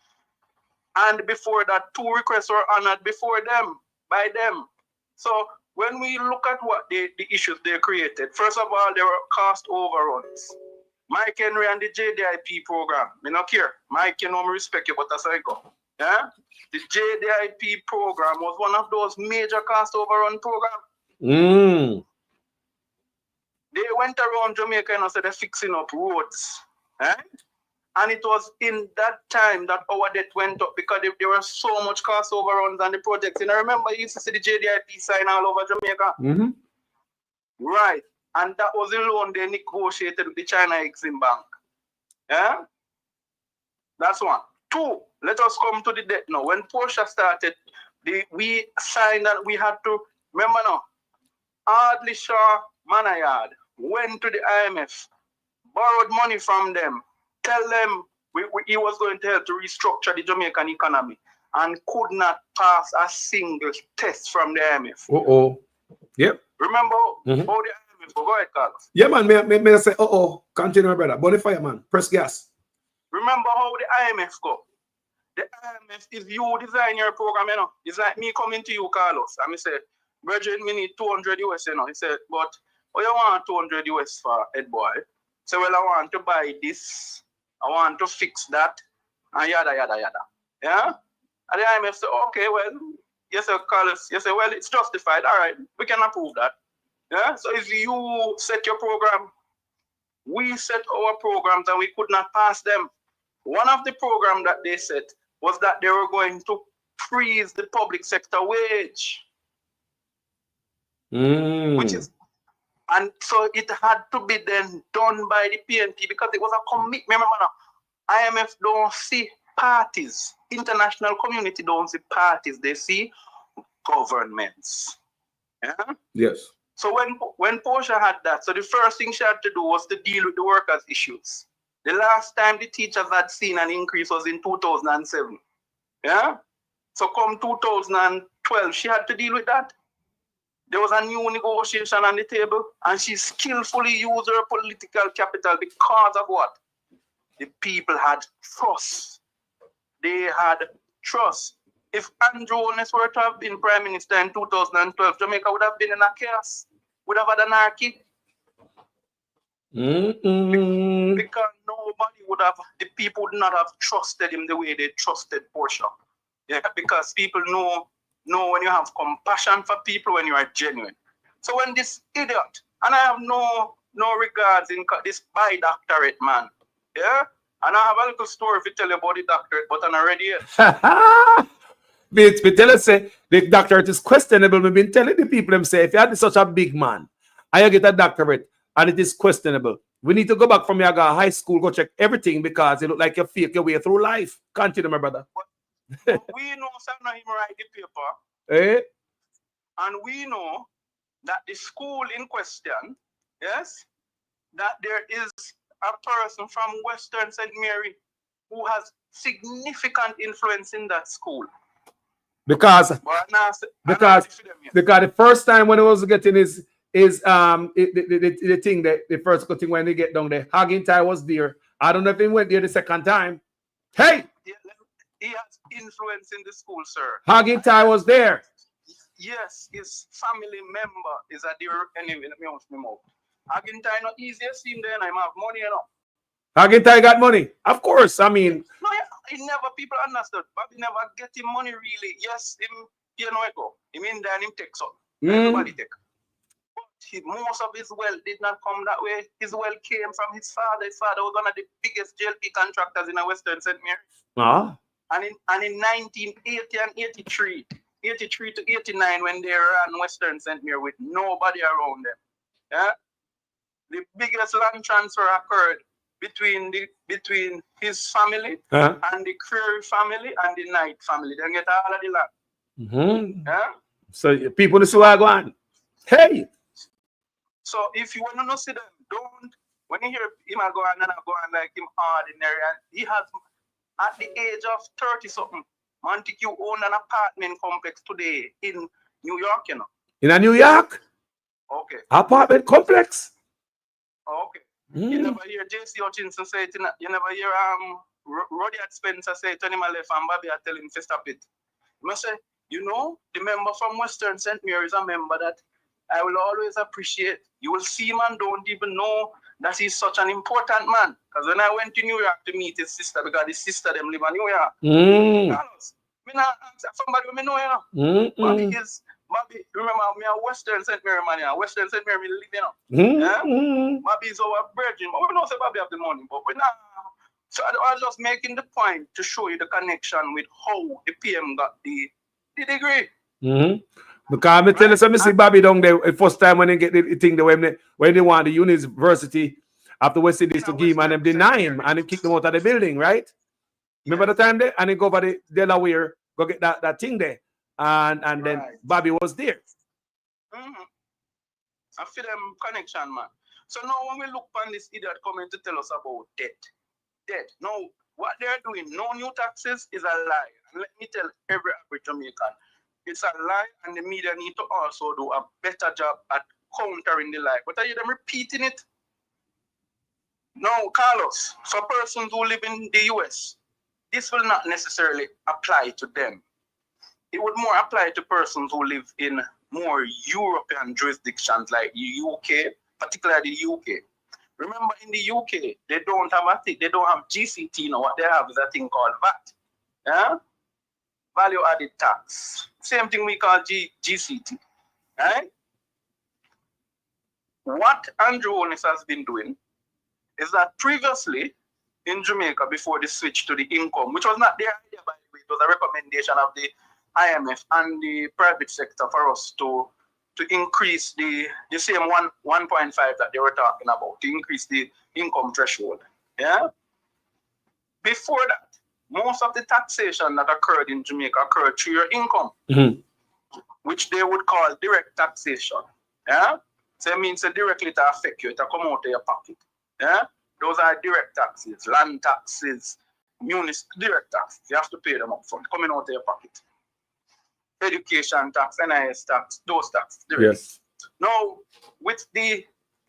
And before that, 2 requests were honored before them, by them. So when we look at what the issues they created, first of all, there were cost overruns. Mike Henry and the JDIP program, me not care. Mike, you know me respect you, but that's how it go. Yeah? The JDIP program was one of those major cost overrun programs. They went around Jamaica and said they're fixing up roads. And it was in that time that our debt went up because there were so much cost overruns on the projects. And I remember you used to see the JDIP sign all over Jamaica. Right. And that was the loan they negotiated with the China Exim Bank. Yeah? That's one. 2, let us come to the debt now. When Portia started, we signed and we had to, remember now, Ardley Shaw Manayard went to the IMF, borrowed money from them, tell them he was going to help to restructure the Jamaican economy and could not pass a single test from the IMF. Yep. Remember how the IMF, go ahead, Carlos. Yeah, man, may I say, continue, brother. Bonfire, man. Press gas. Remember how the IMF go. The IMF is you design your program, you know. It's like me coming to you, Carlos, and I said, Virgin, me need 200 US, you know. He said, but what you want 200 US for, Ed boy? So, well, I want to buy this, I want to fix that, and yada, yada, yada. Yeah? And the IMF said, okay, well, yes, sir, Carlos. Yes, sir, well, it's justified. All right, we can approve that. Yeah? So if you set your program, we set our programs and we could not pass them. One of the programs that they set was that they were going to freeze the public sector wage. Which is, and so it had to be then done by the PNP because it was a commitment. Remember now, IMF don't see parties. International community don't see parties. They see governments. Yeah? Yes. So when Portia had that, so the first thing she had to do was to deal with the workers' issues. The last time the teachers had seen an increase was in 2007. Yeah? So come 2012, she had to deal with that. There was a new negotiation on the table, and she skillfully used her political capital because of what? The people had trust. They had trust. If Andrew Holness were to have been Prime Minister in 2012, Jamaica would have been in a chaos. Would have had anarchy. Because nobody would have, the people would not have trusted him the way they trusted Portia. Yeah, because people know when you have compassion for people, when you are genuine. So when this idiot, and I have no regards in this bi-doctorate man, yeah, and I have a little story to tell you about the doctorate, but I'm not ready yet. But tell us, say, the doctorate is questionable. We've been telling the people them say, if you had such a big man and you get a doctorate and it is questionable, we need to go back from your high school, go check everything because it look like you fake your way through life. Continue, my brother. But we know some of him write the paper. Eh? And we know that the school in question, yes, that there is a person from Western St. Mary who has significant influence in that school. Because the first time when he was getting his the thing that the first thing when he get down there, Hagintai was there. I don't know if he went there the second time. Hey, he has influence in the school, sir. Hagintai was there. Yes, his family member is a dear anyway. Let me ask me more. Hagintai not easy to see him there, and I have money, you know. Hagintai got money, of course. I mean, no, he never people understood. Bobby never get him money really. Yes, him, you know, it go. Him in there and him take some. Everybody take. But most of his wealth did not come that way. His wealth came from his father. His father was one of the biggest JLP contractors in the Western St. Mary. And in 1980 and 83 to 89, when they ran Western St. Mary with nobody around them, yeah, the biggest land transfer occurred between his family and the Creary family and the Knight family. They get all of the land. Yeah? So people see what go on. Hey. So if you want to see them, don't, when you hear him go on and go on like him ordinary, and he has, at the age of 30-something, Montague owned an apartment complex today in New York, you know. In New York? Okay. Apartment complex? Okay. You never hear J.C. Hutchinson say it, you never hear Rudyard Spencer say it when him left and Bobby are telling him to stop it. You must say, you know, the member from Western St. Mary is a member that I will always appreciate. You will see him and don't even know that he's such an important man. Because when I went to New York to meet his sister, because his sister them live in New York. Carlos, me not ask somebody we know, you know. Bobby, remember me a Western St. Mary man, yeah. Western St. Mary live, you know. Yeah? Bobby is our brethren. But we don't say Bobby have the money, but we not. So I was just making the point to show you the connection with how the PM got the degree. Because I tell you something, see Bobby down there the first time when they get the thing when they want the university after West Indies to give him and them deny him and they kick them out of the building, right? Remember the time there? And they go over the Delaware, go get that thing there. And then Bobby was there. I feel them connection, man. So now when we look on this idiot coming to tell us about debt. Now, what they're doing, no new taxes is a lie. And let me tell every average Jamaican, it's a lie, and the media need to also do a better job at countering the lie. But are you them repeating it? No, Carlos, for persons who live in the US, this will not necessarily apply to them. It would more apply to persons who live in more European jurisdictions like the UK, particularly the UK. Remember, in the UK, they don't have a thing, they don't have GCT now. What they have is a thing called VAT. Yeah? Value added tax. Same thing we call GCT. Right? What Andrew Holness has been doing is that previously in Jamaica, before the switch to the income, which was not their idea, by the way, it was a recommendation of the IMF and the private sector for us to increase the same 1.5 that they were talking about, to increase the income threshold. Yeah? Before that, most of the taxation that occurred in Jamaica occurred through your income, which they would call direct taxation. Yeah? So it means it directly to affect you, to come out of your pocket. Yeah? Those are direct taxes, land taxes, direct taxes. You have to pay them up front, coming out of your pocket. Education tax, NIS tax, those taxes. Yes. Now, with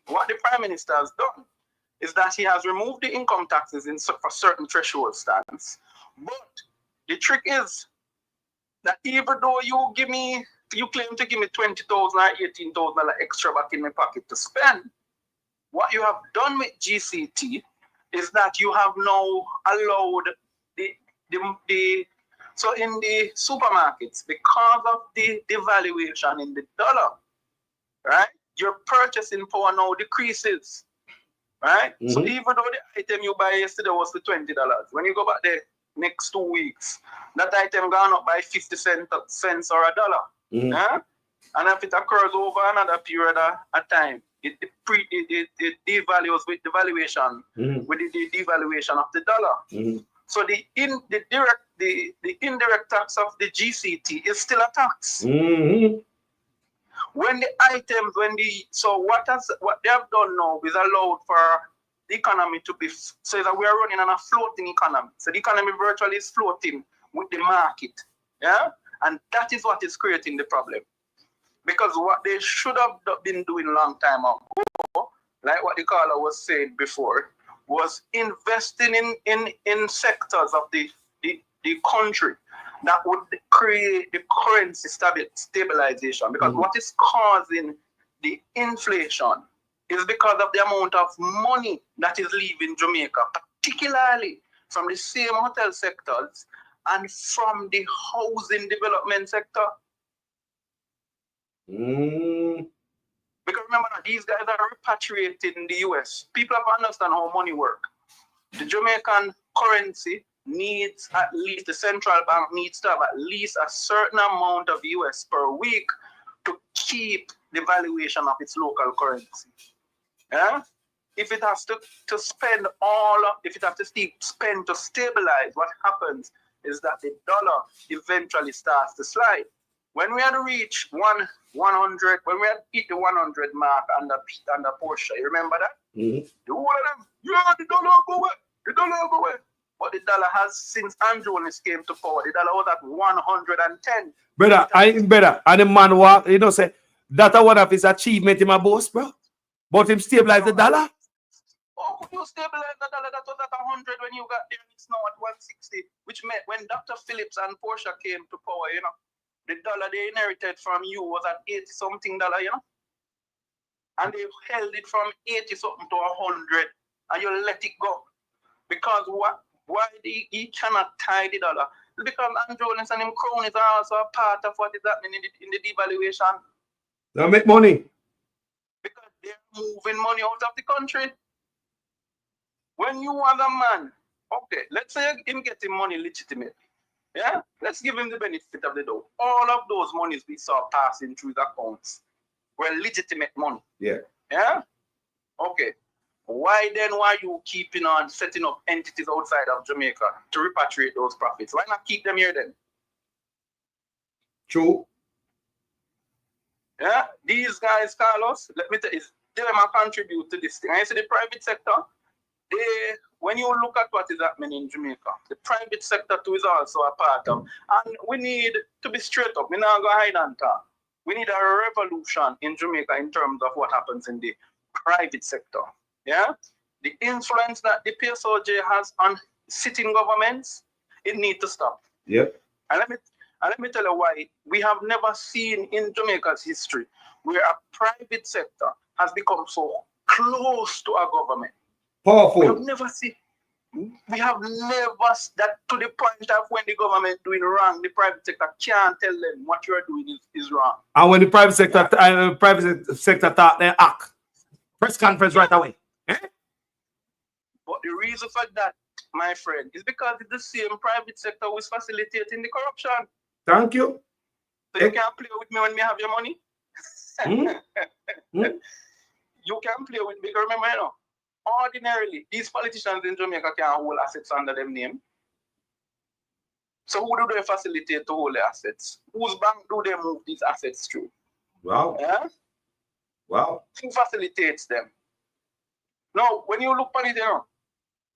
what the Prime Minister has done is that he has removed the income taxes for certain threshold stands. But the trick is that even though you claim to give me $20,000 or $18,000 extra back in my pocket to spend, what you have done with GCT is that you have now allowed so in the supermarkets, because of the devaluation in the dollar, right, your purchasing power now decreases, right? So even though the item you buy yesterday was for $20, when you go back there next 2 weeks, that item gone up by 50 cents or $1. Yeah? And if it occurs over another period of time, it devalues with the valuation, with the devaluation of the dollar. So the indirect tax of the GCT is still a tax. When the items, so what they have done now is allowed for the economy to be, so that we are running on a floating economy. So the economy virtually is floating with the market. Yeah? And that is what is creating the problem. Because what they should have been doing a long time ago, like what the caller was saying before, was investing in sectors of the country that would create the currency stabilization. Because what is causing the inflation is because of the amount of money that is leaving Jamaica, particularly from the same hotel sectors and from the housing development sector. Because remember, these guys are repatriated in the US. People have to understand how money works. The Jamaican currency needs at least, the central bank needs to have at least a certain amount of US per week to keep the valuation of its local currency. Yeah? If it has to spend if it has to spend to stabilize, what happens is that the dollar eventually starts to slide. When we had reached 100, when we had hit the 100 mark under Porsche, you remember that? The whole of them, the dollar go away, the dollar go away. But the dollar has, since Andrew came to power, the dollar was at 110. Brother, and the man walk, say, that's one of his achievement in my boss, bro. But him stabilize the dollar. How could you stabilize the dollar that was at 100 when you got there and it's now at 160? Which meant when Dr. Phillips and Porsche came to power, the dollar they inherited from you was at $80-something, and they held it from 80-something to 100, and you let it go. Because why he cannot tie the dollar? Because Andrew and him cronies are also a part of what is happening in the devaluation. They make money. Because they're moving money out of the country. When you are the man, okay, let's say him getting money legitimately. Yeah, let's give him the benefit of the doubt. All of those monies we saw passing through the accounts were legitimate money. Yeah. Yeah? Okay. Why then are you keeping on setting up entities outside of Jamaica to repatriate those profits? Why not keep them here then? True. Yeah? These guys, Carlos, let me tell you, they contribute to this thing. I see the private sector, when you look at what is happening in Jamaica, the private sector too is also a part of. And we need to be straight up. We're not going to hide and talk. We need a revolution in Jamaica in terms of what happens in the private sector. Yeah? The influence that the PSOJ has on sitting governments, it needs to stop. Yep. And let me tell you why. We have never seen in Jamaica's history where a private sector has become so close to a government. Powerful. We have never that to the point of when the government doing wrong, the private sector can't tell them what you are doing is wrong. And when the private sector talk, they act. Press conference right away. But the reason for that, my friend, is because it's the same private sector who is facilitating the corruption. Thank you. So you can't play with me when we have your money. You can play with me. Remember, Ordinarily, these politicians in Jamaica can't hold assets under them name. So who do they facilitate to hold the assets? Whose bank do they move these assets through? Wow. Yeah? Wow. Who facilitates them? Now, when you look at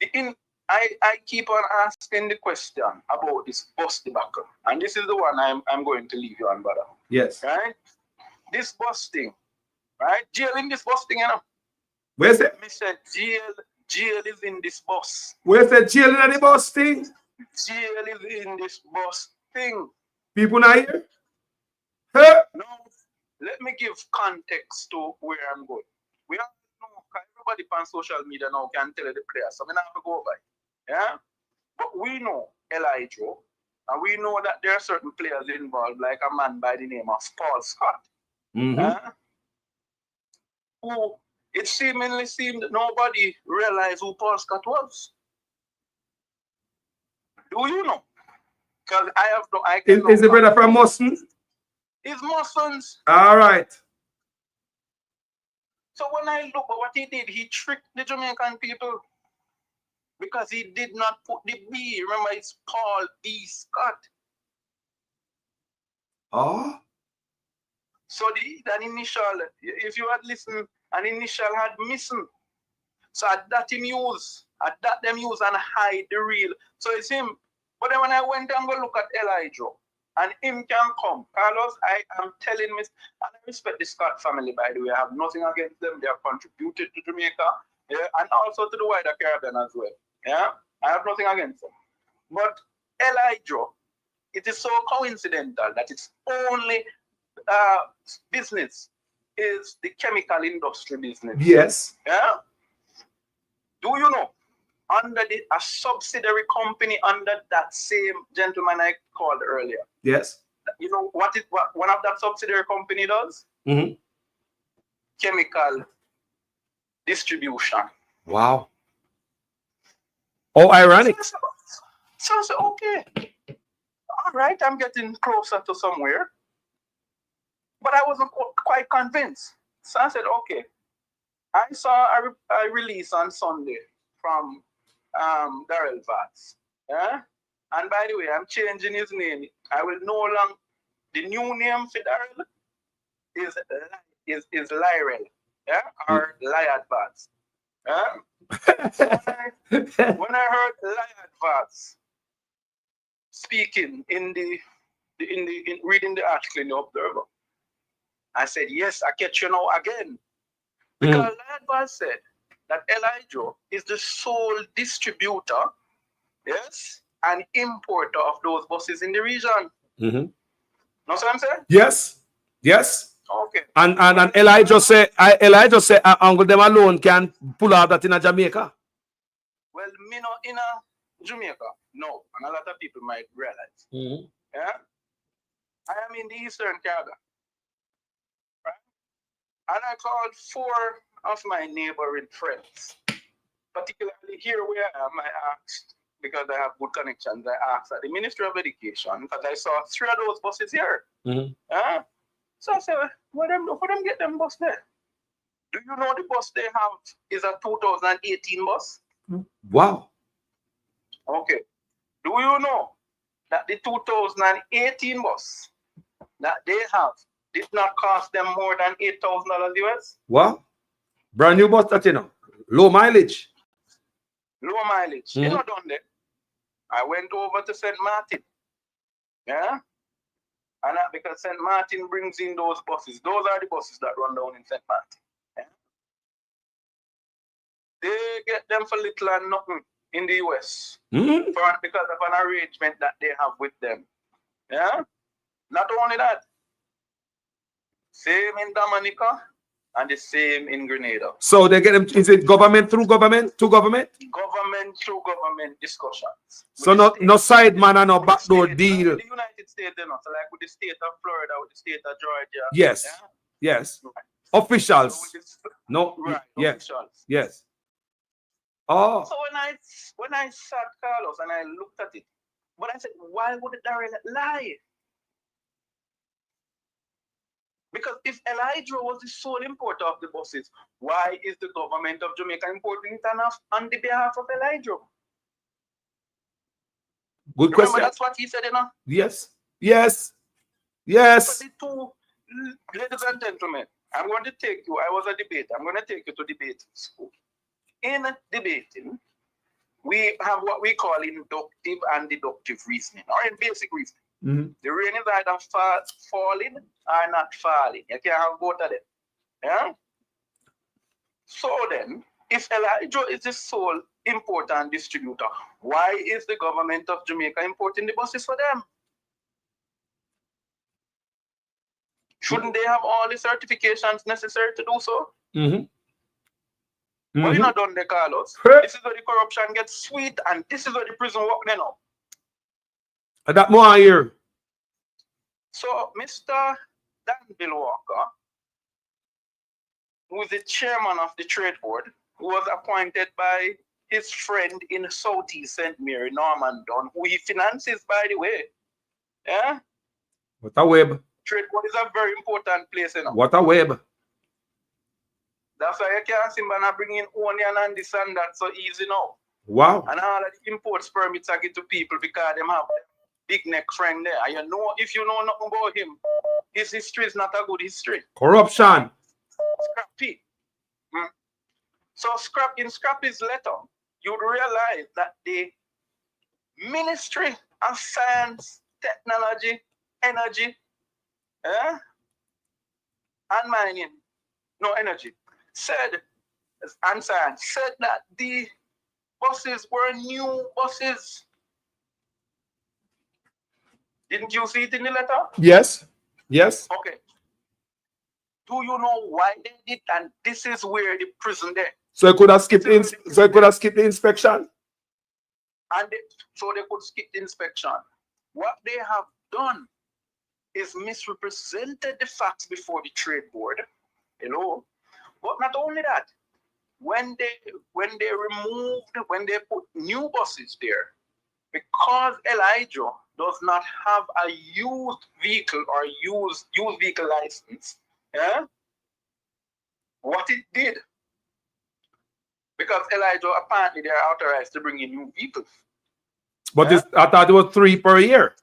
it, I keep on asking the question about this bus debacle. And this is the one I'm going to leave you on, brother. Yes. Right? This bus thing, right? Jail in this bus thing, Where's it? Me said jail is in this bus. Where's the jail in the bus thing? Jail is in this bus thing. People not here? Huh? Now, let me give context to where I'm going. We all know, everybody on social media now can tell the players, so I'm not going to go by. Yeah? But we know Elijah, and we know that there are certain players involved, like a man by the name of Paul Scott. Who it seemingly seemed that nobody realized who Paul Scott was. Do you know? Because I have no. Is the brother from Musson? He's Mussons. All right. So when I look at what he did, he tricked the Jamaican people because he did not put the B. Remember, it's Paul B. Scott. Oh. So that initial, if you had listened, an initial had missing. So at that them use and hide the real. So it's him. But then when I went and go look at Elijah, and him can come, Carlos, I am telling me, and I respect the Scott family, by the way. I have nothing against them. They have contributed to Jamaica, yeah, and also to the wider Caribbean as well. Yeah, I have nothing against them. But Elijah, it is so coincidental that its only business is the chemical industry business. Yes. Yeah. Do you know? Under a subsidiary company under that same gentleman I called earlier. Yes. You know what one of that subsidiary company does? Chemical distribution. Wow. Oh, ironic. So I said, okay. All right, I'm getting closer to somewhere. But I wasn't quite convinced. So I said, okay. I saw a release on Sunday from Darrell Vats. Yeah? And by the way, I'm changing his name. I will no longer, the new name for Darrell is Lyrell. Yeah? Or Lyad Vats. Yeah? So when I heard Lyad Vats speaking in reading the article in the Observer, I said, yes, I catch you now again. Because Lyad Vats said that Elijah is the sole distributor, yes, and importer of those buses in the region. Know what I'm saying? Yes. Yes. Okay. And Elijah say, Uncle them alone can pull out that in a Jamaica. Well, me not in a Jamaica. No. And a lot of people might realize. Yeah. I am in the Eastern Caribbean. Right? And I called 4 of my neighboring friends, particularly here where I am. I asked, because I have good connections, I asked at the Ministry of Education, because I saw 3 of those buses here. So I said, where them get them bus there? Do you know the bus they have is a 2018 bus? Wow. Okay. Do you know that the 2018 bus that they have did not cost them more than $8,000 US? Wow. Brand new bus that, you know, low mileage. Low mileage. You know, done that. I went over to St. Martin. Yeah? And because St. Martin brings in those buses. Those are the buses that run down in St. Martin. Yeah? They get them for little and nothing in the US. Because of an arrangement that they have with them. Yeah? Not only that. Same in Dominica and the same in Grenada. So they get them, is it government through government to government? Government through government discussions. So no side man and no backdoor deal. With the United States, you know, so like with the state of Florida, with the state of Georgia. Yes. Yeah? Yes. Officials. So no. right. Yes. Officials. Yes. Oh. So when I sat Carlos and I looked at it, but I said, why would Darrell lie? Because if Elijah was the sole importer of the buses, why is the government of Jamaica importing it on the behalf of Elijah? Good Remember, question. that's what he said, you know? Yes. Yes. Yes. So the two, ladies and gentlemen, I'm going to take you, I was a debater, I'm going to take you to debating school. In debating, we have what we call inductive and deductive reasoning, or in basic reasoning. Mm-hmm. The rain is either falling or not falling. You can't have both of them. Yeah? So then, if Elijah is the sole importer and distributor, why is the government of Jamaica importing the buses for them? Shouldn't they have all the certifications necessary to do so? Mm-hmm. But you not done the Carlos. This is where the corruption gets sweet, and this is where the prison work now. That more here. So, Mr. Danville Walker, who is the chairman of the trade board, who was appointed by his friend in Southeast St. Mary, Norman Dunn, who he finances, by the way. Yeah? What a web. Trade board is a very important place, you know. What a web. That's why you can't see man bring in onion and this and that so easy now. Wow. And all of the imports permits are get to people because them have big neck friend there. And you know, if you know nothing about him, his history is not a good history. Corruption. Scrappy. So in Scrappy's letter, you'd realize that the Ministry of Science, Technology, Energy, and Mining, no energy, said, and science, said that the buses were new buses. Didn't you see it in the letter? Yes. Yes. Okay. Do you know why they did? And this is where the prison there. So it could have skipped the inspection. And so they could skip the inspection. What they have done is misrepresented the facts before the trade board. Hello. But not only that, when they put new buses there, because Elijah does not have a used vehicle or used vehicle license, what it did, because Elijah apparently they are authorized to bring in new vehicles. But I thought it was 3 per year.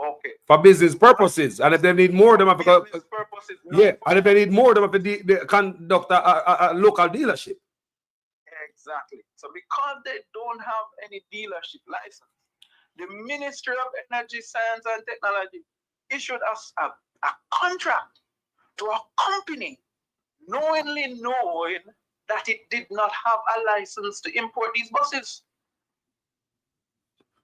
Okay. For business purposes, and if they need more, them have to purposes. Yeah, and if they need more, them have to conduct a local dealership. Exactly. So because they don't have any dealership license, the Ministry of Energy, Science and Technology issued us a contract to a company, knowing that it did not have a license to import these buses.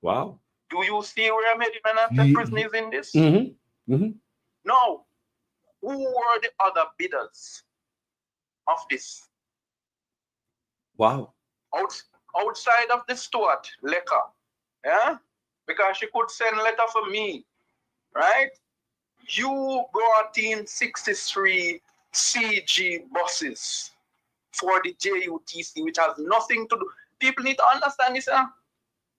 Wow. Do you see where I'm heading and the prison is in this? Mm-hmm. Mm-hmm. Now, who were the other bidders of this? Wow. Outside of the steward, Leka, because she could send letter for me, right? You brought in 63 CG buses for the JUTC, which has nothing to do. People need to understand this.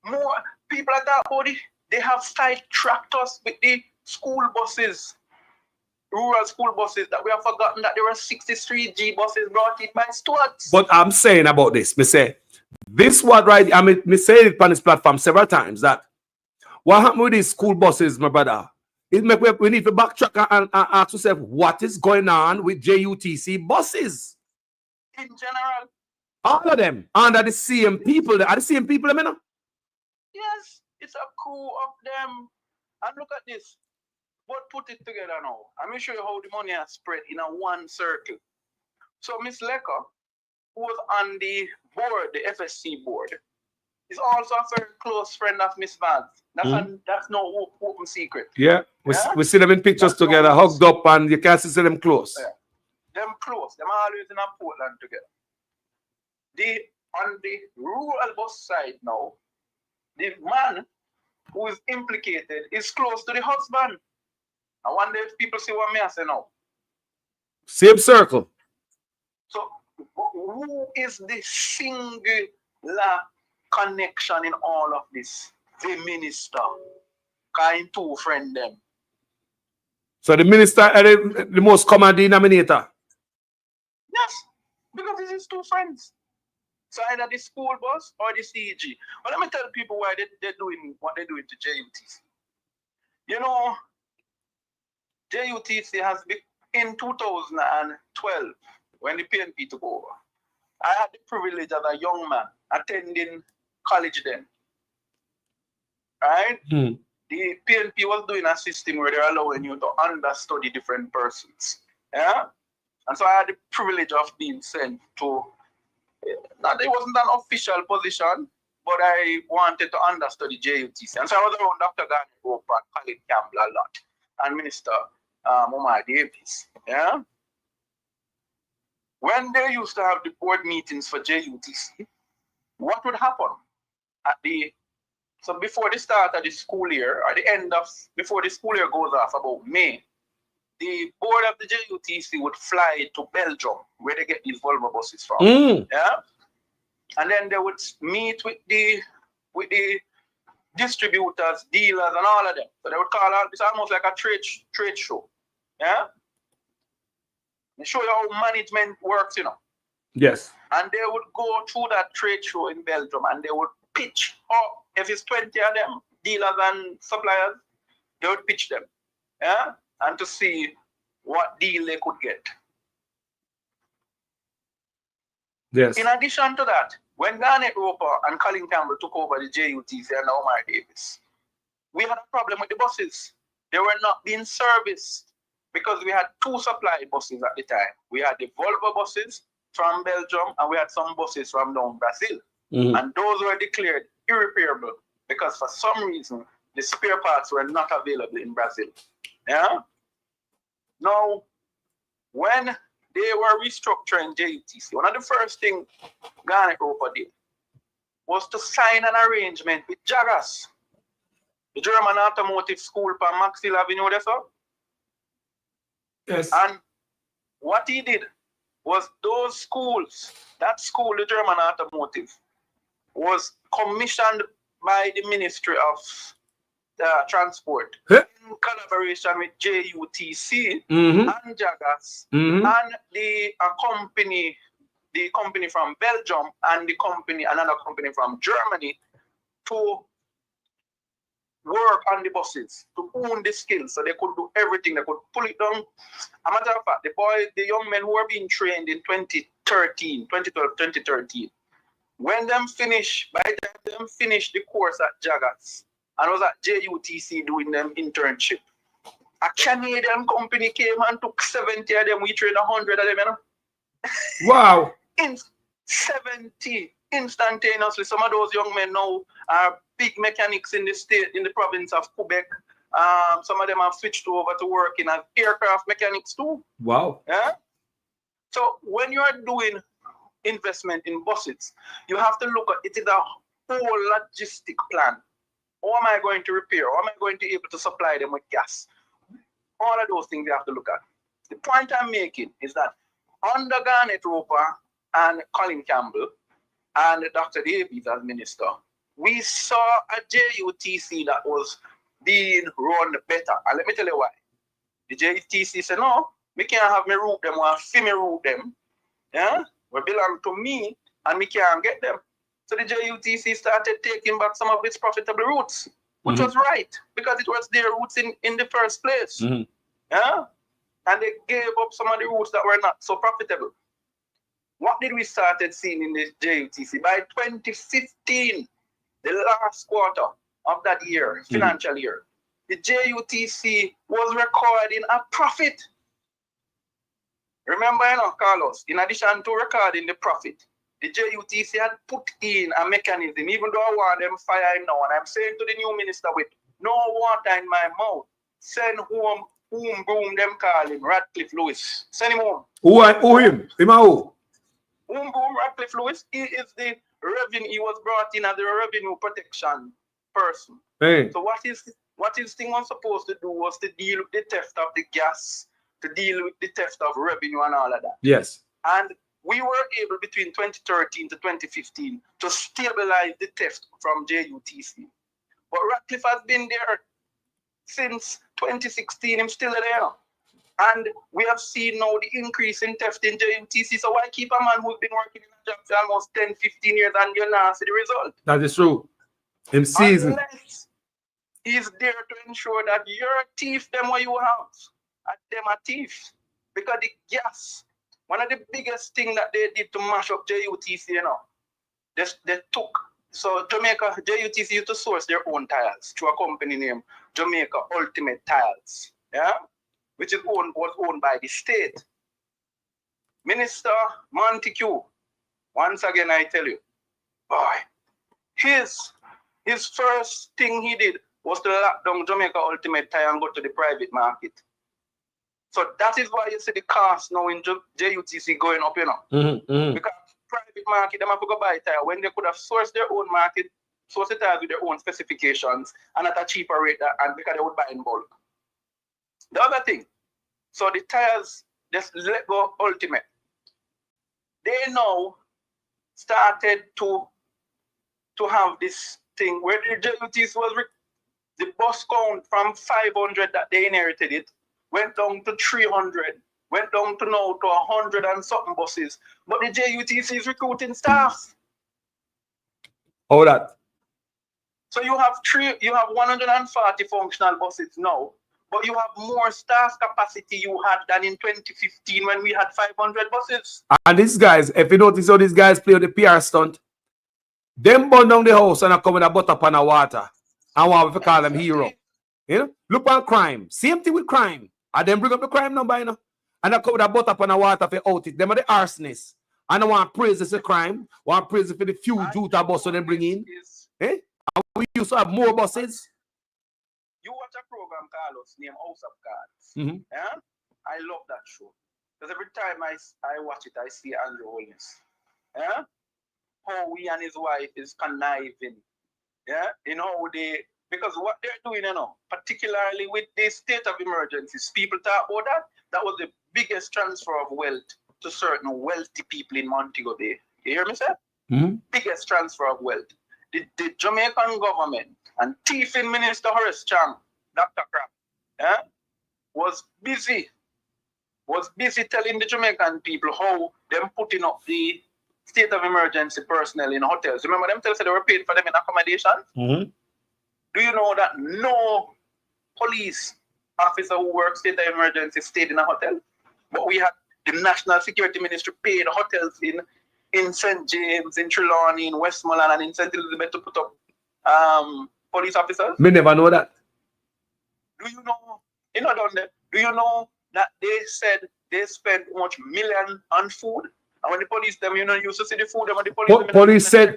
More people at that body, they have side tractors with the school buses, rural school buses, that we have forgotten that there were 63 G buses brought in by stewards. But I'm saying about this, me say, this what right, I mean, me say it on this platform several times, that what happened with these school buses, my brother, it make we need to backtrack and ask ourselves, what is going on with JUTC buses? In general. All of them, under the same people, are the same people, you know? Yes, it's a crew of them. And look at this. But put it together now. I'm going to show you how the money has spread in a one circle. So Miss Leka, who was on the board, the FSC board, is also a very close friend of Miss Vance. That's no open secret. Yeah, we see them in pictures together, hugged up, and you can't see them close. Yeah. Them close. Them always in a Portland together. On the rural bus side now, the man who is implicated is close to the husband. I wonder if people see what me I say now. Same circle. So who is the singular connection in all of this? The minister. Kind to friend them. So the minister is the most common denominator. Yes, because this is two friends. So either the school bus or the CEG. But let me tell people why they're doing what they're doing to JUTC. You know, JUTC has been in 2012 when the PNP took over. I had the privilege as a young man attending college then. Right? Hmm. The PNP was doing a system where they're allowing you to understudy different persons. Yeah? And so I had the privilege of being sent to, not it wasn't an official position, but I wanted to understudy JUTC. And so I was around Dr. Garnet Roper and Colin Campbell a lot, and Minister Omar Davis. Yeah? When they used to have the board meetings for JUTC, what would happen at so before the start of the school year, or the end of, before the school year goes off about May, the board of the JUTC would fly to Belgium, where they get these Volvo buses from. Yeah? And then they would meet with the distributors, dealers, and all of them. So they would call out, it's almost like a trade show. Yeah? They show you how management works, you know. Yes. And they would go through that trade show in Belgium and they would pitch, or if it's 20 of them, dealers and suppliers, they would pitch them. Yeah? And to see what deal they could get. Yes. In addition to that, when Garnet Roper and Colin Campbell took over the JUTC and Omar Davis, we had a problem with the buses. They were not being serviced because we had two supply buses at the time. We had the Volvo buses from Belgium and we had some buses from down Brazil. And those were declared irreparable because for some reason the spare parts were not available in Brazil. Yeah? Now, when they were restructuring JUTC, one of the first things Garnet Roper did was to sign an arrangement with Jagas, the German automotive school for Maxwell Avenue, there, sir. Yes. And what he did was those schools, that school, the German automotive, was commissioned by the Ministry of Transport in collaboration with JUTC and Jagas and the company from Belgium and another company from Germany to work on the buses, to own the skills so they could do everything. They could pull it down. As a matter of fact, the young men who were being trained in 2013, when them finish, by the time them finish the course at Jagas, and was at JUTC doing them internship, a Canadian company came and took 70 of them. We trained 100 of them, you know. Wow. In 70 instantaneously. Some of those young men now are big mechanics in the state, in the province of Quebec. Some of them have switched over to working as aircraft mechanics too. Wow. Yeah. So when you are doing investment in buses, you have to look at it is a whole logistic plan. How am I going to repair? How am I going to be able to supply them with gas? All of those things you have to look at. The point I'm making is that under Garnet Roper and Colin Campbell and Dr. Davies as minister, we saw a JUTC that was being run better. And let me tell you why. The JUTC said, no, we can't have me route them or fee me route them. Yeah? They belong to me and we can't get them. So the JUTC started taking back some of its profitable routes, which was right, because it was their routes in the first place. Yeah? And they gave up some of the routes that were not so profitable. What did we started seeing in the JUTC? By 2015, the last quarter of that year, financial year, the JUTC was recording a profit. Remember, you know, Carlos, in addition to recording the profit, the JUTC had put in a mechanism, even though I want them fire him now, and I'm saying to the new minister with no water in my mouth, send home whom broom them call him, Radcliffe Lewis. Send him home. Who him? Him who? Whom broom Radcliffe Lewis, he is the revenue, he was brought in as the revenue protection person. Hey. So what his thing was supposed to do was to deal with the theft of the gas, to deal with the theft of revenue and all of that. Yes. And we were able between 2013 to 2015 to stabilize the theft from JUTC. But Radcliffe has been there since 2016, I'm still there. And we have seen now the increase in theft in JUTC. So why keep a man who's been working in a job for almost 10, 15 years and you're not see the result? That is true. In season. Unless he's there to ensure that your thief them what you have. And them a thief. Because the gas, one of the biggest things that they did to mash up JUTC, you know, they took. So Jamaica, JUTC used to source their own tiles through a company named Jamaica Ultimate Tiles. Yeah? Which was owned by the state. Minister Montague, once again I tell you, boy, his first thing he did was to lock down Jamaica Ultimate Tire and go to the private market. So that is why you see the cost now in JUTC going up, you know. Because private market, they have to go buy tire when they could have sourced their own market, sourced the tires with their own specifications and at a cheaper rate, and because they would buy in bulk. The other thing, so the tires just let go Ultimate. They now started to have this thing where the JUTC was the bus count from 500 that they inherited it went down to 300, went down to now to 100 and something buses. But the JUTC is recruiting staff. How that? So you have 140 functional buses now. But you have more staff capacity you had than in 2015 when we had 500 buses. And these guys, if you notice how these guys play the PR stunt, them burn down the house and I come with a butter pan of water. And want to call them hero. You know? Look on crime. Same thing with crime. And then bring up the crime number, you know. And I come with a butter pan of water for out it. Them are the arsonists. And I want praise as a crime. Want praise for the few Juta bus so they bring in. Eh? And we used to have more buses. You watch a program, Carlos, named House of Cards. Yeah? I love that show. Because every time I watch it, I see Andrew Holness. Yeah? How he and his wife is conniving. Yeah? You know, because what they're doing, you know, particularly with the state of emergencies, people talk about that. That was the biggest transfer of wealth to certain wealthy people in Montego Bay. You hear me say? Biggest transfer of wealth. The Jamaican government and thieving Minister Horace Chang, Dr. Crab, was busy telling the Jamaican people how them putting up the state of emergency personnel in hotels. Remember them tell us they were paid for them in accommodation? Do you know that no police officer who works state of emergency stayed in a hotel? But we had the National Security Ministry paid hotels in St. James, in Trelawney, in Westmoreland, and in St. Elizabeth to put up police officers? Me never know that. Do you know, do you know that they said they spent much million on food? And when the police them, you know, used to see the food, when the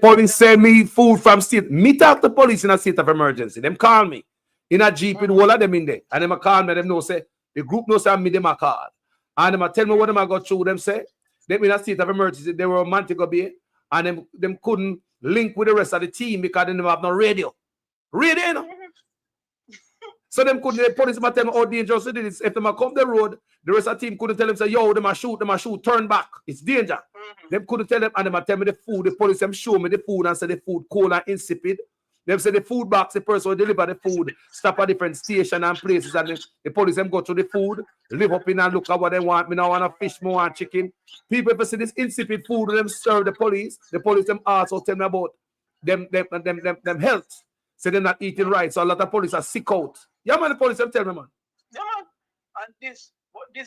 police send me food from state. Me talk to police in a state of emergency. Them call me. In a jeep with all of them in there. And them call me, them know say, the group knows say me them a call. And them tell me what them I got through, them say. Them in a state of emergency, they were Montego Bay, and them couldn't link with the rest of the team because they didn't have no radio. Radio, you know? So them couldn't, the police might tell me how dangerous it is. If them come the road, the rest of the team couldn't tell them, say, yo, them a shoot, turn back. It's danger. Them couldn't tell them, and them tell me the food, the police them show me the food and say the food cold and insipid. Them say the food box, the person who deliver the food, stop at different stations and places, and the police them go to the food, live up in and look at what they want. Me now want a fish, me want chicken. People if see this insipid food, them serve the police them also tell me about them health. Say they're not eating right, so a lot of police are sick out. Yeah, man, the police them tell me, man. Yeah, man. And this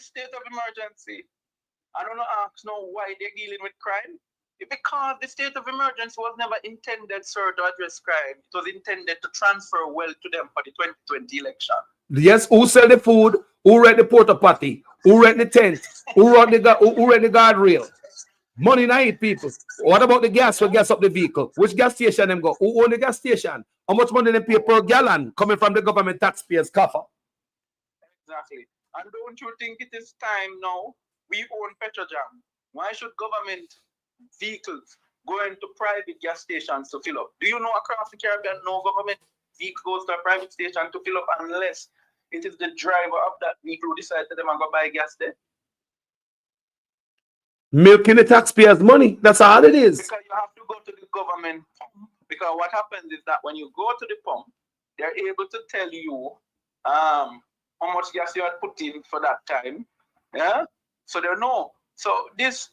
state of emergency, I don't know ask now why they're dealing with crime. Because the state of emergency was never intended, sir, to address crime. It was intended to transfer wealth to them for the 2020 election. Yes, who sell the food, who rent the porta potty, who rent the tent, who rent the guardrail. Money not eat people. What about the gas for gas up the vehicle? Which gas station them go? Who own the gas station? How much money they pay per gallon coming from the government taxpayers' coffers? Exactly. And don't you think it is time now? We own Petrojam. Why should government vehicles go into private gas stations to fill up? Do you know across the Caribbean, no government vehicle goes to a private station to fill up unless it is the driver of that vehicle who decides that they want to go buy gas there? Milking the taxpayers' money. That's all it is. Because you have to go to the government pump. Because what happens is that when you go to the pump, they're able to tell you how much gas you had put in for that time. Yeah? So they know. So this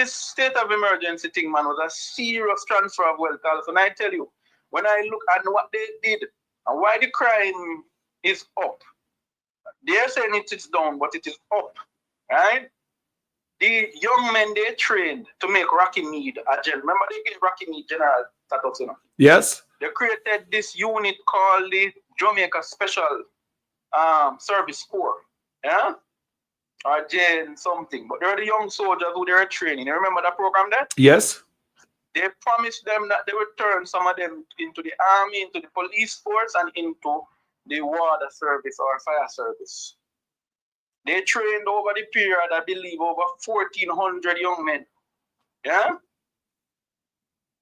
state of emergency thing, man, was a serious transfer of wealth also. And I tell you, when I look at what they did and why the crime is up, they're saying it is down, but it is up. Right? The young men they trained to make Rocky Mead a general. Remember they gave Rocky Mead general status, you know? Yes. They created this unit called the Jamaica Special Service Corps. Yeah? Or Jane something. But they're the young soldiers who they were training. You remember that program there? Yes. They promised them that they would turn some of them into the army, into the police force, and into the water service or fire service. They trained over the period, I believe, over 1,400 young men. Yeah?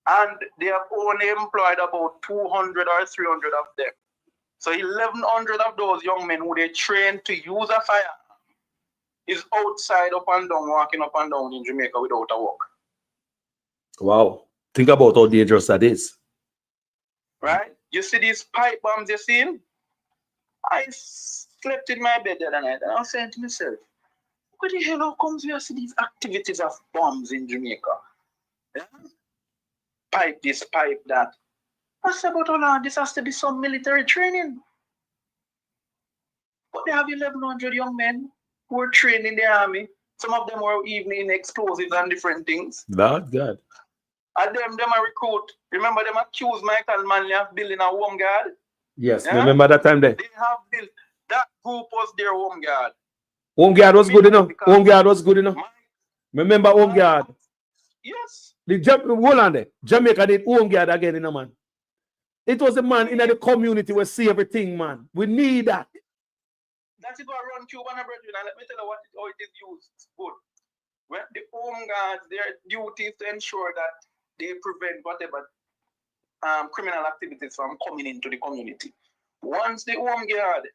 And they have only employed about 200 or 300 of them. So 1,100 of those young men who they trained to use a firearm is outside up and down, walking up and down in Jamaica without a work. Wow. Think about how dangerous that is. Right? You see these pipe bombs you're seeing? I slept in my bed the other night and I was saying to myself, what the hell how comes we see these activities of bombs in Jamaica? Yeah? Pipe this, pipe that. I said, but hold on, this has to be some military training. But they have 1,100 young men who were trained in the army. Some of them were even in explosives and different things. Lord God. And them a recruit. Remember them accused Michael Manley of building a home guard? Yes. Yeah? Remember that time there? They have built, that group was their home guard. Home guard was good enough. Home guard was good enough. Remember home guard? Yes. Hold on there. Jamaica did home guard again, you know, man. It was a man in the community who see everything, man. We need that. That is what run Cuba and brethren. And let me tell you how it is used. It's good. When the home guards, their duty is to ensure that they prevent whatever criminal activities from coming into the community. Once the home guard,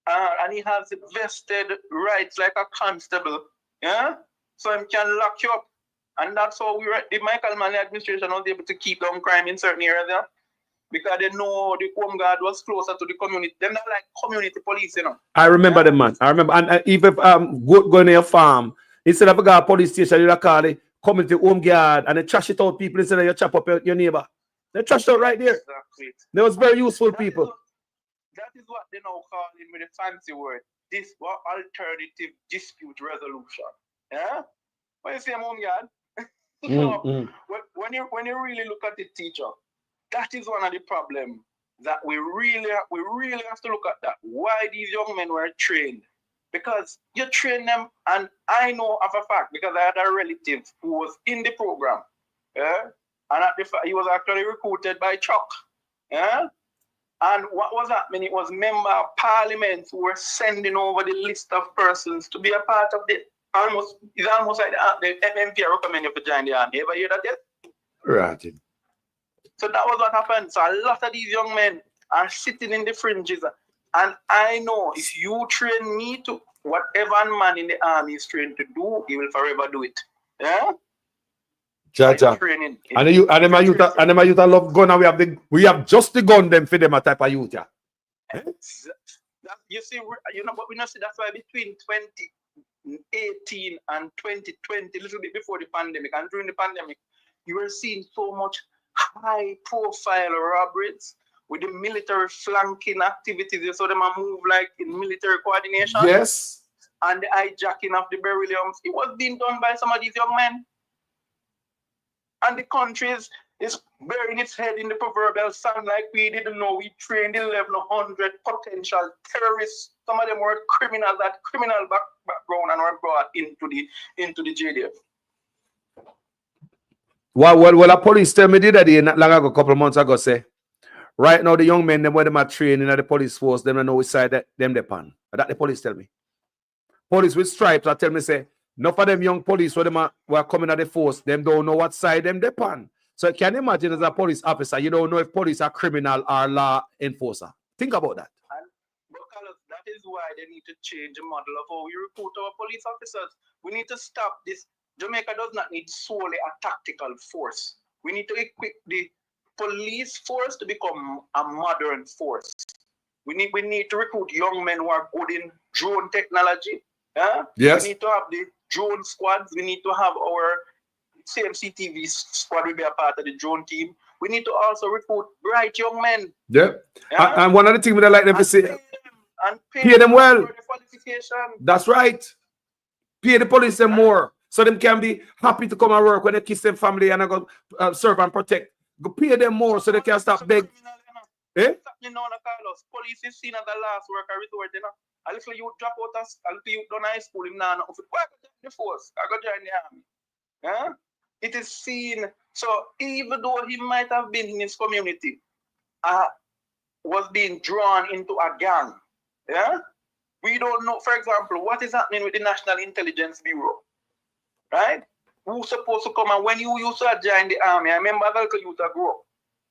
and he has vested rights like a constable, yeah? So he can lock you up. And that's how the Michael Manley administration was able to keep down crime in certain areas there. Because they know the home guard was closer to the community. They're not like community police, you know. I remember them, man. I remember. And even going to your farm, instead of a police station, you call it community home guard and they trash it out people instead of you chop up your neighbor. They trash it out right there. Exactly. They was very useful people. That is what they now call in with a fancy word. This was alternative dispute resolution. Yeah? When you say home guard, when you really look at the teacher, that is one of the problems that we really have to look at that. Why these young men were trained. Because you train them, and I know of a fact, because I had a relative who was in the program. Yeah? And he was actually recruited by Chuck. Yeah? And what was happening? It was member of parliament who were sending over the list of persons to be a part of it's almost like the MMP recommend you to join the army. Ever hear that yet? Right. So that was what happened. So a lot of these young men are sitting in the fringes. And I know if you train me to whatever man in the army is trained to do, he will forever do it. Yeah? Jaja. And them youth love gun, and we have just the gun them for them a type of youth, yeah. You see, but we know see that's why between 2018 and 2020, a little bit before the pandemic, and during the pandemic, you were seeing so much high-profile robberies with the military flanking activities. You saw them move like in military coordination. Yes. And the hijacking of the berylliums. It was being done by some of these young men. And the country is burying its head in the proverbial sand like we didn't know. We trained 1,100 potential terrorists. Some of them were criminals, that criminal background, and were brought into the JDF. Well, a police tell me the other day, not long ago, a couple of months ago, say, right now the young men, them when them are training at the police force, them don't know which side them depend. That the police tell me. Police with stripes, I tell me, say, enough of them young police who are coming at the force, them don't know what side them depend. So can you imagine as a police officer, you don't know if police are criminal or law enforcer. Think about that. And that is why they need to change the model of how we recruit our police officers. We need to stop this. Jamaica does not need solely a tactical force. We need to equip the police force to become a modern force. We need to recruit young men who are good in drone technology. Yes. We need to have the drone squads. We need to have our CMCTV squad will be a part of the drone team. We need to also recruit bright young men. Yep. And one of the things that I like them to say, pay them well. For the qualification. That's right. Pay the police them more, so them can be happy to come and work when they kiss them family and go serve and protect. Go pay them more so they can stop beg. Eh? Police is seen as the last worker resort, you know. A little youth drop out of a little youth done high school, him now nothing. Why go join the force? I go join the army. Yeah? It is seen. So even though he might have been in his community, was being drawn into a gang. Yeah? We don't know, for example, what is happening with the National Intelligence Bureau. Right? Who's supposed to come and when you used to join the army, I remember the little youth grew up.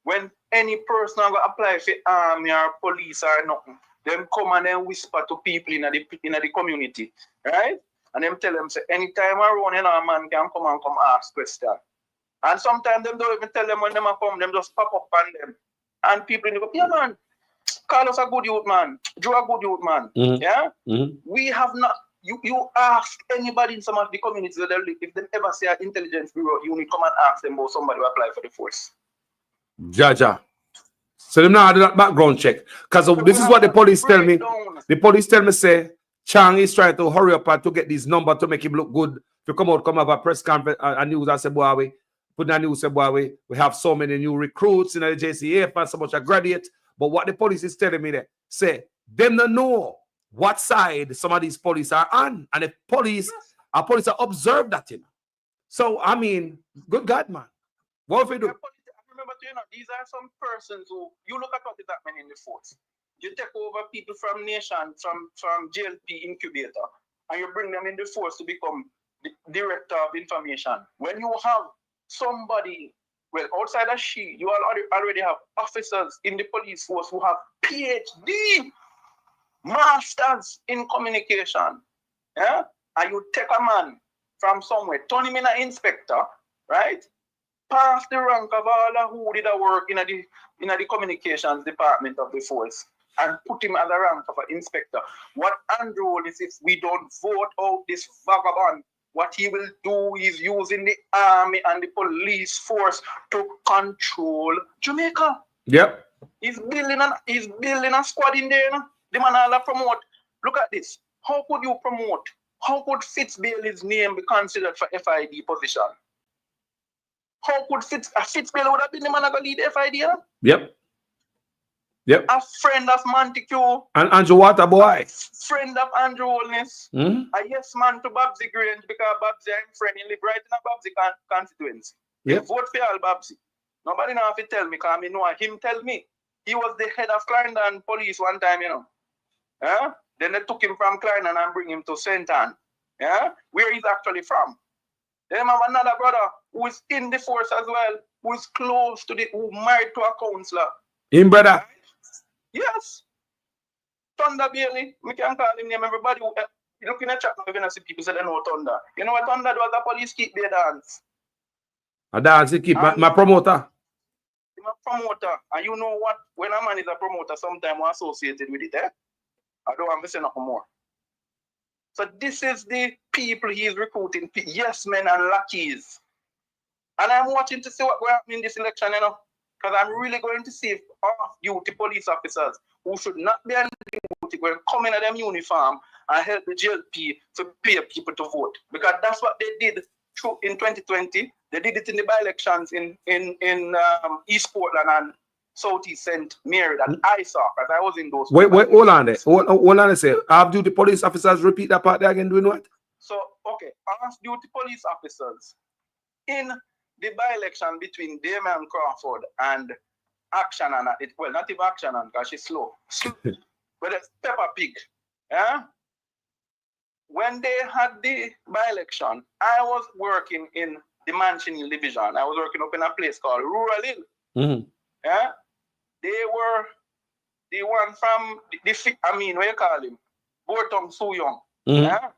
When any person go apply for army or police or nothing, them come and then whisper to people in the community, right? And them tell them, say, anytime I run, you know, a man can come and ask questions. And sometimes them don't even tell them when them come, them just pop up on them. And people in the go, yeah man, Carlos a good youth man, Joe a good youth man. Yeah? We have not, you ask anybody in some of the communities that they live, if they ever say an intelligence bureau, you need to come and ask them about somebody who apply for the force. Jaja. So them now do that background check. Because this is what the police tell me. The police tell me say Chang is trying to hurry up and to get this number to make him look good. If you come have a press conference and news and say, boy, we have so many new recruits in the JCF and so much a graduate. But what the police is telling me there, say them don't know what side some of these police are on. And the police, our police are observed that, you know. So I mean, good God, man. What if we do? Remember, you know, these are some persons who you look at what is happening in the force. You take over people from nation, from JLP incubator, and you bring them in the force to become the director of information. When you have somebody, well, outside of you already have officers in the police force who have PhD, masters in communication. Yeah? And you take a man from somewhere, turn him in an inspector, right? Pass the rank of all who did a work in the communications department of the force and put him at the rank of an inspector. What Andrew is if we don't vote out this vagabond, what he will do is using the army and the police force to control Jamaica. Yep. He's building a squad in there. The man all promote. Look at this. How could you promote? How could Fitzbailey's name be considered for FID position? How could Fitzbailey would have been the man who lead FID? Yep. Yep. A friend of Montague. And Andrew Waterboy. Friend of Andrew Holness. A yes man to Babsy Grange because Babsy and friend he live right in a Babsy constituency. Yep. Vote for all Babsy. Nobody now have to tell me because I know him tell me. He was the head of Clarendon police one time, you know. Yeah? Then they took him from Clarendon and bring him to St. Anne. Yeah? Where he's actually from. Then I have another brother who is in the force as well, who is close to who married to a counselor. Him brother? Yes. Thunder Bailey. We can call him name. Everybody who look in the chat now, you're going to see people say they know Thunder. You know what Thunder was? The police keep their dance. A dance, he keep my promoter. He's a promoter. And you know what? When a man is a promoter, sometimes we're associated with it. I don't want to say nothing more. So this is the people he's recruiting. Yes, men and lackeys. And I'm watching to see what will happen in this election, you know. Because I'm really going to see off-duty police officers who should not be on duty will come in them uniform and help the JLP to pay people to vote. Because that's what they did in 2020. They did it in the by-elections in East Portland and Southeast St. Mary that I saw, because I was in those. Wait, hold on there. Hold on a second. Off-duty police officers, repeat that part there again, doing what? So, okay, off-duty police officers in the by-election between Damian Crawford and Action and well, not even Action because she's slow. But it's Peppa Pig. Yeah? When they had the by-election, I was working in the Mansion Hill Division. I was working up in a place called Rural Hill. Yeah? They were the one from what you call him? Bortong Suyong. Yeah?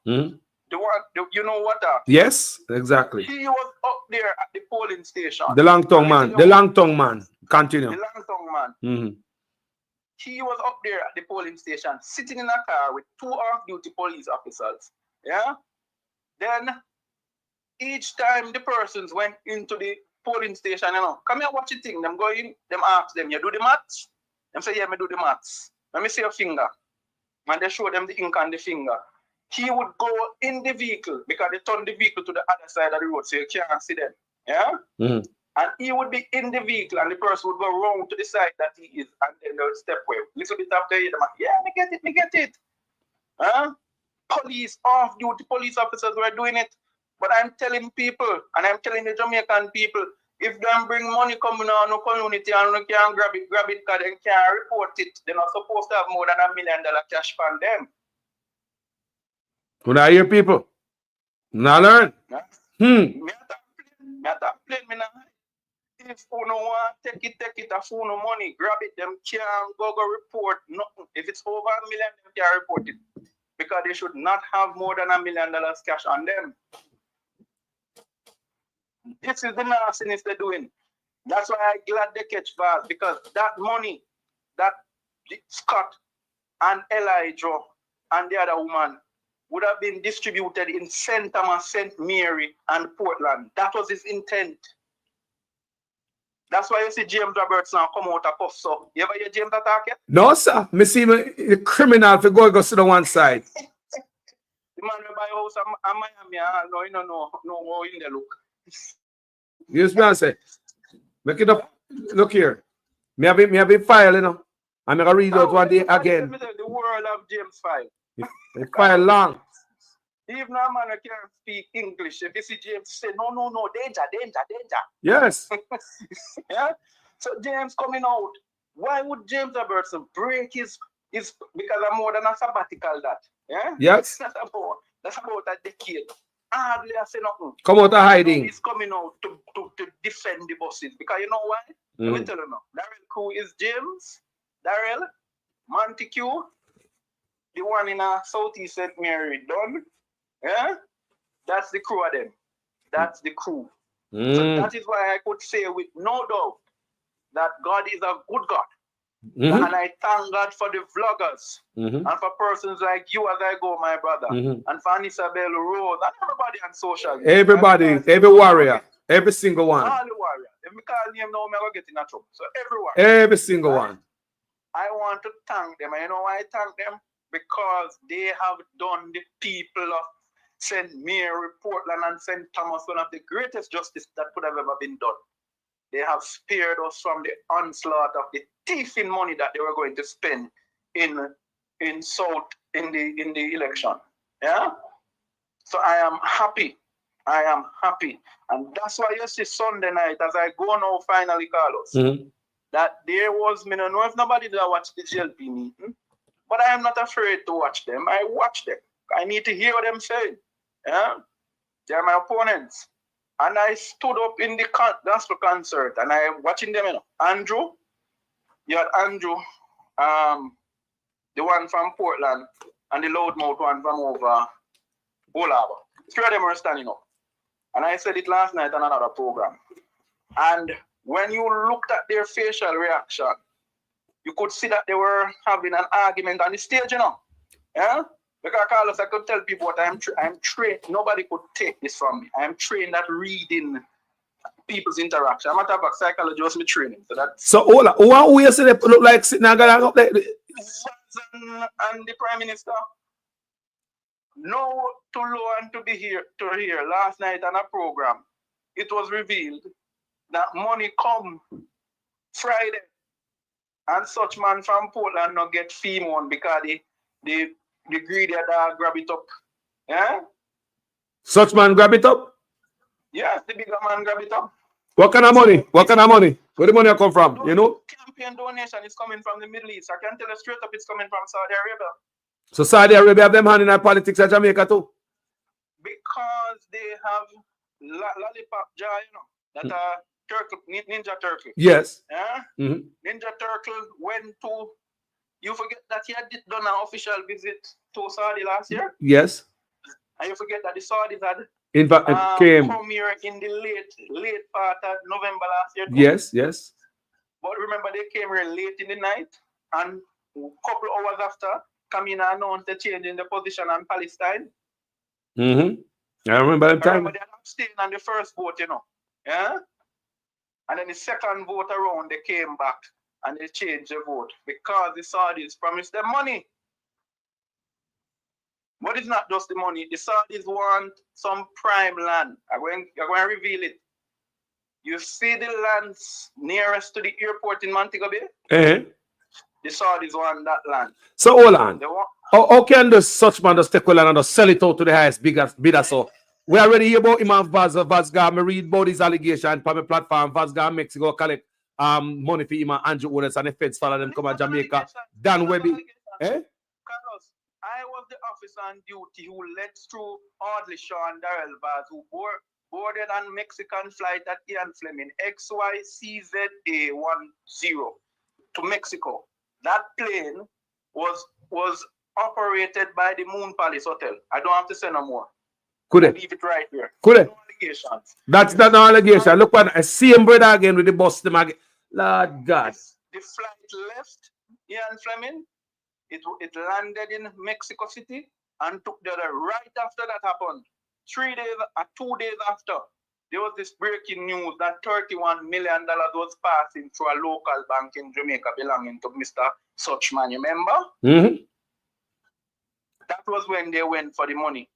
The one, you know what? Yes, exactly. He was up there at the polling station. The long tongue man. The long tongue man. Continue. The long tongue man. he was up there at the polling station, sitting in a car with 2 off-duty police officers. Yeah? Then, each time the persons went into the polling station, you know, come here, watch the thing. Them go in, them ask them, you do the maths? Them say, yeah, me do the maths. Let me see your finger. And they show them the ink on the finger. He would go in the vehicle because they turned the vehicle to the other side of the road so you can't see them. Yeah? Mm. And he would be in the vehicle and the person would go round to the side that he is and then they would step away. Little bit after he, yeah, me get it. Huh? Police, off-duty police officers were doing it. But I'm telling people, and I'm telling the Jamaican people, if them bring money coming on the community and they can't grab it because they can't report it, they're not supposed to have more than $1 million cash from them. When I hear people, now learn. Yeah? Hmm. If you no want take it, if you no money, grab it, them can't go report nothing. If it's over $1 million, them can't report it. Because they should not have more than $1 million cash on them. This is the nastiness they're doing. That's why I'm glad they catch Vaz, because that money that Scott and Elijah and the other woman would have been distributed in St. Thomas, St. Mary, and Portland. That was his intent. That's why you see James Roberts now come out of cuff. So, you ever hear James attack it? No, sir. Me see the criminal for go to the one side. The man will buy a house in Miami, no, in the look. Yes, man, say. Make it up. Look here. Me have been file, you know. I'm going to read out one day again. The world of James file. The file long. Even a man who can't speak English, if you see James say, no, danger. Yes. Yeah? So James coming out. Why would James Robertson break his because I'm more than a sabbatical that? Yeah? Yes. That's about a decade. Hardly I say nothing. Come out of hiding. He's coming out to defend the buses. Because you know why? Let me tell you now. Darrell Crew is James, Darrell, Montague, the one in Southeast St. Mary, Don. Yeah? That's the crew of them. That's the crew. So that is why I could say with no doubt that God is a good God. And I thank God for the vloggers and for persons like you as I go, my brother, and for Isabel Rose and everybody on social media. Everybody, every warrior, every single one. All the warriors. If we call name now, I'm going to get in a trouble. So everyone. Every single one. I want to thank them. And you know why I thank them? Because they have done the people of St. Mary, Portland, and St. Thomas one of the greatest justice that could have ever been done. They have spared us from the onslaught of the thieving money that they were going to spend in the election. Yeah? So I am happy. And that's why you see Sunday night, as I go now finally, Carlos, that there was, I don't know if nobody did watch the GLP meeting, but I am not afraid to watch them. I watch them. I need to hear what them saying. Yeah? They are my opponents. And I stood up in the gospel concert and I watching them, you know. Andrew, you had Andrew, the one from Portland, and the loudmouth one from over Olava. Three of them were standing up. And I said it last night on another program. And when you looked at their facial reaction, you could see that they were having an argument on the stage, you know. Yeah? Because Carlos, I could tell people what I'm trained. Nobody could take this from me. I am trained at reading people's interaction. I'm a type of psychologist, my training. So who you see they look like sitting and going up there? And the Prime Minister. No, to low and to hear last night on a program, it was revealed that money come Friday. And such man from Portland not get fee on because the greedy dog grab it up. Yeah? Such man grab it up? Yes, the bigger man grab it up. What kind of money? What kind of money? Where the money come from? You know? Campaign donation is coming from the Middle East. I can tell you straight up it's coming from Saudi Arabia. So Saudi Arabia have them hand in our politics at Jamaica too? Because they have lollipop jar, you know, that are turtle, Ninja Turtle. Yes. Yeah? Ninja Turtle went to, you forget that he had done an official visit to Saudi last year? Yes. And you forget that the Saudis had came. come here in the late part of November last year too. Yes, yes. But remember, they came here late in the night and couple hours after, come in and announced the change in the position on Palestine. I remember that time. They abstained on the first vote, you know. Yeah? And then the second vote around, they came back and they changed the vote because the Saudis promised them money. But it's not just the money. The Saudis want some prime land. I'm going to reveal it. You see the lands nearest to the airport in Montego Bay? The Saudis want that land. So hold on. How can the such man just take land and just sell it out to the highest bidder? So we already hear about him and Vazga. I read about his allegation on my platform. Vazga Mexico collect money for him and Andrew Owners and the feds follow them come to Jamaica. Dan Webby. Carlos, I was the officer on duty who led through Audley Shaw and Darrell Vaz who boarded on Mexican flight at Ian Fleming XYCZA10 to Mexico. That plane was operated by the Moon Palace Hotel. I don't have to say no more. Could it? Leave it right here. Could it? No allegations. That's not no allegation. Look at the same brother again with the bus. Them again. Lord God. The flight left Ian Fleming. It landed in Mexico City and took the other. Right after that happened, 2 days after, there was this breaking news that $31 million was passing through a local bank in Jamaica belonging to Mr. Suchman. You remember? That was when they went for the money.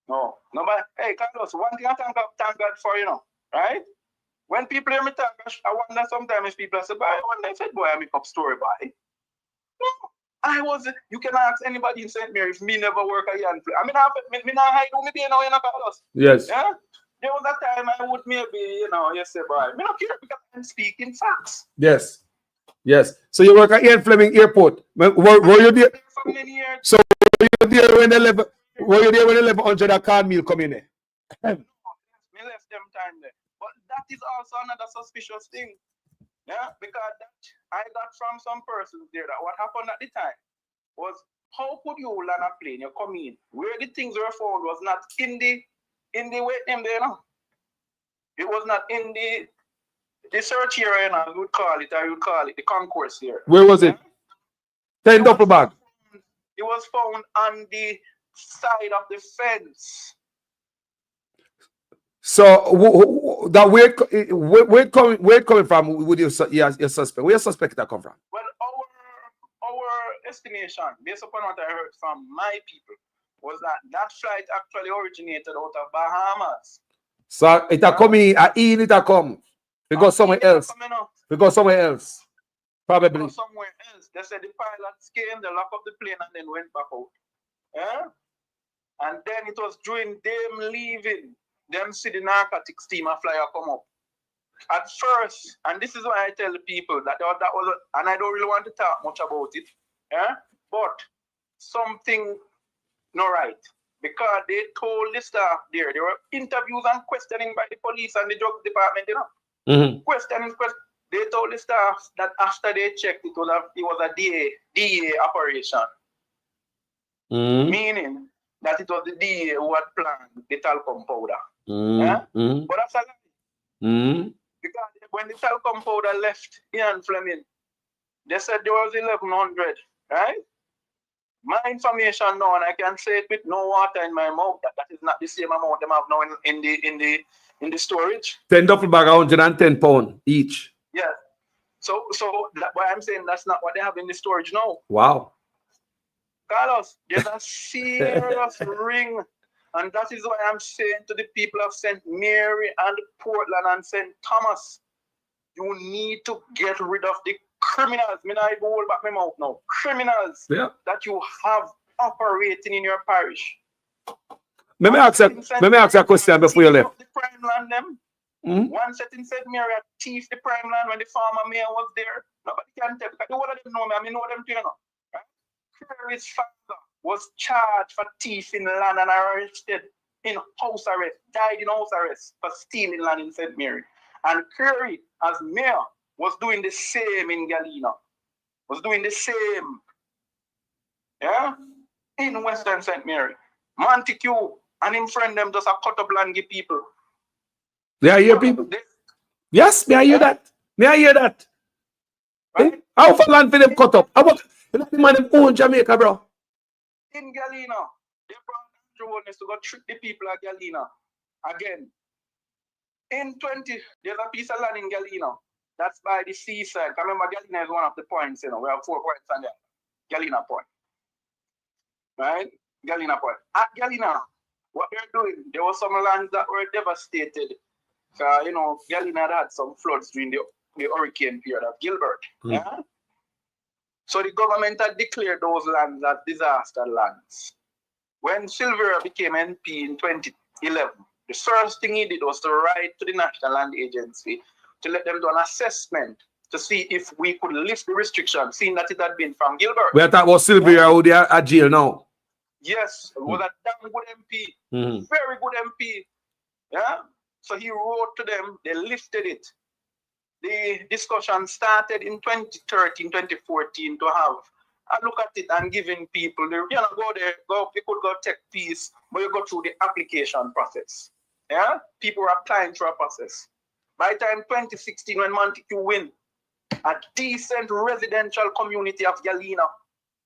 No, nobody. Hey, Carlos, one thing I thank God for, you know, right? When people hear me talk, I wonder sometimes if people say, boy, I wonder if it boy I make up story, boy. No, you can ask anybody in St. Mary's, me never work at Yan. I mean, I not hide who me be, you know, Carlos. Yes. Yeah? There was a time I would maybe, you know, you say, boy, me not care because I'm speaking facts. Yes. Yes. So you work at Ian Fleming Airport. Were you there? For many years. So were you there when the 1100 car meal come in there? Me left them time there. But that is also another suspicious thing. Yeah, because that I got from some persons there that what happened at the time was how could you land a plane, you come in, where the things were found was not in the wait name there, you know. It was not in the search area, you know, you would call it the concourse here. Where was it? 10 duffel bag. It was found on the side of the fence. So that where it coming from with your suspect? Where your suspect that come from? Well, our estimation, based upon what I heard from my people, was that flight actually originated out of Bahamas. So it a come in, it a come. We go somewhere else. We go somewhere else. Probably. Somewhere else. They said the pilots came, they locked up the plane and then went back out. Yeah? And then it was during them leaving, them see the narcotics team a flyer come up. At first, and this is why I tell the people that was and I don't really want to talk much about it. Yeah? But something not right. Because they told the staff there were interviews and questioning by the police and the drug department, you know. Questioning. They told the staff that after they checked, it was a DA operation. Meaning that it was the DA who had planned the talcum powder. Yeah? But that's a lie. Because when the talcum powder left Ian Fleming, they said there was 1100, right? My information now, and I can say it with no water in my mouth, that is not the same amount they have now in the storage. 10 duffel bag, 110 pounds each. Yeah. So what I'm saying, that's not what they have in the storage now. Wow. Carlos, there's a serious ring. And that is why I'm saying to the people of St. Mary and Portland and St. Thomas, you need to get rid of the criminals. I not even hold back my mouth now. Criminals that you have operating in your parish. Let me ask you a question before you leave. The prime land them. One set in St. Mary thief the prime land when the farmer mayor was there. Nobody can tell because all of them know me. I mean, know them too, you know. Right? Curry's father was charged for thieving land and arrested in house arrest, died in house arrest for stealing land in St. Mary. And Curry, as mayor, was doing the same in Galena. Was doing the same. Yeah? In Western St. Mary. Montague and him friend them just a cut up land give people. Yeah, I hear people. Yes, may I hear that? May I hear that? Right? How for land for them cut up? How about the man them own Jamaica, bro? In Galena, they brought Andrew Holness to go trick the people at Galena. Again, in 20, there's a piece of land in Galena. That's by the seaside. Remember, Galena is one of the points, you know. We have 4 points on there. Galena Point. Right? Galena Point. At Galena, what they're doing, there were some lands that were devastated. You know, Galena had some floods during the hurricane period of Gilbert. Yeah? So the government had declared those lands as disaster lands. When Silvera became MP in 2011, the first thing he did was to write to the National Land Agency to let them do an assessment to see if we could lift the restriction, seeing that it had been from Gilbert. We are talking about Sylvia who they are at jail now. Yes, it was a damn good MP, very good MP. Yeah, so he wrote to them, they lifted it. The discussion started in 2013, 2014 to have a look at it and giving people, you know, go there, you could go take peace, but you go through the application process. Yeah, people are applying through a process. By the time 2016, when Montague win, a decent residential community of Galena,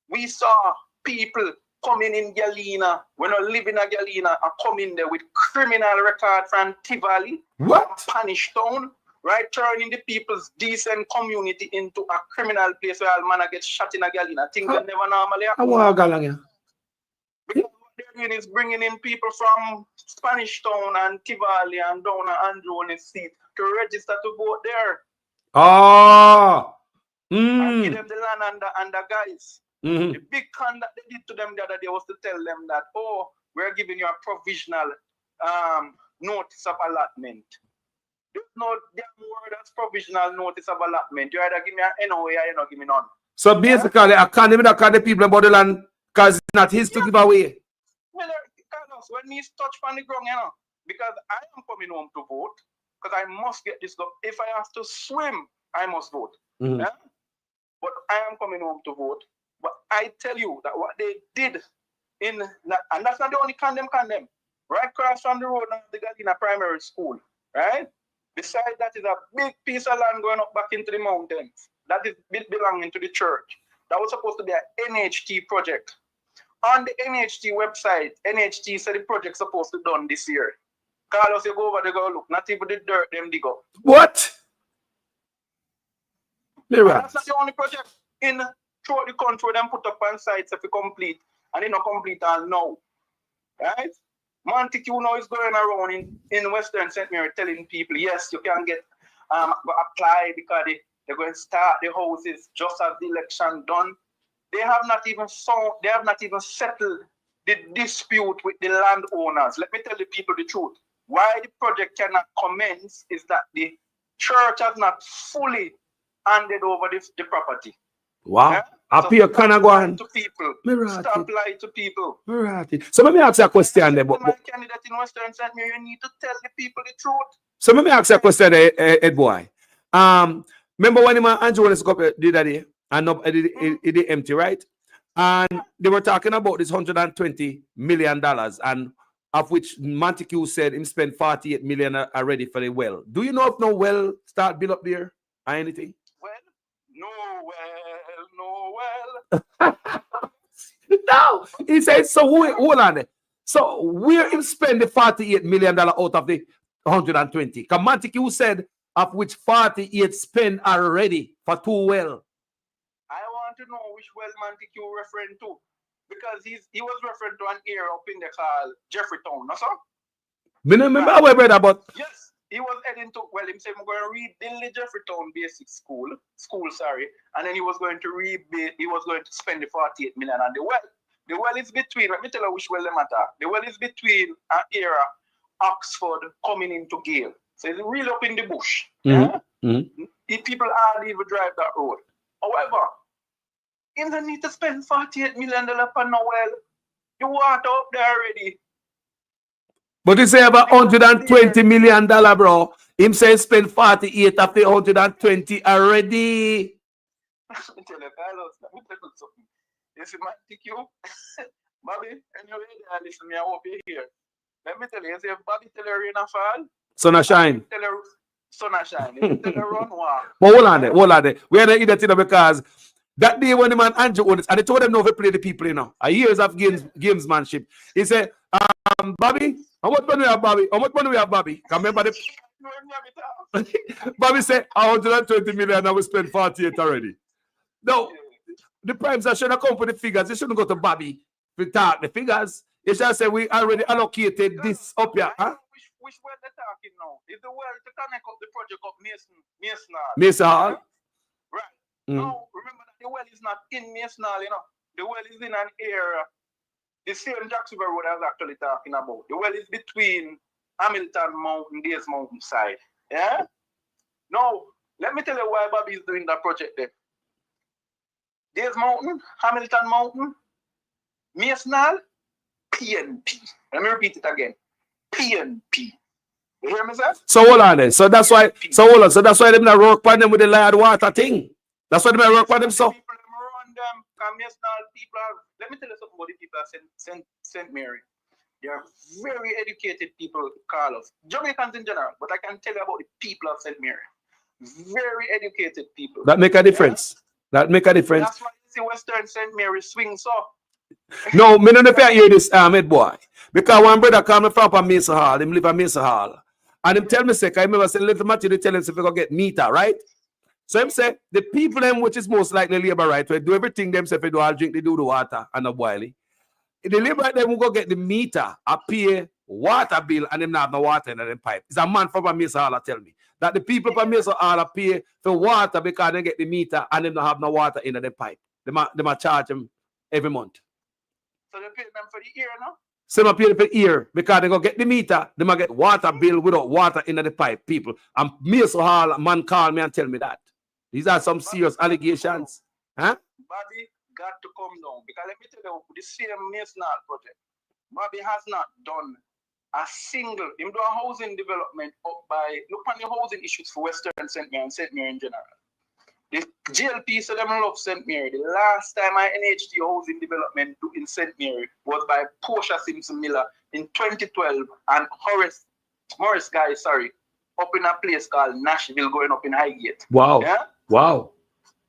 we saw people coming in Galena, when I live in a Galena, and coming there with criminal record from Tivoli, Spanish Town, right, turning the people's decent community into a criminal place where all man get shot in a Galena. Things that never normally happen. Because what they're doing is bringing in people from Spanish Town and Tivoli and down at Andrew on his seat to register to vote there. And give them the land and the guys. The big con that they did to them the other day was to tell them that, oh, we're giving you a provisional notice of allotment. There's no damn word that's provisional notice of allotment. You either give me an NOA or you don't give me none. So basically, I can't even call the people about the land because it's not his to give away. Well, Carlos, when me touch on the ground, you know, because I am coming home to vote, because I must get this done. If I have to swim, I must vote. Yeah? But I am coming home to vote. But I tell you that what they did and that's not the only condemn. Right across from the road now, the Galena Primary School, right? Besides that is a big piece of land going up back into the mountains. That is belonging to the church. That was supposed to be an NHT project. On the NHT website, NHT said the project's supposed to be done this year. Carlos, you go over there, go look. Not even the dirt them dig up. What? That's not the only project in throughout the country them put up on sites if you complete and they not complete and now. Right? Montague now is going around in Western St. Mary telling people, yes, you can get apply because they're going to start the houses just as the election done. They have not even settled the dispute with the landowners. Let me tell the people the truth. Why the project cannot commence is that the church has not fully handed over the property. Wow. Yeah? Up here, can I go on? To people. Stop lying to people. So let me ask you a question there. My candidate in Western St. Mary, you need to tell the people the truth. So let me ask you a question, Ed boy. Remember when Andrew Holness did that day? And it did empty, right? And they were talking about this $120 million, and of which Montague said him spent $48 million already for the well. Do you know if no well start build up there or anything? No, he said, so hold on. So where him spend the $48 million out of the 120? Because Montague said of which 48 spent already for 2 well. I want to know which well Montague referring to. Because he was referring to an area up in the called Jeffreytown, no sir? Me remember our brother, but yes, he was heading to, well, he said, I'm going to rebuild the Jeffreytown basic school, and then he was going to spend the 48 million on the well. The well is between, let me tell you which well they matter. The well is between an area, Oxford, coming into Gale. So it's really up in the bush. Yeah? If people hardly even drive that road. However, you don't need to spend $48 million on a well. You water up there already. But he say about $120 million, bro. Him say spend 48 of the 120 already. Let me tell you, Carlos, let me tell you something. You see, Montague, Bobby, anyway, listen, I hope you're here. Let me tell you, if Bobby tell you rain a fall, Sun a shine. Tell you sun are shining. If they run walk. But hold on there. We are not in that thing because that day when the man Andrew owned it, and they told them no to play the people, you know. A years of gamesmanship. He said, Bobby, how much money we have, Bobby? How much money we have, Bobby? Can remember the Bobby said 120 million and we spent 48 already. No, the primes that should have come for the figures. They shouldn't go to Bobby to talk the figures. They should say we already allocated this up here. Huh? Which way they talking now? Is the well to connect up the project up Mason Hall. Right. Now, remember that the well is not in Mason Hall, you know. The well is in an area, the same Jacksonville Road I was actually talking about. The well is between Hamilton Mountain, Days Mountain side. Yeah? Now, let me tell you why Bobby is doing that project there. Days Mountain, Hamilton Mountain, Mason Hall, PNP. Let me repeat it again. PNP. You hear me, sir? So hold on then. So that's why. So hold on. So that's why they not work on them with the liard water thing. That's why they not work on them. So. People around them, people are, let me tell you something about the people at St. Mary. They are very educated people, Carlos. Jamaicans in general, but I can tell you about the people of St. Mary. Very educated people. That make a difference. Yeah? That make a difference. That's why you see Western St. Mary swing so. No, me don't hear this, Ahmed boy. Because one brother called me from Mason Hall. Him live at Mason Hall. And him tell me, say, I remember saying, little Matthew, they tell him if we go get meter, right? So him say, the people them which is most likely labor right, we do everything themselves, they do all drink, they do the water and the boiling. The labor right, them will go get the meter, I pay water bill, and them not have no water in them pipe. It's a man from Mason Hall tell me that the people from Mason Hall pay for water because they get the meter and them don't have no water in the pipe. They might charge them every month. So they pay them for the year, no? So they pay for the year because they go get the meter, they might get water bill without water in the pipe, people. And Mason Hall, a man called me and tell me that. These are some serious allegations. Huh? Bobby got to come down because let me tell you, the same Mason Hall project, Bobby has not done a single, him do a housing development up by, look on the housing issues for Western St. Mary and St. Mary in general. The GLP said them love St. Mary. The last time I NHD housing development in St. Mary was by Portia Simpson Miller in 2012 and Morris guy, up in a place called Nashville going up in Highgate. Wow. Yeah? Wow.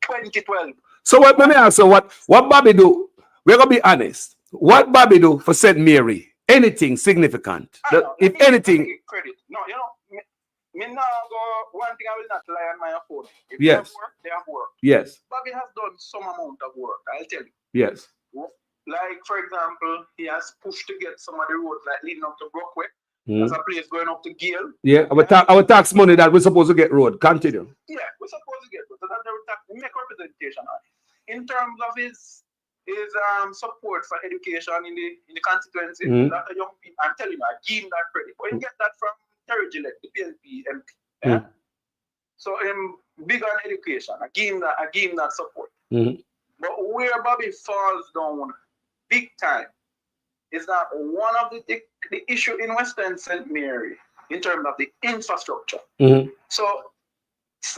2012. So what, let me ask you, what Bobby do? We're going to be honest. What Bobby do for St. Mary? Anything significant? If anything. Credit. No, you know, me now go, one thing I will not lie on my phone. If yes. They have work, they have work. Yes. Bobby has done some amount of work, I'll tell you. Yes. Like, for example, he has pushed to get some of the roads like leading up to Brockway. There's a place going up to Gale. Yeah, our tax money that we're supposed to get road. Continue. Yeah, we're supposed to get road. So that's we make representation on it. In terms of his support for education in the constituency, a lot of young people, I'm telling you, I give him that credit. But you get that from Terry Gillette, the PNP MP. Yeah? So big on education. I give him that support. But where Bobby falls down big time is that one of the issue in Western St. Mary in terms of the infrastructure. So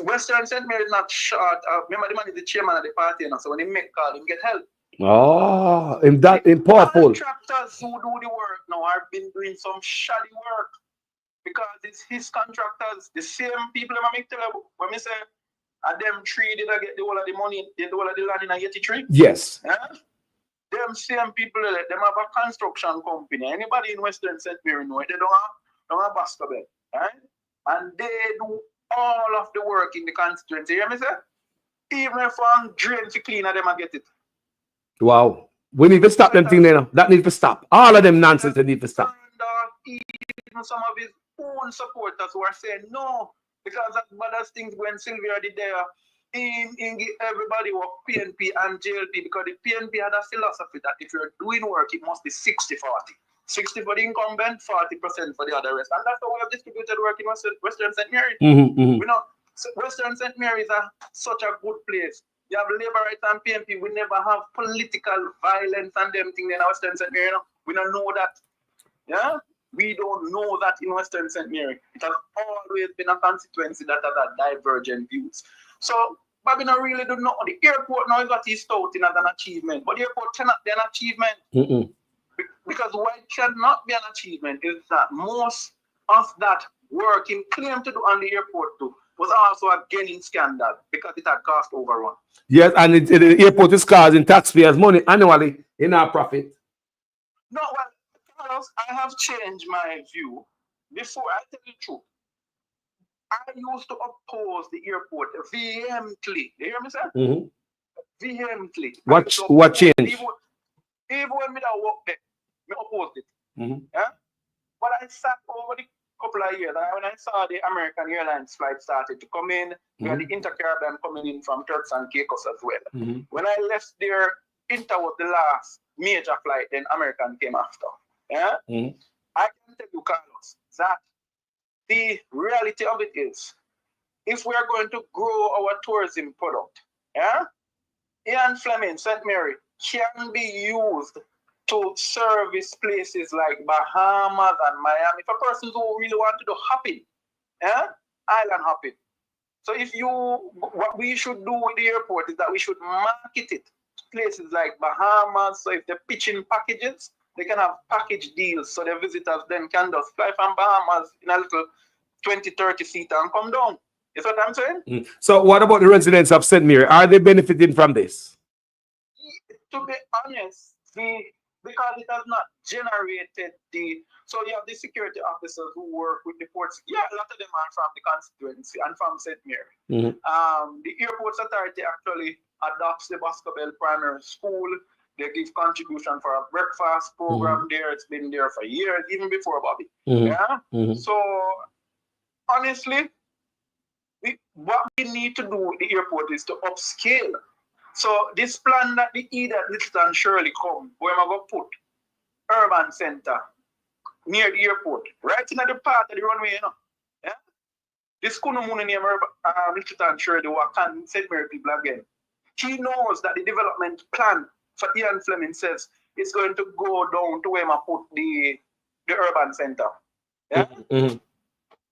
Western St. Mary is not short. Remember, the man is the chairman of the party, you know, so when he make call, he get help. Oh, in powerful. Contractors who do the work now have been doing some shoddy work because it's his contractors, the same people that make tell you when we say, them three did I get the whole of the money, the whole of the land in a 83? Yes. Yeah? Them same people, them have a construction company. Anybody in Western St. Mary know it, they don't have basketball, right? And they do all of the work in the constituency. You hear me say? Even if I'm drain to clean, them I get it. Wow. We need to stop them thing there. That needs to stop. All of them nonsense they need to stop. And even some of his own supporters who are saying no, because as bad as things when Sylvia did there, everybody was PNP and JLP because the PNP had a philosophy that if you're doing work, it must be 60-40. 60 for the incumbent, 40% for the other rest. And that's how we have distributed work in Western St. Mary. We know Western St. Mary is such a good place. You have labor rights and PNP. We never have political violence and them things in Western St. Mary. We don't know that. Yeah? We don't know that in Western St. Mary. It has always been a constituency that has a divergent views. So, Bobby not really do know. The airport now got his touting as an achievement, but the airport cannot be an achievement. Because why it cannot be an achievement is that most of that work he claimed to do on the airport too was also a gaining scandal because it had cost overrun. Yes, and the airport is causing taxpayers' money annually in our profit. No, well, Carlos, I have changed my view. Before, I tell you the truth, I used to oppose the airport vehemently. You hear me, sir? Mm-hmm. Vehemently. What changed? Even when I work there, I opposed it. Mm-hmm. Yeah? But I sat over the couple of years, and when I saw the American Airlines flight started to come in, we had the Intercaribbean coming in from Turks and Caicos as well. Mm-hmm. When I left there, Inter was the last major flight, then American came after. Yeah? Mm-hmm. I can tell you, Carlos, that the reality of it is, if we are going to grow our tourism product, yeah, Ian Fleming, St. Mary, can be used to service places like Bahamas and Miami for persons who really want to do hopping, yeah, island hopping. So what we should do with the airport is that we should market it to places like Bahamas. So if they're pitching packages, they can have package deals so the visitors then can just fly from Bahamas in a little 20, 30 seat and come down. You see what I'm saying? Mm. So what about the residents of St. Mary? Are they benefiting from this? To be honest, because it has not generated so you have the security officers who work with the ports. Yeah, a lot of them are from the constituency and from St. Mary. Mm-hmm. The Airports Authority actually adopts the Boscobel Primary School. They give contribution for a breakfast program there. It's been there for years, even before Bobby. Yeah. So honestly, what we need to do with the airport is to upscale. So this plan that the that Littleton Shirley come, where am I going to put urban center near the airport, right in the part of the runway, you know. Yeah? This couldn't move near Littleton Shirley, what can St. Mary people again. He knows that the development plan for Ian Fleming says it's going to go down to where I put the urban center. Yeah? Mm-hmm.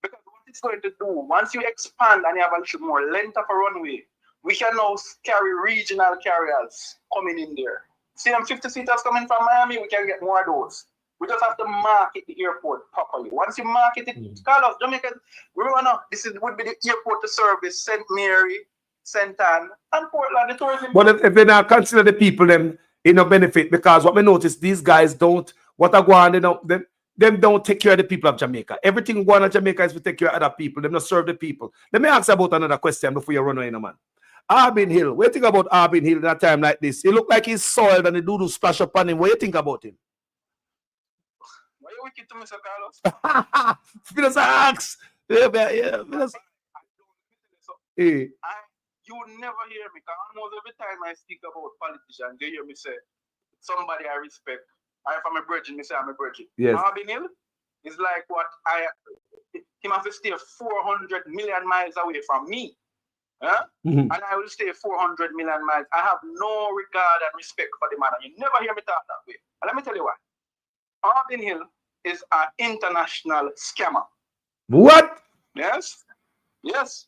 Because what it's going to do, once you expand and you have a little more length of a runway, we can now carry regional carriers coming in there. See them 50 seaters coming from Miami, we can get more of those. We just have to market the airport properly. Once you market it, Carlos, Jamaica, remember now, would be the airport to service St. Mary, St. Anne, and Portland, the tourism. But if they now consider the people them benefit, because what we notice, these guys don't, what are going on, them don't take care of the people of Jamaica. Everything going on Jamaica is to take care of other people. Them not serve the people. Let me ask about another question before you run away, man. Arbin Hill. What do you think about Arbin Hill at a time like this? He look like he's soiled and the doo-doo splash up on him. What do you think about him? Why you wicked to Mr. Carlos? Because I ask. Yeah. You will never hear me, because almost every time I speak about politicians, you hear me say, somebody I respect. If I'm a virgin, me say I'm a virgin. Yes. Arbin Hill is like him have to stay 400 million miles away from me. Huh? Mm-hmm. And I will stay 400 million miles. I have no regard and respect for the man. And you never hear me talk that way. And let me tell you why. Arbin Hill is an international scammer. What? Yes. Yes.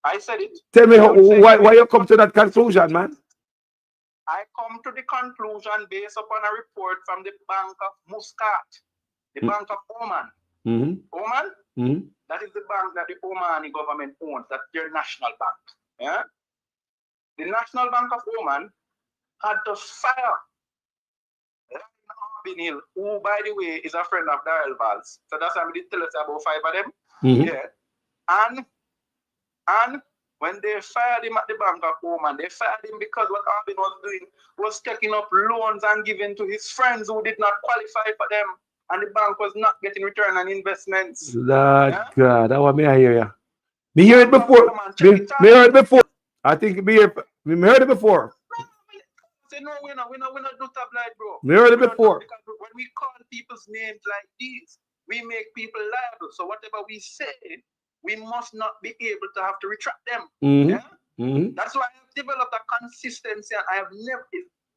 I said it. Tell me why you come to that conclusion, man? I come to the conclusion based upon a report from the Bank of Muscat, the Bank of Oman. Mm-hmm. Oman? Mm-hmm. That is the bank that the Omani government owns. That's their national bank. Yeah? The National Bank of Oman had to fire Arbin Hill, who, by the way, is a friend of Darrell Valls. So that's why I did tell us about 5 of them. Mm-hmm. Yeah. And when they fired him at the Bank of Oman, they fired him because what Arbin was doing was taking up loans and giving to his friends who did not qualify for them. And the bank was not getting return on investments. Lord God, that was me I hear you. Me hear it before. Me heard it before. I think me heard it before. Say no, we not do tabloid, bro. Me heard it before. Because when we call people's names like these, we make people liable. So whatever we say, we must not be able to have to retract them. Mm-hmm. Yeah? Mm-hmm. That's why I've developed a consistency, and I have never.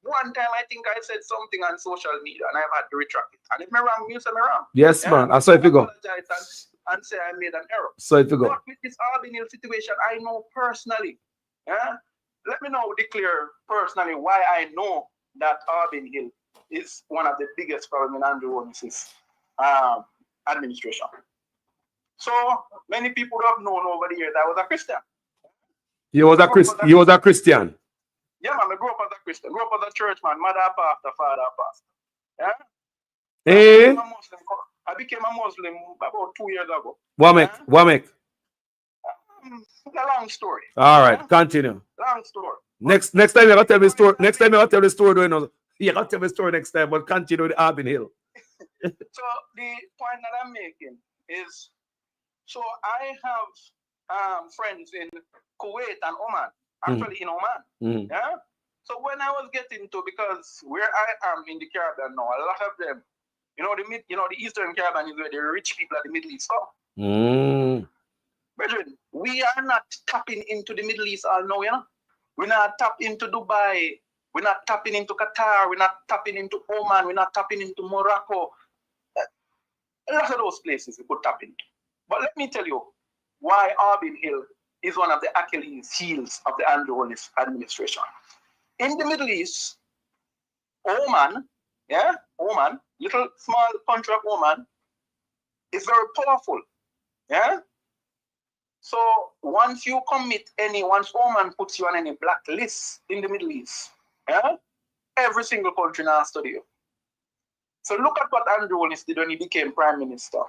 One time I think I said something on social media and I've had to retract it. And if I'm wrong, you say me wrong. Yes, man. I saw it go. And say I made an error. So it go. But with this Arbin Hill situation, I know personally. Yeah? Let me now declare personally why I know that Arbin Hill is one of the biggest problems in Andrew Holmes' administration. So many people have known over the years I was a Christian. You was a Christian. You was a Christian. Yeah, man, I grew up as a Christian. Grew up as a church man, mother a pastor, father a pastor. Yeah? Eh? I became a Muslim about 2 years ago. What make? It's a long story. All right, continue. Long story. Next time you gotta tell me story. Next time you gotta tell the story. You gotta tell me story next time, but continue with Arbin Hill. So the point that I'm making is, so I have friends in Kuwait and Oman, actually in Oman. Yeah. So when I was getting to, because where I am in the Caribbean now, a lot of them, the Eastern Caribbean is where the rich people of the Middle East come. Brethren, we are not tapping into the Middle East all now, you know. We're not tapping into Dubai. We're not tapping into Qatar. We're not tapping into Oman. We're not tapping into Morocco. A lot of those places we could tap into. But let me tell you why Arbin Hill is one of the Achilles heels of the Andrew Holness administration. In the Middle East, Oman, little small country of Oman, is very powerful. Yeah? So once Oman puts you on any blacklist in the Middle East, every single country now study you. So look at what Andrew Holness did when he became Prime Minister.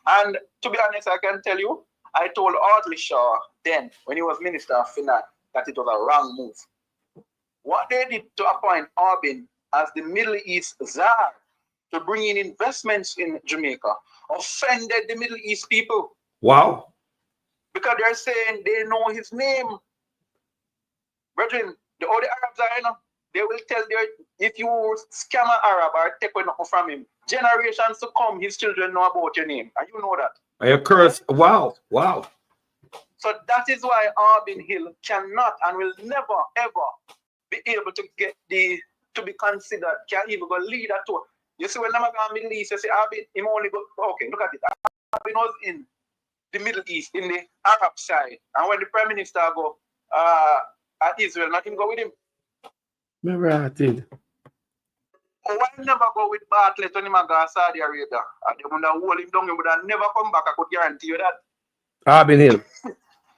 And to be honest, I can tell you, I told Audley Shaw then, when he was Minister of Finance, that it was a wrong move. What they did to appoint Arbin as the Middle East Czar to bring in investments in Jamaica offended the Middle East people. Wow. Because they're saying they know his name. Brethren, all the Arabs are, they will tell if you scam an Arab or take nothing from him, generations to come, his children know about your name. And you know that. I curse. Wow. So that is why Arbin Hill cannot and will never, ever be able to get to be considered, can't even go lead at all. You see, when I'm going to Middle East, you say Arbin, him only go, okay, look at it. Arbin was in the Middle East, in the Arab side. And when the Prime Minister go at Israel, not him go with him. Remember I did. Oh, I never go with Bartlett when he go to Saudi Arabia. And they would have hold him down, he would have never come back. I could guarantee you that. Arbin Hill. Yeah,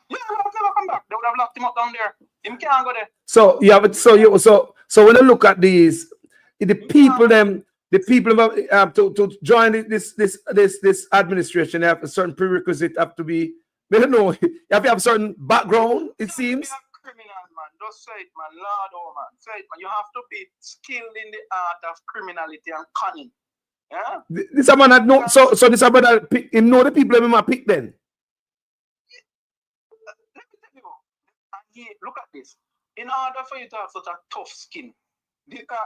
he would have never come back. They would have locked him up down there. Him can't go there. So yeah, but so when you look at these, the people to join this administration, they have a certain prerequisite, have to be, I don't know, you have to have a certain background, it seems. Just say it, man. Lord, oh man. Say it, man. You have to be skilled in the art of criminality and cunning. Yeah? This a man that know, so this a man that pick, him know the people that him pick then. Let me tell you, look at this. In order for you to have such a tough skin, because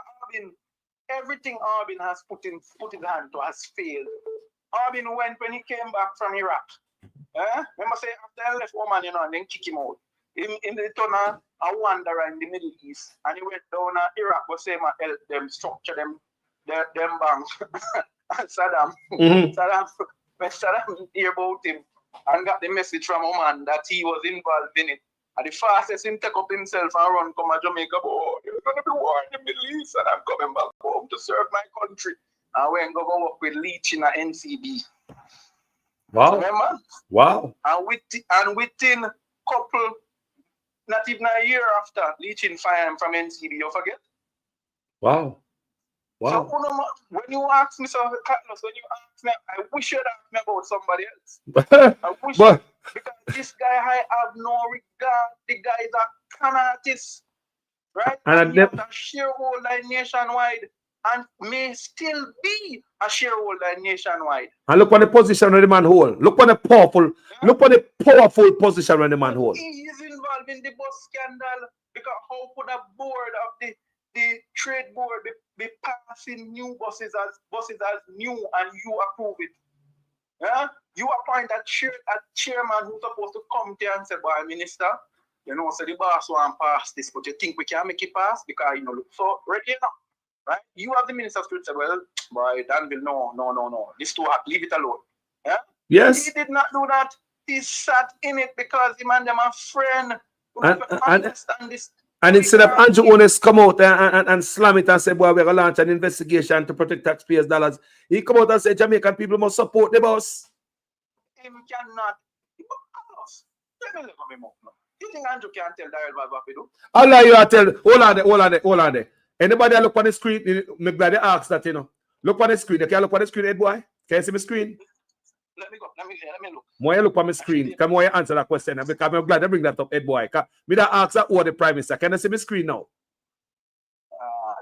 everything Arbin has put his hand to has failed. Arbin went when he came back from Iraq. Remember say after I left Oman, and then kick him out. In the turn a wanderer in the Middle East, and he went down to Iraq, but say man help them structure them banks. And Saddam, when Saddam hear about him and got the message from Oman that he was involved in it, and the fastest him take up himself and run come to Jamaica, oh, there's gonna be war in the Middle East, and I'm coming back home to serve my country. And when go work with Leach in a NCB. Wow. Remember? Wow. And within couple, not even a year after Leaching fire him from NCB, you forget? Wow. So when you ask me, I wish you'd ask me about somebody else. I wish because this guy I have no regard. The guy is a con artist, right? And he has a shareholder nationwide and may still be a shareholder nationwide. And look at the position of the man hold. Look at the powerful position of the man hold. He is involved in the bus scandal because how could a board of the trade board be passing new buses as new and you approve it? Yeah? You appoint a chairman who's supposed to come there and say, boy, minister, so the boss won't pass this, but you think we can make it pass because look so ready now. Right? You have the minister of say, well, boy, Danville, no. This too hot, leave it alone. Yeah? Yes. He did not do that. He sat in it because he man them a friend. And instead of Andrew Holness come out and slam it and say, boy, we're going to launch an investigation to protect taxpayers' dollars, he come out and say, Jamaican people must support the boss. him cannot. Let me look at him up now. You think Andrew can tell Daryl what to do? Allah, you are tell. Hold on there. Anybody look on the screen? Make glad they ask that, you know. Look on the screen. You can look on the screen, head boy. Can you see my screen? Let me go. Let me look. More you look on my screen. Come on, you answer that question. Because I'm glad they bring that up, head boy. Me that ask that who the Prime Minister. Can you see my screen now?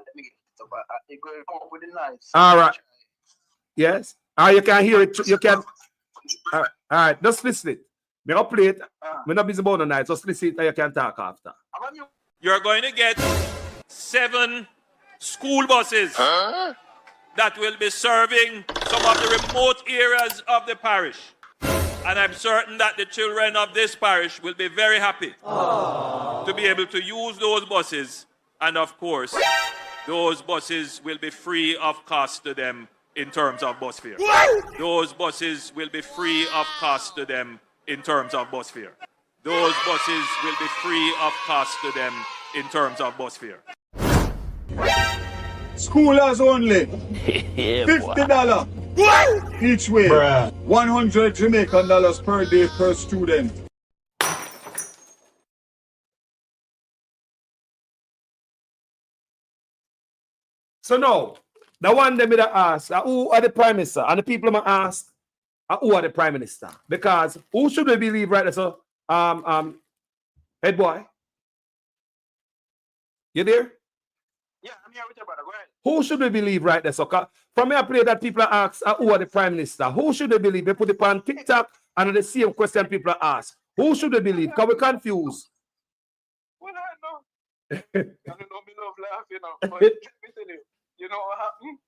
Let me get it up. You're going to come up with the nice. All right. Yes. You can hear it. You can. All right. Just listen it. Me not play it. Me not busy about the night. Just listen it and you can talk after. You're going to get 7 school buses that will be serving some of the remote areas of the parish. And I'm certain that the children of this parish will be very happy to be able to use those buses. And of course, those buses will be free of cost to them in terms of bus fare. Those buses will be free of cost to them in terms of bus fare. Those buses will be free of cost to them in terms of bus fare. Schoolers only. $50 each way. $100 Jamaican dollars per day per student. So now, the one them that ask, who are the Prime Minister? And the people might ask, who are the Prime Minister? Because who should we believe right now? So, head boy, you there? Yeah, I'm here with you, brother. Go ahead. Who should we believe right there? So, from here, I play that people ask, who are the Prime Minister? Who should they believe? They put it on TikTok and the same question people ask. Who should they believe? Because we're confused. Well, I know. I don't know, me love laugh, you know. But let me tell you, you know what happened?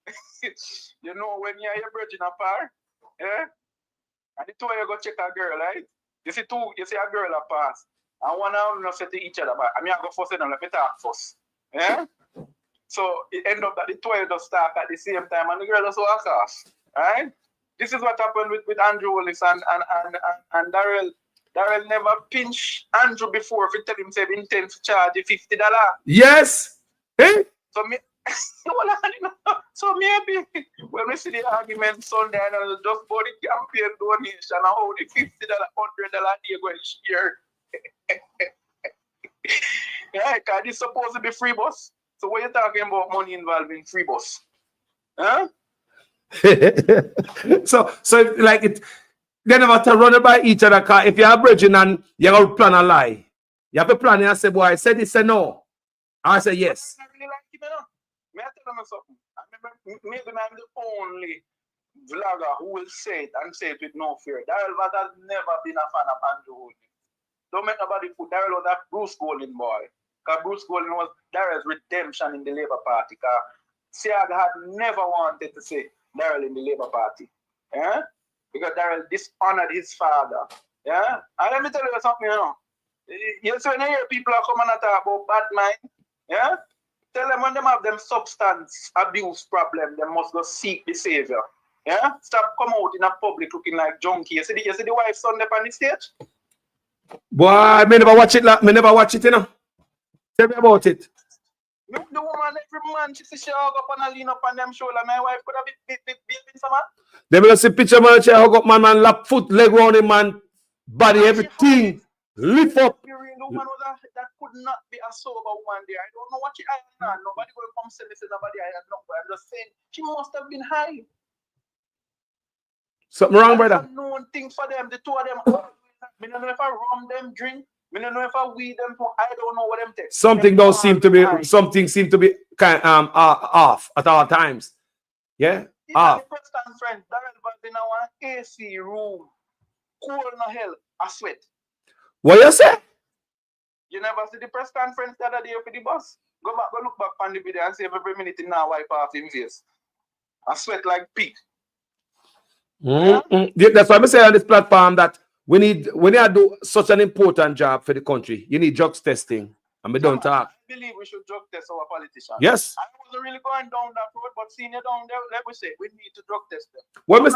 You know when you're your virgin apart, eh? And the two of you go check a girl, right? You see a girl a pass. And one of them say to each other, but I mean I go first and let me talk first. Yeah? So it end up that the two of you just start at the same time and the girl just walk off. Right? This is what happened with Andrew Willis and Daryl. Daryl never pinched Andrew before if he tell him say he intend to charge the $50. Yes. Hey? So maybe when we see the argument Sunday and just about the campaign donation and how the $50, $100 they going to share. Yeah, because this supposed to be free bus. So what you talking about money involving free bus? Huh? so like it, they never to run it by each other. Cause if you're a virgin and you're going to plan a lie, you have to plan it and say, boy, I said this, say no. I say yes. I really like him, you know. May I tell you something? I remember, maybe I'm the only vlogger who will say it and say it with no fear. Daryl has never been a fan of Andrew Willis. Don't make nobody put Daryl on that Bruce Golding boy. Because Bruce Golding was Daryl's redemption in the Labour Party. Because Siag had never wanted to say Daryl in the Labour Party. Yeah? Because Daryl dishonored his father. Yeah? And let me tell you something, you know. You see when you hear people are coming and talk about bad mind, yeah? Tell them when they have them substance abuse problem, they must go seek the savior. Yeah? Stop come out in a public looking like junkie. You see the wife son up on the stage? Boy, I never watch it. Me never watch it, you know. Tell me about it. The woman, every man, she see she hug up and lean up on them shoulder. My wife could have been some man. They will see picture man, she hug up man, lap foot, leg round him, man, body, everything. Lift up. The woman was that could not be a sober woman there. I don't know what she had on. Nobody will come say this, nobody I had no. I'm just saying she must have been high. Something wrong, brother? That's a known thing for them. The two of them. I don't know if I rum them drink. I don't know if I weed them. I don't know what them take. Something don't seem to be. Something seem to be kind off at all times. Yeah, off. The Preston friend, Daryl was in our AC room, cool no hell, I sweat. What you say? You never see the Preston friends the other day for the bus? Go look back on the video and see if every minute in now wipe off his face. I sweat like pig. Yeah? That's why I say on this platform that we need to do such an important job for the country. You need drugs testing. And we don't talk. I believe we should drug test our politicians. Yes. I wasn't really going down that road, but seeing you down there, let me say, we need to drug test them. When me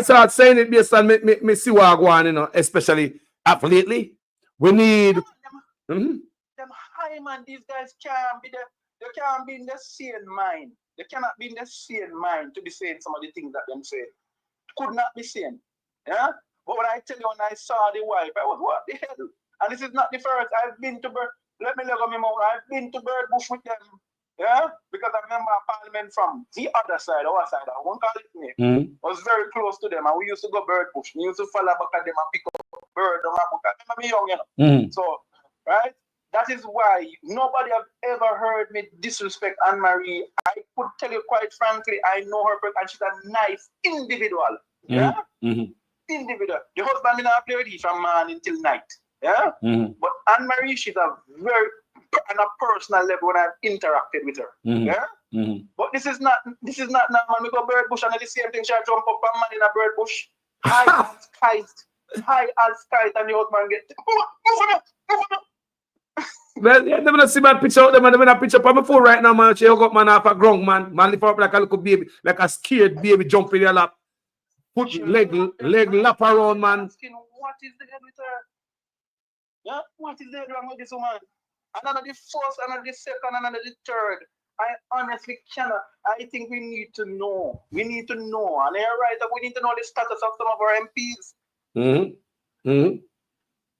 start saying it based on me see what I go on, you know, especially after lately. We need them high man, these guys can't be they can't be in the same mind. They cannot be in the same mind to be saying some of the things that them say. Could not be seen. Yeah? But when I tell you, when I saw the wife, I was, what the hell? And this is not the first. I've been to let me look at my mouth. I've been to Bird Bush with them. Yeah? Because I remember Parliament from the other side, our side, I won't call it name. I was very close to them, and we used to go Bird Bush. We used to follow back at them and pick up bird on my book. I remember me young, you know. So, right? That is why nobody have ever heard me disrespect Anne-Marie. I could tell you quite frankly, I know her and she's a nice individual. Yeah? Individual. The husband did not play with you from morning till night. Yeah? But Anne-Marie, she's a very on a personal level when I've interacted with her. Yeah? But this is not normal. We go Bird Bush and the same thing, she jump up and man in a Bird Bush. High as kite, and the husband get well, yeah, never see my picture out there, man. Never picture on my phone right now, man. She got man off a ground, man. Man lift up like a little baby, like a scared baby jump in your lap. Put leg lap around, man. What is the head with her? Yeah? What is the head wrong with this woman? Another the first, another the second, another the third. I honestly cannot. I think we need to know. We need to know. And you're right that we need to know the status of some of our MPs.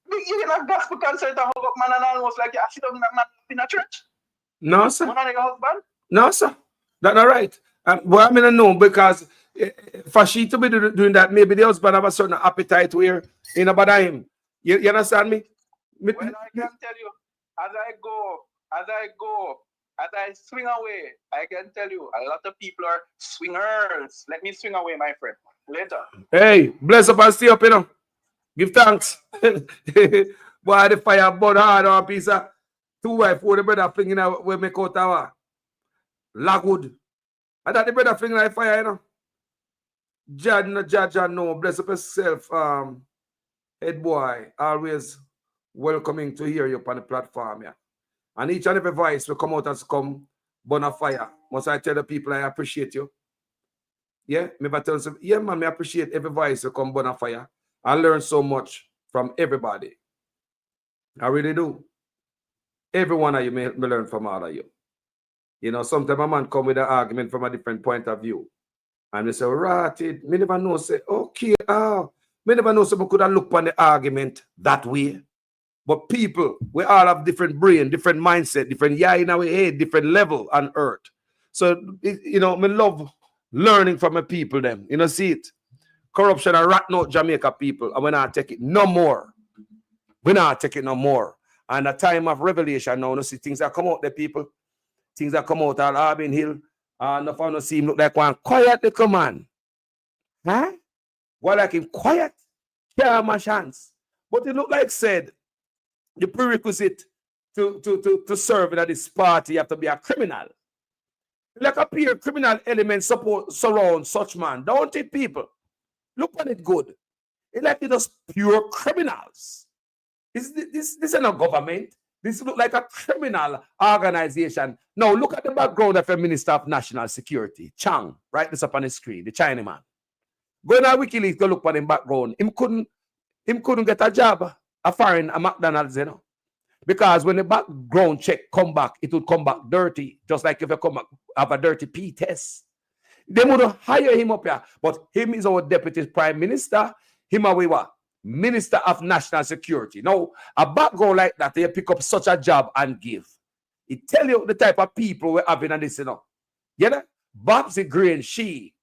You can have gospel concert and hug up man and almost like you sit down in a church. No, sir. One of your husband? No, sir. That's not right. But I mean, I know because for she to be doing that, maybe the husband have a certain appetite where you know about him. You understand me? Well, I can tell you, as I swing away, I can tell you a lot of people are swingers. Let me swing away, my friend. Later. Hey, bless up and stay up, you know. Give thanks. Boy, the fire burn hard on a piece of 2 by 4 the brother flinging out where make out our lagwood. And that the brother flinging like fire, you know. Judge, no, bless up yourself. Head boy, always welcoming to hear you on the platform, yeah. And each and every voice will come out as come burn a fire. Must I tell the people I appreciate you? Yeah, maybe I tell them, yeah, man, I appreciate every voice will come burn a fire. I learn so much from everybody. I really do. Every one of you may learn from all of you. You know, sometimes a man come with an argument from a different point of view. And they say, right, me never know, say, okay, me never know someone could have looked on the argument that way. But people, we all have different brain, different mindset, different in our head, different level on earth. So, you know, me love learning from my people them. You know, see it. Corruption and rat out Jamaica people. And we're not taking it no more. We're not taking it no more. And a time of revelation now, you see things that come out the people. Things that come out at Arbin Hill. And if I don't see him look like one quiet little man. Huh? Well, like him quiet. Yeah, my chance. But it look like said, the prerequisite to serve at this party, you have to be a criminal. Like a peer criminal element surround such man. Don't it, people? Look at it good. It's like it just pure criminals. This is not government. This look like a criminal organization. Now look at the background of the Minister of National Security, Chang. Right this up on the screen, the Chinaman. Go to WikiLeaks, go look at him background. Him couldn't get a job, a foreign, a McDonald's, you know. Because when the background check come back, it would come back dirty. Just like if you come back, have a dirty P test. They would hire him up here. But him is our deputy prime minister. Him away what? Minister of National Security. Now, a background like that, they pick up such a job and give. It tell you the type of people we're having on this, you know. You know? Babsy Green, she.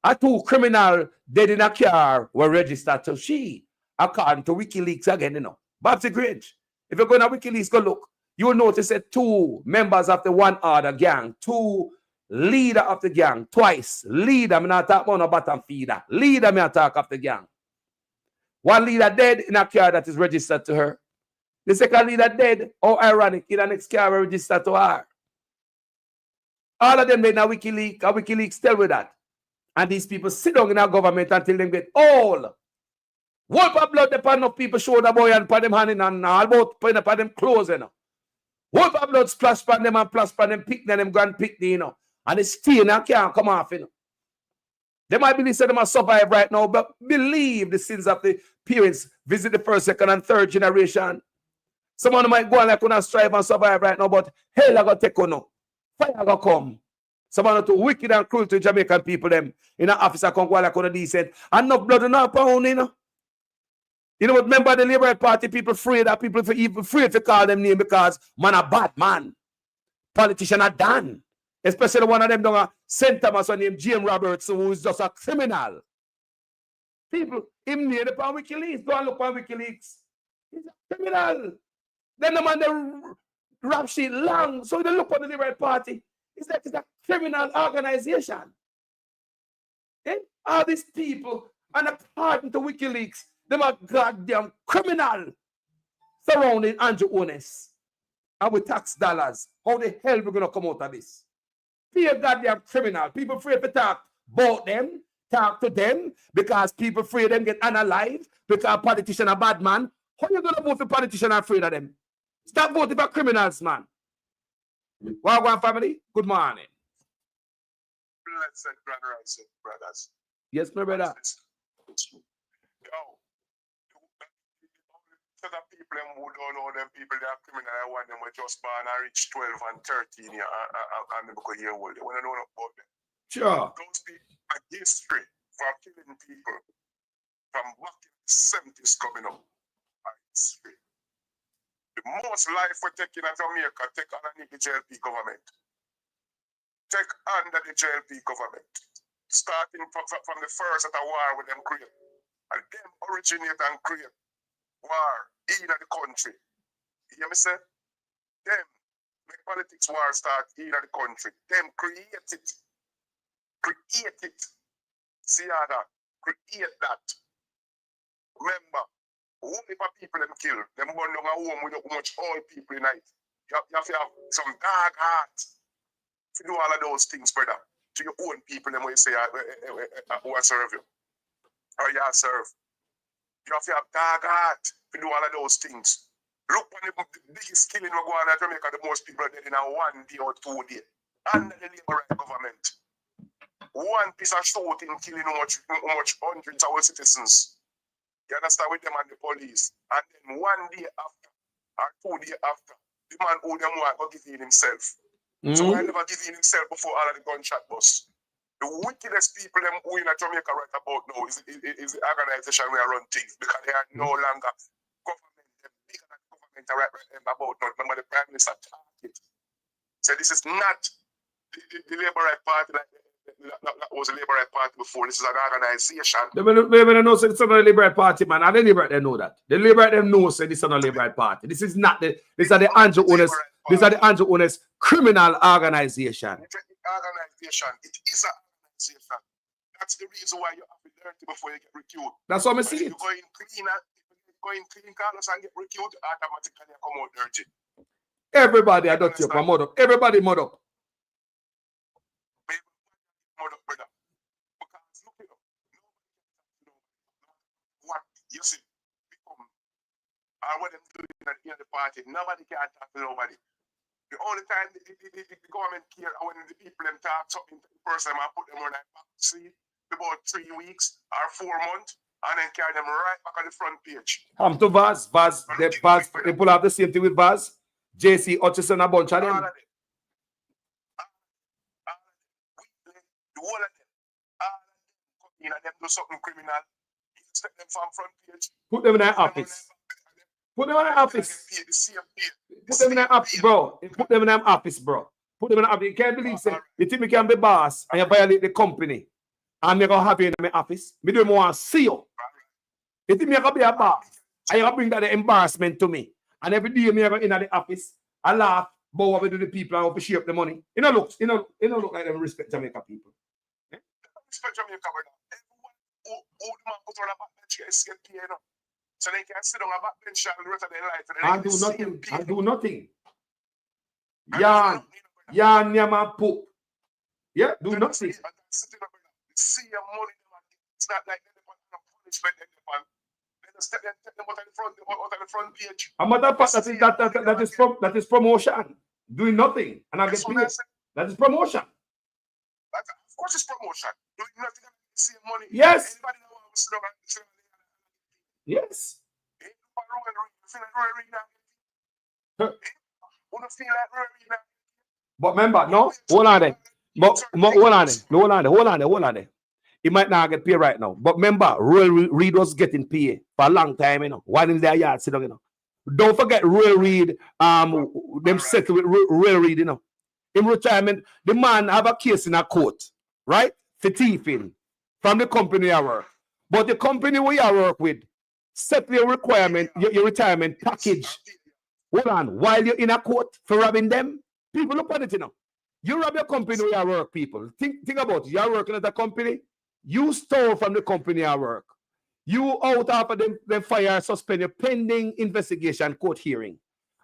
A 2 criminal dead in a car were registered to she. According to WikiLeaks again, you know. Babsy Green. If you're going to WikiLeaks, go look. You will notice that 2 members of the one other gang, 2 leader of the gang, twice. Leader, I'm not talking about no bottom feeder. Leader, I'm talk of the gang. One leader dead in a car that is registered to her. The second leader dead, how ironic, in the next car registered to her. All of them made a WikiLeaks tell with that. And these people sit down in our government until they get all. Wolf of blood upon of people show the boy and put them hand in and all about putting upon them clothes, you know. Wolf of blood splash upon them and splash upon them picnic and them grand picnic, you know. And it's still and can't come off, you know. They might believe that they must survive right now, but believe the sins of the parents visit the 1st, 2nd, and 3rd generation. Someone might go on like gonna strive and survive right now, but hell I gotta take on no. Fire gonna come. Someone too wicked and cruel to Jamaican people them in an officer come go like on a decent. And no blood in our pound, you know. You know what? Remember the Labour Party people afraid that people even afraid to call them name because man a bad man. Politician are done. Especially one of them down a St. Thomas named James Roberts, who is just a criminal. People, him near the WikiLeaks. Go and look on WikiLeaks. He's a criminal. Then the man the rap sheet long. So they look on the Labour Party. It's like it's a criminal organization. Okay? All these people, and according to WikiLeaks, them are goddamn criminal surrounding Andrew Ones. And with tax dollars, how the hell we gonna come out of this? Be a goddamn criminal. People afraid to talk about them, talk to them, because people afraid them get unalive, because politician a bad man. How you gonna vote for politician afraid of them? Stop voting for criminals, man. Wagwan family, good morning. Blessed grand rising, brothers. Yes, my brother. So the people who don't know them people, they are criminal. I want them were just born and reach 12 and 13 years and they become year old. They want to know about them. Sure. Those people have history for killing people from back in the 70s coming up. History. The most life we're taking in Jamaica, take underneath the JLP government. Take under the JLP government. Starting from the first at a war with them create. And them originate and create war in the country. You hear me say? Them make politics war start in the country. Them create it. Create it. See how that? Create that. Remember, only for people them kill. Them burn down a home with much old people in it. You have to have some dark heart to do all of those things, brother. To your own people, them will say, who I serve you. Or you serve. You have to have dark heart to do all of those things. Look when the biggest killing we're going on in Jamaica, the most people are dead in a 1 day or 2 days. Under the Labour right government. One piece of shooting killing how much hundreds of our citizens. You understand, with them and the police. And then 1 day after, or 2 days after, the man who them want to give in himself. So I never give in himself before all of the gunshot bust. The wickedest people them who in Jamaica right about now is the organization where I run things, because they are no longer government, they're bigger than government right about now. Remember the Prime Minister talking. So this is not the Labour Right Party that was the Labour Right Party before. This is an organization. They don't know so it's not a Labour Right Party, man. And the Labour Right they know that. The Labour Right them know so this is not a Labour Right Party. This is not the these are the Andrew Ones. These are the Andrew Ones criminal organization. Organization. It is an organization. That's the reason why you have to learn before you get recruited. That's what I see. If you go in clean colors and get recruited, automatically you come out dirty. Everybody, I don't you mud up. Everybody mud up. Mud up, brother. Because look it up. What you see, become what them doing at the party, nobody can talk to nobody. The only time the government care when the people them talk something to the person and put them on that back seat about 3 weeks or 4 months and then carry them right back on the front page. To Vaz, they pull out the same thing with Vaz, JC, Hutchison, a bunch of them. The whole of them, you know, them do something criminal, you take them from front page. Put them in their office. Put them in their office. Put them in their office, bro. Put them in their office, bro. Put them in the office. You can't believe it. You think we can be boss and you violate the company and they're going to have you in my office? Me don't want to see you. You think me can be a boss and you bring that embarrassment to me. And every day me go in the office, I laugh about what we do to the people and how we share up the money. You know, look like them respect Jamaica people. Respect Jamaica, brother. Everyone who the man put on a backbench is getting paid. So they can sit on a backbench and the rest of their life. I do nothing. I do nothing. Yarn, yama, poop. Yeah, do nothing. See your money, it's not like they want to punishment anyone. They just take them out of the front page. A matter of fact, that is promotion. Doing nothing. And I get paid. That is promotion. Of course it's promotion. Doing nothing and see money. Yes. Anybody know what was yes. But remember, no, hold on there. Hold on there. he might not get paid right now. But remember, Royal Reed was getting paid for a long time, you know. While in their yard, sit down, you know. Don't forget Royal Reed, them settled with Royal Reed, you know. In retirement, the man have a case in a court, right? For thieving from the company I work. But the company we I work with, set your requirement, your retirement package. Hold on, while you're in a court for robbing them, people look at it, you know. You rob your company where you work, people. Think about it. You're working at a company, you stole from the company I work. You out after them fire, suspend your pending investigation court hearing.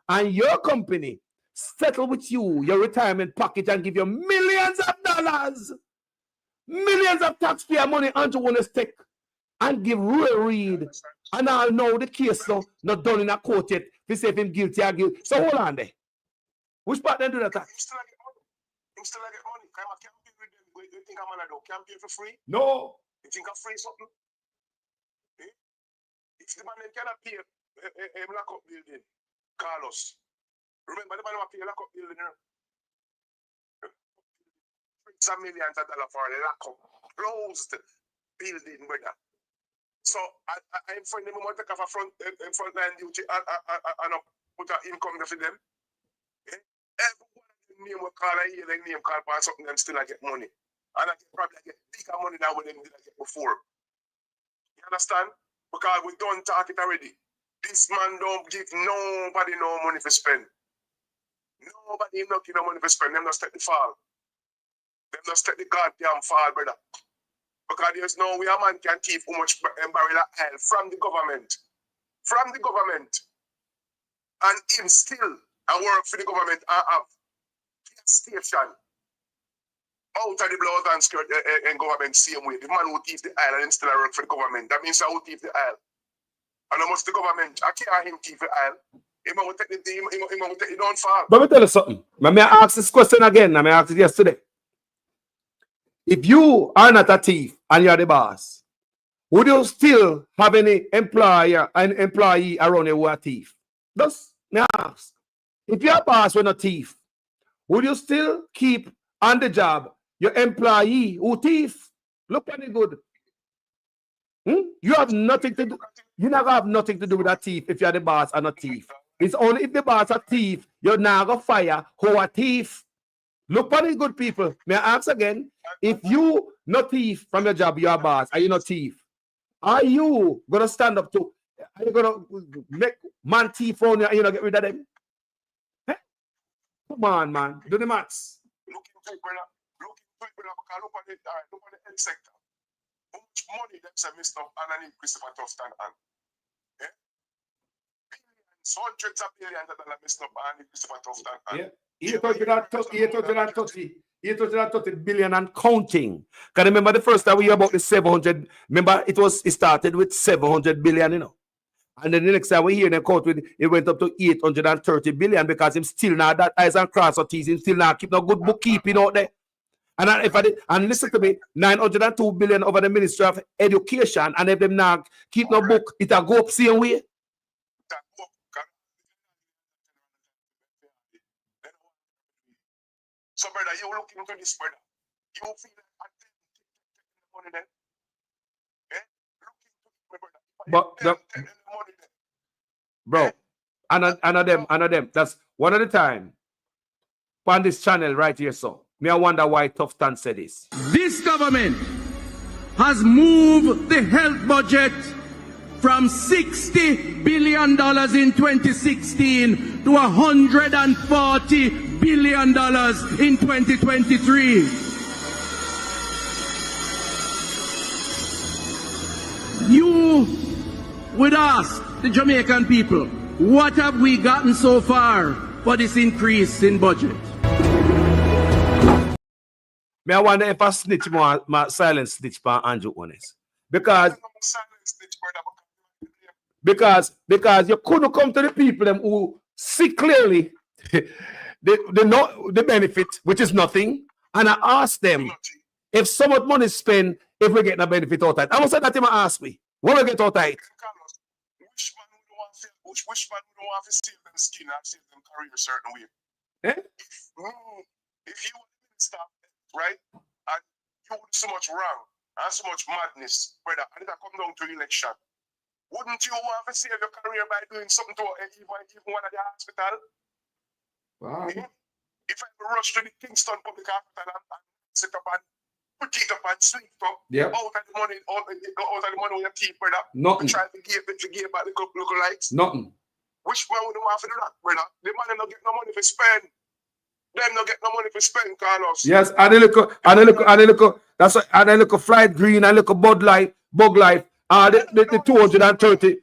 And your company settle with you, your retirement package, and give you millions of dollars, millions of taxpayer money onto one stake, and give Roy Reed. And I'll know the case now, not done in a court yet. They say if him guilty or guilty. So hold on there. Which part then do that? You still get money. I'm a campaign with them. You think I'm gonna do campaign for free? No. You think I'm free something? Eh? If the man cannot pay a lock-up building, Carlos. Remember the man who pay a lock-up building, you know? Some millions of dollars for a lock-up closed building, brother. So I'm finding them want to take off a frontline duty and put an income for them. Eh? Everyone name will call a healing name call for something them still I get money. And I probably get bigger money now than them did I get before. You understand? Because we don't talk it already. This man don't give nobody no money for spend. Nobody not give no money for spend. Them just take the fall. Them just take the goddamn fall, brother. Because there's no way a man can thief how much barrel of oil from the government. From the government. And him still I work for the government and have station out of the blood and skirt and government same way. The man who thief the oil and still I work for the government. That means I will thief the oil. And how much the government, I can't him thief the oil. He will take it down far. But let me tell you something. May I ask this question again? I asked it yesterday. If you are not a thief and you're the boss, would you still have any employee around you who are a thief? Just may I ask. If your boss were not thief, would you still keep on the job your employee who thief? Look at it good. You have nothing to do. You never have nothing to do with a thief if you're the boss and a thief. It's only if the boss a thief, you're not going to fire who a thief. Look at it good, people. May I ask again? If you not thief from your job, you're a boss, are you not thief? Are you going to stand up to, are you going to make man thief on you and you not get rid of them? Eh? Come on, man. Do the maths. Look into it, brother. Look at the health sector. How much money them say Mr. Underneath Christopher Tufton and billions, hundreds of billions of dollars Mr. Underneath Christopher Tufton and 830 billion and counting. Can you remember the first time we hear about the 700? Remember, it started with 700 billion, you know. And then the next time we hear them count with it went up to 830 billion because him still not that eyes and cross or teeth, him still not keep no good bookkeeping out there. And listen to me, 902 billion over the Ministry of Education, and if them not keep no book, it'll go up same way. So, brother, you look into this, brother. You feel like I money then. Look into it, brother. Bro, and them. That's one at a time. On this channel right here, so. Me, I wonder why Tufton said this. This government has moved the health budget from $60 billion in 2016 to $140 billion in 2023. You would ask the Jamaican people, what have we gotten so far for this increase in budget? Me, I wonder if I snitch my silent snitch for Andrew Honest. Because you couldn't come to the people them who see clearly they know the benefit, which is nothing, and I ask them if so much money is spent, if we get a benefit out of it. I must say that him ask me, what we get out of it? Which man would want to save them skin and save them career a certain way? Eh? If you want to stop, right, and you do so much wrong, and so much madness, brother, and it come down to election. Wouldn't you want to save your career by doing something to even one of the hospital? Wow. If I rush to the Kingston Public Hospital and sit up and put it up and sleep up, yep. out of the money with your teeth, brother. Nothing. Try to give back the local lights. Nothing. Which man would want to do that, brother? The man don't get no money to spend. Them don't get no money to spend, Carlos. Yes, and they look, that's what, and they look a Flight Green, and look a Bug Life, the 230,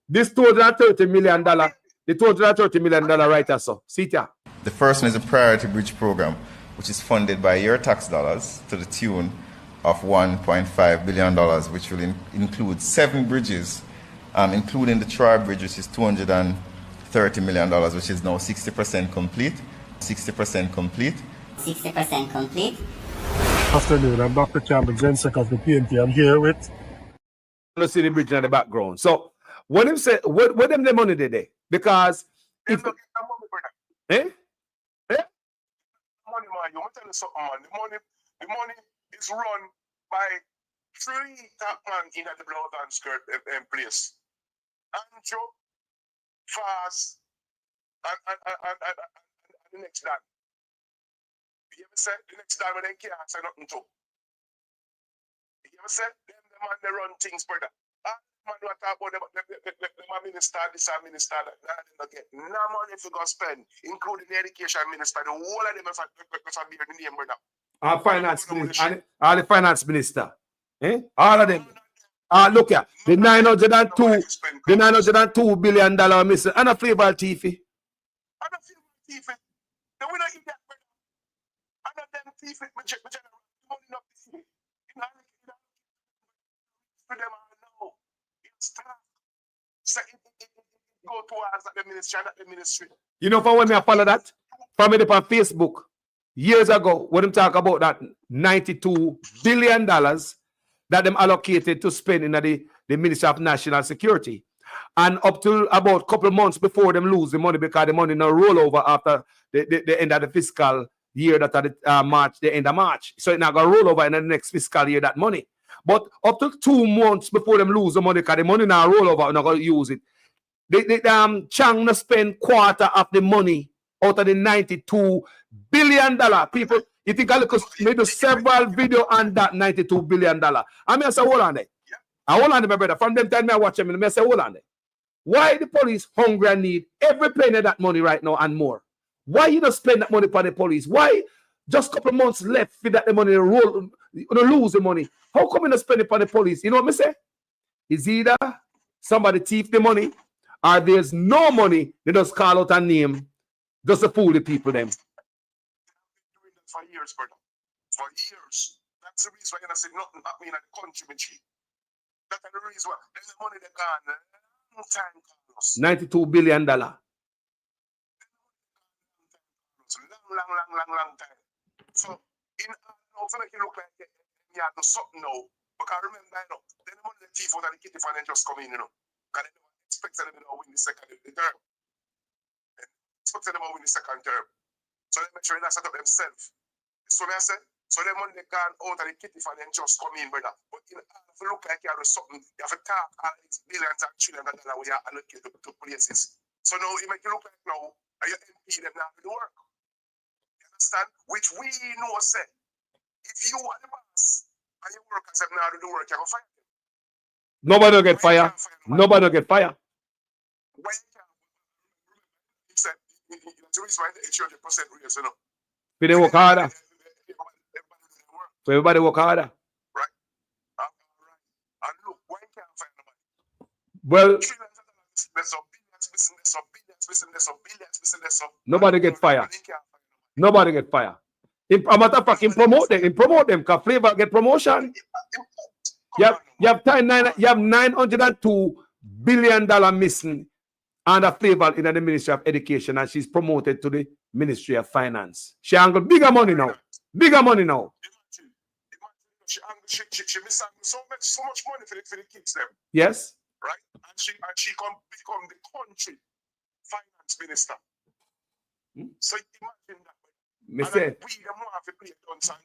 this $230 million, the $230 million right there, so. See ya. The first one is a priority bridge program, which is funded by your tax dollars to the tune of $1.5 billion, which will include 7 bridges, including the Troy Bridge, which is $230 million, which is now 60% complete. 60% complete. 60% complete. Afternoon, I'm Dr. Campbell Jensek of the PNP. I'm here with. Let's see the bridge in the background. So, when him say, what them the money today? Because if money, man, you want to tell you something, man. The money is run by 3 top men in the blood and skirt place. Andrew, Fast, and the next Dan. You ever said the next Dan when they can't say nothing to? You ever said them the man they run things, brother? Man do talk about the minister, this minister, that they don't get no money if you go spend, including the education minister. The whole of them have bear the name, brother. Our finance minister, all the finance minister, all of them. Look here, the $902 billion missing, and a flavor Tiffy. And a flavor Tiffy. Then we don't eat that, brother. And a them Tiffy, my general, money not Tiffy. You know, for them, I know. It's tough. So it go towards the ministry, not the ministry. You know, for when I follow that, from it on Facebook, years ago, when them talk about that $92 billion that them allocated to spend in the Ministry of National Security. And up to about a couple of months before them lose the money, because the money now roll over after the end of the fiscal year, that the end of March. So it's not going to roll over in the next fiscal year, that money. But up to 2 months before them lose the money, because the money now roll over, not going to use it. Chang no spend quarter of the money out of the $92 billion. People, you think I look maybe several video on that $92 billion. I mean, I say, hold on there. I hold on there, my brother. From them time I watch them, I say, hold on there. Why the police hungry and need every penny of that money right now and more? Why you don't spend that money for the police? Why just a couple of months left for that the money roll, you lose the money? How come you don't spend it for the police? You know what I say? It's either somebody thief the money, or there's no money, they just call out a name just to fool the people them. For years, brother. For years. That's the reason why I say nothing happening in the country, Michi. That's the reason why. Then the money they gone long time, Carlos. $92 billion. Long time. So, also make it look like you have to something now. Because remember, then the money the thief out of the kitty fund and just come in, Because they don't expect them to win the second term. They expect them to win the second term. So they make sure they set up themselves. So I said, so the money they gone out of the kitty fund and just come in, brother. But if you look like you have something, you have to talk all these billions and trillions of dollars where you allocate to places. So now it make you look like now, are you MP them now to do work? You understand? Which we know say, if you are the boss and your workers have now to do work, you're going to fire them. Nobody will get fired. Nobody will get fired. Why you can't? He said, the reason why the 800% raise, They work harder. So everybody work harder. Right. And look, why you can't find nobody? Well, nobody get fired. Nobody get fired. A matter of fact, in promote them, because Flavor get promotion. You have $902 billion missing under Flavor in the Ministry of Education, and she's promoted to the Ministry of Finance. She got bigger money now. Bigger money now. She missed so much money for the kids them. Yes. Right? And she become the country finance minister. So imagine that. Me say. We them want to play guns and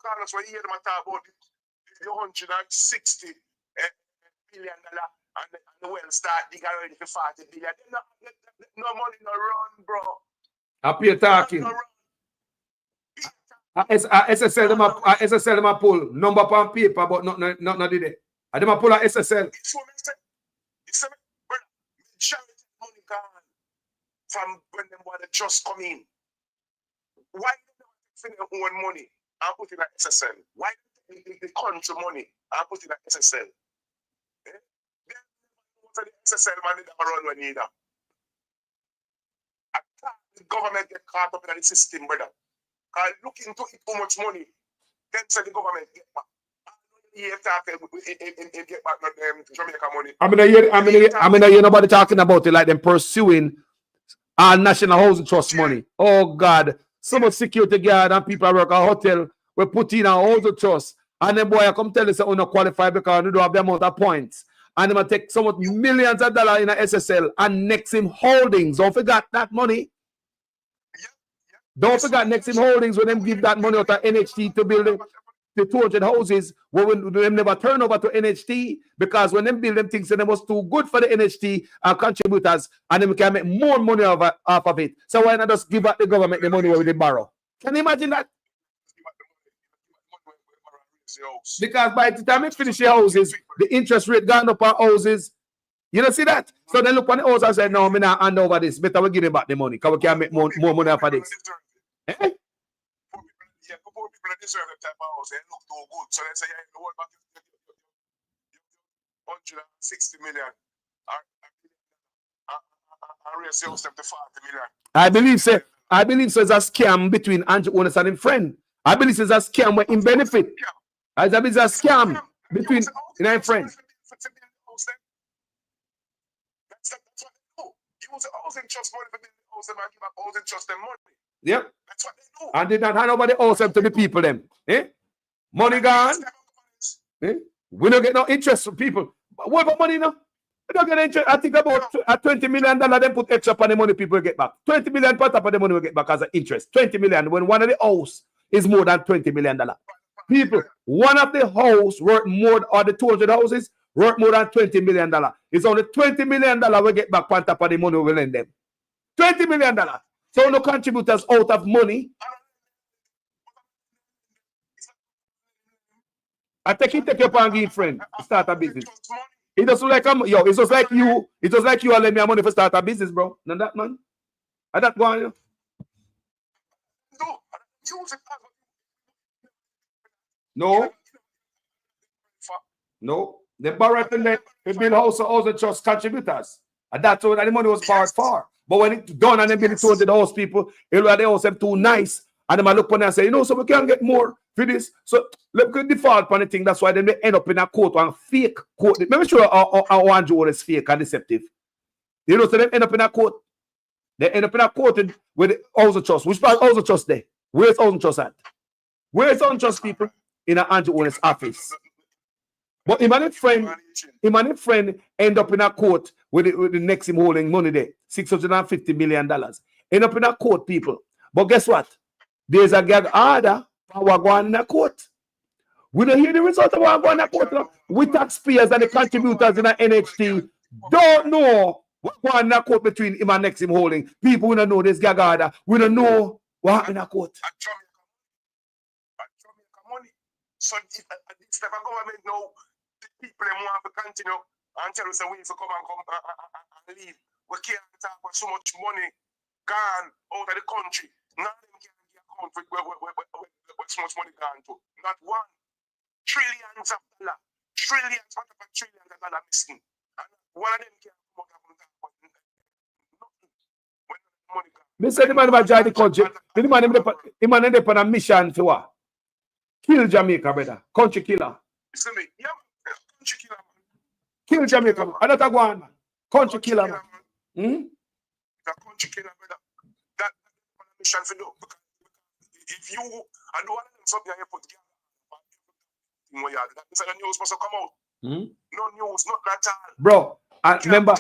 Carlos, when you hear them talk about the $160 billion and the well start dig already for 40 billion. No money no run, bro. Up here talking. SSL them a pull number on paper, but not did it. I them a pull a SSL. It's money gone from when them want to just come in. Why do they not their own money and put it in SSL? Why do they take the country money and put it in SSL? Then the SSL money that run when either. The government get caught up in the system, brother. Look into it, how much money. Then say the government get back. Get back Jamaica money. I mean, hear nobody talking about it like them pursuing our National Housing Trust money. Oh God, so much security guard and people work at a hotel. We put in our housing trust, and then boy come tell us that we not qualify because we don't have the amount of points. And they take so much millions of dollars in a SSL and Nexim Holdings. Don't forget that money. Don't forget Nexim Holdings when them give that money out to NHT to build the 200 houses. When them never turn over to NHT because when them build them things, and them was too good for the NHT contributors, and then we can make more money off of it. So why not just give out the government the money where they borrow? Can you imagine that? Because by the time we finish the houses, the interest rate gone up on houses. You don't see that? So they look on the house and say, no, I'm not hand over this. Better we give them back the money because we can make more money off of this. Yeah, before people deserve that type of house, they look too good. So they say, yeah, you know what, 160 million. I raise your step to 40 million. I believe so. It's a scam between Andrew Owners and his friend. I believe it's a scam where in benefit. I believe it's a scam between his friend. That's what they do. Use the housing trust money for building house and give up housing trust them money. Yep. That's what they do. And did not hand over the house to the people them. Money gone. We don't get no interest from people. What about money now? We don't get interest. I think about $20 million then put extra on the money people get back. 20 million put up on the money we get back as an interest. 20 million when one of the house is more than $20 million. People, one of the house worth more, or the 200 houses worth more than $20 million. It's only $20 million we get back on top of the money we lend them. $20 million. So no contributors out of money. I take your pan friend to start a business. It doesn't like it's just like you. It just like you are lend me money for start a business, bro. None that man. I that go on. No. They borrow it and they build house and trust contributors. And that's what the money was borrowed for. But when it's done and they build it to the house people, the house them too nice. And they might look on and say, so we can't get more for this. So look at default on the thing. That's why they end up in a court, one fake court. Let me show you how Andrew is fake and deceptive. So they end up in a court. They end up in a court with the house of trust. Which part house of trust there? Where's house of trust at? Where's house of trust people? In an Andrew Owner's office. But him and a friend end up in a court with the Nexim holding money there. $650 million. End up in a court, people. But guess what? There's a gag order for what going in a court. We don't hear the result of what going in a court. No? We taxpayers and the contributors in the NHT don't know what going in a court between him and Nexim holding. People we don't know this gag order. We don't know what happened in a court. So if this type of government now, the people them want to continue and tell us that we need to come and leave. We can't talk about so much money gone out of the country. None of them can account for where so much money gone to. Not one. Trillions of dollars. Trillions of dollars missing. And one of them can come out and talk about nothing. When money gone. Me say the man about join the country. The man end up on a mission to what? Kill Jamaica, brother. Country killer. Listen me. Yeah, country killer, man. Kill Jamaica, man. I don't go on, man. Country killer, man. The country killer, brother. That mission for do. If you and one of them something you put together, that means the news must come out. No news, not at all. Bro, remember,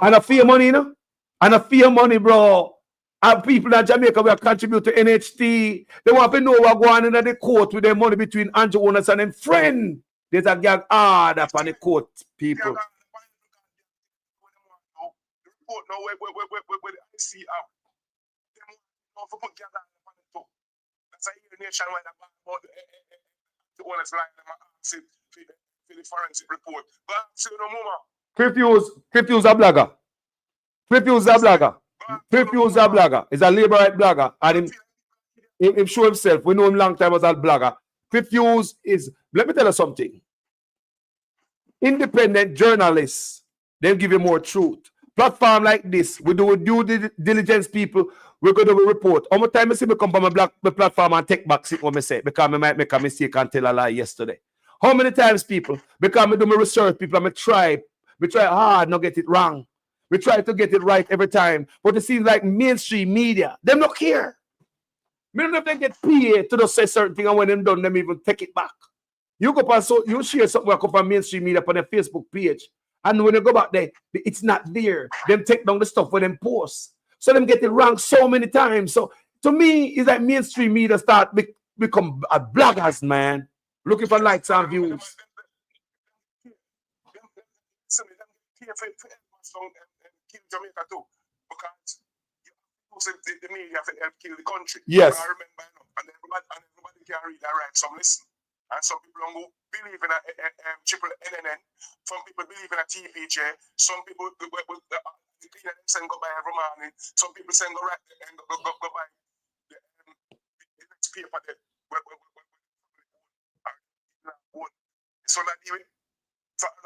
and a fear money, you know? And a fear money, bro. And people in Jamaica will contribute to NHT. They want to know what going on in the court with their money between Andrew owners and them friend. There's a gag hard up on the court, people. No, where I see out. Them want to put gather on the top. That's a nationwide about the owners like them and for the forensic report. But see no more. Cripuse a blogger. Cripuse a blogger. Cripuse a blogger. He's a labor right blogger. And him show himself. We know him long time as a blogger. Cripuse is, let me tell you something. Independent journalists, they'll give you more truth. Platform like this, we do due diligence people, we're going to do a report. How much time I see me come from my platform and take back what I say because I might make a mistake and tell a lie yesterday. How many times, people, because I do my research, people, I try hard not get it wrong. We try to get it right every time. But it seems like mainstream media, them not care. I don't know if they get paid to just say certain things and when them done, them even take it back. You go on, so you share something like on mainstream media on their Facebook page. And when you go back there, it's not there. Them take down the stuff for them posts. So them get it wrong so many times. So to me, it's like mainstream media start become a bloggers, man. Looking for likes and views. Jamaica too, because the media help kill the country. Yes. I remember, and everybody can read and write some listen. And some people don't believe in a triple NNN. Some people believe in a TPJ. Some people send go by every morning. Some people send go right and go by the next paper there. So that even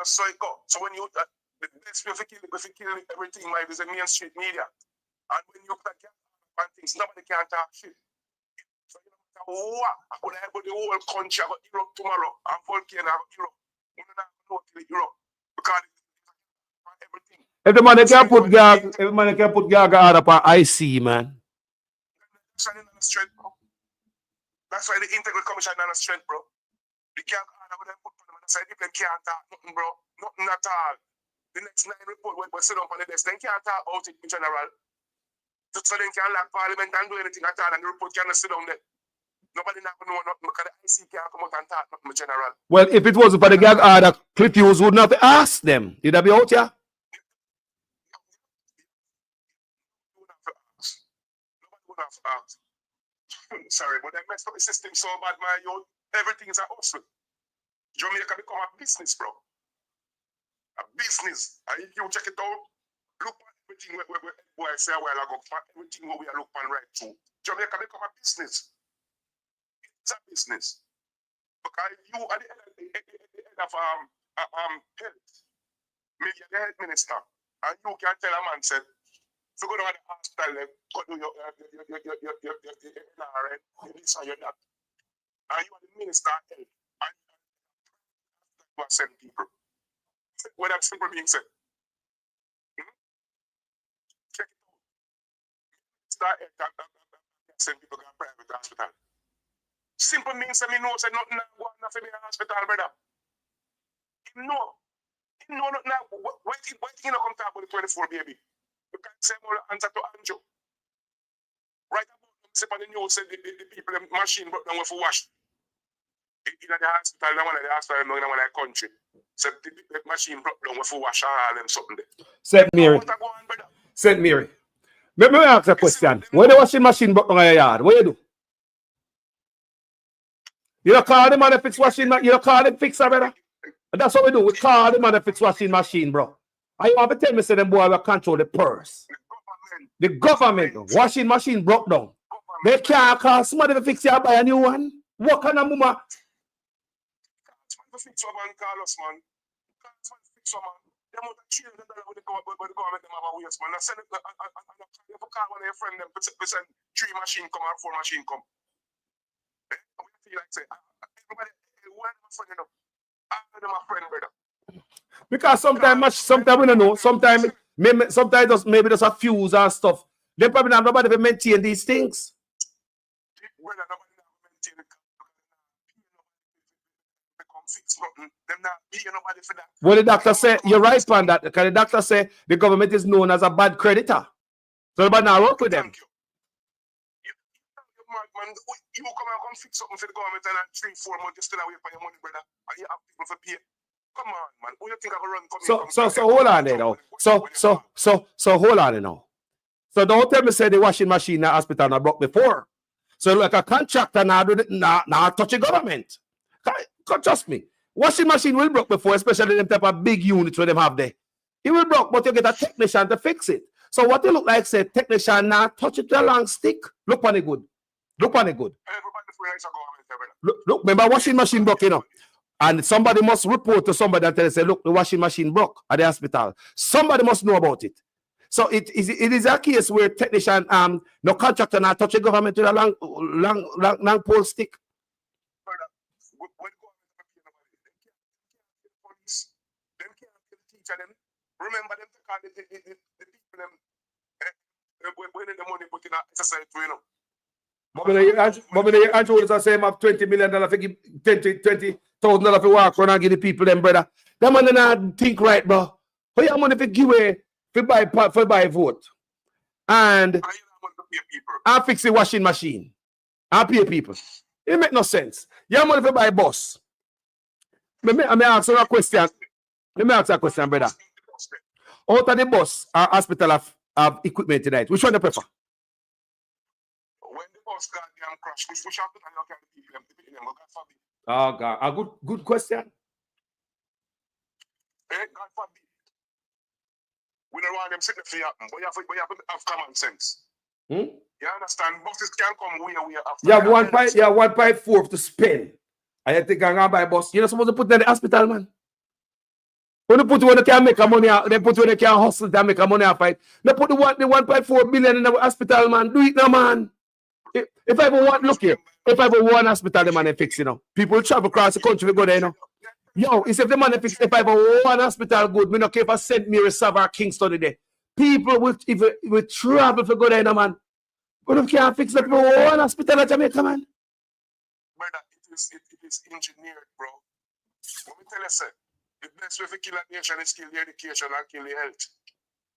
so it go. So when you the best way to kill everything like is the mainstream media. And when you put and things, nobody can talk shit. So you know I could have the whole country I got Europe tomorrow and volcano I got Europe. You don't know till Europe because everything. Every man can put gag out upon IC, man. That's why the Integral Commission is on the strength, bro. The gag out of them put on the side, people can't talk nothing, bro. Nothing at all. The next 9 report when we sit down on the desk, they can't talk about it in general. So they can't lock parliament and do anything at all, and the report can't sit down there. Nobody not know nothing because the IC can't come out and talk nothing in general. Well, if it wasn't for the gag order, Cliff Hughes would not have asked them. Did that be out here? Nobody would have asked. Sorry, but they messed up the system so bad, man. Everything is a hustle. Jamaica become a business, bro. A business. And if you check it out, look at everything what I say a while ago, everything what we are looking right through. Jamaica become a business. It's a business. Because you are the head of health, maybe the health minister, and you can tell a man, said, if you go to the hospital, go do your NRN, this and your that. And you are the minister of health, and you are sending people. What that simple being said. Check it out. Start send people to a private hospital. Simple means that me know say nothing go on for me in hospital, brother. Him know nothing now. Why think you not come talk about the 24 baby? You can't say more answer to Andrew. Right about them say on the news say the people the machine broke down for wash. In the hospital, one of the hospital in the country. So the machine broke down for wash all them something there. St. Mary. St. Mary. Let me ask a question. When the washing machine broke down in your yard, what you do? You don't call the man to fix washing machine, you don't call them fixer, brother. And that's what we do. We call the man to fix washing machine, bro. And you want to tell me say them boy will control the purse. The government washing machine broke down. They can't call somebody to fix it, buy a new one. What kind of mama? Fix one man, Carlos, man. Fix one man. They want to $300 with the government, them have a waste, man. I send it, I call one of your friends, them, send 3 machine come or 4 machine come. Like say, everybody, one of my friend, you know, I'm my friend, brother. Because sometimes we don't know. Sometimes maybe there's a fuse and stuff. They probably not nobody to maintain these things. Brother, nobody maintain it. Fix nothing. Them not pay nobody for that. Well, the doctor said you're right on that. Because the doctor said the government is known as a bad creditor. So nobody now work with them. man, you come fix something for the government and 3-4 months you still away for your money, brother. And you have people for pay. Come on, man. Who you think I run? So hold on there now. So hold on there now. So don't tell me say the washing machine in the hospital not broke before. So like a contractor now touch the government. Trust me. Washing machine will broke before, especially them type of big units where them have there. It will broke, but you get a technician to fix it. So what you look like say technician now touch it with a long stick. Look on it good. Look on it good. Look, remember washing machine broke, you know. And somebody must report to somebody and tell say, look, the washing machine broke at the hospital. Somebody must know about it. So it is a case where technician no contractor now touch the government with a long pole stick. Remember them to call the people them when the money put in a exercise to, you know. But when you Andrew is saying have $20 million for give $20,000 for walk around and give the people them, brother. That man don't think right, bro. How you money for give away for buy vote? And I fix the washing machine. I pay people. It make no sense. You have money for buy bus. Let me ask you a question. Let me ask you a question, brother. Out of the bus or hospital have equipment tonight, which one do you prefer? When the bus goddamn crash, we shall put on your kind of people, God forbid. Oh, God. A good question. God forbid. We don't want them sitting for you happen, but you have to have common sense. You understand? Buses can't come way after. You have 1.4 to spend. I think I'm going to buy a bus. You're not supposed to put it in the hospital, man. When you put it when you can make a money out, they put it when you can hustle to make a money out fight. They put the 1.4 billion in the hospital, man. Do it now, man. If I ever want, look here, if I ever want hospital, the man they fix, you know. People travel across the country, we go there, you know. Yo, it's if the man they fix, if I ever want hospital good, me not care if I St. Mary, Savard, Kingston today. People will travel for go there, you know, man. But if you can't fix that, people want hospital in Jamaica, man. Brother, it is engineered, bro. Let me tell you, sir. The best way to kill a nation is kill the education and kill the health.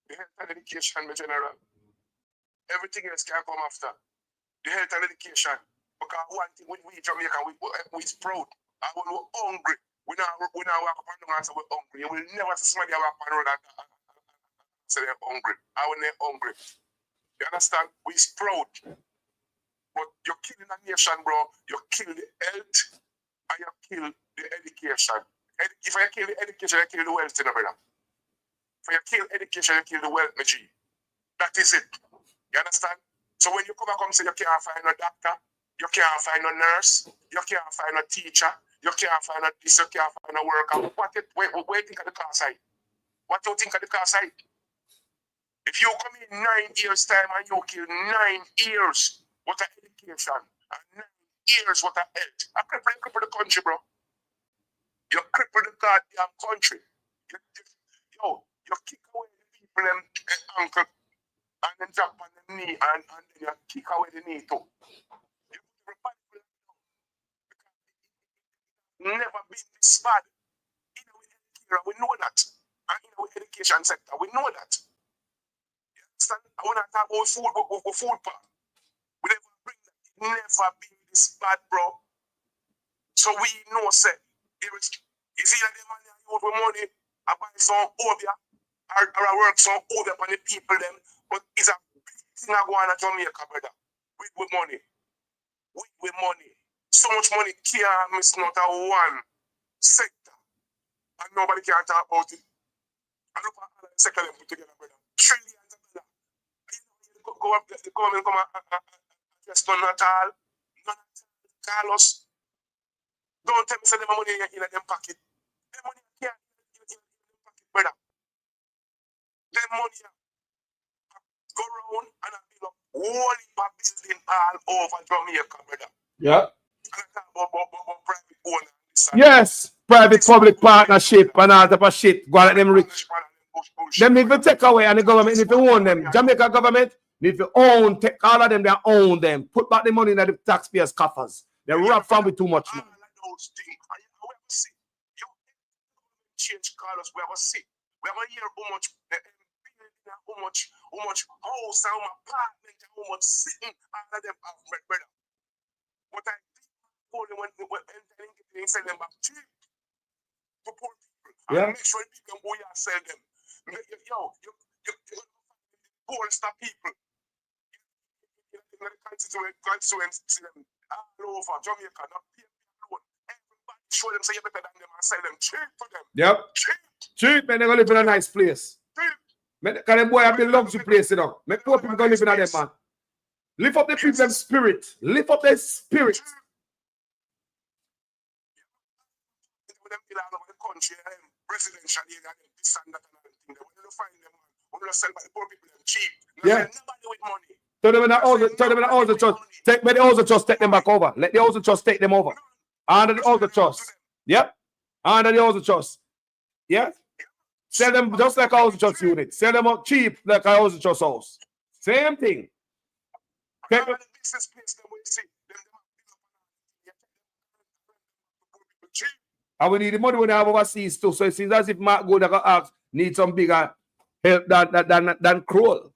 The health and education in general. Everything else can come after. The health and education. Because one thing we Jamaican, we're proud. And when we're hungry, we now walk up and down and say we're hungry. You will never see somebody walk up and road and say they're hungry. And when they're hungry. You understand? We're proud. But you're killing a nation, bro. You kill the health and you kill the education. If I kill the education, I kill the wealth, brother. If I kill education, I kill the wealth, my G. That is it. You understand? So when you come back and say you can't find a doctor, you can't find a nurse, you can't find a teacher, you can't find a this, you can't find a worker, what do you think of the car side? What do you think of the car side? If you come in 9 years' time and you kill 9 years, what an education, and 9 years, what a health. I cripple the country, bro. You cripple the goddamn country. You kick away the people, them ankle, and then drop on the knee, and then you kick away the knee too. Never been this bad. In our area, we know that. And in our education sector, we know that. You understand? I want to talk about food part. We never bring that. It never been this bad, bro. So we know, say, you see that the man use with money, I buy some obia, or I work some obia on the people them, but it's a big thing I go on to Jamaica, brother. With money. With money. So much money can't miss not a one sector. And nobody can talk about it. I look at all the sector them put together, brother. Trillions of dollars. Go up there, the government come and just none at all. None at all. Carlos. Don't tell me say them money in them pocket. Them money can't in them pocket, brother. Them money go round and I build up whole heap of building all over Jamaica, brother. Yeah. And I talk about private owner. Yes, private-public partnership and all type of shit. Go let them rich. Them need to take away and the government need to own them. Jamaica government need to own, take all of them, they own them. Put back the money in the taxpayers' coffers. They rob from with too much money. Those things. We ever see. Change colors, we ever see. We ever hear how much house, how much apartment, how much sitting, all of them have, brother. But I only when they sell them back cheap to poor people. Yeah. And make sure the people who you sell them. You poorest of people. In the constituency them all over Jamaica, not pay alone. Everybody show them say you're better than them and sell them cheap to them. Yep. Cheap, man, they're gonna live in a nice place. Can them boy have the luxury place, you know? Make poor people go live in a them, man. Lift up the people's spirit. Lift up their spirit. Country, residential area, this and that and other thing. When you find them, when you sell by the poor people, them cheap. Yeah. Nobody with money. Tell them in the house of trust. Take the house of trust, take them back over. Let the house of trust take them over. Under the house of trust. Yep. Under the house of trust. Yeah. Sell them just like a house of trust unit. Sell them up cheap like a house of trust house. Same thing. Take them. And we need the money when they have overseas too. So it seems as if Mark Good need some bigger help than Kroll.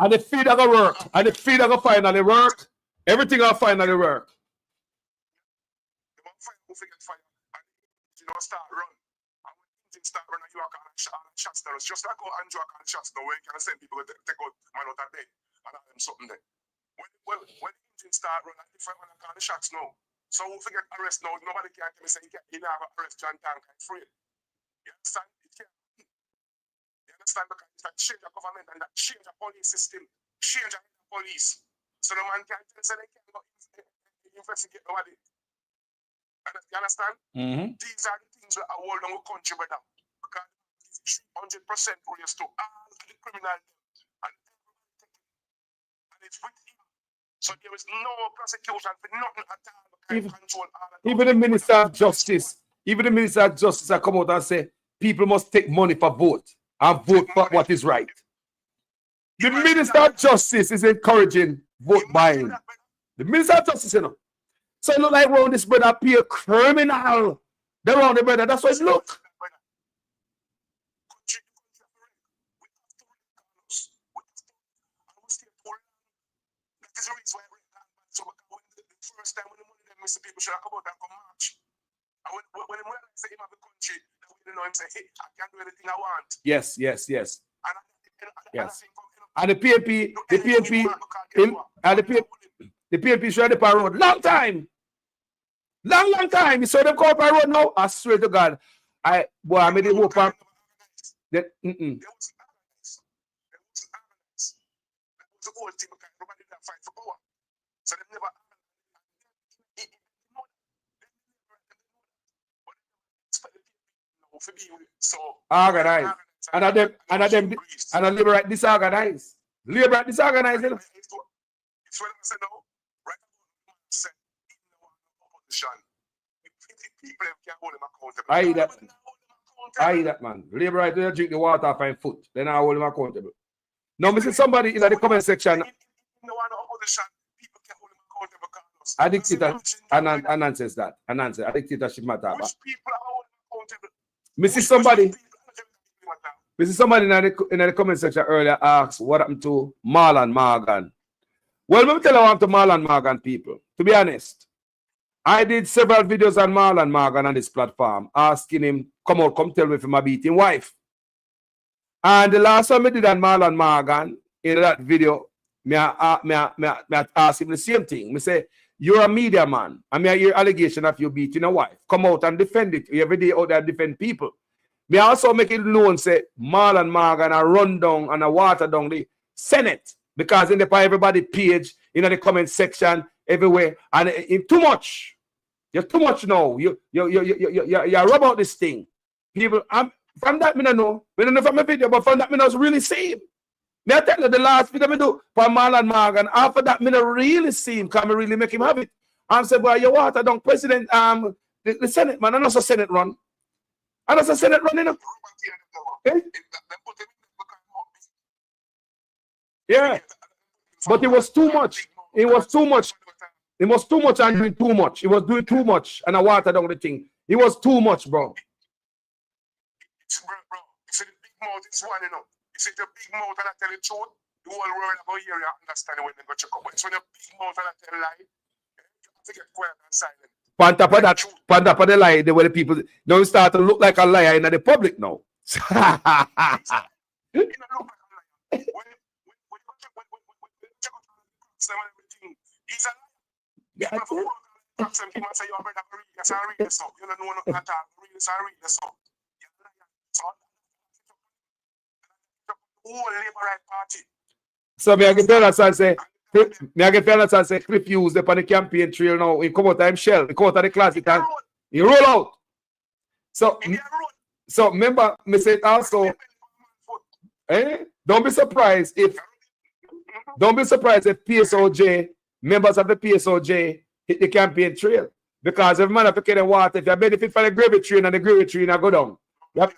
And the feed are gonna work. And the feed are gonna finally work. Everything will finally work. Start run. And when engine start running, you are kind of shots now. It's just like how Andrew can shots now, where you can send people to take out man out of bed and have them something there. When the engine start running, different man kind of shots now. So we forget arrest now. Nobody can tell me say you have arrest John Tank and free. You understand? It can't. You understand? Because it's that change of government and that change of police system, change of police. So the man can't tell say they can't go investigate nobody. You understand? These are the things that are holding our country better. Because it's 100% raised to all the criminal and it's with him. So there is no prosecution for nothing at all. Even the Minister of Justice, have come out and say people must take money for vote and vote for what is right. The Minister of Justice is encouraging vote buying. The Minister of Justice, you know. So it look like around this brother appear criminal. They're around the brother. That's what it look. First time when the money them Mr. People should have come out and come march. And when the money say him have a country, they know him say, hey, I can do anything I want. Yes. And the PNP should have the power road. Long time. Long time. You saw them call power road now. I swear to God. I made it hope that The whole thing because everybody that fight for power. So they never so organized. And I liberate disorganized. Liberate disorganized. You know? It's what I said now. Right now, said opposition. People can hold them accountable. I hear that, man. Liberate, they drink the water off my foot. Then I hold them accountable. Now, I see somebody in the comment section. A dictator, Anan says that. Anan says, a dictatorship matter. Me see somebody in the comment section earlier asked what happened to Marlon Morgan. Well, let me tell you what happened to Marlon Morgan, people. To be honest, I did several videos on Marlon Morgan on this platform, asking him, come tell me if I'm a beating wife. And the last time I did on Marlon Morgan, in that video, I asked him the same thing. I say, you're a media man. I hear allegation of you beating a wife. Come out and defend it. Every day out there defend people. Me also make it known, say, Marlon Morgan a run down and a water down the Senate. Because in the everybody page, in the comment section, everywhere. And it's too much. You're too much now. You rub out this thing. People, from that, I don't know from my video, but from that, I was really saved. Me I tell you, the last video I do for Marlon Morgan, after that, I really see him, because I really make him have it. I said, boy, you water down President, the Senate, man, and also Senate run. And also Senate run, you know. Okay? Yeah. But it was too much. It was too much. It was too much and doing too much. It was doing too much, and I watered down the thing. It was too much, bro. Bro, mouth is one, you know. If it's a big mouth and I tell the truth, the whole world about here you understand when they go check up. But it's when a big mouth and I tell a lie, you have to get quiet and silent. On top of that, on top of the lie, the way the people don't start to look like a liar in the public now. He's a liar. People say your brother that's a real so. You don't know nothing at all. Real so real so. Whole Labour right party. So me I get and say Cliff used up on the campaign trail now. He come out of him shell, he come out of the closet and he roll out. So remember, me say it also. Don't be surprised if PSOJ, members of the PSOJ hit the campaign trail. Because if man have to carry water, if you benefit from the gravy train and the gravy train go down. Yep.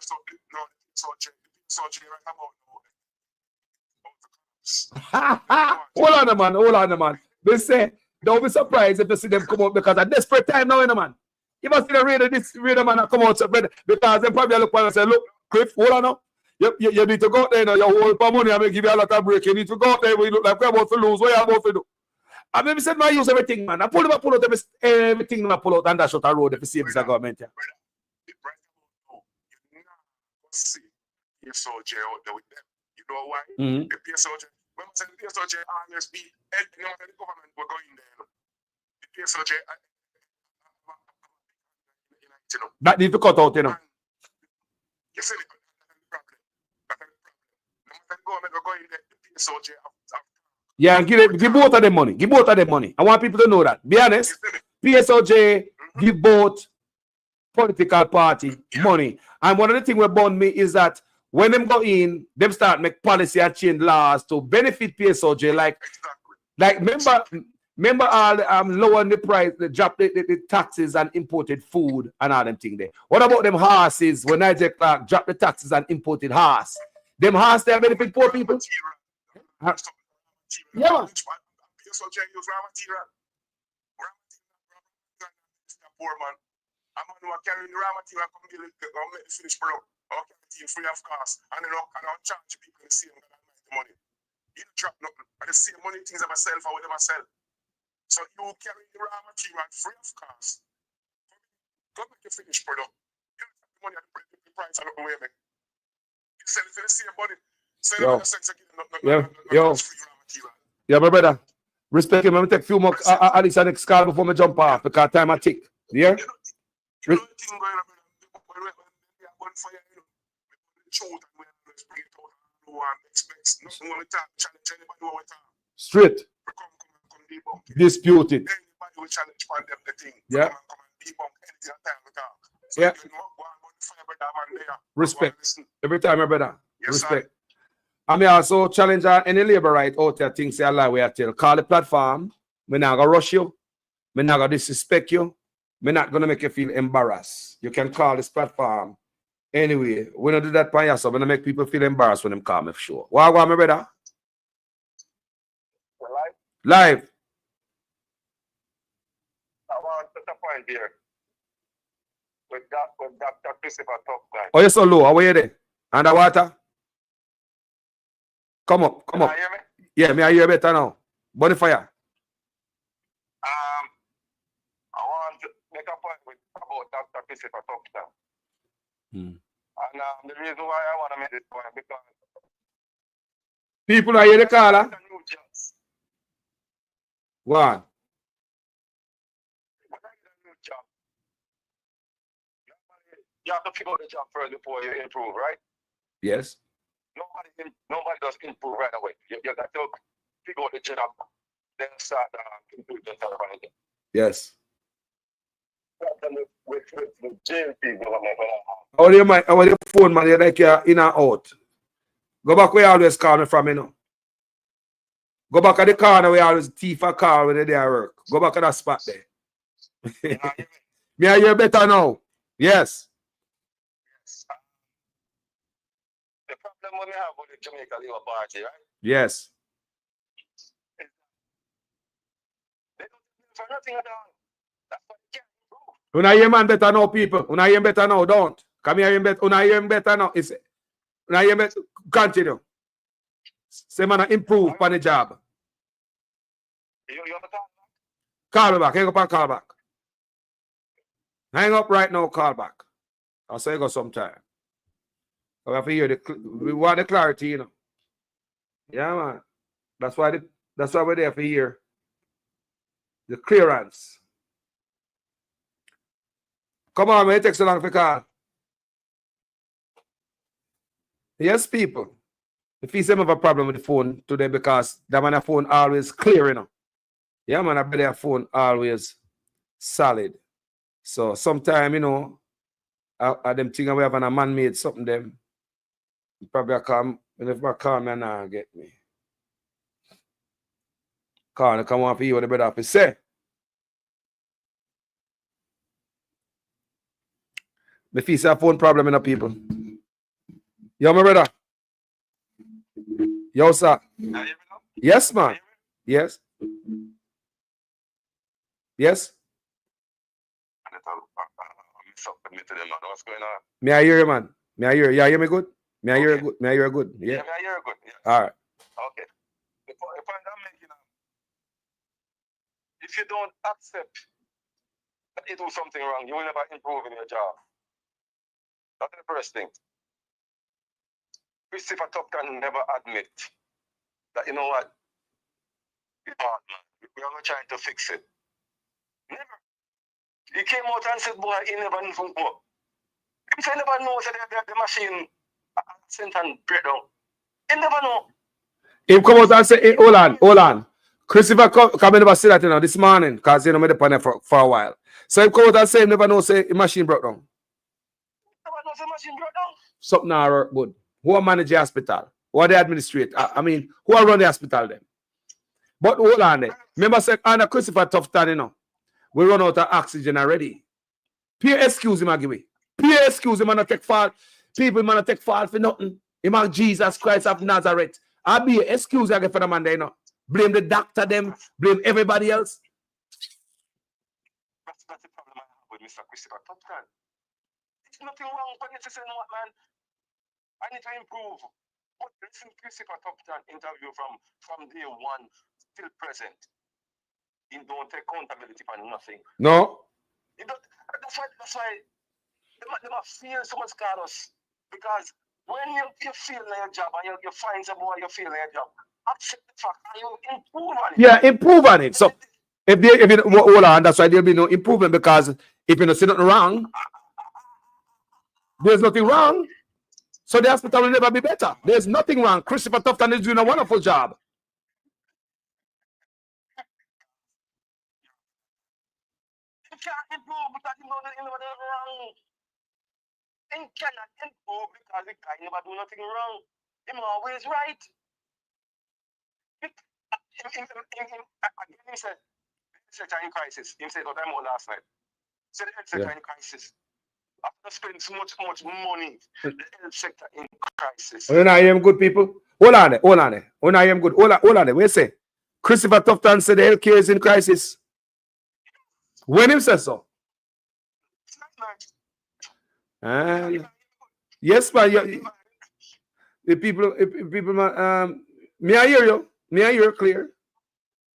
Hold on, man. They say, don't be surprised if you see them come out because at desperate time now, man. You must see the radar man come out because they probably look and say, look, Cliff, hold on now. You need to go out there now. You hold for money, I'm going to give you a lot of break. You need to go out there where you look like we're about to lose. What you about to do? I maybe said, I use everything, man. I pull out everything, I pull out and dash out the road if you see this government. Yeah. See PSOJ out there with them. You know why? The PSOJ, when I say the PSOJ always be helping out the government, we're going there. The PSOJ, you know. That need to cut out, you know. You see the problem. The government we're going there, the PSOJ. Yeah, give both of them money. Give both of them money. I want people to know that. Be honest. PSOJ give both political party money. And one of the things we bond me is that when them go in, them start make policy and change laws to benefit PSOJ. Like remember all lowering the price, drop the taxes and imported food and all them things there. What about them horses when Nigel Clark drop the taxes and imported horse? Them horse they benefit poor people? Yeah, man. PSOJ use raw material. Poor man. I'm going to carry the raw material and come make the finished product. I'll carry it free of cost. And then I'll charge people the same money. You don't drop nothing. And the same money things I sell for what I sell. So you carry the raw material free of cost. Come make the finished product. You don't have the money at the price of the way make. You sell it for the same money. Sell it for the sense again. Yeah, my brother. Respect him. I'm going to take a few more at least the next call before I jump off because time I tick. Yeah? Straight. Disputed. Yeah. Yeah. Respect. Every time, my brother. Respect. I may also challenge any labor right out there things say a lie where I tell. Call the platform. We're not going to rush you. We're not going to disrespect you. We're not going to make you feel embarrassed. You can call this platform. Anyway, we don't do that by yourself. We're going to make people feel embarrassed when they call me for sure. What my brother? Live. I want to put a point here. With Dr. Christopher Tufton. Oh, you're so low. How are you there? Underwater? Come up. Can you hear me? Yeah, me I hear better now. Bonfire. I want to make a point about Dr. Christopher Tufton. And the reason why I want to make this point because people are here the caller. One. You have to figure out the job first before you improve, right? Yes. Nobody does improve right away. You got to figure out the job, then start improving yourself right again. Yes. With jail people, How your phone, man? You're like you're in and out. Go back where you always call me from, you know. Go back at the corner where you always thief a car when they work. Go back at that spot there. Me I hear better now. Yes. The problem we have with the Jamaica Labour Party, right? Yes. They don't do for nothing at all. That's what they can't improve. When I hear man better now, people. When I hear better now, don't. Come here, hear better. When I hear better now, it's Now you may continue. Say man improve on the job. You have a call? Call me back. Hang up and call back. Hang up right now, call back. I'll say go sometime. We have to hear we want the clarity, you know. Yeah, man. That's why we're there for hear the clearance. Come on, man. It takes so long for call. Yes, people. If you have a problem with the phone today because that man, the phone always clear, you know. Yeah, man, I bet their phone always solid. So sometimes, you know, I them think we have a man-made something them. Probably I come, if I call me and now get me. Call and come on for you what the better have to say. The face have phone problem in the people. Yo, my brother. Yo, sir. Yes, man. Yes. Yes. What's going on? May I hear you, man? May I hear you? Yeah, hear me good? May I hear you good? May I hear you good? Yeah. Yeah, I hear you good. Yes. All right. Okay. The point I'm making, if you don't accept that you do something wrong, you will never improve in your job. That's the first thing. Christopher Tufton never admit that, you know what, it's hard, man. We are trying to fix it. Never. He came out and said, boy, he never knew. He said, never know that the machine sent and breakdown. He never know. He come out and say, hey, hold on. Christopher come never say that, you know, this morning, because, you know, made the panel for a while. So he come out and say, he never know, say, the machine broke down. Never know the machine broke down. Something not work good. Who are manage the hospital? Who are the administrator? I mean, who are run the hospital then? But hold on there. Remember, say, under Christopher Tufton, you know, we run out of oxygen already. Pure excuse him, I give me. Pure excuse him, man, take fault. People, man, take fault for nothing. Him and Jesus Christ of Nazareth. I'll be an excuse again for the man there, you know. Blame the doctor, them, blame everybody else. That's the problem I have with Mr. Christopher Tufton. There's nothing wrong with it to say, what, man? I need to improve. But listen, Christopher Tufton interview from day one till present. He don't take accountability for nothing. No. That's why they must feel so much callous. Because when you feel in your job and you find someone you feel in your job, accept the fact and you improve on it. Yeah, improve on it. So if you hold on, that's why there'll be no improvement, because if you don't see nothing wrong, there's nothing wrong. So the hospital will never be better. There's nothing wrong. Christopher Tufton is doing a wonderful job. You can't improve because you know nothing wrong. You cannot improve because the guy never do nothing wrong. He's always right. Again, he said, the in crisis. He said, what I'm on last night. He said, the health sector in crisis. After spending so much money, the health sector in crisis. When I am good, people. Hold on there. When I am good. Hold on there. Wait a say. Christopher Tufton said the healthcare is in crisis. When him says so. And yes, but if people, may I hear you? May I hear you clear?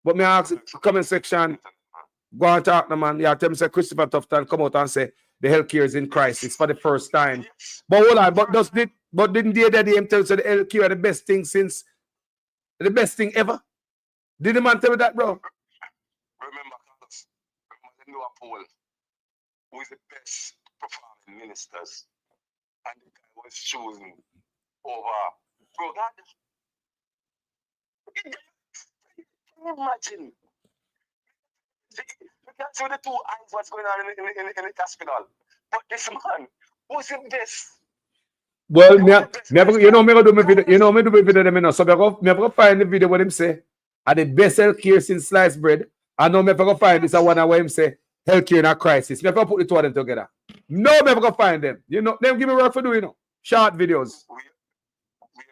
But may I ask the comment section, go and talk to man. Yeah, tell me say Christopher Tufton come out and say the healthcare is in crisis for the first time. But hold on, but didn't the other day him tell us the healthcare are the best thing since the best thing ever? Did the man tell me that, bro? Remember, the new poll, who is the best performing ministers, and the guy was chosen over God. Can you imagine? You can see the two eyes what's going on in the hospital. But this man was the best. Well, me gonna do my video. You know, me do my video them, you know. So me go find the video what him say. Are the best healthcare since sliced bread. I know me go find this one where him say healthcare in a crisis. Me go put the two of them together. No, me go find them. You know, them give me work for doing, you know. Short videos. We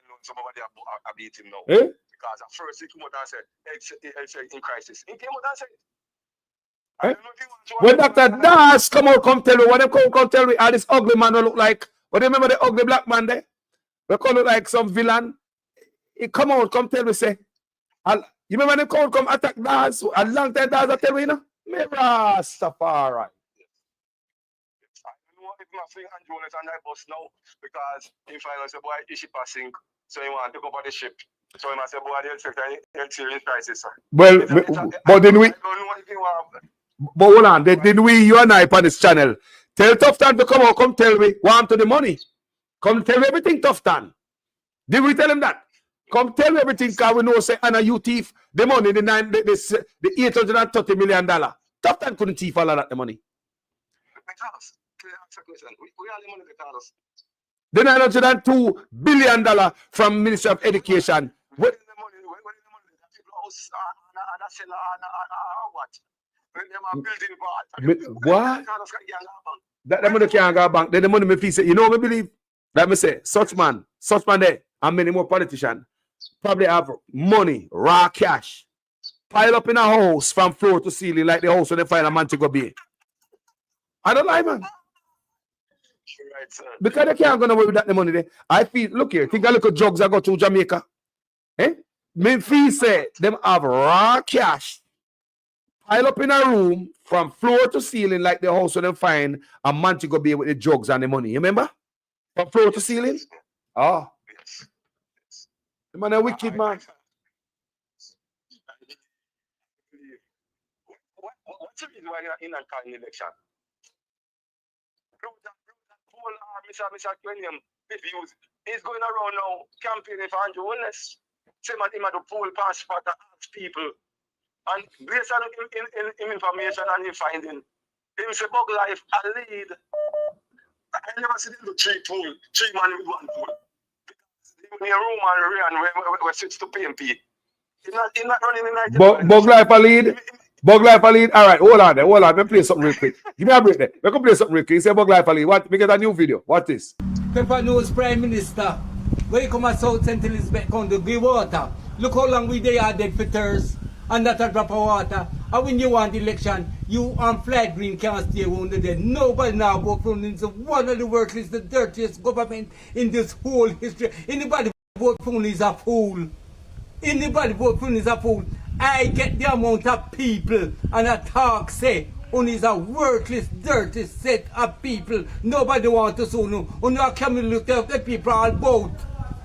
know somebody are beating now. Eh? Because at first he came out and said health in crisis. He came out and said. Eh? When Dr. Dash come tell me, what them come tell me, how this ugly man will look like. But remember the ugly black man there? We call it like some villain. He come out, come tell me, say, you remember them come attack Daz? A long time Daz, I tell me, you know? Me Rastafari. If my thing and Jonas and I bus now, because if I say, boy, the ship is sink, so you want to go for the ship. So I say, boy, they'll check the serious prices, sir. Well, but then we, I don't know if you want. but hold on, then we, you and I, on this channel, tell Tufton to come out, come tell me, want to the money. Come tell me everything, Tufton. Did we tell him that? Come tell me everything, because we know, say, Anna, you thief the money, the $830 million. Tufton couldn't thief all of that, the money. The $902 billion from Ministry of Education. What? What? That money can't go bank. Then the money me fee say, you know me believe? That me say, such man there, and many more politicians probably have money, raw cash, pile up in a house from floor to ceiling like the house when they find a man to go be. I don't lie, man. Right, sir. Because they can't go away with that the money there. I feel, look here, think a little drugs I go to Jamaica. Eh? Me fee say them have raw cash, pile up in a room from floor to ceiling like the house when they find a man to go be with the drugs and the money. You remember? From floor to ceiling? Oh. The man a wicked man. What's the reason why you're in and calling election? Mr. William, he's going around now campaigning for Andrew Wellness. Same as him at the poll passport to ask people. And based on information and him finding, him say bug life a lead. I never seen him do three man with one pool. In a room and we switch to PMP. He's not running in Bug life a lead. Bug life a lead. All right, hold on. Let me play something real quick. Give me a break there. We can play something real quick. You say bug life a lead. What? We get a new video. What is? Pepper Nose Prime Minister. When you come to South St. Elizabeth County, give water. Look how long they are dead for thirst. And that a drop of water. And when you want election, you on flag green can't stay wounded there. Nobody now vote for him. It's one of the worthless, the dirtiest government in this whole history. Anybody vote for him is a fool. Anybody vote for him is a fool. I get the amount of people and a talk say only is a worthless, dirty set of people. Nobody want to see no. Only a camel look at the people all boat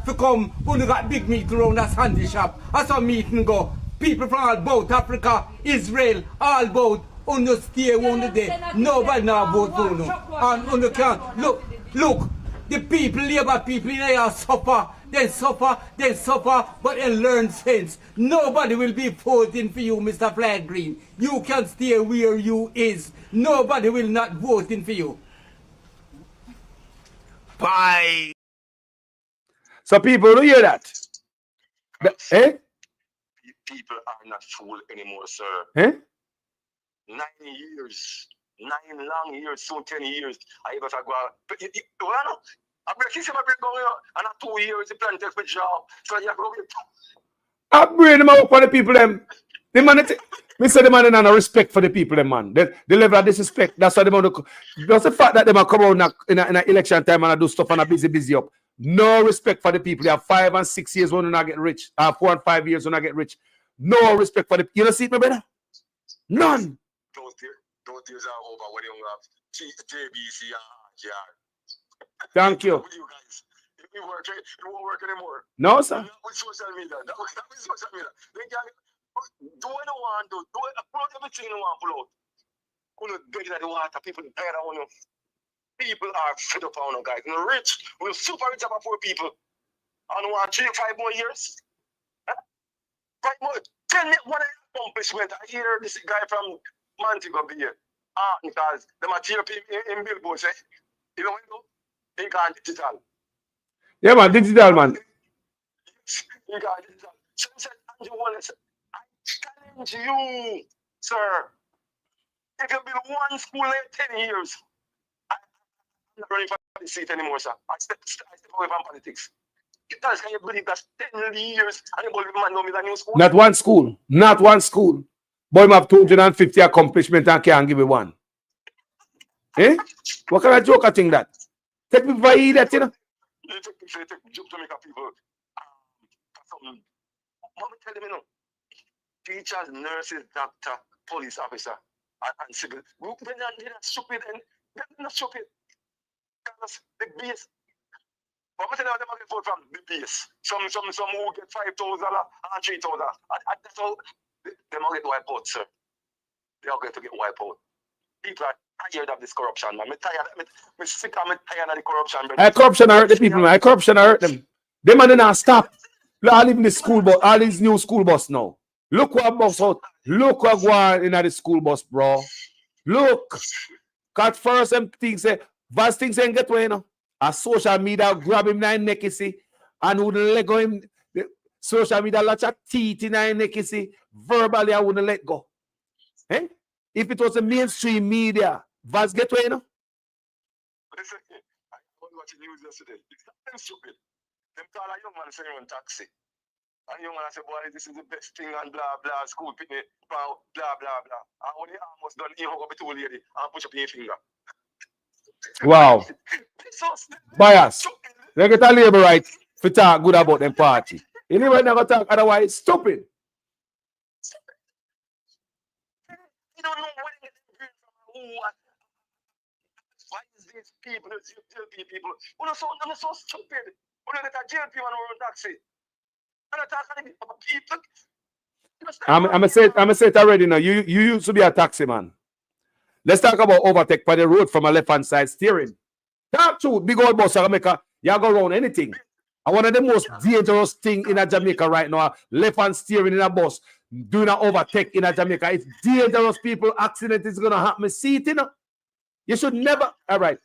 to come. Only got big meat around a sandy shop. That's how meeting go. People from all boat, Africa, Israel, all boat. Only stay under there. Nobody now vote for no. And only can look. The people, labor people in here suffer. They suffer, but they learn sense. Nobody will be voting for you, Mr. Flag Green. You can stay where you is. Nobody will not voting for you. Bye. So people do hear that? People are not fooled anymore, sir. 9 years. 9 long years, soon 10 years. I ever go I break going on, and 2 years, the plan takes my job. So you have to go get. I bring them up for the people, them. The man, me say the man have no respect for the people, them, man. The level of disrespect, that's why they want to. That's the fact that they might come out in an election time and do stuff and busy up. No respect for the people. They have 5 and 6 years when they not get rich. 4 and 5 years when they get rich. No respect for the. You don't see it, my brother? None. Those years are over when you have JBC and RGR. Thank you. You guys, if you won't work anymore. No, sir. Not with social media. That with social media. They can do what they want to do. Pull out everything they want to pull out. Couldn't beg that the water. People tired of you. People are fed up on you guys. And the rich will super rich about poor people. And want 3 or 5 more years. 5 more. 10 what accomplishment. I hear this guy from Montego Bay. Because the material in billboards say, you know what you do? Think on digital. Yeah, man, digital, man. You got digital. So I said, Andrew Wallace, I challenge you, sir. If you build one school in 10 years, I'm not running for the seat anymore, sir. I step away from politics. Because can you believe that's 10 years and you believe man know me a new school? Not one school. Not one school. Boy, I have 250 accomplishments and can't give me one. What kind of joke I think that? Take me for idiot, you know? You take Jamaica people for something. What me tell them, you know? Teachers, nurses, doctor, police officer, and civil. They're not stupid, and they're not stupid. Because the base. But I'm telling you, they vote from the base. Some who get $5,000 and $3,000. That's how they might get wiped out, sir. They are going to get wiped out. People are tired of this corruption, man. I'm tired. I'm sick of tired of the corruption. Corruption hurt the people, man. Corruption hurt them. Them man not stop. Look, I live in the school bus, all these new school bus now. Look what bus out. Look what go on in the school bus, bro. Look. Cut first them things say, vast things ain't get away, you know. A social media grab him in neck, you see, and wouldn't let go him. The social media latch a teeth in neck, you see. Verbally, I wouldn't let go. Eh? If it was a mainstream media, vast get away, you know. Listen, I was watching news yesterday. It's stupid. Them call a young man saying on taxi. And young man say, boy, this is the best thing and blah blah school picnic, blah blah blah. And when he almost done, he hung up with the old lady and push up your finger. Wow. Bias. They get a labor right for talk good about them party. You never never talk otherwise stupid. You don't know where they get from. Why is these people, JLP people, who are so stupid? Who are the JLP when we're on taxi? And I talk to people. I'm say it already now. You used to be a taxi man. Let's talk about overtake by the road from a left-hand side steering. Talk to big old boss Jamaica. You go around anything. And one of the most dangerous thing in a Jamaica right now, left-hand steering in a bus, doing an overtake in a Jamaica. It's dangerous, people. Accident is going to happen. See it, you know? You should never. All right.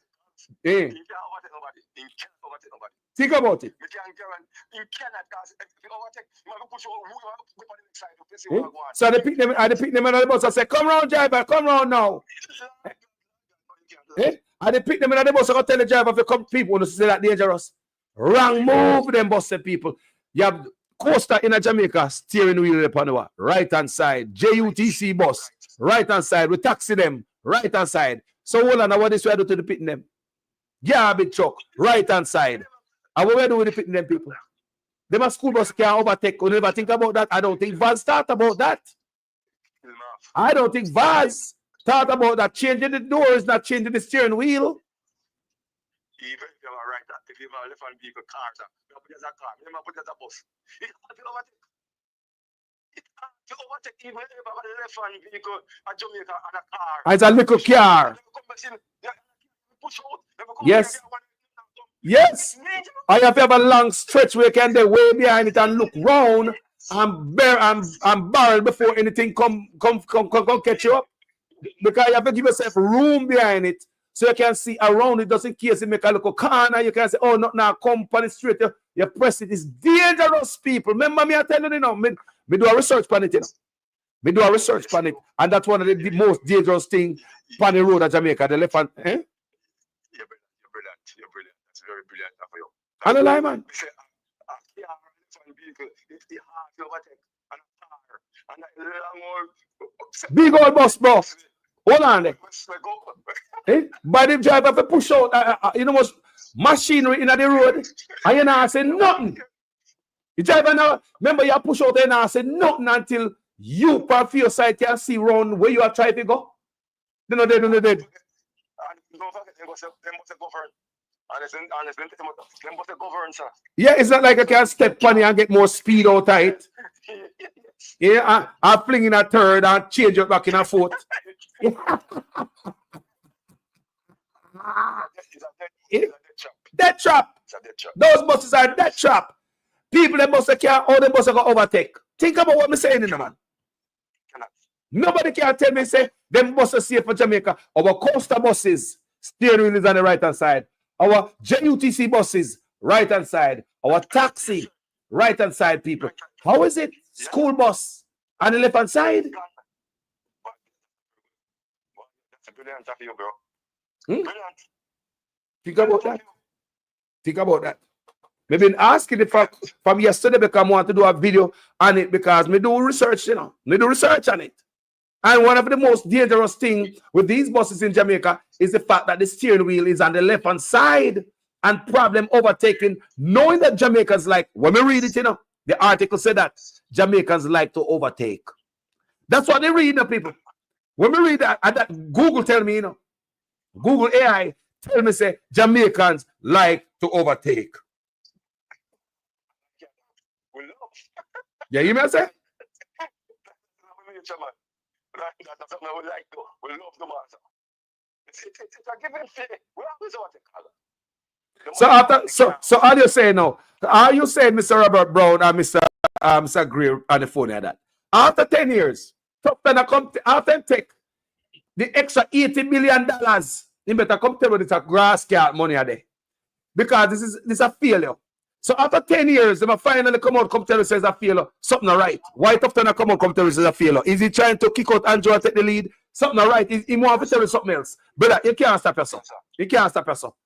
Yeah. Think about it. So they pick them and the bus and say, come round, driver, come round now. And they pick them in the bus and tell the driver if you come people want to say that dangerous. Wrong move them bus people. You have coaster in a Jamaica, steering wheel upon the right hand side, JUTC bus, right hand side, we taxi them, right hand side. So hold on, what is we do to the pitting them? Garbage truck, right hand side. And what we do with the pitting them people? Them a school bus can't overtake. You never think about that. I don't think Vaz thought about that. I don't think Vaz thought about that. Changing the doors, not changing the steering wheel. Even if you are right, if you have a left-hand vehicle car, you put as a car, you put as a bus. It has to overtake. It has to overtake even if you have a left-hand vehicle, a Jamaica, and a car. It's a little car. Yes. Yes. I have to have a long stretch where you can get way behind it and look round and barrel before anything come catch you up. Because you have to give yourself room behind it so you can see around it, just in case you make a little corner. You can say, oh, not now, come on it straight. You press it. It's dangerous, people. Remember me, I tell you, me do a research on it, you know. Me do a research on it. And that's one of the most dangerous things on the road at Jamaica, the left hand. Eh? You're brilliant. That's very brilliant for you. And a lie, man. Big old bus, bro. Hold on there. Eh? But the driver have to push out, you know, much machinery in the road, and you not say nothing. The driver now, remember you push out there and say nothing until you part for your side can see round where you are trying to go. They know they dead. Yeah, it's not like I can step on it and get more speed out of it. Yeah, I fling in a third and change it back in a fourth. Dead trap. Those buses are dead trap. People that bus can't, all the buses go overtake. Think about what I'm saying, man. Nobody can tell me, say, them buses safe for Jamaica. Our coaster buses, steering wheel is on the right hand side. Our JUTC buses, right hand side. Our taxi, right hand side, people. How is it? School bus on the left hand side? That's brilliant of you, bro. Brilliant. Think about that. Think about that. We've been asking it from yesterday because I want to do a video on it because we do research, you know. We do research on it. And one of the most dangerous things with these buses in Jamaica is the fact that the steering wheel is on the left-hand side. and problem overtaking, knowing that Jamaicans like, when we read it, you know, the article said that Jamaicans like to overtake. That's what they read, the people. When we read that, and that Google tell me, you know, Google AI tell me, say, Jamaicans like to overtake. Yeah, you may say? That's something we like to. We love the master. It's a given thing. We always want to call it. So after, so how do you say now? Are you saying Mr. Robert Brown and Mr. Greer on the phone here that after 10 years, Tufton come after take the extra $80 million, you better come tell me it's a grass cat money a day. Because this is a failure. So after 10 years, they finally come out, come tell us it's a failure. Something not right. Why Tufton come out, come tell us it's a failure? Is he trying to kick out Andrew and take the lead? Something not right. He want to tell us something else. Brother, you can't stop yourself. You can't stop yourself.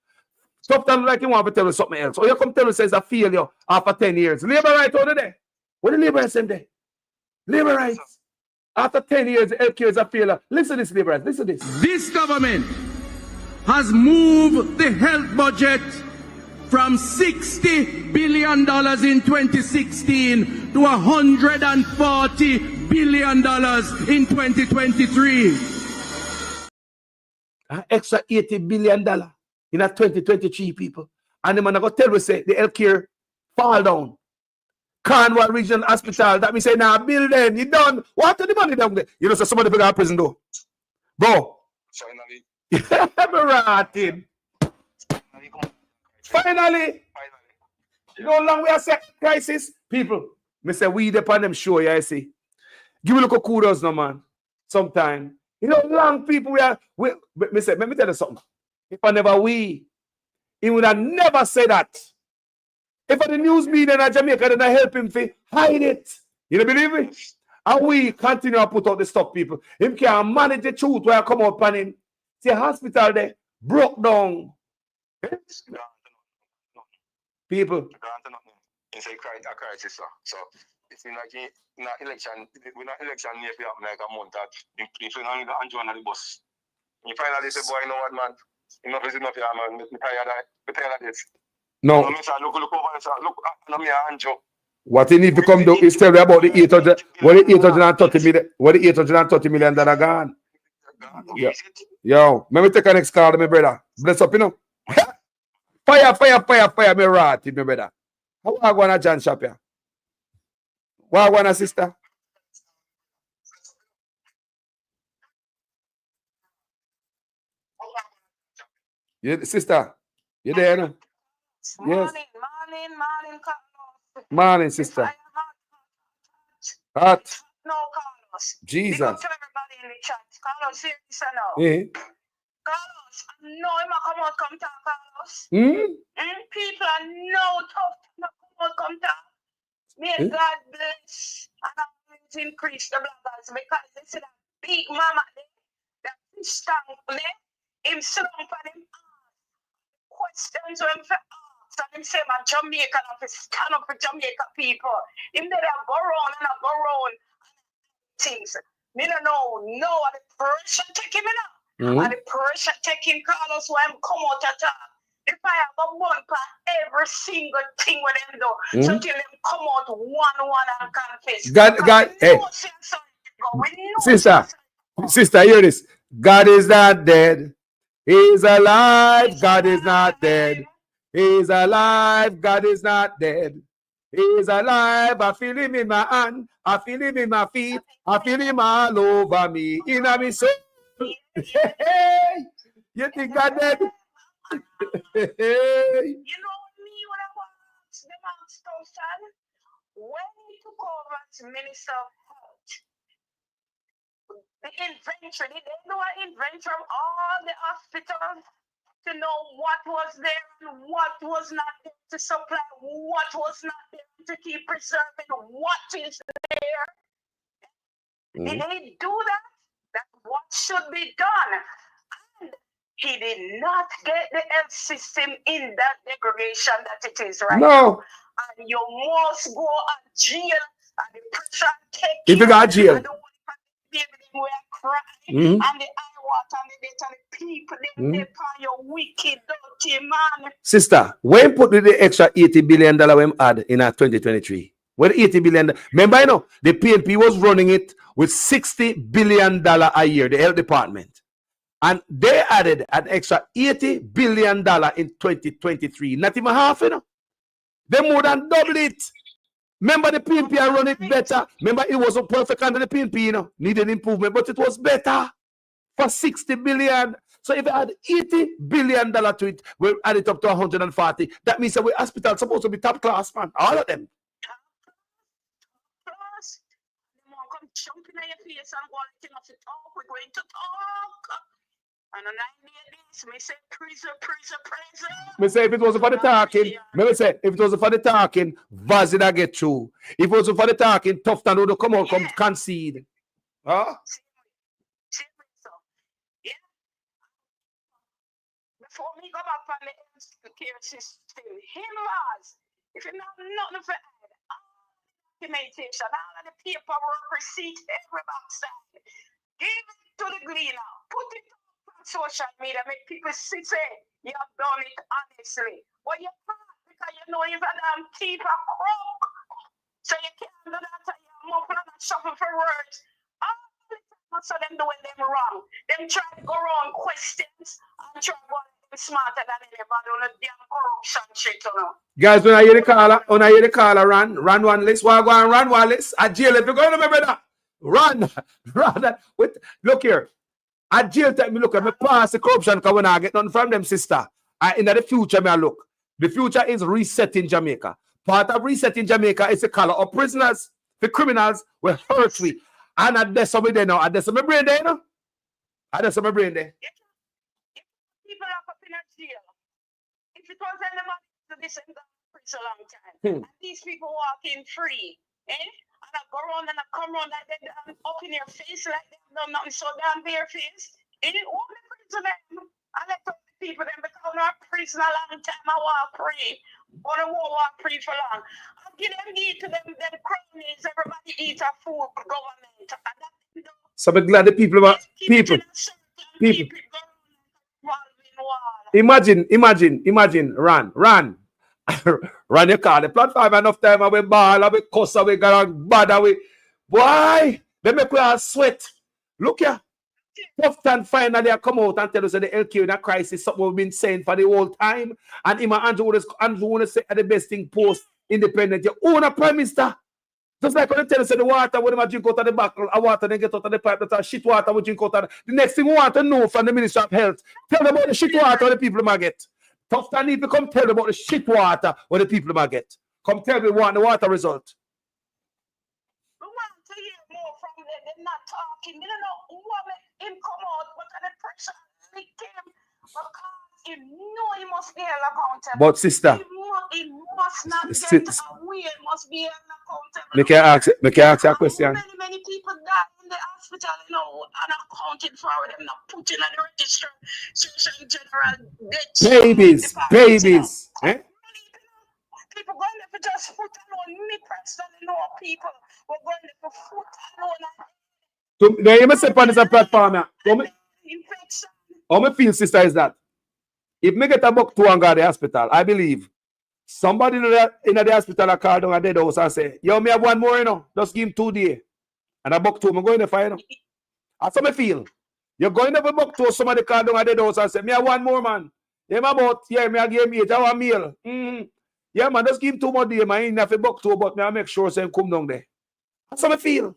Tufton like you want to tell us something else. Or you come tell us it's a failure after 10 years. Labor rights over there. What the labor rights them there? Labor rights. After 10 years, the healthcare is a failure. Listen to this, labor rights. Listen to this. This government has moved the health budget from $60 billion in 2016 to $140 billion in 2023. An extra $80 billion in a 2023, people. And the man go tell me say the healthcare fall down. Cornwall Regional Hospital, that means say now building, you done. What are the money down there? You know, so somebody figure out prison though. Bro. Finally. Finally. You know how long we are set crisis? People, me say we depend them show, yeah, I see. Give me a look of kudos no man. Sometime. You know long people we are me say, let me tell you something. If I never he would have never said that. If the news media in Jamaica then I help him to hide it. You don't believe me? And we continue to put out the stuff, people. Him can manage the truth where I come up on him. See a hospital there broke down. People. It's a crisis, sir. So it's like in election, we're not election near like a month that if you don't join the bus. You finally say, boy, you know what, man? Enough is enough, yeah, man. I'm tired of this. No. Look over, sir. Look, I'm here, Anjo. What he need to come do is tell me about the 830 million. What the 830 million that are gone. Yeah. Yo, let me take a next call, my brother. Bless up, you know. Fire, me rat, my brother. How are you going to John Shop here? What are you going to, sister? Yeah, sister, you there, no? Yes. Morning, sister. Hot. No, Carlos. Jesus. To everybody in the chat. Carlos, hear this now. Yeah. Carlos, no, I'm not come out, come talk, Carlos. People are no tough, not come out, come talk. May God bless and always increase the bloggers because this is a big mama there, that fish tank there, him slump and him questions when for ask and him say man Jamaican have to stand up for Jamaica people. Him there go round and go round things. Me don't know the pressure taking me now. And the pressure taking Carlos when him come out at all. If I have a bumper every single thing with them do, so till them come out one and confess. God, hey. Sister, hear this. God is not dead. He's alive. God is not dead. He's alive. God is not dead. He's alive. I feel him in my hand. I feel him in my feet. I feel him all over me. In my soul. You think God dead? You know me when I was the Tufton, when he took over as Minister of Health, the inventory, they do an inventory of all the hospitals to know what was there and what was not there to supply, what was not there to keep preserving, what is there. Did he do that? That's what should be done. And he did not get the health system in that degradation that it is right now. And you must go to jail and the pressure take if you got jail. And the we are crying and the eye water and the death and the people they upon your wicked man. Sister, when put the extra $80 billion we had in 2023? Well, $80 billion. Remember, you know, the PNP was running it with $60 billion a year, the health department. And they added an extra $80 billion in 2023. Not even half, you know. They more than double it. Remember the PNP run it better. Remember it wasn't perfect under the PNP, you know. Needed improvement, but it was better for $60 billion. So if we add $80 billion to it, we'll add it up to 140. That means that our hospital supposed to be top class, man. All of them. Plus, they won't come jumping in your face and wanting us to talk. We're going to talk. And on 9 days, me say, prison. Me say if it wasn't for the talking, me say if it wasn't for the talking, Vazid I get through. If it wasn't for the talking, Tufton would come out, come concede. Huh? Before me go back on the healthcare system, him was, if you know nothing for all the documentation, all of the paperwork, receipt, every box, give it to the gleaner, put it on social media, make people see, say, you have done it honestly. But you can't, because you know you're a damn thief, a crook. So you can't do that, and you're muffling and shuffle for words. All the time, so them doing them wrong. Them try to go around questions and try to go smarter than anybody on a damn corruption shit, you know. Guys, when I hear the caller, run one list. Why go and run one list? At jail, if you're going to remember that, run. Look here. At jail time, me look at me pass the corruption because when I get nothing from them, sister. In the future, me I look. The future is resetting Jamaica. Part of resetting Jamaica is the color of prisoners. The criminals will hurt me. And at this somebody there now. At this my brain there, you know? At this my brain there. People are up in a jail. If it was anybody to this and that for so long time, and these people walking free, and I go around and I come around like they up in your face like they have done nothing so damn bare face, and it won't be free to them. I let the people them become not prison a long time. I walk free, but I won't walk free for long. I give them eat to them cronies. Everybody eat a food government. So I'm glad the people. Imagine, run. Run your car. The platform enough time I will ball, I will cuss, I will go on bad, I will. Why? They make we all sweat. Look here. Tufton finally come out and tell us that the LQ in a crisis, something we've been saying for the whole time. And Andrew want to say at the best thing post independent. You own a prime minister. Just like when they tell us that the water, when they drink out of the bottle, a water, then get out of the pipe, that's shit water, we drink out of the next thing we want to know from the Ministry of Health. Tell them about the shit water the people might get. Tufton need to come tell them about the shit water what the people might get. Come tell me what the water result. We want to hear more from them. They're not talking. They don't know what him come out, but the pressure lick him because he know he must be held accountable. But sister, he must not get away. He must be held accountable. Me can ask you a question. Many people die in the hospital, you know, unaccounted for them not put in the register. Surgeon General babies. Eh? People going there for just foot alone. Me personally know people who are going there for foot alone. So now you must say on this platform now. How me feel, sister, is that if me get a buck to and go to the hospital, I believe somebody in the hospital a call down a dead house and say, yo, me have one more, you know. Just give him 2 days. And a buck 2, I'm going to fire, you know. That's how me feel. You're going to have a buck 2, somebody call down a dead house and say, me have one more, man. Yeah, me about, yeah, me I give him 8 hour meal. Yeah, man, just give him 2 more days, man. He have a buck 2, but me I make sure say him come down there. That's how me feel.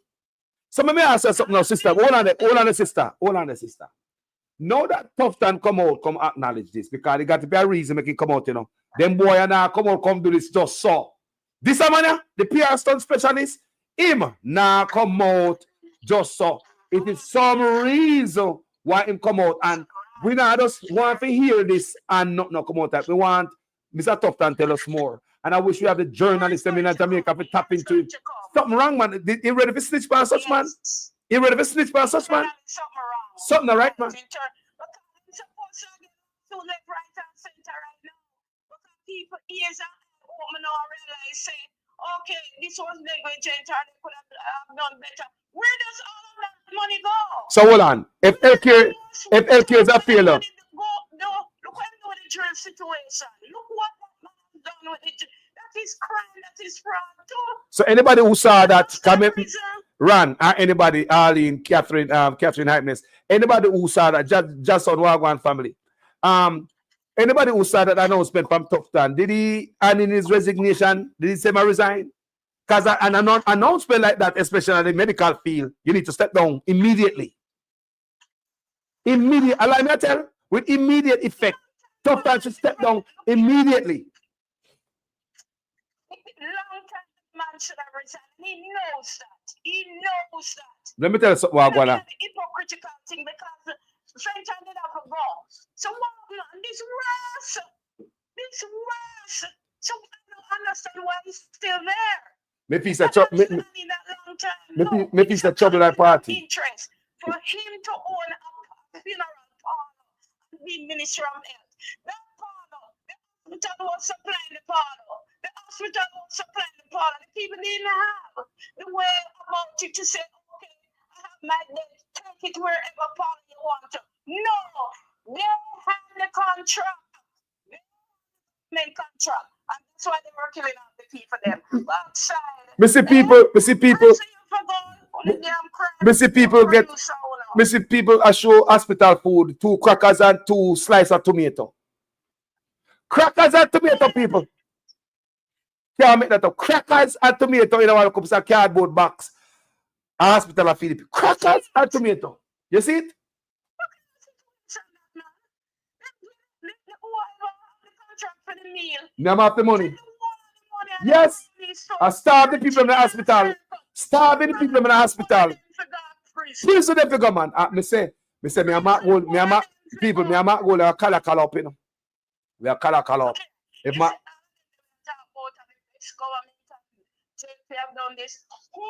So me ask you something now, sister. Hold on the sister. Now that Tufton come out, come acknowledge this, because it got to be a reason make it come out, you know. Them boy and now come out, come do this just so. This man, the PR stunt specialist, him now come out just so. It is some reason why him come out, and we now just want to hear this and not come out. We want Mr. Tufton tell us more. And I wish we have the journalists in Jamaica to tap into it. Something wrong, man. You ready for snitch by such man? You ready for snitch by such man? Something right, man. People ears open now realize say, okay, this was negligent or they could have done better. Where does all of that money go? So hold on. If LK is a failure. Look what do the dangerous situation. Look what that man has done with it. That is crime, that is fraud too. So anybody who saw that comment, Ran, or anybody, Arlene, Catherine Hypeness, anybody who saw that, just on Wagwan family, anybody who saw that announcement from Tufton, did he, and in his resignation, did he say I resign? Because an announcement like that, especially in the medical field, you need to step down immediately. Immediate, allow me to tell, with immediate effect. Tufton should step down immediately. Long time the man should have resigned. He knows that. He knows that. Let me tell you something, Wagwana. Hypocritical thing because French ended up a ball. So this race. So I don't understand why he's still there. Me piece of trouble. Me piece of trouble that party. Interest for him to own a funeral parlor and be Minister of Health. That parlor, the hospital was supplying the parlor. The hospital was supplying the parlor. The people didn't have the way about it to say, okay, I have my day, take it wherever parlor you want to. No, they have the contract. They have the contract. And that's why they were killing off the people them. Outside. Me see people a show hospital food, 2 crackers and 2 slices of tomato. Crackers and tomato, people. Can't make that up. Crackers and tomato in our cups of cardboard box. A hospital of Philippines. Crackers and tomato. You see it? Now I'm after money. Yes. I starve the people in the hospital. Starving the people in the hospital. Please do them figure, man. Me say, me am not go, me am not go like color up, you know. We are color up. If my have done this. Who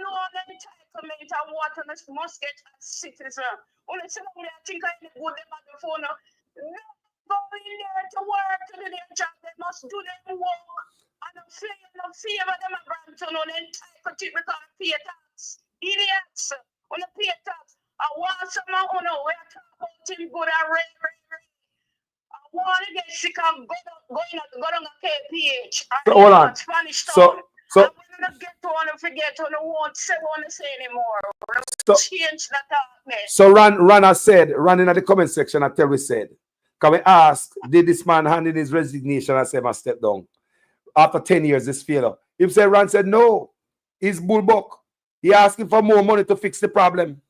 know the entitlement and what must get as citizen? Only some of me I think I good them at the phone. Go in there to work to do their job. They must do their work. And I'm favor them a grant to know the entitlement because pay tax. Idiots. On the pay tax. I want someone who know where to talk about him good and red. I want to get sick and go on a KPH. So hold on. Spanish So I'm gonna get to one and forget to won't say anymore. Change that man. So Ran has said, Ran in the comment section, I tell we said, can we ask, did this man hand in his resignation and say I step down? After 10 years, this failure. If say Ran said no, he's bullbuck. He asking for more money to fix the problem.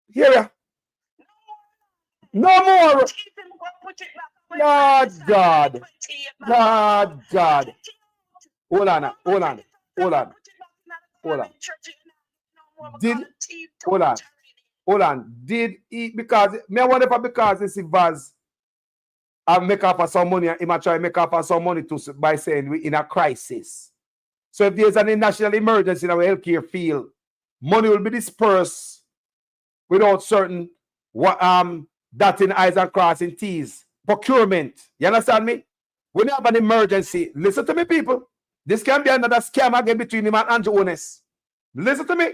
Here ya. No more. Lord God. Lord God. Hold on. Did he, because me I wonder if because this Vaz I make up for some money, he might try to make up for some money to by saying we're in a crisis. So if there's an national emergency in our healthcare field, money will be dispersed without certain dotting I's and crossing T's. Procurement. You understand me? When you have an emergency, listen to me, people. This can be another scam again between him and Andrew Ones. Listen to me.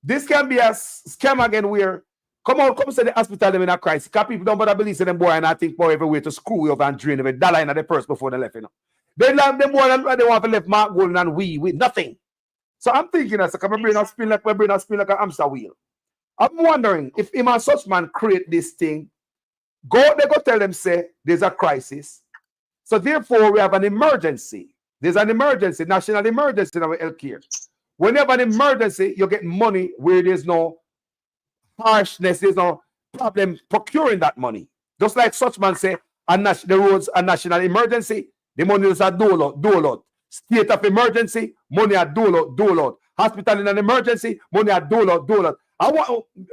This can be a scam again where, come to the hospital them in a crisis. Because people don't bother believe in them boy and I think boy everywhere to screw you over and drain them with $1 in the purse before they left, you know. They love them boy and they want to left Mark Golden and we with nothing. So I'm thinking that come bring a spin like a hamster wheel. I'm wondering if him and such man create this thing, they go tell them say there's a crisis. So therefore, we have an emergency. There's an emergency, national emergency in our healthcare. Whenever an emergency, you get money where there's no harshness, there's no problem procuring that money. Just like such man say, the roads a national emergency, the money is a dole out. State of emergency, money a dole out. Hospital in an emergency, money a dole out. I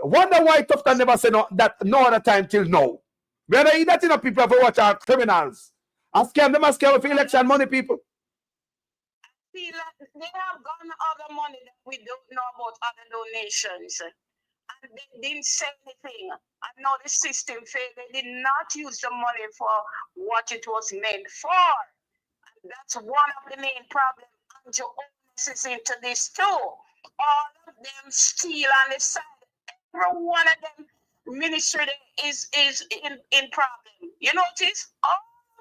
wonder why Tufton never said that no other time till now. Whether that enough people have watch our criminals. I scam them, I scam with election money, people. Feel like they have gotten other money that we don't know about other donations. And they didn't say anything. I know the system failed. They did not use the money for what it was meant for. And that's one of the main problems. And your own is into this too. All of them steal on the side. Every one of them ministry is in problem. You notice all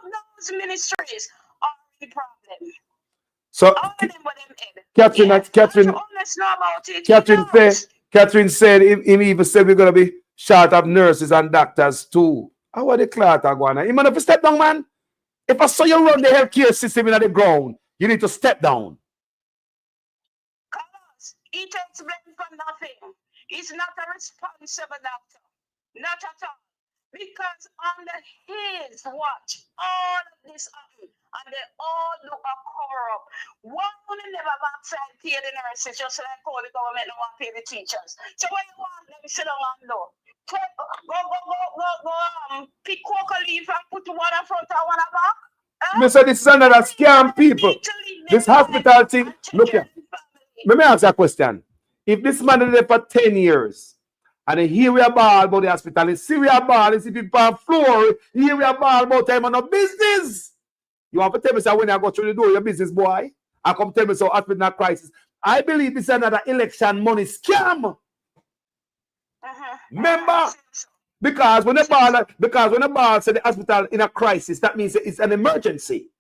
those ministries are in problem. So All of them were them head. Catherine, Yeah, Catherine, let's know about it. Catherine said him even said we're gonna be short of nurses and doctors too. How are the clot are going? You man, if you step down, man. If I saw you run the healthcare system in the ground, you need to step down. Carlos, he takes blame for nothing. He's not a responsible doctor. Not at all. Because under his watch, all of this happened. And they all do a cover up. Why would they never backside pay the nurses just like how the government don't want to pay the teachers? So what you want them to sit down and do? Go, pick coca leaf and put one in front and one back? Mr. This is another scam, people. This hospital thing, look here. Let me ask you a question. If this man is there for 10 years, and then here we are ball about the hospital, and see we are ball, and see people on the floor, here we are ball about time on no business. You want to tell me so when I go through the door, your business boy, I come tell me so hospital in crisis. I believe this is another election money scam. Remember? Because when the ball said the hospital in a crisis, that means it's an emergency.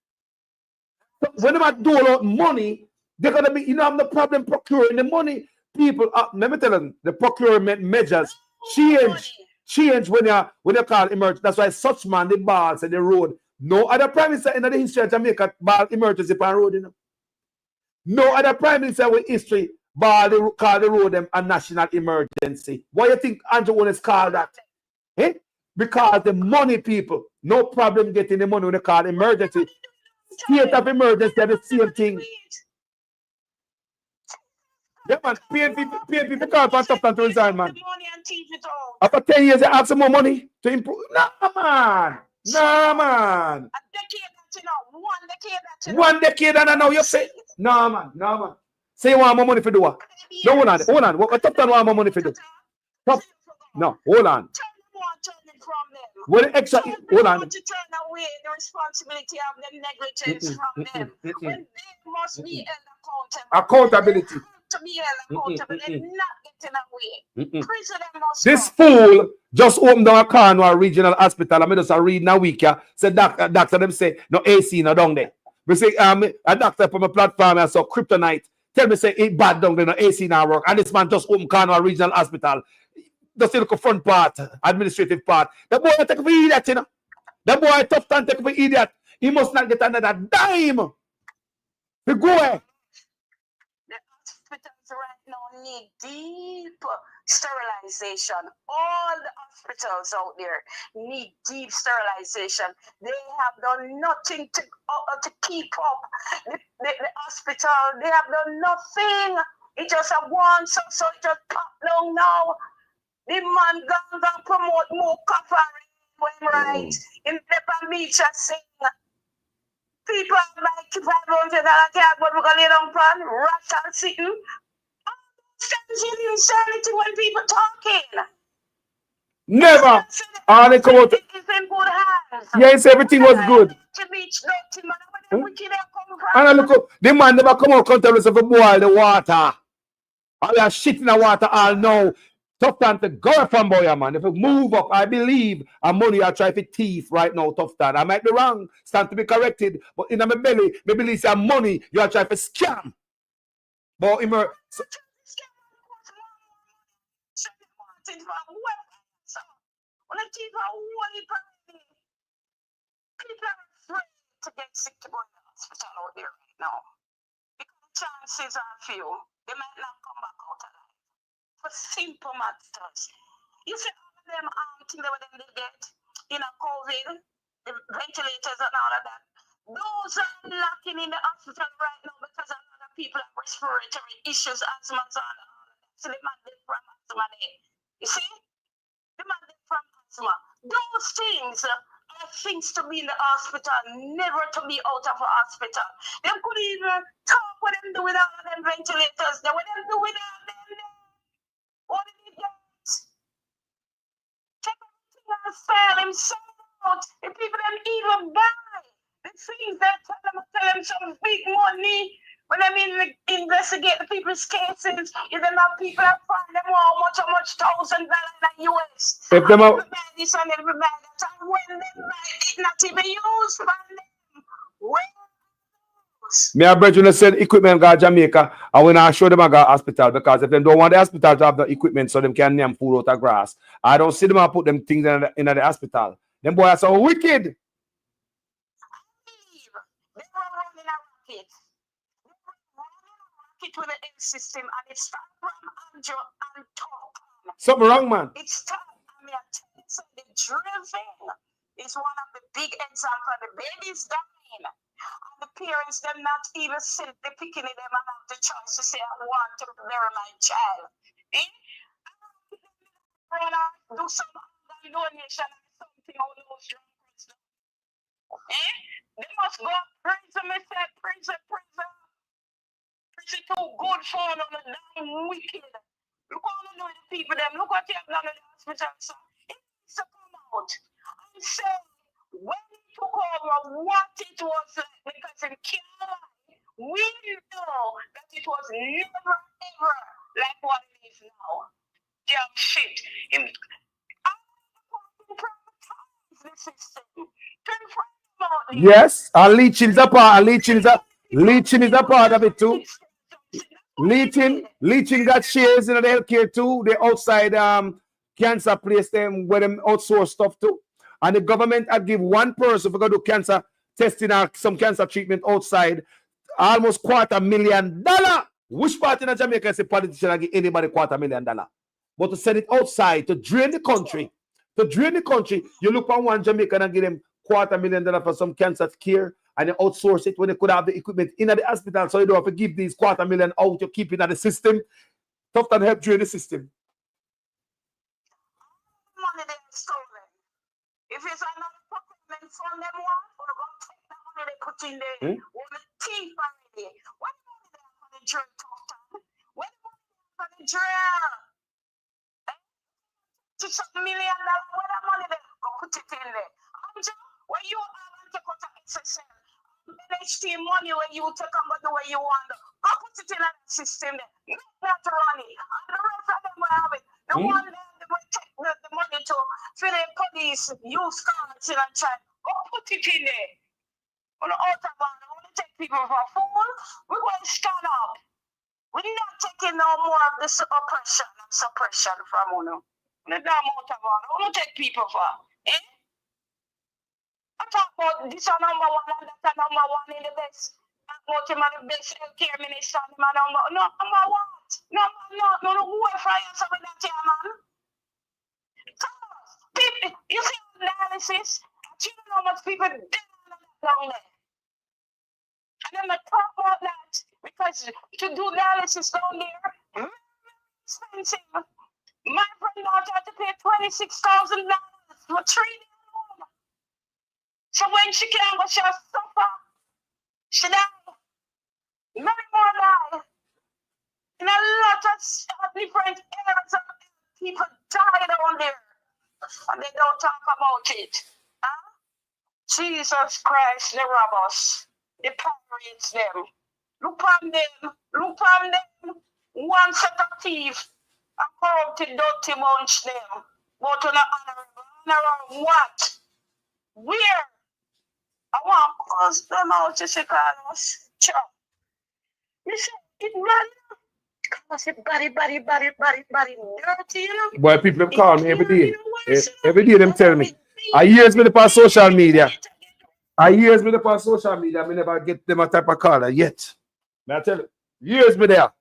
So when they do a lot of money, they're gonna be, have the problem procuring the money. People, let me tell them, the procurement measures change when you call emergency. That's why such man, the balls and the road. No other prime minister in the history of Jamaica ball emergency on road, you know. No other prime minister with history call the road them a national emergency. Why you think Andrew Owens called that? Eh? Because the money, people, no problem getting the money when they call emergency. State of emergency are the same thing. Yeah, man, PNP call for Tufton to resign, man. After 10 years, they ask some more money to improve. Nah, man. Nah, man. One decade and now you say, nah, man. Say you want more money for do what? No, hold on. What Tufton want more money for do? No, hold on. What extra? Hold on. To turn away the responsibility of them negligence from them. When they must be held accountability. To be held accountable, they're not getting away. Prison must this fool just opened down a Cornwall Regional Hospital. I just read a week. Said doctor them say no AC no down there. We say a doctor from a platform I saw kryptonite. Tell me say it bad down there no AC now work. And this man just opened Cornwall Regional Hospital. Just look at front part, administrative part. The boy take for idiot, you know. The boy Tufton take for idiot. He must not get another dime. The go. The hospitals right now need deep sterilization. All the hospitals out there need deep sterilization. They have done nothing to keep up the hospital. They have done nothing. It just a one, so it just pop down now. The man gonna promote more covering when right in the beach saying people like $500 card, but we're gonna lay down plan, rat and sitting. Insanity when people talking. Never. All they come out. Yes, everything was good. And I look up, the man never come out and tell us if we boil the water. We are shit in the water all now. Tufton to go from boy, man. If we move up, I believe and money I try to thief right now, Tufton. I might be wrong, stand to be corrected, but in my belly, my believe say money you are trying to scam. But people are afraid to get sick to go in the hospital out there right now. Because chances are few. They might not come back out alive. For simple matters. You see all of them things that they get in a COVID, the ventilators and all of that. Those are lacking in the hospital right now because a lot of people have respiratory issues, asthma, and all of that. So they might get from asthma there. You see? They might get from asthma. Those things are things to be in the hospital, never to be out of a hospital. They could even talk what them do with all of them ventilators. What them do with all them. What did he get? Take everything and sell himself out. The people don't even buy. The things that tell them some big money. When I mean investigate the people's cases, if them have people that find them how much $1,000 in the US. If them are, This and everybody that, and when they buy it, not even used for them. When me and brethren said equipment go Jamaica, and when I show them I got hospital, because if they don't want the hospital to have the equipment so them can name food out of grass, I don't see them and put them things in the hospital. Them boys are so wicked. they were running a rocket. They were running a rocket with the L system, and it started from Andrew and Tufton. Something wrong, man. It started, I mean, I tell you, so the drill thing is one of the big examples. The baby's dying. And the parents, them not even sit, they picking them and have the choice to say, I want to bury my child. Do some donation or something on those drunkards. They must go prison, me say, prison. Prison too good for them, the damn wicked. Look all the know the people, them. Look what they have done in the hospital, so it needs to come out and say, when he took over, what it was like, because in Canada, we know that it was never ever like what it is now. Damn shit. The system. Yes, and leeching is a part. Leeching is a part of it too. Leeching got shares in the healthcare too. The outside cancer place them where them outsource stuff too. And the government had give one person for go do cancer testing or some cancer treatment outside almost $250,000. Which part in Jamaica is a politician give anybody $250,000? But to send it outside to drain the country, you look on one Jamaican and give them $250,000 for some cancer care, and you outsource it when they could have the equipment in the hospital, so you don't have to give these $250,000 out. You keep it in the system. Tufton help drain the system. Money they stolen. If it's another procurement from them, we're going to take the money they put in there. We're the thief already. What money they have for the drill, Tufton? What money they have for the drill? $6 million, what that money they go put it in there. When you have to go to SSL, NHT money when you take them the way you want, go put it in that system there. Not to run it. And the rest of them will have it. The one they will take the money to for the police, use cards in a chat. Go put it in there. On the autobahn, I want to take people for a fool. We're going to stand up. We're not taking no more of this oppression and suppression from Uno. The damn autobahn. I want to take people for. I talk about this are number one and that are number one in the best. About him are the best healthcare minister. No, number what? No, who are frying some of that here, man? People, you see analysis, you know how much people dead down there. And then I talk about that because to do analysis down there, very expensive. My friend daughter had to pay $26,000 for 3 days. So when she can't go, she'll suffer. She died. Many more die. In a lot of different areas of people die down there. And they don't talk about it. Huh? Jesus Christ, the robbers. The pirates them. Look on them. One set of thieves. A corrupted, dirty bunch them. But on honor what? Where? I want to cause them out to say, Carlos. Chop. You say, it run. Carlos said, body, dirty, you know? Boy, people have called me every day. Every day them tell me. I years me on social media. Me never get them a type of caller yet. May I tell you, years me there.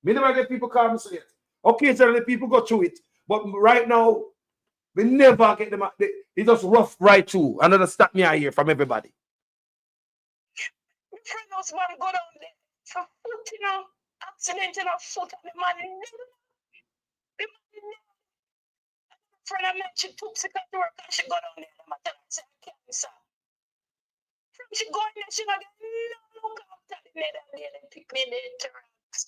Me never get people call me so yet. Occasionally people go through it. But right now, we never get them. It's just rough right through. Another stop me out here from everybody. My friend was one go down there for foot, you know, accident in a foot, and the man friend I met, she took sick to work and she go down there and I tell her, say, cancer. From she go in there, she not get no look after the nether there, they pick me in the terrace.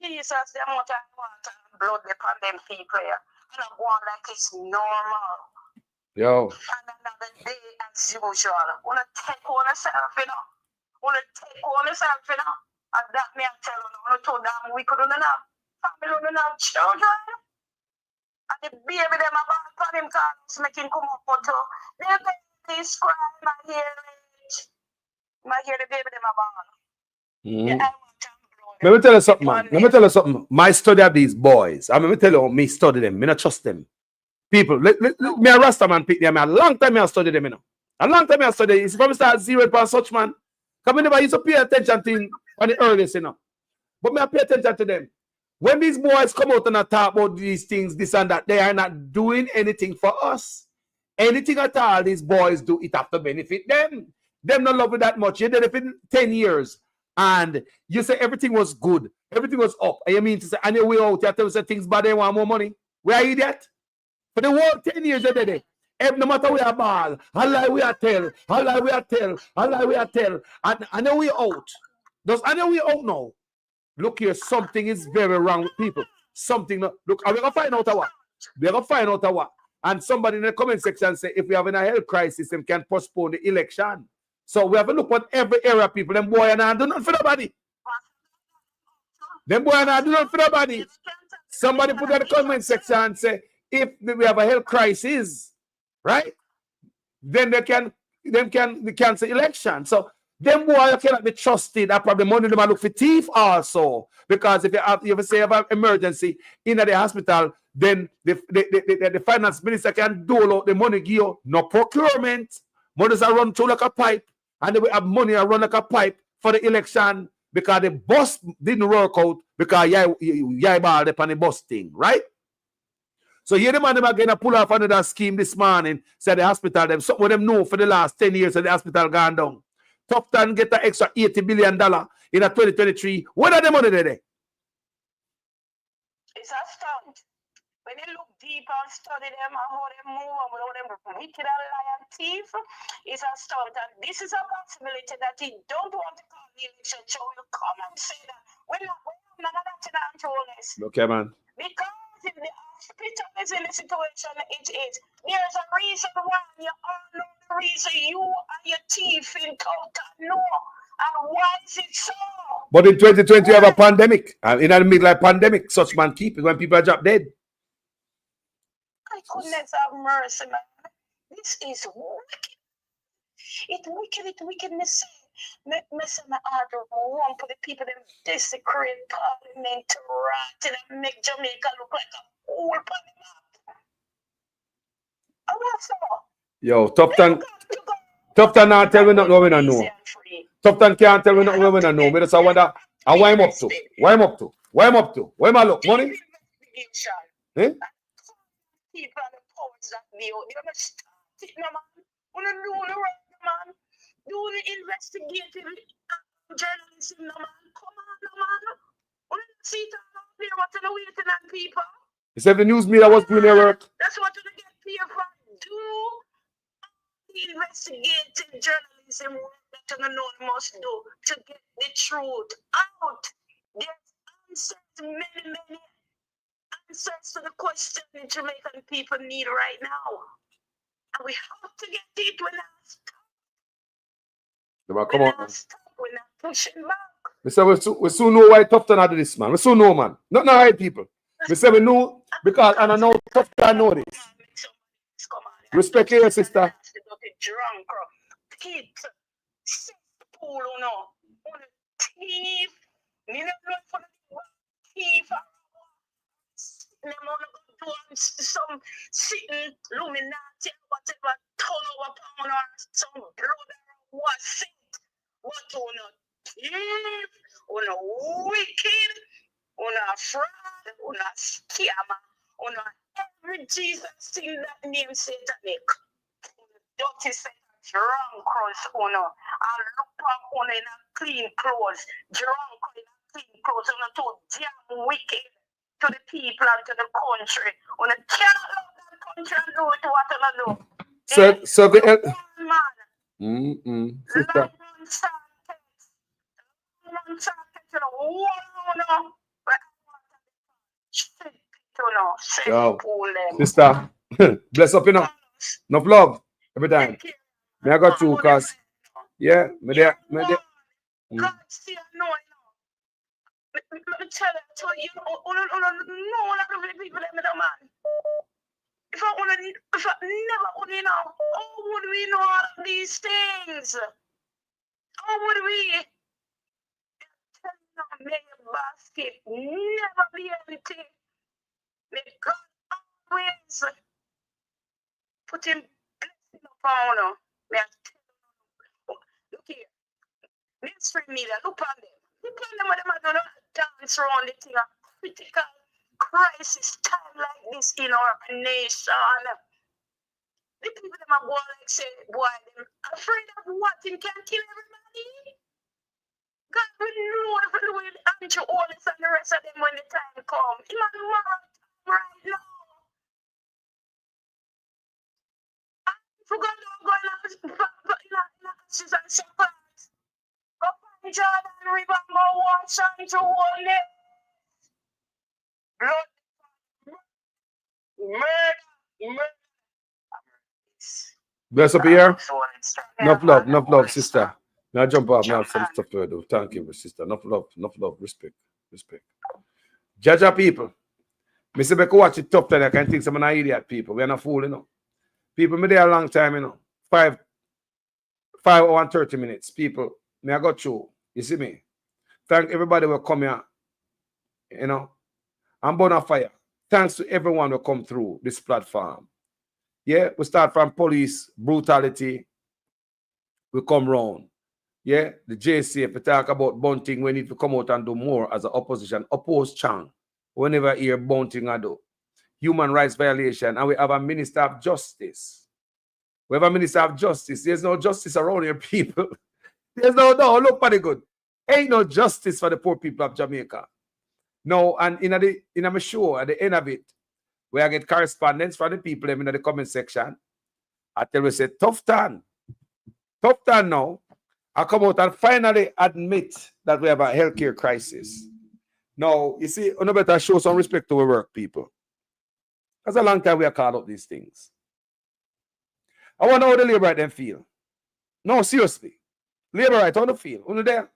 Jesus, the amount of water and blood upon them people here. And I'm going like it's normal. Yo. And another day as usual. Wanna take on yourself, you know? And that me I tell you, no too damn we couldn't have family, don't have children. And the baby them about for him cause make him come up to the baby cry, I hear it. I hear the baby them about. Let me tell you something, man. Let me tell you something. My study of these boys. Let me tell you, me study them. Me not trust them. People, me a Rasta man pick them. A long time I study them, you know. A long time I study. It's from start zero upon such man. Come in, never used to pay attention to him on the earliest, you know. But me I pay attention to them. When these boys come out and talk about these things, this and that, they are not doing anything for us. Anything at all these boys do, it have to benefit them. Them not love it that much. You did it for 10 years. And you say everything was good. Everything was up. And you mean to say, and you way out, you tell us things bad, they want more money. Where are you that? For the whole 10 years you did it. No matter we are ball, Allah we are tell, Allah we are tell, Allah we are tell. And then we out. Does I know we out now? Look here, something is very wrong with people. Something, look, are we going to find out a what? We're going to find out a what? And somebody in the comment section say, if we have a health crisis, they can postpone the election. So we have to look at every area, people. Them boy and I do not for nobody. Them boy and I do not for nobody. Somebody put in the comment section and say, if we have a health crisis, right? Then they can cancel election. So them boy cannot be trusted. I probably money them and look for thief also. Because if you say you have an emergency in the hospital, then the finance minister can dole out the money give you. No procurement. Monies are run through like a pipe. And they will have money and run like a pipe for the election because the bus didn't work out because yai ball upon the bus thing, right? So here the man them are going to pull off another scheme this morning. Say the hospital, them some of them know for the last 10 years that the hospital gone down. Tufton get an extra $80 billion in a 2023. What are the money there? It's a stunt. When you look deep and study them and how they move and how them wicked and lion thief, it's a stunt. And this is a possibility that he don't want to call the election, so you come and say that we're not acting on honest. Okay, man. Because if the hospital is in the situation it is, there's a reason why you all know the reason you and your thief in Tufton know. And why is it so? But in 2020 you have a pandemic. And in the middle of a pandemic, such man keep it when people are dropped dead. Goodness have mercy, man. This is wicked. It's wicked, it's wickedness. Me say my heart warm for the people that desecrate parliament to rot and make Jamaica look like a whole parliament. And what's up? Yo, Tufton not tell me nothing what we don't know. Tufton can't tell me nothing what we don't know. Me just wonder, and why I'm up to? Why I'm up to? Why I'm up to? Where am I look? Money? Eh? People and the powers that be out. They're not starting, no man. Wanna do the right, man. Do the investigative journalism, no man. Come on, no man. Wanna see it out there, what are waiting on people? You said the news media was doing their work. That's what you get paid for. Do the investigative journalism work that you know must do to get the truth out. There's answers, many answers to the question that Jamaican people need right now. And we have to get it. We're not stuck. Come on. We're not pushing back. We say we soon know why Tufton had this, man. We soon know, man. Not no right people. We say we know because and I know Tufton know this. Respect your sister. Drunk, kids, sick pool, you know, on the thief, you know, for the thief. Them wanna go do some sitting Illuminati, whatever, turn over pound or some blood or what saint. What on a thief, on a wicked, on a fraud, on a scammer, on a every Jesus thing that name satanic. Dirty Satan, drunk cross on a and look on in a clean clothes, drunk in a clean clothes, on a too damn wicked. To the people and to the country. When you can't love that country and do it, what you do? So the sister, bless up, you know. Enough love every time. Me I got you, cause yeah, me there. me tell you, so you know one of the people that me the man. If I never would know, how would we know all of these things? How would we? May your basket never be empty. May God always put him blessing upon you. May I tell you, look here. Ministry media, look on them. Look on them when they are going to dance around the thing. A critical crisis time like this in our nation. The people them are going like say, boy, them afraid of what him can kill everybody. God will know if we will answer all this and the rest of them when the time comes. Him and right now. And for God to go in ashes and sacrifice. Go find Jordan River and go wash unto holiness. Blood, murder. Bless up here. Enough love, sister. Now jump up. Now have some stuff to do. Thank you, sister. Enough love, respect. Jaja people. Mr. Beck watch it tough time. I can think some of idiot people. We are not fooling, you know. People, me there a long time, you know. 5 hours and 30 minutes. People, me I got through. You see me? Thank everybody who come here. You know. I'm born on fire. Thanks to everyone who come through this platform. Yeah, we start from police, brutality. We come round. Yeah, the JC, if we talk about Bunting, we need to come out and do more as an opposition. Oppose Chang. Whenever hear Bunting I do. Human rights violation. And we have a minister of justice. We have a minister of justice. There's no justice around here, people. There's no, look pretty good. Ain't no justice for the poor people of Jamaica. No, and in my show, at the end of it, where I get correspondence from the people in the comment section, I tell you, say, Tufton now, I come out and finally admit that we have a healthcare crisis. Now, you see, we better show some respect to our work, people. That's a long time we have called up these things. I want to know how the labor right them feel. No, seriously. Labor right, how do they feel? Who there?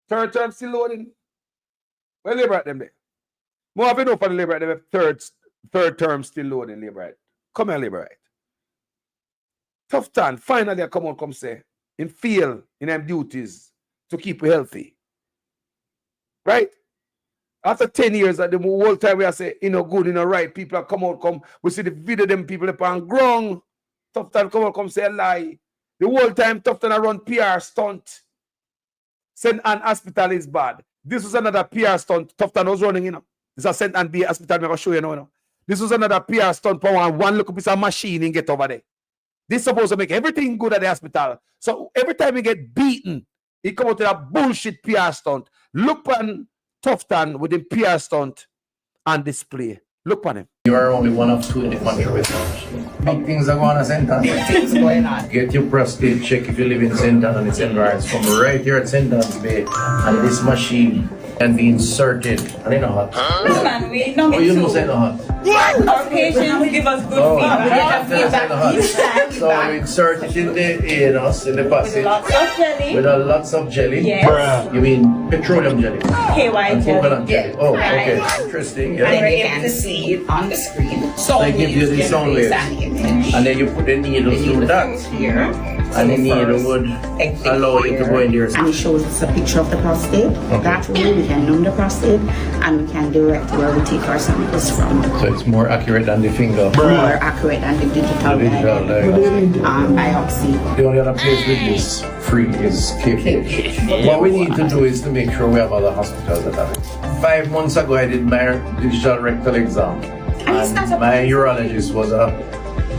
Third term still loading. Where labor right them there? More of you know for the labor right them third term still loading labor right. Come here, labor right. Tufton, finally I come say, him feel in them duties to keep you healthy. Right? After 10 years, the whole time we are saying, you know, good, you know, right, people are come, we see the video them people up on ground. Tufton come say a lie. The whole time Tufton I run PR stunt. St. Anne Hospital is bad. This was another PR stunt Tufton was running, you know. This is a St. Anne B Hospital, I'm going to show you now, you know. This was another PR stunt for one little piece of machine and get over there. This is supposed to make everything good at the hospital. So every time he get beaten, he come out with a bullshit PR stunt. Look on Tufton with the PR stunt on display. Look on him. You are only one of two in the country with big things are going on St. Anne. Big things going on. Get your prostate check if you live in St. Anne and its environs. From right here at St. Anne's Bay, and this machine can be inserted. And in a hot. No, man, we don't get you know say no hot. Our patients give us good feedback. So we insert it in the anus, in the passage. With lots of jelly. Yes. You mean petroleum jelly? KY jelly. Jelly. Oh, okay. Interesting. Yeah. And you're able to see it on the screen. So they give you the sound waves. And then you put the needle through that. Here. And the needle would allow you to go in there. And it shows us a picture of the prostate. Okay. That way we can numb the prostate and we can direct where we take our samples from. So it's more accurate than the finger. More accurate than the digital biopsy. The only other place with this free is KPH. What we need to do is to make sure we have other hospitals that have it. 5 months ago I did my digital rectal exam. And my urologist was a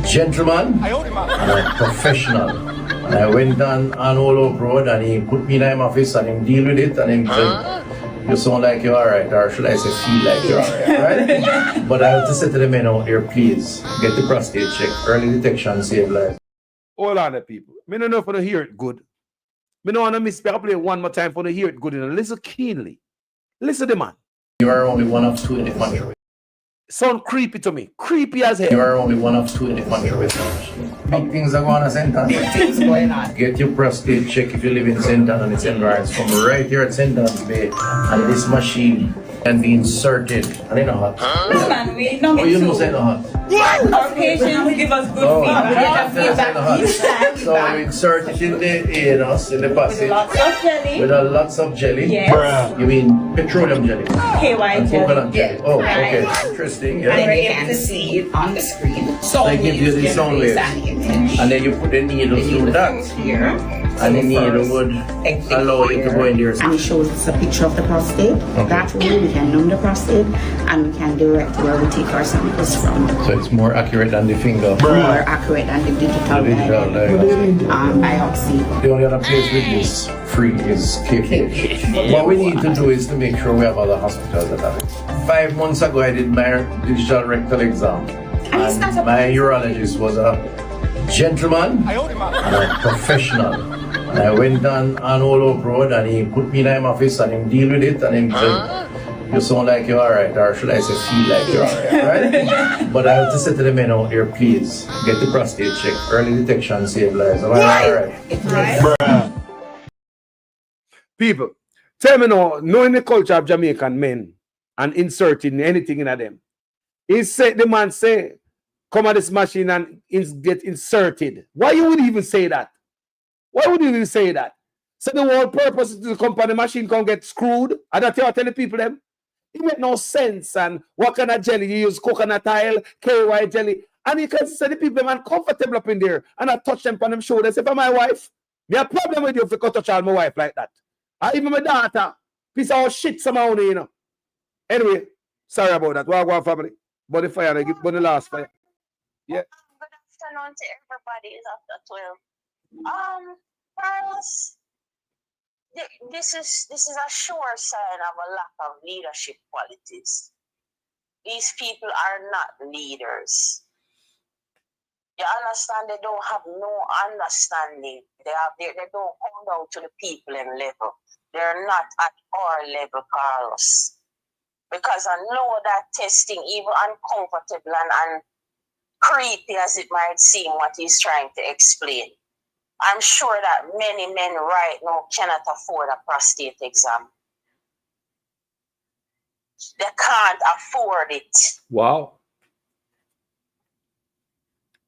gentleman and a professional. And I went on all over road and he put me in my office and he deal with it and he said, you sound like you're alright, or should I say feel like you're alright, right? But I have to say to the men out here, please, get the prostate check. Early detection save lives. Hold on there, people. I don't know if I hear it good. I don't want to miss, I'll play it one more time for to hear it good. Listen keenly. Listen to the man. You are only one of two in the country. Sound creepy to me. Creepy as hell. You are only one of two in the country with big things are going on St. Anne. Big things going on. Get your prostate check if you live in St. Anne and its environs from right here at St. Anne's Bay. And this machine can be inserted. And in a hot. No, man, we know you know say no hot. Our patients give us good feedback. So we insert it in the anus, in the passage. With lots of jelly. With lots of jelly? Yes. You mean petroleum jelly? KY jelly. Coconut jelly. Yes. Oh, Right. okay. Interesting. Yeah. And then you can see it on the screen. So they give you the sound waves. And then you put the needle through that. Here. And the needle would allow you to go in there. And it shows us a picture of the prostate. Okay. That way we can numb the prostate and we can direct where we take our samples from. So it's more accurate than the finger. More accurate than the digital biopsy. The only other place with this free is KPH. What we need to do is to make sure we have other hospitals that have it. 5 months ago, I did my digital rectal exam. And my urologist was a gentleman and a professional. And I went on Old Oak Road and he put me in my office and he deal with it and he said, you sound like you're alright, or should I say feel like you're alright, right? But I have to say to the men out there, please, get the prostate check. Early detection save lives. Am I alright? People, tell me now, knowing the culture of Jamaican men and inserting anything in them, the man say, come at this machine and get inserted. Why you would even say that? Why would you even say that? So the whole purpose is to come on the machine can get screwed. And that's what I tell the people them. It make no sense. And what kind of jelly you use? Coconut oil, KY jelly. And you can say the people them uncomfortable up in there. And I touch them on them shoulders. Say, for my wife, me a problem with you if you can touch all my wife like that. And even my daughter, piece of shit somehow, you know. Anyway, sorry about that. Well, family. But the fire, but the last fire. Yeah. Good afternoon to everybody. It's after 12. Carlos, this is a sure sign of a lack of leadership qualities. These people are not leaders. You understand? They don't have no understanding. They don't come down to the people in level. They're not at our level, Carlos. Because I know that testing, even uncomfortable and creepy as it might seem, what he's trying to explain. I'm sure that many men right now cannot afford a prostate exam. They can't afford it. Wow.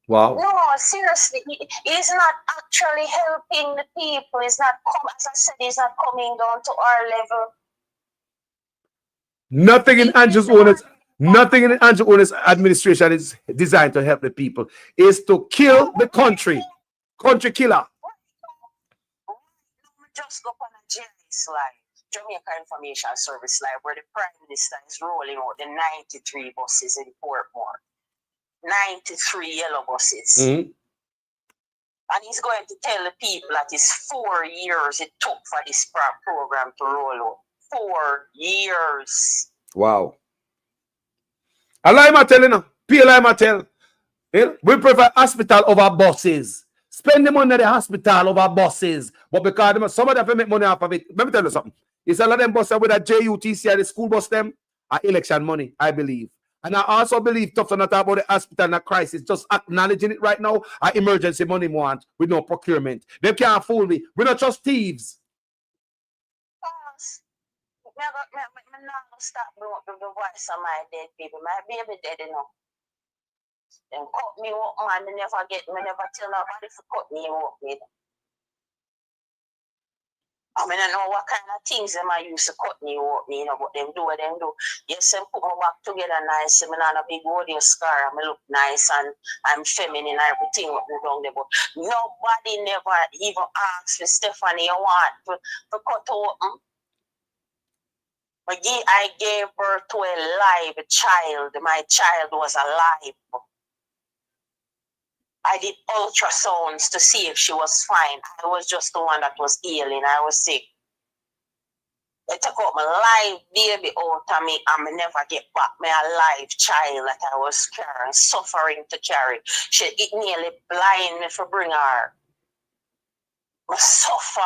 Wow. No, seriously, he's not actually helping the people. He's not, as I said, he's not coming down to our level. Nothing in Andrew Owen's administration is designed to help the people. It's to kill the country. Country killer. Just look on a JUTC slide, Jamaica Information Service slide, where the Prime Minister is rolling out the 93 buses in Portmore. 93 yellow buses. Mm-hmm. And he's going to tell the people that it's 4 years it took for this program to roll out. 4 years. Wow. A lie I tell you now. Pay lie I tell. We prefer hospital over buses. Spend the money at the hospital over buses. But because some of them make money off of it. Let me tell you something. It's a lot of them buses with a JUTC and the school bus them are election money, I believe. And I also believe Tufton not about the hospital and the crisis, just acknowledging it right now, our emergency money want with no procurement. They can't fool me. We're not just thieves. I'm not going to stop the voice of my dead people. My baby dead enough. Then cut me up, man. Me never tell nobody to cut me up. I mean, I know what kind of things them I used to cut me up, you know, but them do what them do. Yes, them put my back together nice. I'm not a big audio scar. I look nice and I'm feminine and everything up down there. But nobody never even asked me, Stephanie, you want to cut open? I gave birth to a live child. My child was alive. I did ultrasounds to see if she was fine. I was just the one that was ailing. I was sick. They took out my live baby out of me and I never get back my alive child that I was carrying, suffering to carry. It nearly blind me for bring her. I suffer.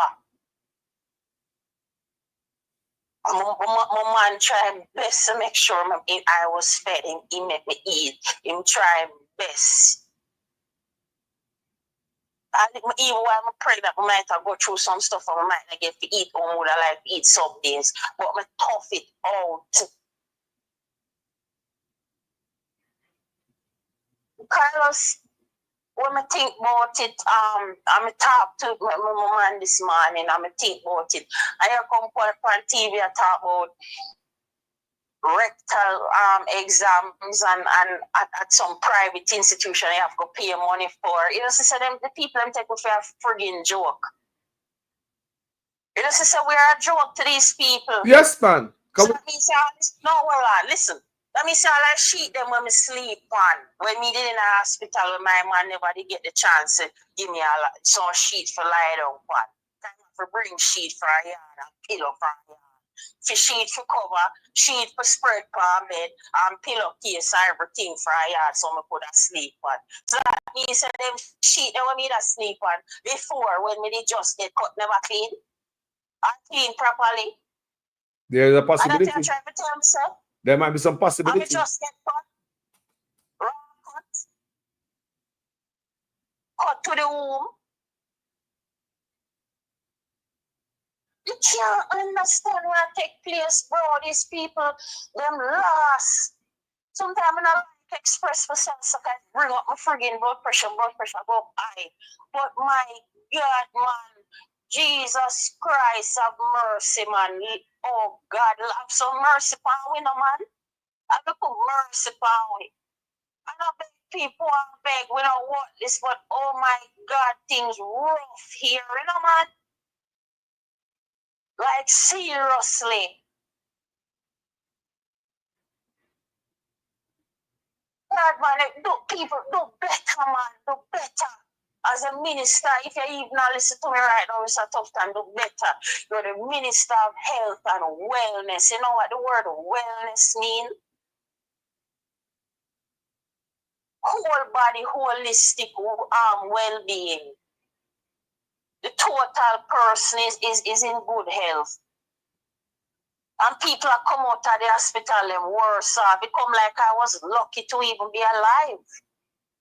My man tried best to make sure I was fed. He make me eat. Him try best. Even while I'm pregnant, I might have go through some stuff and I might not get to eat or would I like to eat some days. But I tough it out. Carlos, when I think about it, I'm talk to my man this morning, I'm think about it. I come on TV and talk about rectal exams and at some private institution you have to pay money for. You know, so them the people them take it for a friggin' joke. You know, so we are a joke to these people. Yes, man. So that means no, well, listen. That means I like sheet them when me sleep on. When me did in the hospital, when my man never did get the chance to give me some sheet for lie down on. Time for bring sheet for a yard and pillow for a yard. For sheet for cover, sheet for spread for bed, and pillowcase and everything for a yard so I could sleep on. So that means that them sheet they want me to sleep on before when me they just get cut never clean and clean properly. There's a possibility. And that's what I'm trying to tell myself. There might be some possibility. I just get cut, raw cut to the womb. You can't understand what take place, bro. These people, them lost. Sometimes I don't like express myself so I can bring up my friggin' blood pressure go high. But my God, man, Jesus Christ have mercy, man. Oh God, have some mercy upon we, no man. I don't put mercy upon we. I don't beg people, I beg, we don't want this, but oh my God, things rough here, you know, man. Like, seriously. God, man, people do better, man, do better. As a minister, if you even not listen to me right now, Mr. Tufton, do better. You're the Minister of Health and Wellness. You know what the word wellness means? Whole body, holistic well-being. The total person is in good health. And people are come out of the hospital and worse off. It come like I was lucky to even be alive.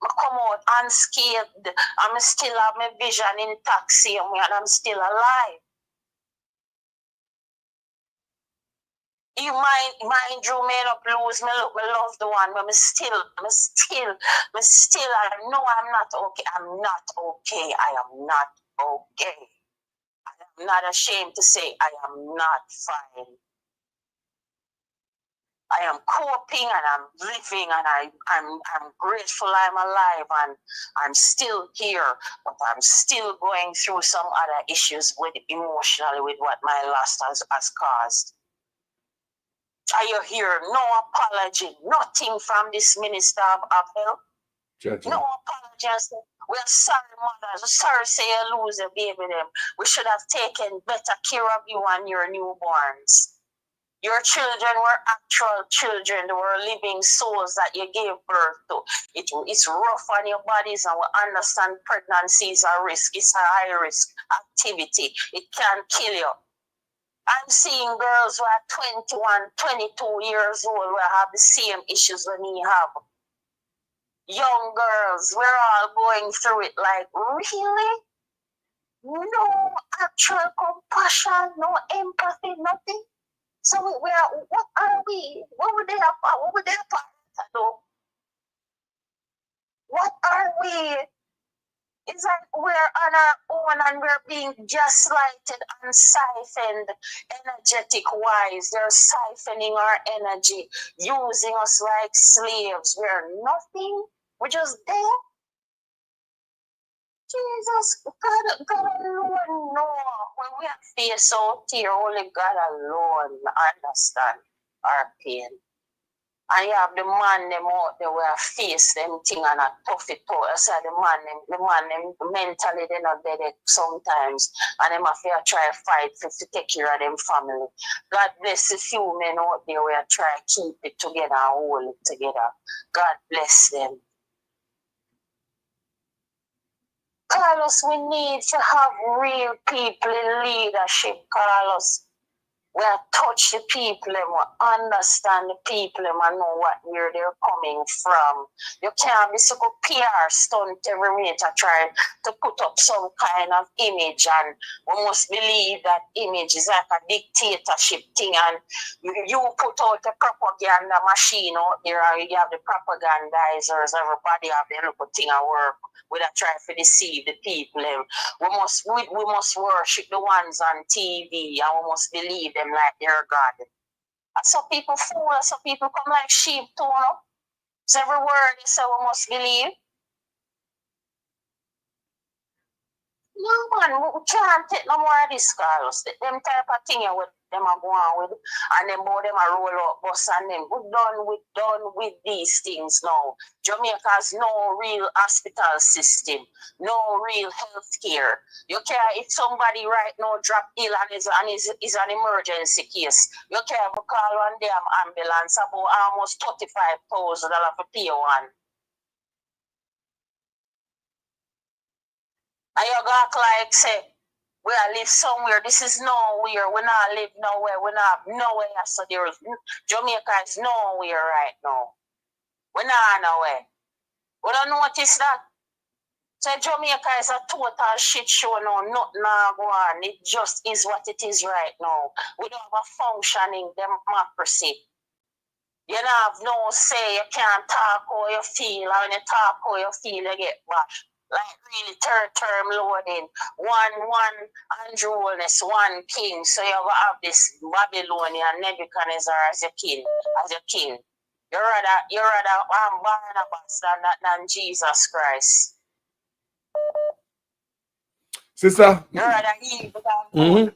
I come out unscathed. I'm still have my vision intact, same way, and I'm still alive. You mind you may not lose my loved one, but I know I'm not okay. I'm not okay. I am not okay. I am not ashamed to say I am not fine. I am coping and I'm living and I'm grateful I'm alive and I'm still here, but I'm still going through some other issues with emotionally with what my loss has caused. Are you here? No apology, nothing from this Minister of Health. Judge. No apology. We're sorry, mothers. We're sorry say you lose a baby them. We should have taken better care of you and your newborns. Your children were actual children. They were living souls that you gave birth to. It's rough on your bodies, and we understand pregnancy is a risk. It's a high-risk activity. It can kill you. I'm seeing girls who are 21, 22 years old who have the same issues that we have. Young girls, we're all going through it like, really? No actual compassion, no empathy, nothing. So what are we? What would they have? What would their parents do? What are we? It's like we're on our own and we're being gaslighted and siphoned energetic wise. They're siphoning our energy, using us like slaves. We're nothing. We're just there. Jesus, God alone, no. When we have face out here, only God alone understand our pain. And you have the man them out there where face them thing and a tough it out. So the man them mentally they're not dead sometimes. And them have to try to fight to take care of them family. God bless the few men out there where try to keep it together and hold it together. God bless them. Carlos, we need to have real people in leadership, Carlos. We touch the people and we understand the people and we know where they're coming from. You can't be so good PR stunt every minute to try to put up some kind of image, and we must believe that image is like a dictatorship thing, and you put out the propaganda machine out there and you have the propagandizers, everybody have their little thing at work. We don't try to deceive the people. We must worship the ones on TV and we must believe them like their God. And some people fool, some people come like sheep too, no? So every word they say we must believe. No man, we can't take no more of this, Carlos. Them type of thing with them are going with, and then both them are roll up bus, and then we're done with these things now. Jamaica has no real hospital system, no real health care. You care if somebody right now drop ill and is an emergency case. You care to call one damn ambulance about almost $35,000 for pay one. And you got like say, we live somewhere. This is nowhere. We not live nowhere. We not nowhere. So there is Jamaica is nowhere right now. We not nowhere. We don't notice that. So Jamaica is a total shit show now. Nothing go on. It just is what it is right now. We don't have a functioning democracy. You don't have no say. You can't talk how you feel. And when you talk how you feel, you get bashed. Like really third term loading, one Andronis, one king. So you have this Babylonian Nebuchadnezzar as your king, You're rather Barnabas than Jesus Christ. Sister. You're rather evil than God.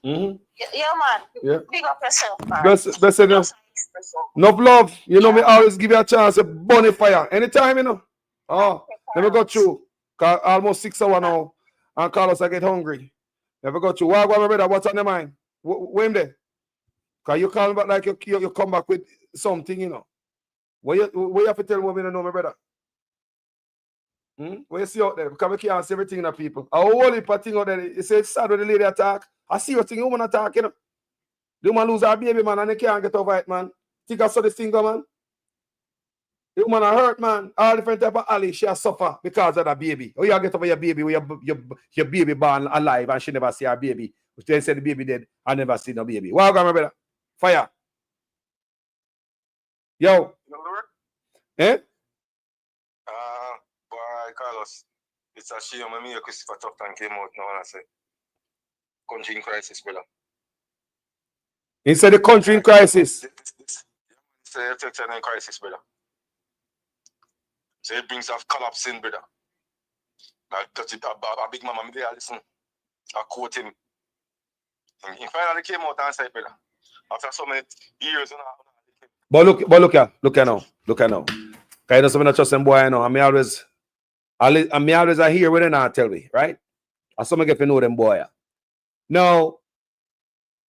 Yeah, man. Yeah. Big up yourself, man. Bless enough. Enough love. You know me always give you a chance to burn a fire. Anytime, you know. Oh, let me go through. Almost 6 hours now. And Carlos, I get hungry. Never go through. Why, my brother? What's on your mind? When there? Because you call back like you come back with something, you know. What you have to tell me when I know, my brother? What you see out there? Because we can't see everything in the people. I whole heap of thing out there. You say it's sad when the lady attack. I see what thing woman attack, you know. The woman lose her baby, man, and they can't get over it, man. Think I saw this thing go, man. The woman are hurt, man. All different type of alley, she has suffer because of that baby. Oh, you get over your baby, your baby born alive and she never see her baby. They say the baby dead and never see no baby. Wow, my brother. Fire. Yo. Eh? Boy, Carlos, it's a shame when me and Christopher Tufton came out now and I say, country in crisis, brother. He said the country in crisis. It's a crisis, brother. So it brings a collapse in, brother. I touch it a big mama, there, listen. I quote him. He finally came out and said, brother, after so many years, you know. But look at now. Because you know something I trust them boy, you know. I always I hear what they not tell me, right? And some get to know them boy. Now,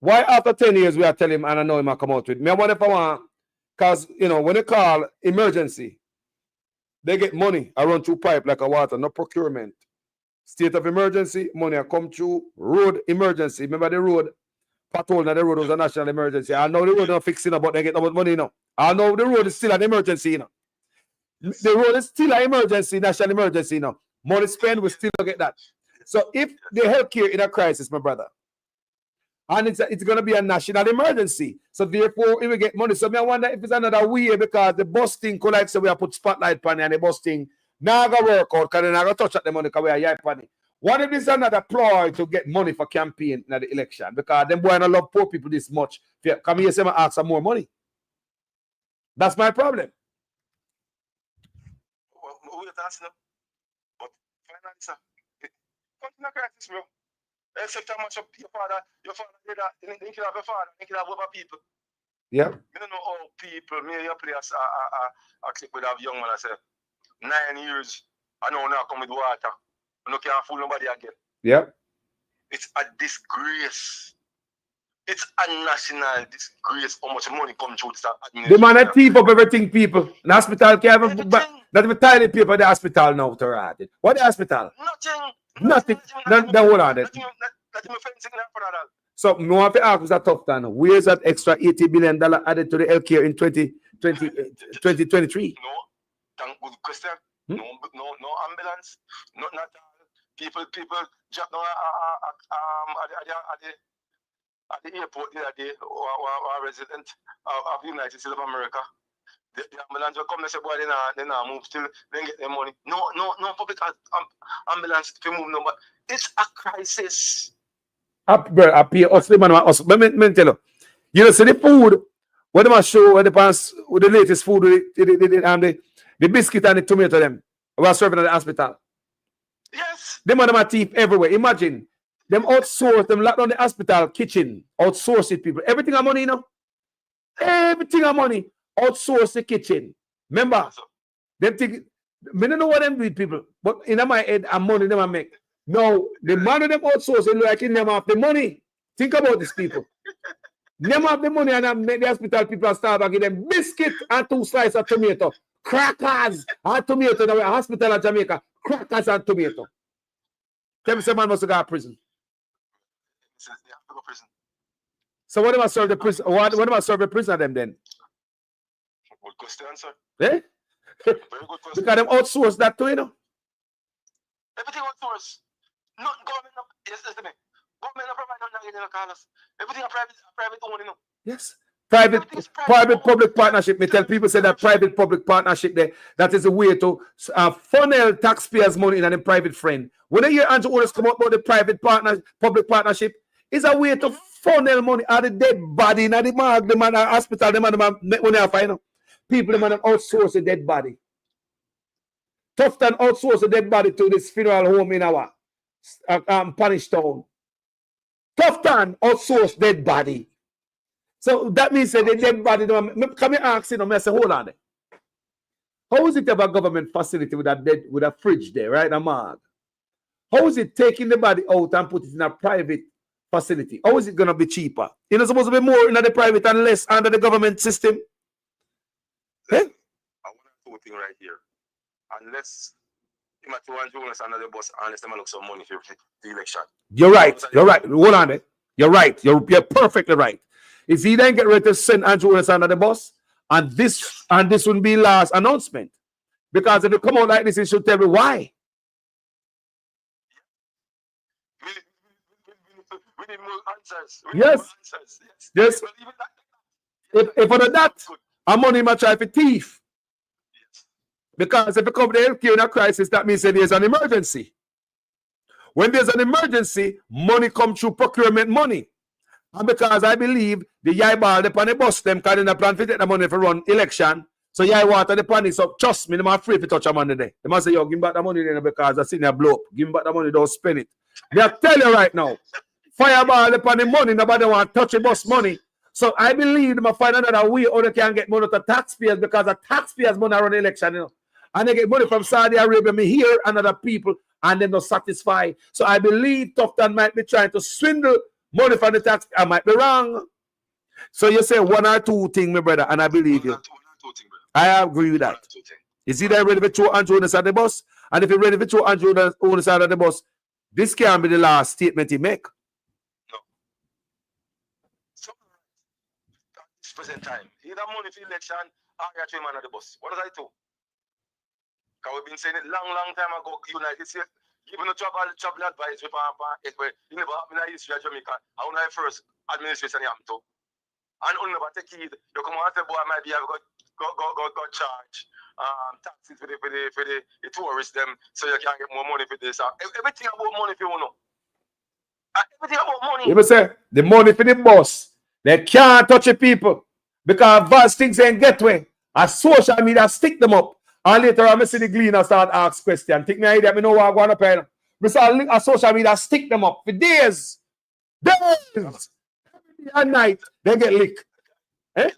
why after 10 years we are telling him and I know him I come out with me? I wonder if I want, because you know, when they call emergency, they get money. I run through pipe like a water, no procurement. State of emergency, money I come through. Road emergency. Remember the road? Patrol that the road was a national emergency. I know the road not fixing up, but they get no money now. I know the road is still an emergency, you know. The road is still an emergency, national emergency, you know. Money spent, we still don't get that. So if the healthcare in a crisis, my brother, and it's going to be a national emergency. So therefore, we will get money. So I wonder if it's another way because the busting collects, so we have put spotlight on it and the busting now going to work out because they're not going to touch at the money because we are yipe on it. What if it's another ploy to get money for campaign in the election? Because them boy don't love poor people this much. Come here, say I ask for more money. That's my problem. Well, we're dancing up. But finally, sir, continue crisis, bro. Except how much of your father did that, they kill have your father, they kill have other people. Yeah. You don't know how people, me and your players a click with a young man, I say, 9 years, I know now come with water. I no can't fool nobody again. Yeah. It's a disgrace. It's a national disgrace how much money comes through this The administration. man that thief up everything, people. The hospital can't have not the toilet paper at the hospital now to rot it. What the hospital? Nothing. Don't hold on it. Let him fencing in front of that. So, no one to ask Mr. Tufton, where's that extra $80 billion added to the healthcare in 2023? No, good question. No ambulance. Not people just now at the airport the other day, or resident of the United States of America. The ambulance will come and say, boy, they not move till they get their money. No public ambulance to move no, but it's a crisis. Let me tell you. You know, see the food, what they must show, with the latest food, the biscuit and the tomato, them, we are serving at the hospital. Yes. Them are my teeth everywhere. Imagine, them outsource, them lock down the hospital kitchen, outsource it, people. Everything are money, you know? Everything are money. Outsource the kitchen. Remember, them think, I don't know what them do with people, but in my head, I'm money them I make. No, the money them outsource, they like in them have the money. Think about these people. Them have the money and I make the hospital people start and give them biscuit and 2 slices of tomato, crackers and tomato in the hospital in Jamaica, crackers and tomato. Them say man must go to prison. So what am I serve the prison? What am I serve the prison them then? Good question, sir. Eh? Very good question. Because them outsource that too, you know. Everything outsourced. Not government. Yes, listen to me. Government provide nothing in the colors. Everything are private owned, you know. Yes. Private public partnership. Me tell people say that private public partnership there, that is a way to funnel taxpayers' money in a private friend. When you hear Andrew Owners come up about the public partnership, it's a way to funnel money out of the dead body in the mark, the man hospital, the man make money off, you know. People the man outsource a dead body. Tufton outsource a dead body to this funeral home in our Punish Town. Tufton outsource dead body. So that means that the dead body, come and ask, you know, I say, hold on there. How is it about government facility with a fridge there, right? A morgue? How is it taking the body out and put it in a private facility? How is it going to be cheaper? You know, supposed to be more in the private and less under the government system. I want to do a thing right here. Unless you might want to under the bus, unless they look some money for the election. You're right. Hold on there. You're right. You're perfectly right. If he then get ready to send Andrew Willis under the bus, and this wouldn't be last announcement. Because if it come out like this, it should tell me why. We need more answers. Yes. If under that, I'm money my try for thief. Because if it comes to healthcare in a crisis, that means that there's an emergency. When there's an emergency, money comes through procurement money. And because I believe the yai ball upon the bus them can in a plan to take the money for run election. So yai water the pan is up. Trust me, they're afraid to touch the money there. They must say, yo, give me back the money then because I seen a blow up. Give me back the money, don't spend it. They tell you right now. Fireball upon the money, nobody want to touch the bus money. So I believe they must find another way how they can get money to taxpayers because the taxpayers money run the election, you know. And they get money from Saudi Arabia, me here and other people, and they're not satisfied. So I believe Tufton might be trying to swindle money from the tax. I might be wrong. So you say 1 or 2 things, my brother, and I believe you. I agree with that. Is he ready to throw Andrew Owners at the bus? And if you're ready to throw Andrew Owners out of the bus, this can't be the last statement he make. No. So, at this present time, either money for election or you throw him under the bus. What does I do? Because we've been saying it long time ago, United States, giving a travel advice with you never have in the history of Jamaica. I want the first administration you have to. And only never take it. You come out and say, boy, I might be able to go charge taxes for the tourists them so you can get more money for this. Everything about money if you know. Everything about money. You say the money for the bus. They can't touch the people because vast things ain't get way. As social media stick them up. And later on, I see the gleaner start ask questions. Take me idea, I know what I'm going to pay. I saw social media stick them up for days. Days. At night, they get licked. Eh?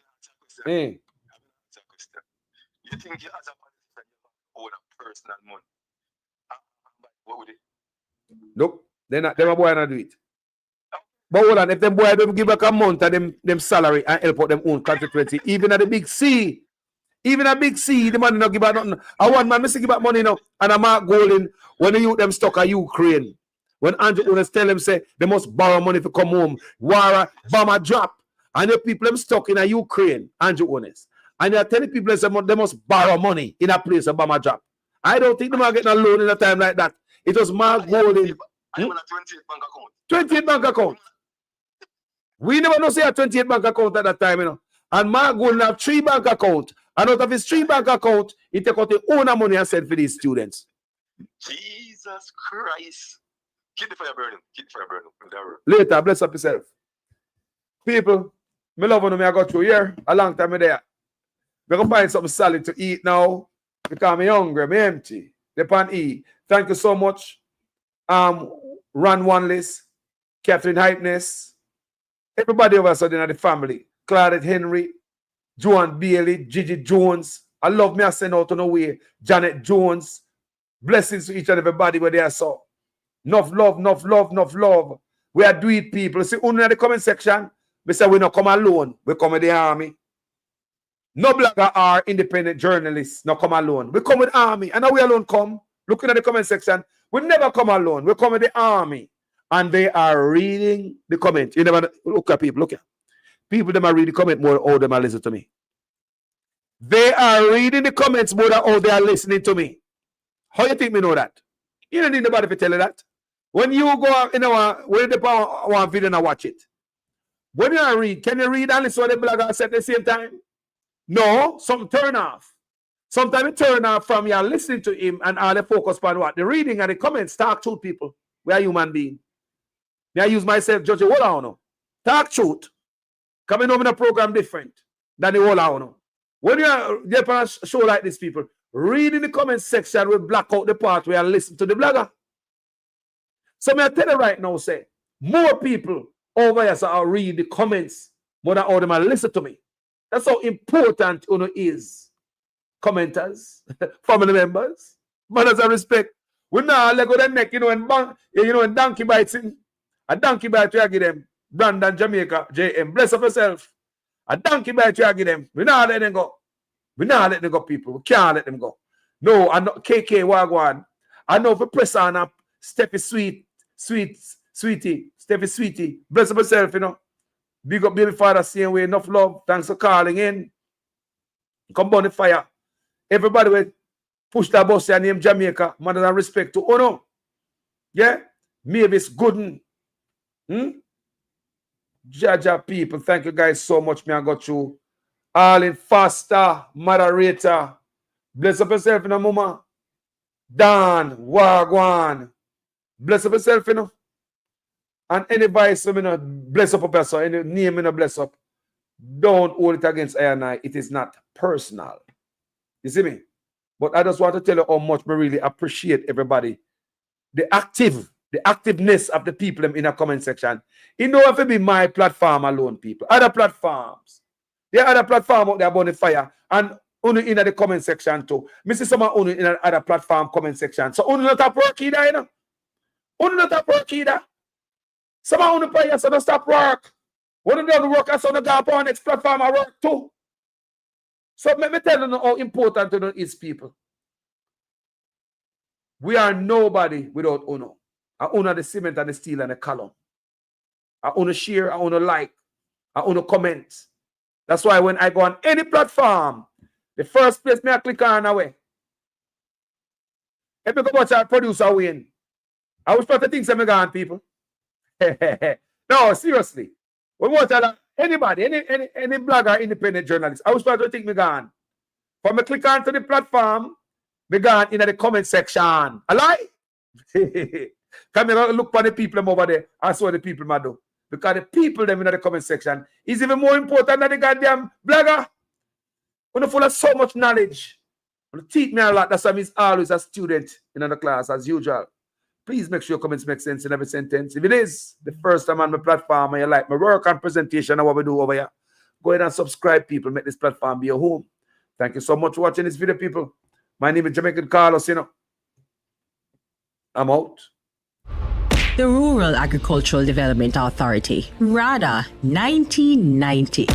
You think you as a politician you own a personal money? What would it? Nope. Them a boy not do it. But hold on, if them boy don't give back a month of them salary and help out them own constituency, even at the big C. Even a big C, the man not give back nothing. I want man to give back money now. And I'm Mark Golden when the youth them stuck at Ukraine. When Andrew Unes tell them, say, they must borrow money to come home. War, bomb a drop. And the people them stuck in a Ukraine, Andrew Unes. And they're telling people they must borrow money in a place of bomb a drop. I don't think they are getting a loan in a time like that. It was Mark Golding. I'm on a 28 bank account. 28 bank account. We never know say a 28 bank account at that time, you know. And Mark Golding have 3 bank account. And out of his 3 bank account, he take out the own money and send for these students. Jesus Christ. Keep the fire burning. Keep the fire burning. Later, bless up yourself. People, me love when I go through here. A long time there. We're going to find something solid to eat now. Because I'm hungry, I'm empty. They can't eat. Thank you so much. Run One List, Catherine Hypeness, everybody over sudden at the family. Claudette Henry, Joan Bailey, Gigi Jones. I love me, I send out on the way. Janet Jones. Blessings to each and everybody where they are so. Enough love, enough love, enough love. We are do it, people. See, only in the comment section, we say we not come alone. We come with the army. No blogger or independent journalists not come alone. We come with army. And now we alone come. Looking at the comment section, we never come alone. We come with the army. And they are reading the comment. You never look at people. Look at people them are reading the comment more than all them are listening to me. They are reading the comments more than all they are listening to me. How you think me know that? You don't need nobody to tell you that. When you go in when the one video and watch it. When you read, can you read and listen to what the blogger said at the same time? No, some turn off. Sometimes it turn off from you listening to him and all the focus on what? The reading and the comments. Talk truth, people. We are human beings. May I use myself, Judge, what I know. Talk truth. Coming home in a program different than the whole I know. When you are on a show like this, people, read in the comment section, we black out the part where you listen to the blogger. So may I tell you right now, say, more people over here so read the comments more than all them and listen to me. That's how important is. Commenters, family members, mothers of respect. We now let go the neck, when donkey bites in. A donkey bite you give them. Brandon, Jamaica, JM. Bless up yourself. A donkey bite you give them. We now let them go. We now let them go, people. We can't let them go. No, I know KK Wagwan. I know if we press on up, Steffi Sweetie. Steffi Sweetie. Bless up yourself, Big up baby father, same way. Enough love. Thanks for calling in. Come on the fire. Everybody will push that bus and name Jamaica. Mother and respect to Ono. Yeah? Mavis Gooden. Jaja people. Thank you guys so much. Me I got you. All in faster. Moderator. Bless up yourself, mama. Dan. Wagwan. Bless up yourself, And any vice, bless up a person, any name, bless up. Don't hold it against I and I. It is not personal. You see me? But I just want to tell you how much I really appreciate everybody. The activeness of the people in the comment section. It don't have to be my platform alone, people. Other platforms. There are other platforms out there burning fire. And only in the comment section too. Me see someone only in other platform comment section. So only not a work either, Only not a work either. Someone on the player, so don't stop work. When they don't work, so they go up on next platform I work too. So let me tell you how important it is, people. We are nobody without Uno. I own the cement and the steel and the column. I own a share, I own a like, I own a comment. That's why when I go on any platform, the first place me I click on away. If you go watch our producer win, I wish for the things that me go on, people. No, seriously. When watch anybody, any blogger, independent journalist, I was trying to think me gone. From me click onto the platform, me gone in the comment section. A lie? Come here, look for the people over there. I saw the people I do. Because the people them in the comment section is even more important than the goddamn blogger. When you full of so much knowledge. When you teach me a lot, that's why I'm always a student in the class as usual. Please make sure your comments make sense in every sentence. If it is the first time on my platform and you like my work and presentation and what we do over here, go ahead and subscribe, people. Make this platform be your home. Thank you so much for watching this video, people. My name is Jamaican Carlos, I'm out. The Rural Agricultural Development Authority, RADA, 1990.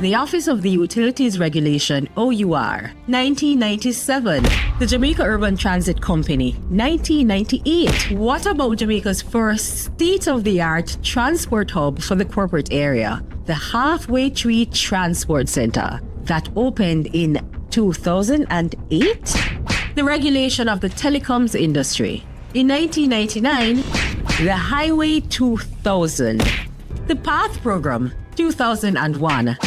The Office of the Utilities Regulation, OUR, 1997. The Jamaica Urban Transit Company, 1998. What about Jamaica's first state-of-the-art transport hub for the corporate area, the Halfway Tree Transport Center, that opened in 2008? The regulation of the telecoms industry. In 1999, the Highway 2000. The PATH Program, 2001.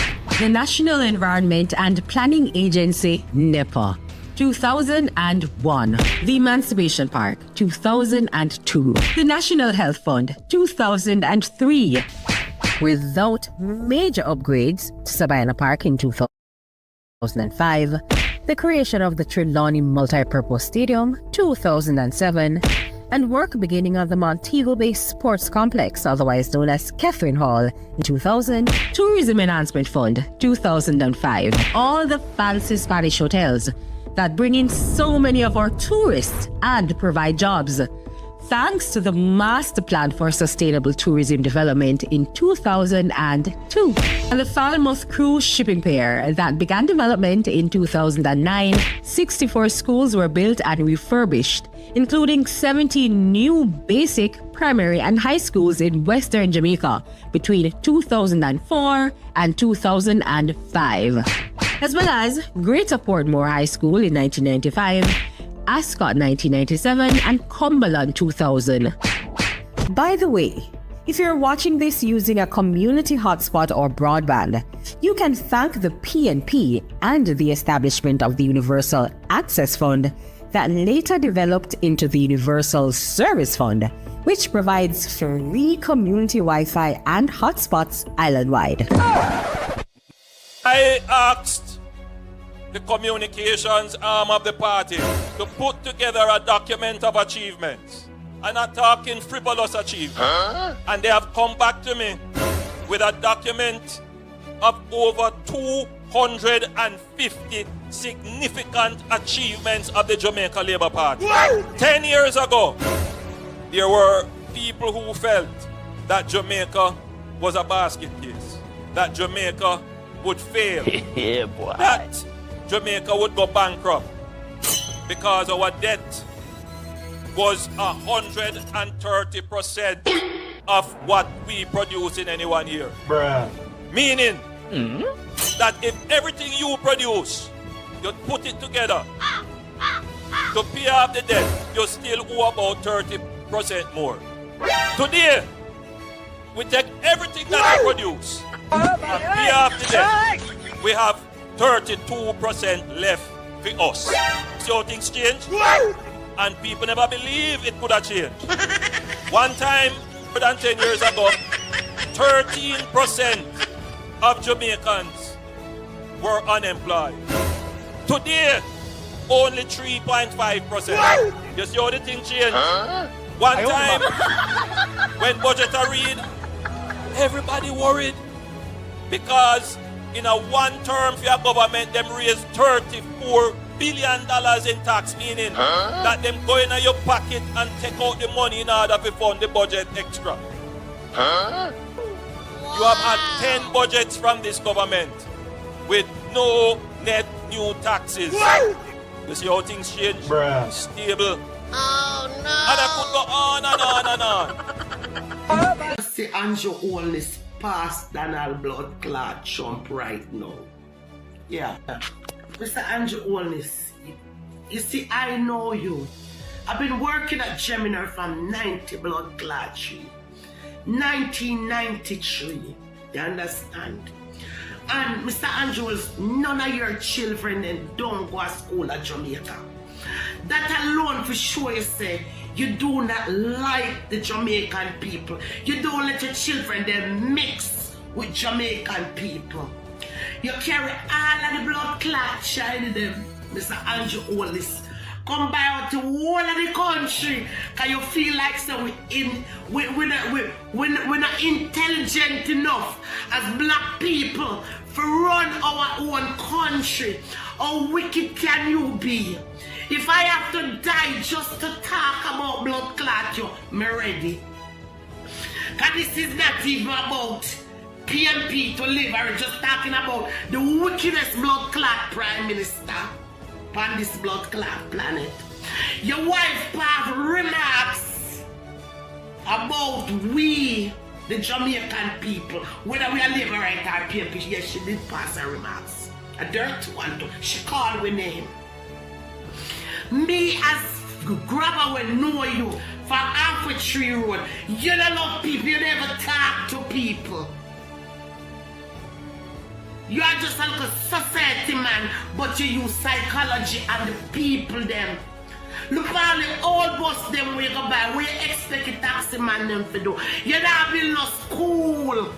The National Environment and Planning Agency, NEPA, 2001. The Emancipation Park, 2002. The National Health Fund, 2003. Without major upgrades to Sabina Park in 2005. The creation of the Trelawney Multipurpose Stadium, 2007. And work beginning on the Montego-based sports complex, otherwise known as Catherine Hall, in 2000. Tourism Enhancement Fund, 2005. All the fancy Spanish hotels that bring in so many of our tourists and provide jobs. Thanks to the Master Plan for Sustainable Tourism Development in 2002. And the Falmouth Cruise Shipping Pier that began development in 2009. 64 schools were built and refurbished, including 70 new basic, primary, and high schools in Western Jamaica between 2004 and 2005. As well as Greater Portmore High School in 1995, Ascot 1997, and Cumberland 2000. By the way, if you're watching this using a community hotspot or broadband, you can thank the PNP and the establishment of the Universal Access Fund that later developed into the Universal Service Fund, which provides free community Wi-Fi and hotspots island-wide. I asked the communications arm of the party to put together a document of achievements. I'm not talking frivolous achievements. And they have come back to me with a document of over 250 significant achievements of the Jamaica Labour Party. 10 years ago, there were people who felt that Jamaica was a basket case, that Jamaica would fail, that Jamaica would go bankrupt because our debt was 130% of what we produce in any 1 year. Meaning that if everything you produce, you put it together to pay off the debt, you still owe about 30% more. Today, we take everything that we produce and pay off the debt. We have 32% left for us. See how things change? And people never believe it could have changed. One time, more than 10 years ago, 13% of Jamaicans were unemployed. Today, only 3.5%. You see how the thing changed? One time, when budget are read, everybody worried because in a one term for your government, them raise $34 billion in tax, meaning that them go in your pocket and take out the money in order to fund the budget extra. You have had 10 budgets from this government with no net new taxes. You see how things change? Stable. Oh no! And I could go on and on and on. See Andrew Holness past Donald Blood Clot Trump right now. Yeah. Mr. Andrew Holness, you see, I know you. I've been working at Gemini from 90 Blood Clot Tree. 1993. You understand? And Mr. Andrews, none of your children then don't go to school at Jamaica. That alone for sure you say you do not like the Jamaican people. You don't let your children then mix with Jamaican people. You carry all of the blood clot child in them, Mr. Andrew Hollis. Come by out to all of the country, cause you feel like so we're not intelligent enough as black people to run our own country. How wicked can you be? If I have to die just to talk about blood clot, me ready. Cause this is not even about PMP to live. I'm just talking about the wickedest blood clot prime minister on this blood clot planet. Your wife have remarks about we, the Jamaican people, whether we are living right or PMP. Yes, she did pass her remarks. A dirty one too. She called with name. Me as grabber will know you for half a tree road. You don't love people, you never talk to people. You are just like a society man, but you use psychology and the people them. Look at the old bus them where you go by, where you expect a taxi man them to do. You not build no school.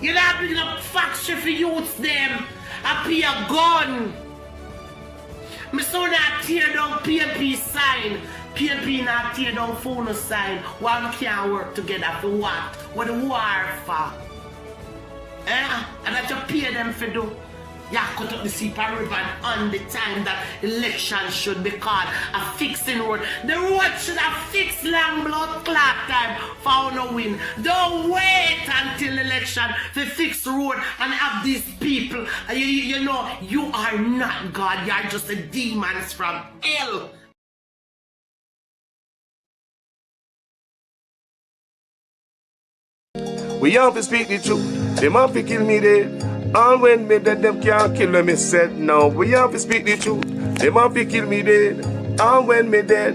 You not build no factory for youths them. I pay a gun. Me so not tear down PMP sign. PMP not tear down phone sign. Why we can't work together for what? What the war for? And that you pay them for do. You cut up the super ribbon on the time that election should be called a fixing road. The road should have fixed long blood clot time for no win. Don't wait until election to fix road and have these people. You know, you are not God. You are just the demons from hell. We have to speak the truth. Them have to kill me dead. And when me dead, them can't kill me said. Now we have to speak the truth. Them have to kill me dead. And when me dead.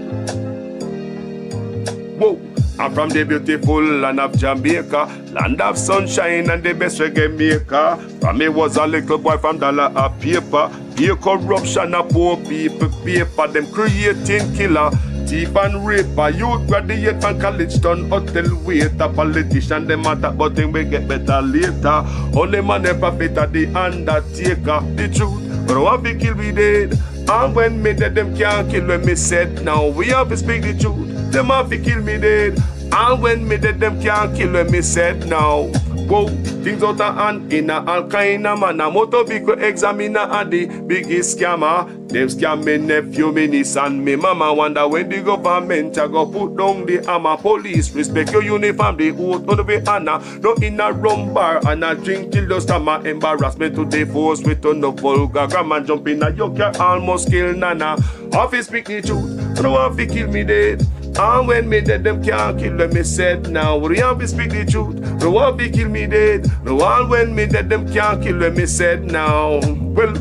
Whoa. I'm from the beautiful land of Jamaica, land of sunshine and the best reggae maker. From me was a little boy from dollar a paper. Here corruption of poor people paper. Them creating killer. Thief and raper, youth graduate from college done hotel waiter. Politician them matter, but them will get better later. Only man never fit at the undertaker. The truth, but I want to kill me dead. And when me dead, them can't kill when me said. Now we have to speak the truth. Them have to kill me dead. And when me dead, them can't kill when me said. Now, whoa, things out of hand in a all kind of manner. Motor vehicle examiner are the biggest scammer. Them scam me nephew, me niece and me mama. Wonder when the government a go put down the hammer. Police respect your uniform, the oath on the way honor. No in a rum bar and a drink till the stomach. Embarrassment to the force with no vulgar grammar. Jump in a yoke, almost kill nana. Office speak the truth, no one fi kill me dead. And when me dead, them can't kill them, me said. Now we have to speak the truth, no one fi kill me dead. No one when me dead, them can't kill them, me said. Now, well,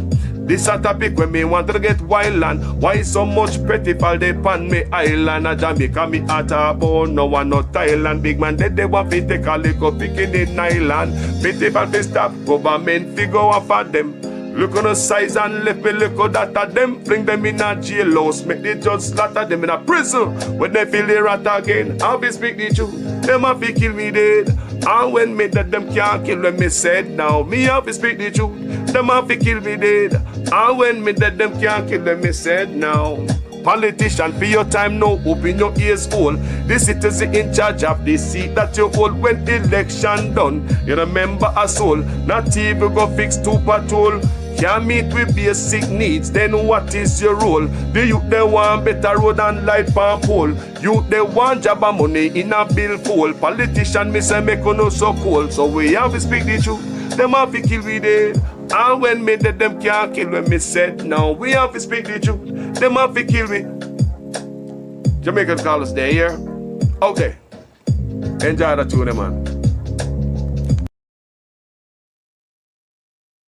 this a topic when me want to get wild and why so much pretty fall they pan me island. A Jamaica me at a bone, no one no Thailand. Big man dead, they want to take a liquor picking in island. Pity for the stop, government figure off at them. Look on the size and left me look at that of them. Bring them in a jailhouse, make the judge slaughter them in a prison. When they feel they rat again, I'll be speak the truth. Them have to kill me dead. And when me dead, them can't kill when me said. Now me have to speak the truth. Them have to kill me dead. And when me dead, them can't kill when me said. Now politician, for your time now, open your ears all. The citizen in charge of the seat that you hold when election done. You remember a soul, not even go fix to patrol. Can't meet with basic needs, then what is your role? The youth they want better road and light pan pole. Youth they want job and money in a bill full. Politician me say make no so cold. So we have to speak the truth, them have to kill we dead. And when me dead, them can't kill when me said. Now we have to speak the truth, them have to kill me. Jamaicans call us there, yeah? Okay. Enjoy the tune, man.